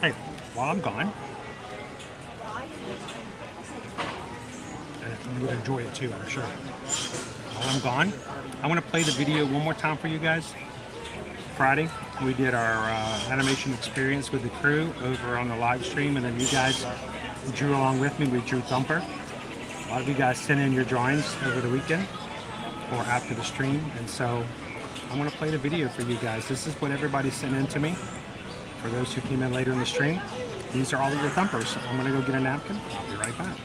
[SPEAKER 12] Hey, while I'm gone, and you would enjoy it too, I'm sure. While I'm gone, I want to play the video one more time for you guys. Friday, we did our animation experience with the crew over on the live stream, and then you guys drew along with me. We drew Thumper. A lot of you guys sent in your drawings over the weekend or after the stream, and so I want to play the video for you guys. This is what everybody sent in to me. For those who came in later in the stream, these are all of your Thumpers. I'm going to go get a napkin. I'll be right back.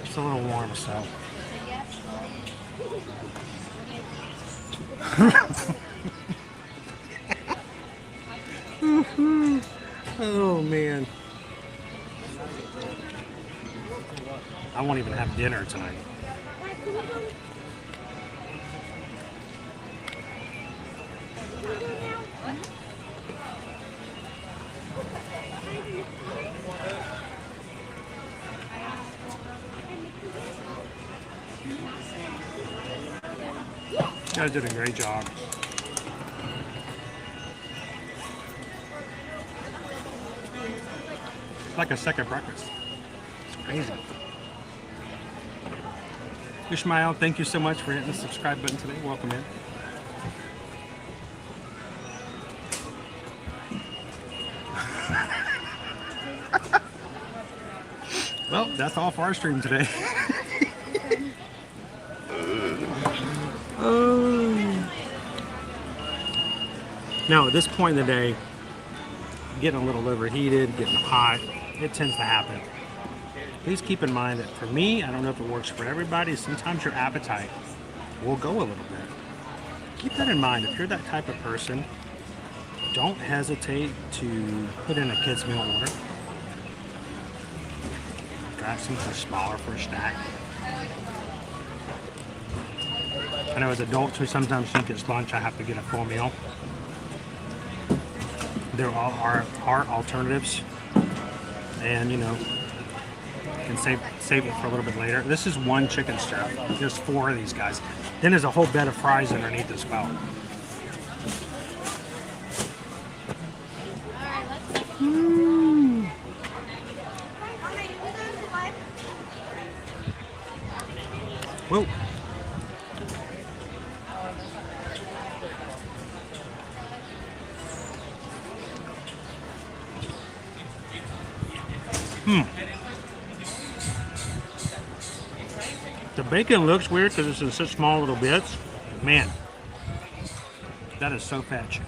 [SPEAKER 12] It's a little warm, so. Oh man. I won't even have dinner tonight. You guys did a great job. It's like a second breakfast. It's crazy. Ishmael, thank you so much for hitting the subscribe button today. Welcome in. Well, that's all for our stream today. Now, at this point in the day, getting a little overheated, getting hot. It tends to happen. Please keep in mind that for me, I don't know if it works for everybody, sometimes your appetite will go a little bit. Keep that in mind. If you're that type of person, don't hesitate to put in a kids meal order. Grab something smaller for a snack. I know as adults we sometimes think it's lunch, I have to get a full meal. There are alternatives, and you know, can save it for a little bit later. This is one chicken strip. There's 4 of these guys. Then there's a whole bed of fries underneath as well. Whoa. The bacon looks weird because it's in such small little bits. Man, that is so fetch.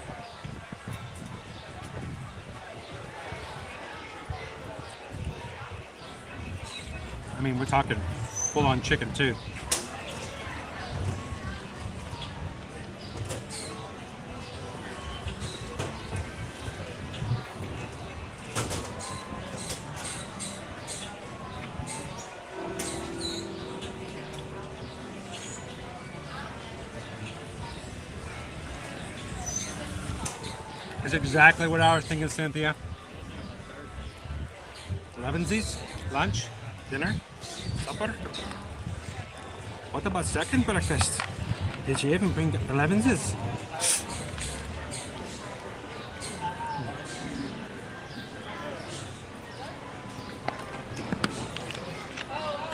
[SPEAKER 12] I mean, we're talking full-on chicken too. Is exactly what I was thinking, Cynthia. 11sies, lunch, dinner, supper. What about second breakfast? Did you even bring 11sies?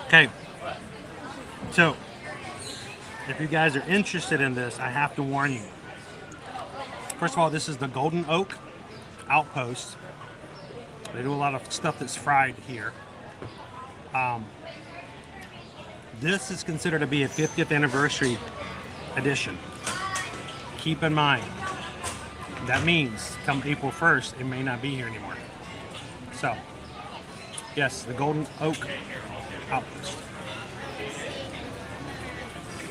[SPEAKER 12] Okay, so if you guys are interested in this, I have to warn you. First of all, this is the Golden Oak Outpost. They do a lot of stuff that's fried here. This is considered to be a 50th anniversary edition. Keep in mind, that means come April 1st, it may not be here anymore. So, yes, the Golden Oak Outpost.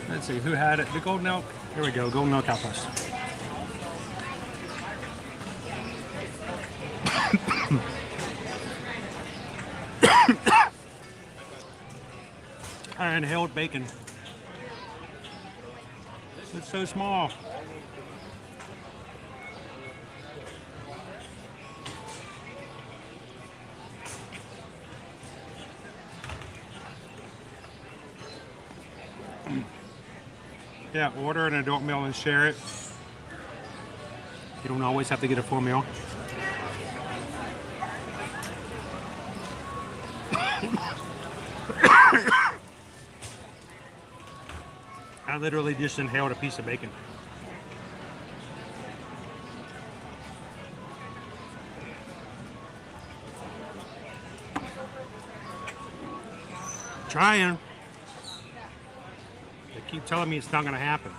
[SPEAKER 12] Let's see, who had it? The Golden Oak. Here we go, Golden Oak Outpost. I inhaled bacon. It's so small. Yeah, order an adult meal and share it. You don't always have to get a full meal. I literally just inhaled a piece of bacon. Trying. They keep telling me it's not going to happen.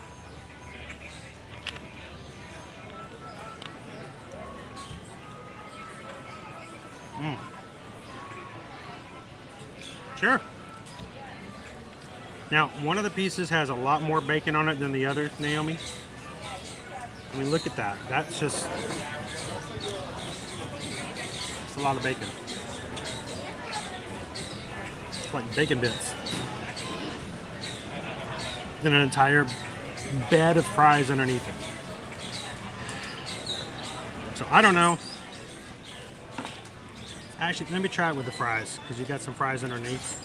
[SPEAKER 12] Sure. Now, one of the pieces has a lot more bacon on it than the other, Naomi. I mean, look at that. That's just... it's a lot of bacon. It's like bacon bits. Then an entire bed of fries underneath it. So, I don't know. Actually, let me try it with the fries, because you got some fries underneath.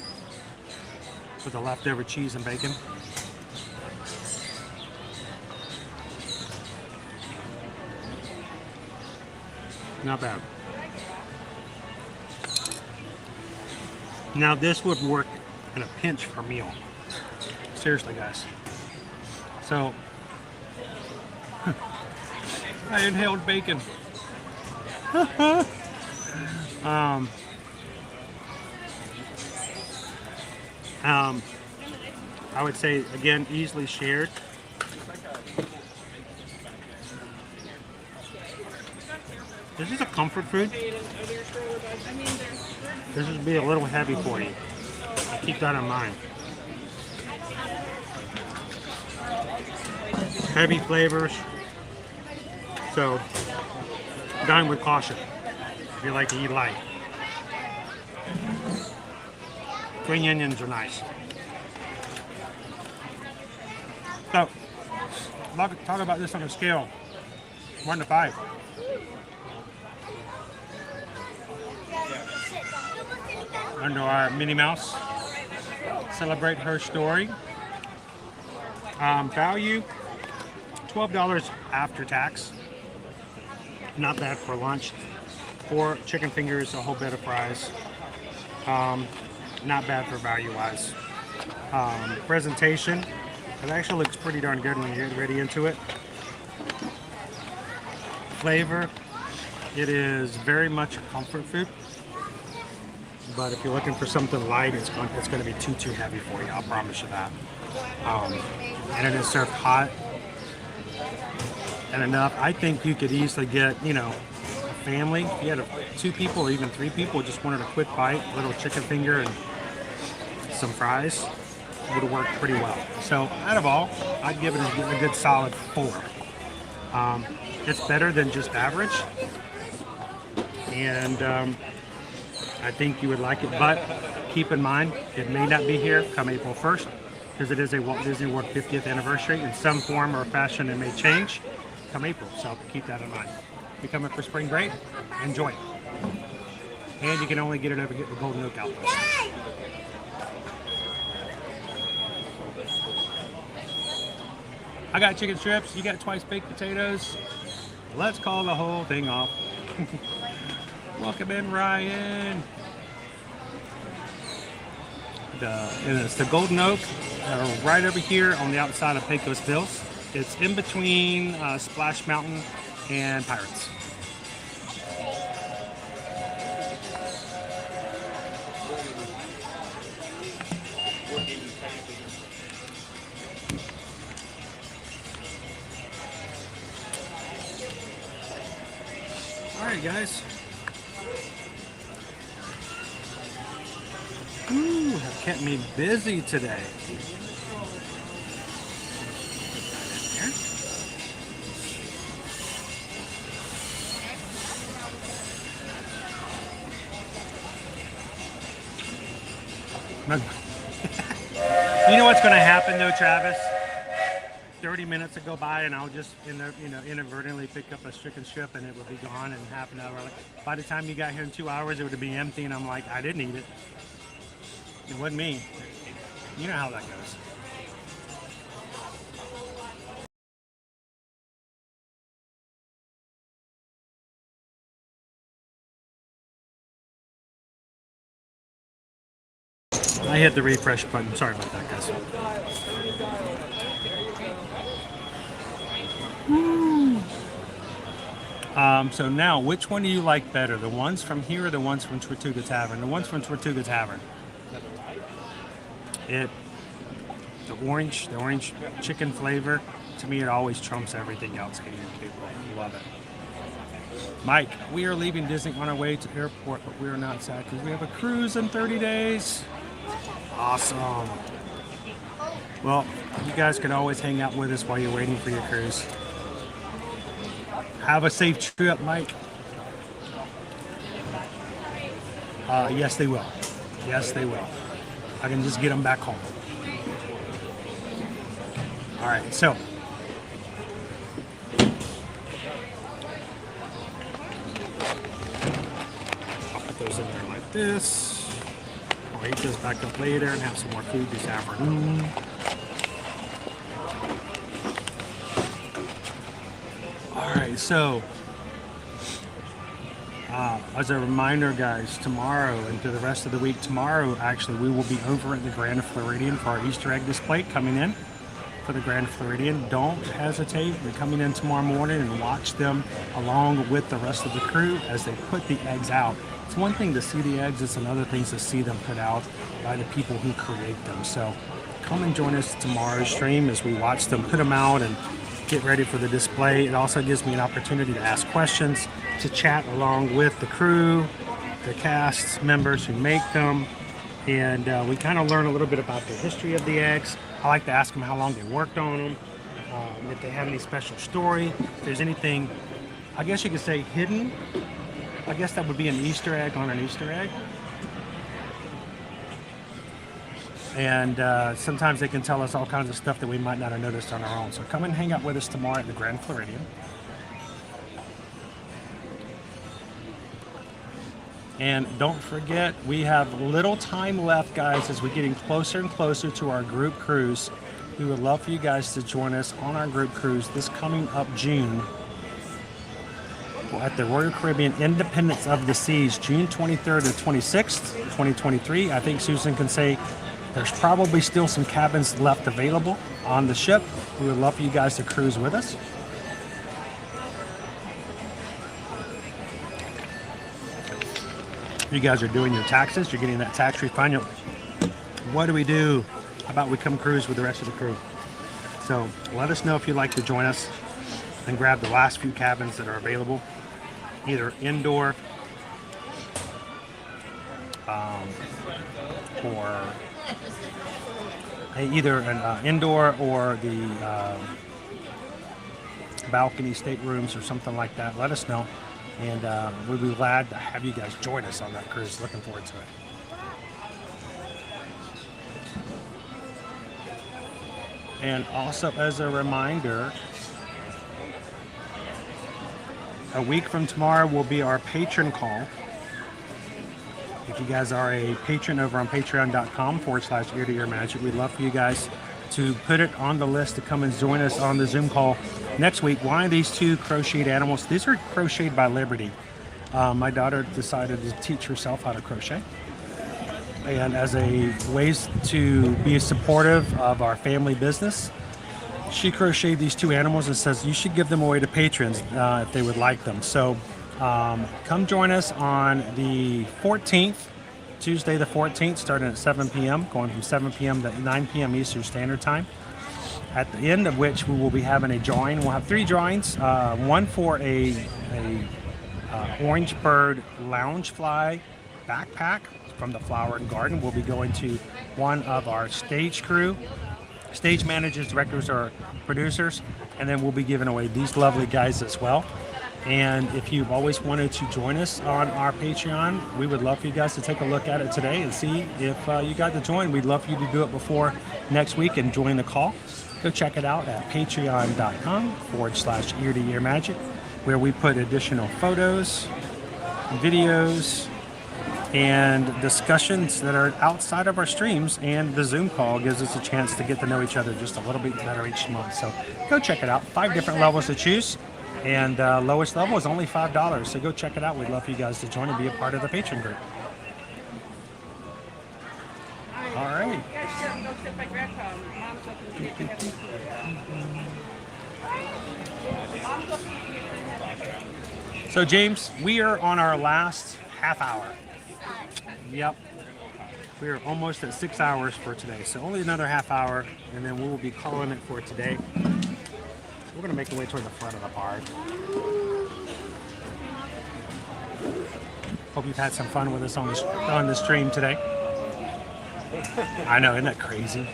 [SPEAKER 12] With the leftover cheese and bacon. Not bad. Now this would work in a pinch for meal. Seriously, guys. So, I inhaled bacon. I would say, again, easily shared. This is a comfort food, this would be a little heavy for you. Keep that in mind. Heavy flavors. So, dine with caution if you like to eat light. Green onions are nice. So, talk about this on a scale 1 to 5. Under our Minnie Mouse, celebrate her story. Value $12 after tax. Not bad for lunch. 4 chicken fingers, a whole bed of fries. Not bad for value-wise. Presentation, it actually looks pretty darn good when you get ready into it. Flavor, it is very much a comfort food. But if you're looking for something light, it's going to be too heavy for you. I'll promise you that. And it is served hot and enough. I think you could easily get, a family. If you had 2 people or even 3 people just wanted a quick bite, a little chicken finger and some fries, it would work pretty well. So out of all, I'd give it a good solid 4. It's better than just average, and I think you would like it, but keep in mind, it may not be here come April 1st, because it is a Walt Disney World 50th anniversary. In some form or fashion, it may change come April, so keep that in mind. If you're coming for spring break, enjoy it. And you can only get it over at the Golden Oak Outlet. I got chicken strips, you got twice baked potatoes. Let's call the whole thing off. Welcome in, Ryan. And it's the Golden Oak, right over here on the outside of Pecos Hills. It's in between Splash Mountain and Pirates. All right, guys. Ooh, have kept me busy today. You know what's going to happen though, Travis? 30 minutes will go by and I'll just inadvertently pick up a chicken strip and it will be gone in half an hour. Like, by the time you got here in 2 hours, it would be empty, and I'm like, I didn't eat it. It wasn't me. You know how that goes. I hit the refresh button. Sorry about that, guys. So now, which one do you like better? The ones from here or the ones from Tortuga Tavern? The ones from Tortuga Tavern. The orange chicken flavor, to me, it always trumps everything else. Love it. Mike, we are leaving Disney on our way to the airport, but we are not sad because we have a cruise in 30 days. Awesome. Well, you guys can always hang out with us while you're waiting for your cruise. Have a safe trip, Mike. Yes, they will. Yes, they will. I can just get them back home. All right, so. I'll put those in there like this. I'll heat this back up later and have some more food this afternoon. All right, so as a reminder, guys, tomorrow and through the rest of the week, tomorrow actually we will be over at the Grand Floridian for our Easter egg display coming in for the Grand Floridian. Don't hesitate. We're coming in tomorrow morning and watch them along with the rest of the crew as they put the eggs out. It's one thing to see the eggs, it's another thing to see them put out by the people who create them. So come and join us tomorrow's stream as we watch them put them out and get ready for the display. It also gives me an opportunity to ask questions to chat along with the crew, the cast members who make them, and we kind of learn a little bit about the history of the eggs. I like to ask them how long they worked on them, if they have any special story, if there's anything, I guess you could say, hidden. I guess that would be an Easter egg on an Easter egg. And sometimes they can tell us all kinds of stuff that we might not have noticed on our own. So come and hang out with us tomorrow at the Grand Floridian. And don't forget, we have little time left, guys, as we're getting closer and closer to our group cruise. We would love for you guys to join us on our group cruise this coming up June at the Royal Caribbean Independence of the Seas, June 23rd to 26th, 2023. I think Susan can say there's probably still some cabins left available on the ship. We would love for you guys to cruise with us. You guys are doing your taxes, you're getting that tax refund. What do we do? How about we come cruise with the rest of the crew? So let us know if you'd like to join us and grab the last few cabins that are available, either indoor or either an indoor or the balcony staterooms or something like that. Let us know. And we'd be glad to have you guys join us on that cruise. Looking forward to it. And also, as a reminder, a week from tomorrow will be our patron call. If you guys are a patron over on patreon.com/ear-to-ear-magic, we'd love for you guys to put it on the list to come and join us on the Zoom call next week. Why are these two crocheted animals? These are crocheted by Liberty. My daughter decided to teach herself how to crochet. And as a ways to be supportive of our family business, she crocheted these two animals and says you should give them away to patrons if they would like them. So come join us on the 14th, Tuesday the 14th, starting at 7 p.m., going from 7 p.m. to 9 p.m. Eastern Standard Time, at the end of which we will be having a drawing. We'll have 3 drawings, one for a Orange Bird Loungefly backpack from the Flower and Garden. We'll be going to one of our stage crew, stage managers, directors, or producers, and then we'll be giving away these lovely guys as well. And if you've always wanted to join us on our Patreon, we would love for you guys to take a look at it today and see if you got to join. We'd love for you to do it before next week and join the call. Go check it out at patreon.com/ear-to-ear-magic, where we put additional photos, videos, and discussions that are outside of our streams, and the Zoom call gives us a chance to get to know each other just a little bit better each month. So go check it out. 5 different levels to choose. And lowest level is only $5. So go check it out. We'd love for you guys to join and be a part of the patron group. All right. So James, we are on our last half hour. Yep. We are almost at 6 hours for today. So only another half hour, and then we will be calling it for today. We're going to make our way toward the front of the park. Hope you've had some fun with us on the stream today. I know, isn't that crazy?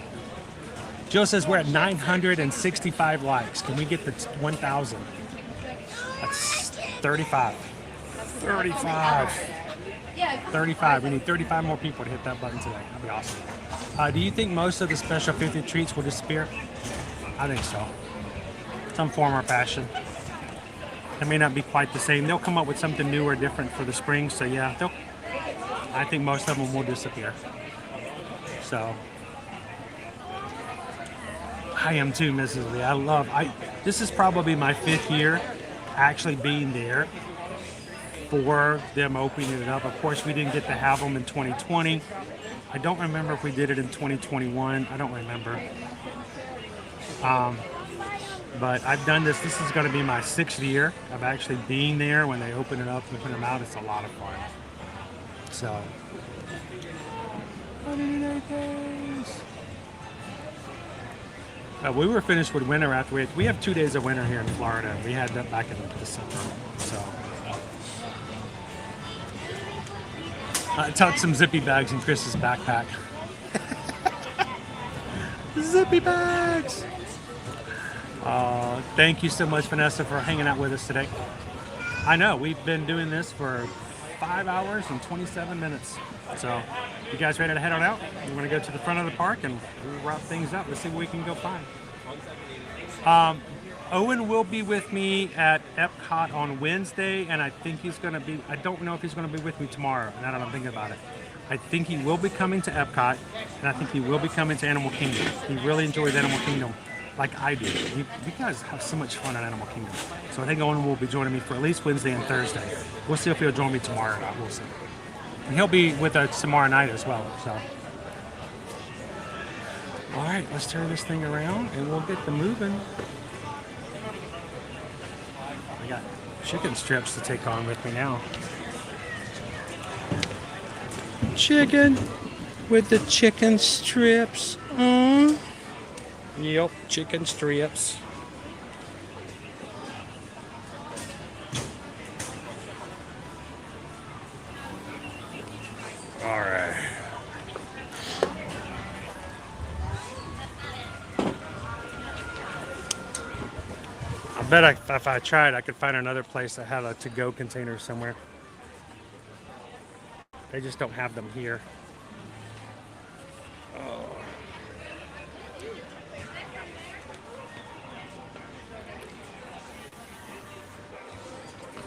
[SPEAKER 12] Joe says we're at 965 likes. Can we get the 1,000? That's 35. 35. We need 35 more people to hit that button today. That'd be awesome. Do you think most of the special 50 treats will disappear? I think so. Some form or fashion. It may not be quite the same. They'll come up with something new or different for the spring. So yeah, I think most of them will disappear. So I am too, Mrs. Lee. This is probably my 5th year actually being there for them opening it up. Of course, we didn't get to have them in 2020. I don't remember if we did it in 2021. I don't remember. But I've done this. This is going to be my 6th year of actually being there when they open it up and put them out. It's a lot of fun. So. We were finished with winter after we have 2 days of winter here in Florida. We had that back in December. So I tucked some zippy bags in Chris's backpack. Zippy bags! Thank you so much, Vanessa, for hanging out with us today. I know, we've been doing this for 5 hours and 27 minutes. So, you guys ready to head on out? We're going to go to the front of the park and we'll wrap things up. Let's see what we can go find. Owen will be with me at Epcot on Wednesday, and I think he's going to be, I don't know if he's going to be with me tomorrow, now that I'm thinking about it. I think he will be coming to Epcot, and I think he will be coming to Animal Kingdom. He really enjoys Animal Kingdom like I do. You guys have so much fun at Animal Kingdom. So I think Owen will be joining me for at least Wednesday and Thursday. We'll see if he'll join me tomorrow or not. We'll see. And he'll be with us tomorrow night as well. So, all right, let's turn this thing around and we'll get them moving. I got chicken strips to take on with me now. Chicken with the chicken strips. Yep, chicken strips. All right. I bet if I tried, I could find another place that had a to-go container somewhere. They just don't have them here. Oh.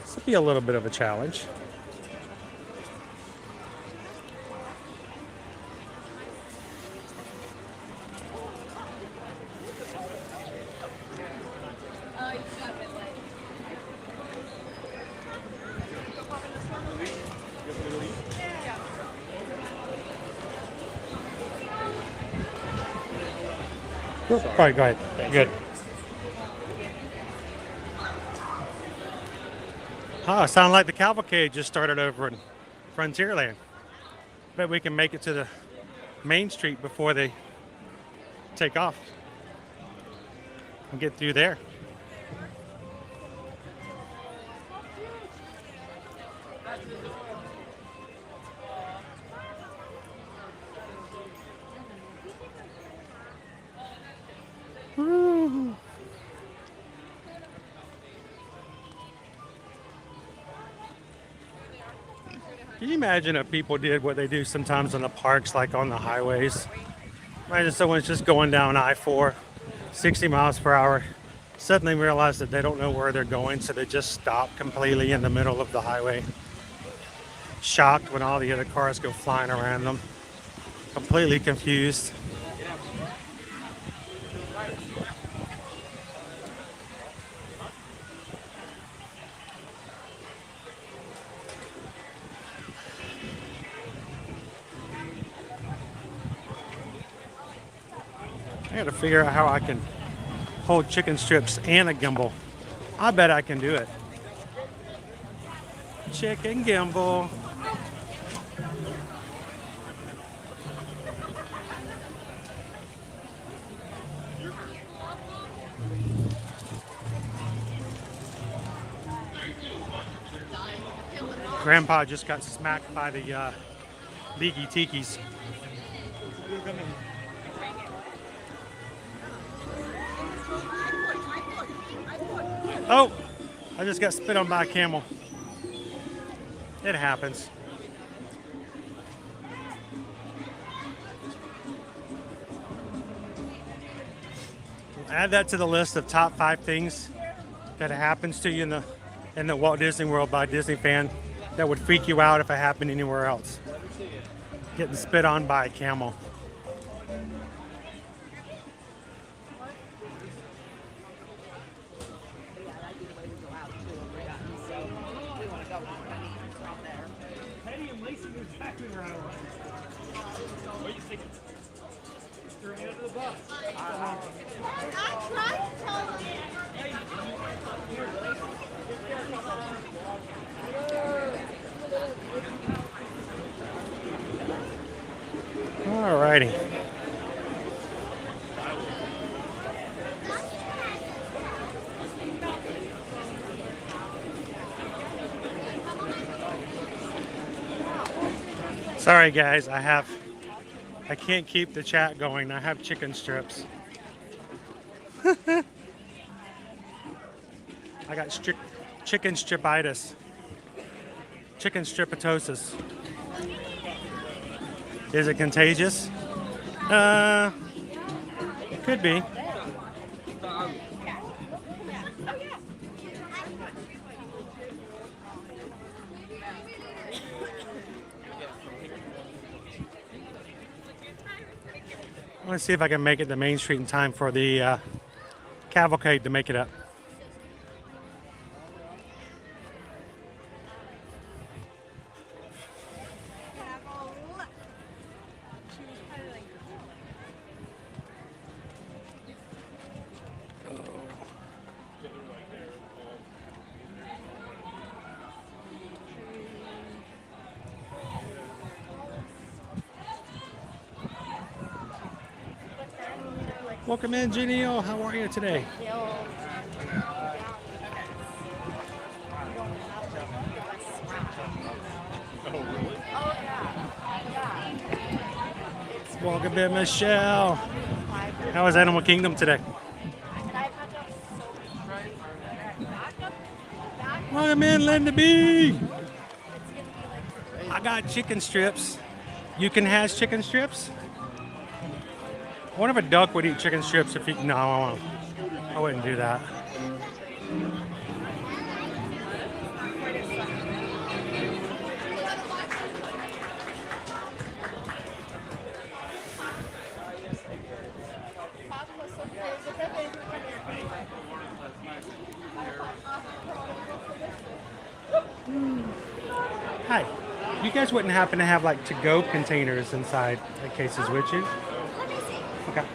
[SPEAKER 12] This will be a little bit of a challenge. All right, go ahead. Good. Sound like the cavalcade just started over in Frontierland. Bet we can make it to the main street before they take off and get through there. Woo. Can you imagine if people did what they do sometimes in the parks, like on the highways? Imagine someone's just going down I-4, 60 miles per hour, suddenly realize that they don't know where they're going, so they just stop completely in the middle of the highway. Shocked when all the other cars go flying around them. Completely confused. I gotta figure out how I can hold chicken strips and a gimbal. I bet I can do it. Chicken gimbal. Grandpa just got smacked by the Leaky Tikis. Oh, I just got spit on by a camel. It happens. Add that to the list of top 5 things that happens to you in the Walt Disney World by Disney fan that would freak you out if it happened anywhere else. Getting spit on by a camel. Alrighty. Sorry guys, I can't keep the chat going. I have chicken strips. I got chicken stripitis. Chicken stripitosis. Is it contagious? Could be. Let's see if I can make it to Main Street in time for the cavalcade to make it up. Welcome in, Genio. How are you today? Welcome in, Michelle. How was Animal Kingdom today? Welcome in, Linda B. I got chicken strips. You can have chicken strips? I wonder if a duck would eat chicken strips if he... No, I wouldn't do that. Hi. You guys wouldn't happen to have like to-go containers inside the cases, would you? Okay.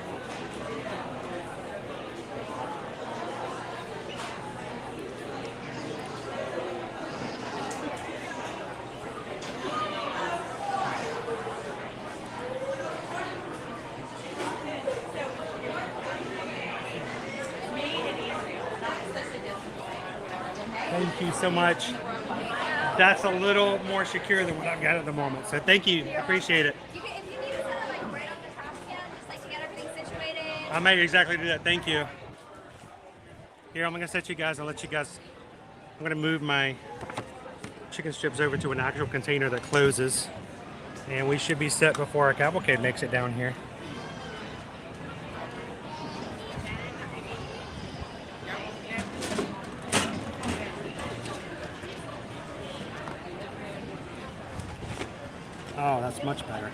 [SPEAKER 12] Thank you so much. That's a little more secure than what I've got at the moment. So thank you. Appreciate it. I might exactly do that. Thank you. Here, I'm going to set you guys. I'm going to move my chicken strips over to an actual container that closes. And we should be set before our cavalcade makes it down here. Oh, that's much better.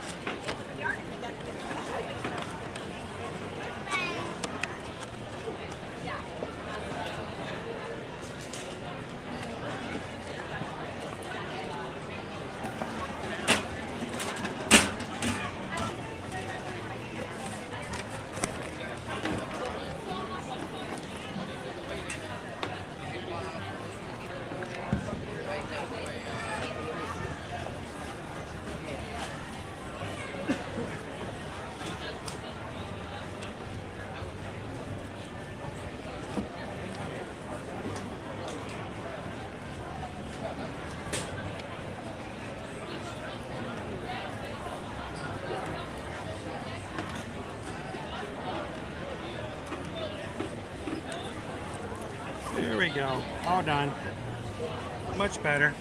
[SPEAKER 12] There we go. All done. Much better.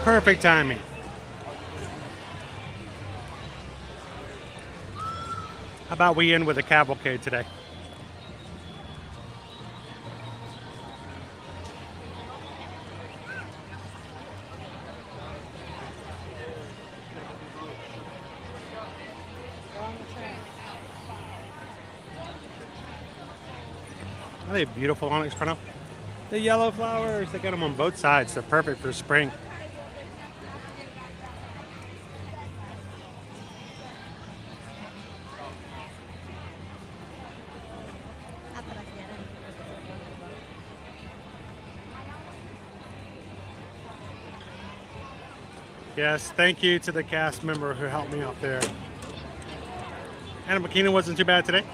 [SPEAKER 12] Perfect timing. How about we end with a cavalcade today? Are they beautiful, Onyx Prano? The yellow flowers, they got them on both sides. They're perfect for spring. Yes, thank you to the cast member who helped me out there. Anna McKeenan wasn't too bad today.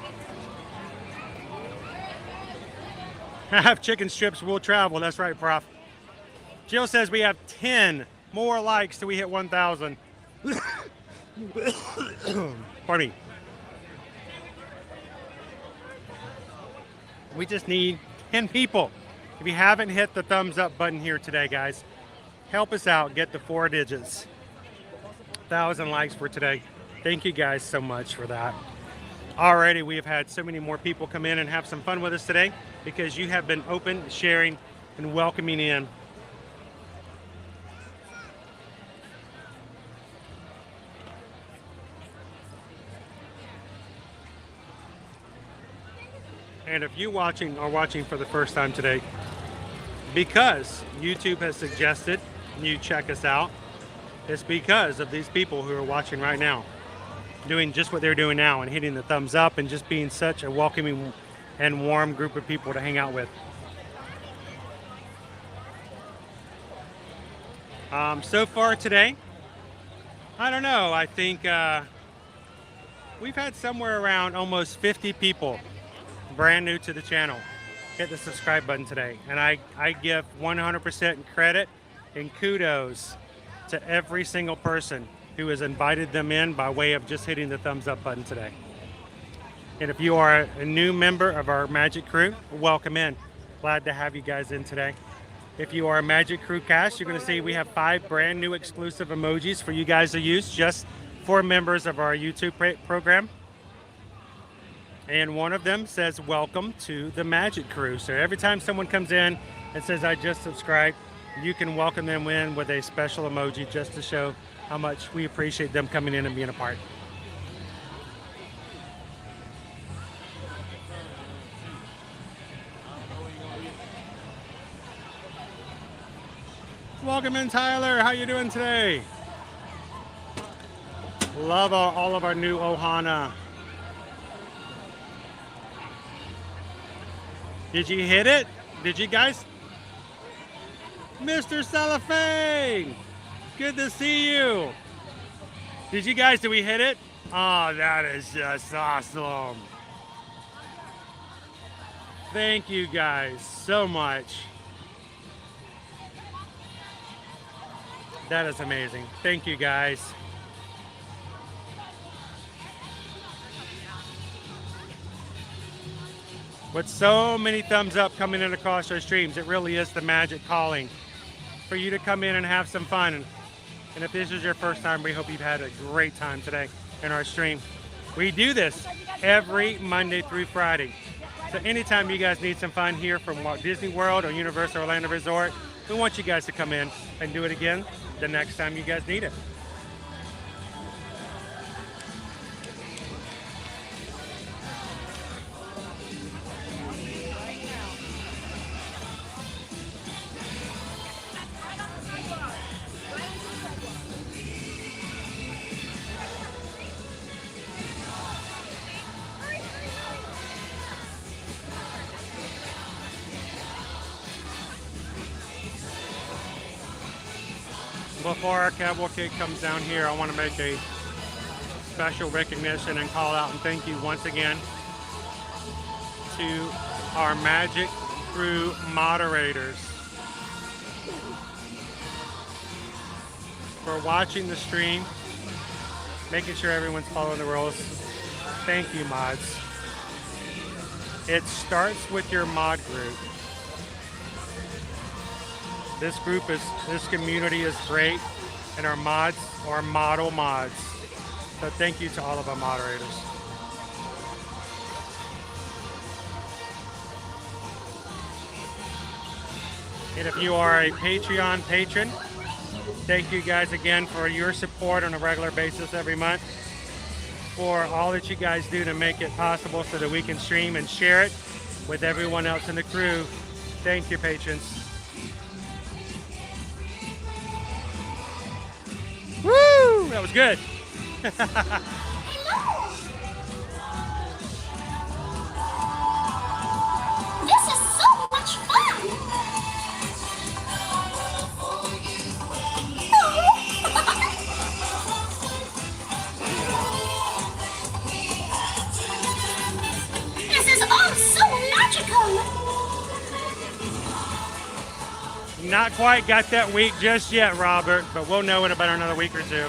[SPEAKER 12] Have chicken strips will travel. That's right, Prof. Jill says we have 10 more likes till we hit 1,000. Pardon me. We just need 10 people. If you haven't hit the thumbs up button here today, guys, help us out. Get the 4 digits. 1,000 likes for today. Thank you guys so much for that. Already, we have had so many more people come in and have some fun with us today because you have been open, sharing, and welcoming in. And if you are watching for the first time today, because YouTube has suggested you check us out, it's because of these people who are watching right now, doing just what they're doing now and hitting the thumbs up and just being such a welcoming and warm group of people to hang out with. So far today, I don't know, I think we've had somewhere around almost 50 people brand new to the channel hit the subscribe button today. And I give 100% credit and kudos to every single person who has invited them in by way of just hitting the thumbs up button today. And if you are a new member of our Magic Crew, welcome in. Glad to have you guys in today. If you are a Magic Crew cast, you're going to see we have 5 brand new exclusive emojis for you guys to use just for members of our YouTube program. And one of them says, welcome to the Magic Crew. So every time someone comes in and says, I just subscribed, you can welcome them in with a special emoji just to show how much we appreciate them coming in and being a part. Welcome in, Tyler. How you doing today? Love all of our new Ohana. Did you hit it? Did you guys? Mr. Cellophane! Good to see you. Did we hit it? Oh, that is just awesome. Thank you guys so much. That is amazing. Thank you guys. With so many thumbs up coming in across our streams, it really is the magic calling for you to come in and have some fun. And if this is your first time, we hope you've had a great time today in our stream. We do this every Monday through Friday. So anytime you guys need some fun here from Walt Disney World or Universal Orlando Resort, we want you guys to come in and do it again the next time you guys need it. Before our cavalcade comes down here, I want to make a special recognition and call out and thank you once again to our Magic Crew moderators for watching the stream, making sure everyone's following the rules. Thank you, mods. It starts with your mod group. This community is great, and our mods are model mods. So thank you to all of our moderators. And if you are a Patreon patron, thank you guys again for your support on a regular basis every month, for all that you guys do to make it possible so that we can stream and share it with everyone else in the crew. Thank you, patrons. Woo! That was good.
[SPEAKER 3] This is so much fun!
[SPEAKER 12] Not quite got that week just yet, Robert, but we'll know in about another week or two.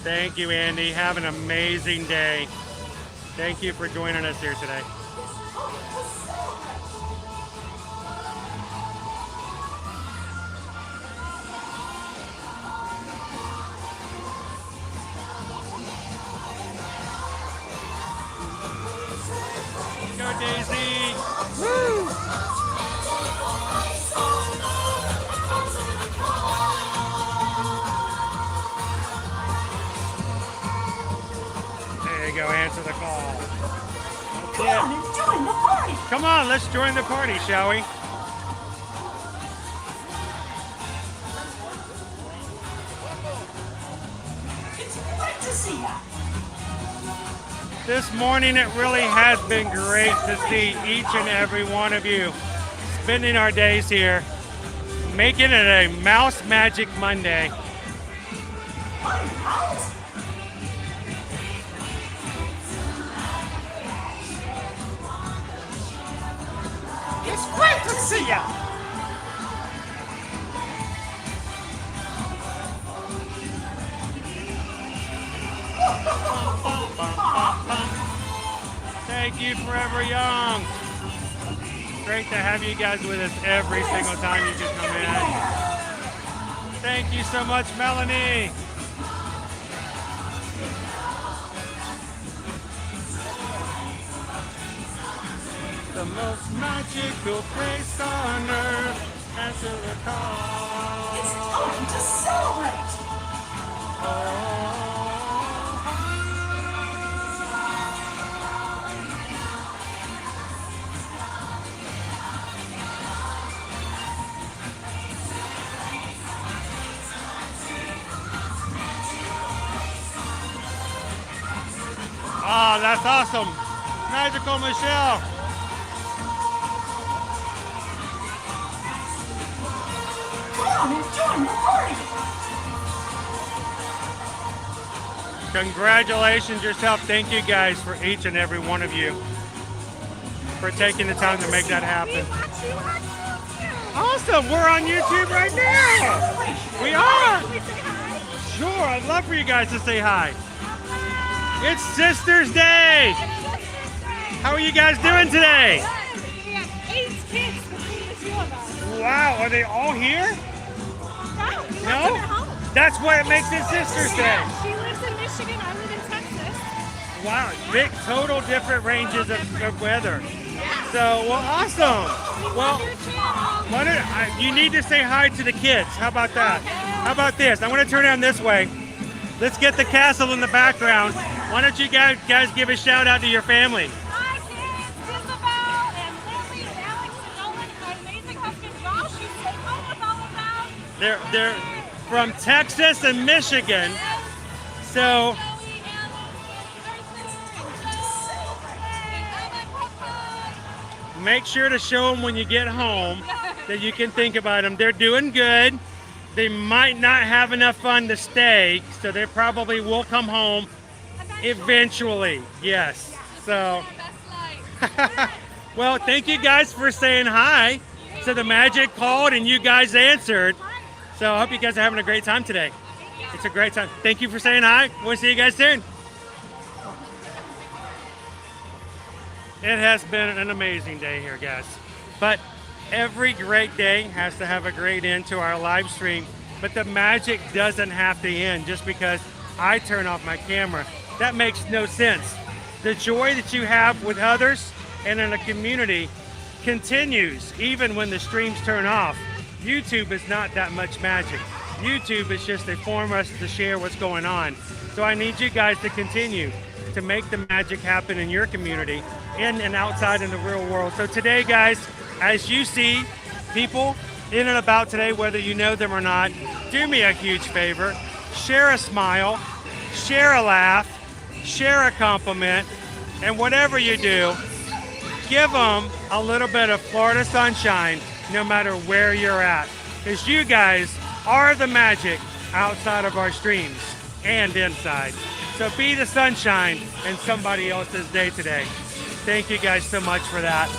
[SPEAKER 12] Thank you, Andy. Have an amazing day. Thank you for joining us here today. Go, Daisy. Woo! There you go, answer the call.
[SPEAKER 3] Come on and join the party.
[SPEAKER 12] Come on, let's join the party, shall we?
[SPEAKER 3] It's great to see ya.
[SPEAKER 12] This morning it really has been great to see each and every one of you spending our days here, making it a Mouse Magic Monday.
[SPEAKER 3] It's great to see ya.
[SPEAKER 12] Thank you, Forever Young. Great to have you guys with us every single time you can come in. Thank you so much, Melanie. The most magical place on earth. Answer the call.
[SPEAKER 3] It's time to celebrate.
[SPEAKER 12] Oh, that's awesome. Magical Michelle.
[SPEAKER 3] Come on and join the party.
[SPEAKER 12] Congratulations yourself. Thank you guys for each and every one of you for taking the time to make that happen. Awesome. We're on YouTube right now. We are. Sure. I'd love for you guys to say hi. It's Sisters Day. How are you guys doing today?
[SPEAKER 20] We have 8 kids between the 2 of us.
[SPEAKER 12] Wow. Are they all here?
[SPEAKER 20] No, we left them
[SPEAKER 12] No?
[SPEAKER 20] at home.
[SPEAKER 12] That's what makes it Sisters Day.
[SPEAKER 20] Yeah, she lives in Michigan, I live in Texas.
[SPEAKER 12] Wow, big, total different ranges of weather. So, well, awesome. Well, you need to say hi to the kids. How about that? How about this? I'm going to turn down this way. Let's get the castle in the background. Why don't you guys give a shout out to your family?
[SPEAKER 20] Hi kids, Isabel and Lily and Alex and Nolan and my amazing husband Josh, who stayed home with all of them.
[SPEAKER 12] They're from Texas and Michigan. So make sure to show them when you get home that you can think about them. They're doing good. They might not have enough fun to stay, so they probably will come home eventually. Yes. So, well, thank you guys for saying hi. So the magic called and you guys answered. So I hope you guys are having a great time today. It's a great time. Thank you for saying hi. We'll see you guys soon. It has been an amazing day here, guys. But every great day has to have a great end to our live stream. But the magic doesn't have to end just because I turn off my camera. That makes no sense. The joy that you have with others and in a community continues even when the streams turn off. YouTube is not that much magic. YouTube is just a form for us to share what's going on. So I need you guys to continue to make the magic happen in your community, in and outside in the real world. So today, guys, as you see people in and about today, whether you know them or not, do me a huge favor. Share a smile, share a laugh, share a compliment, and whatever you do, give them a little bit of Florida sunshine no matter where you're at. Because you guys are the magic outside of our streams and inside. So be the sunshine in somebody else's day today. Thank you guys so much for that.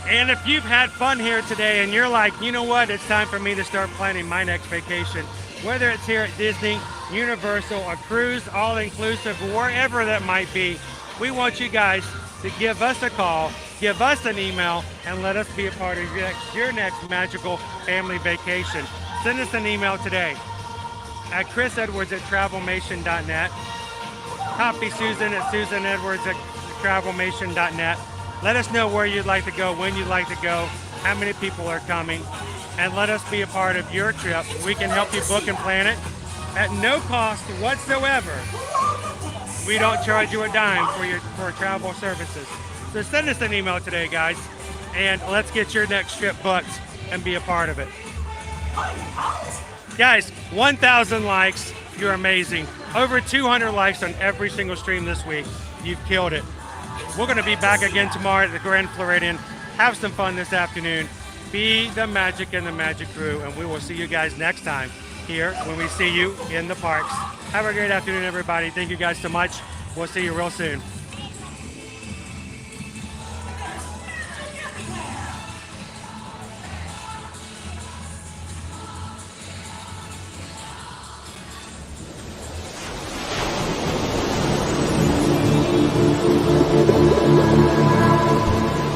[SPEAKER 12] And if you've had fun here today and you're like, you know what, it's time for me to start planning my next vacation, whether it's here at Disney, Universal, a cruise, all-inclusive, wherever that might be, we want you guys to give us a call, give us an email, and let us be a part of your next magical family vacation. Send us an email today at chrisedwards@travelmation.net. Copy Susan at susanedwards@travelmation.net. Let us know where you'd like to go, when you'd like to go, how many people are coming, and let us be a part of your trip. We can help you book and plan it at no cost whatsoever. We don't charge you a dime for travel services. So send us an email today, guys, and let's get your next trip booked and be a part of it. Guys, 1,000 likes. You're amazing. Over 200 likes on every single stream this week. You've killed it. We're going to be back again tomorrow at the Grand Floridian. Have some fun this afternoon. Be the magic and the magic crew, and we will see you guys next time here when we see you in the parks. Have a great afternoon, everybody. Thank you guys so much. We'll see you real soon.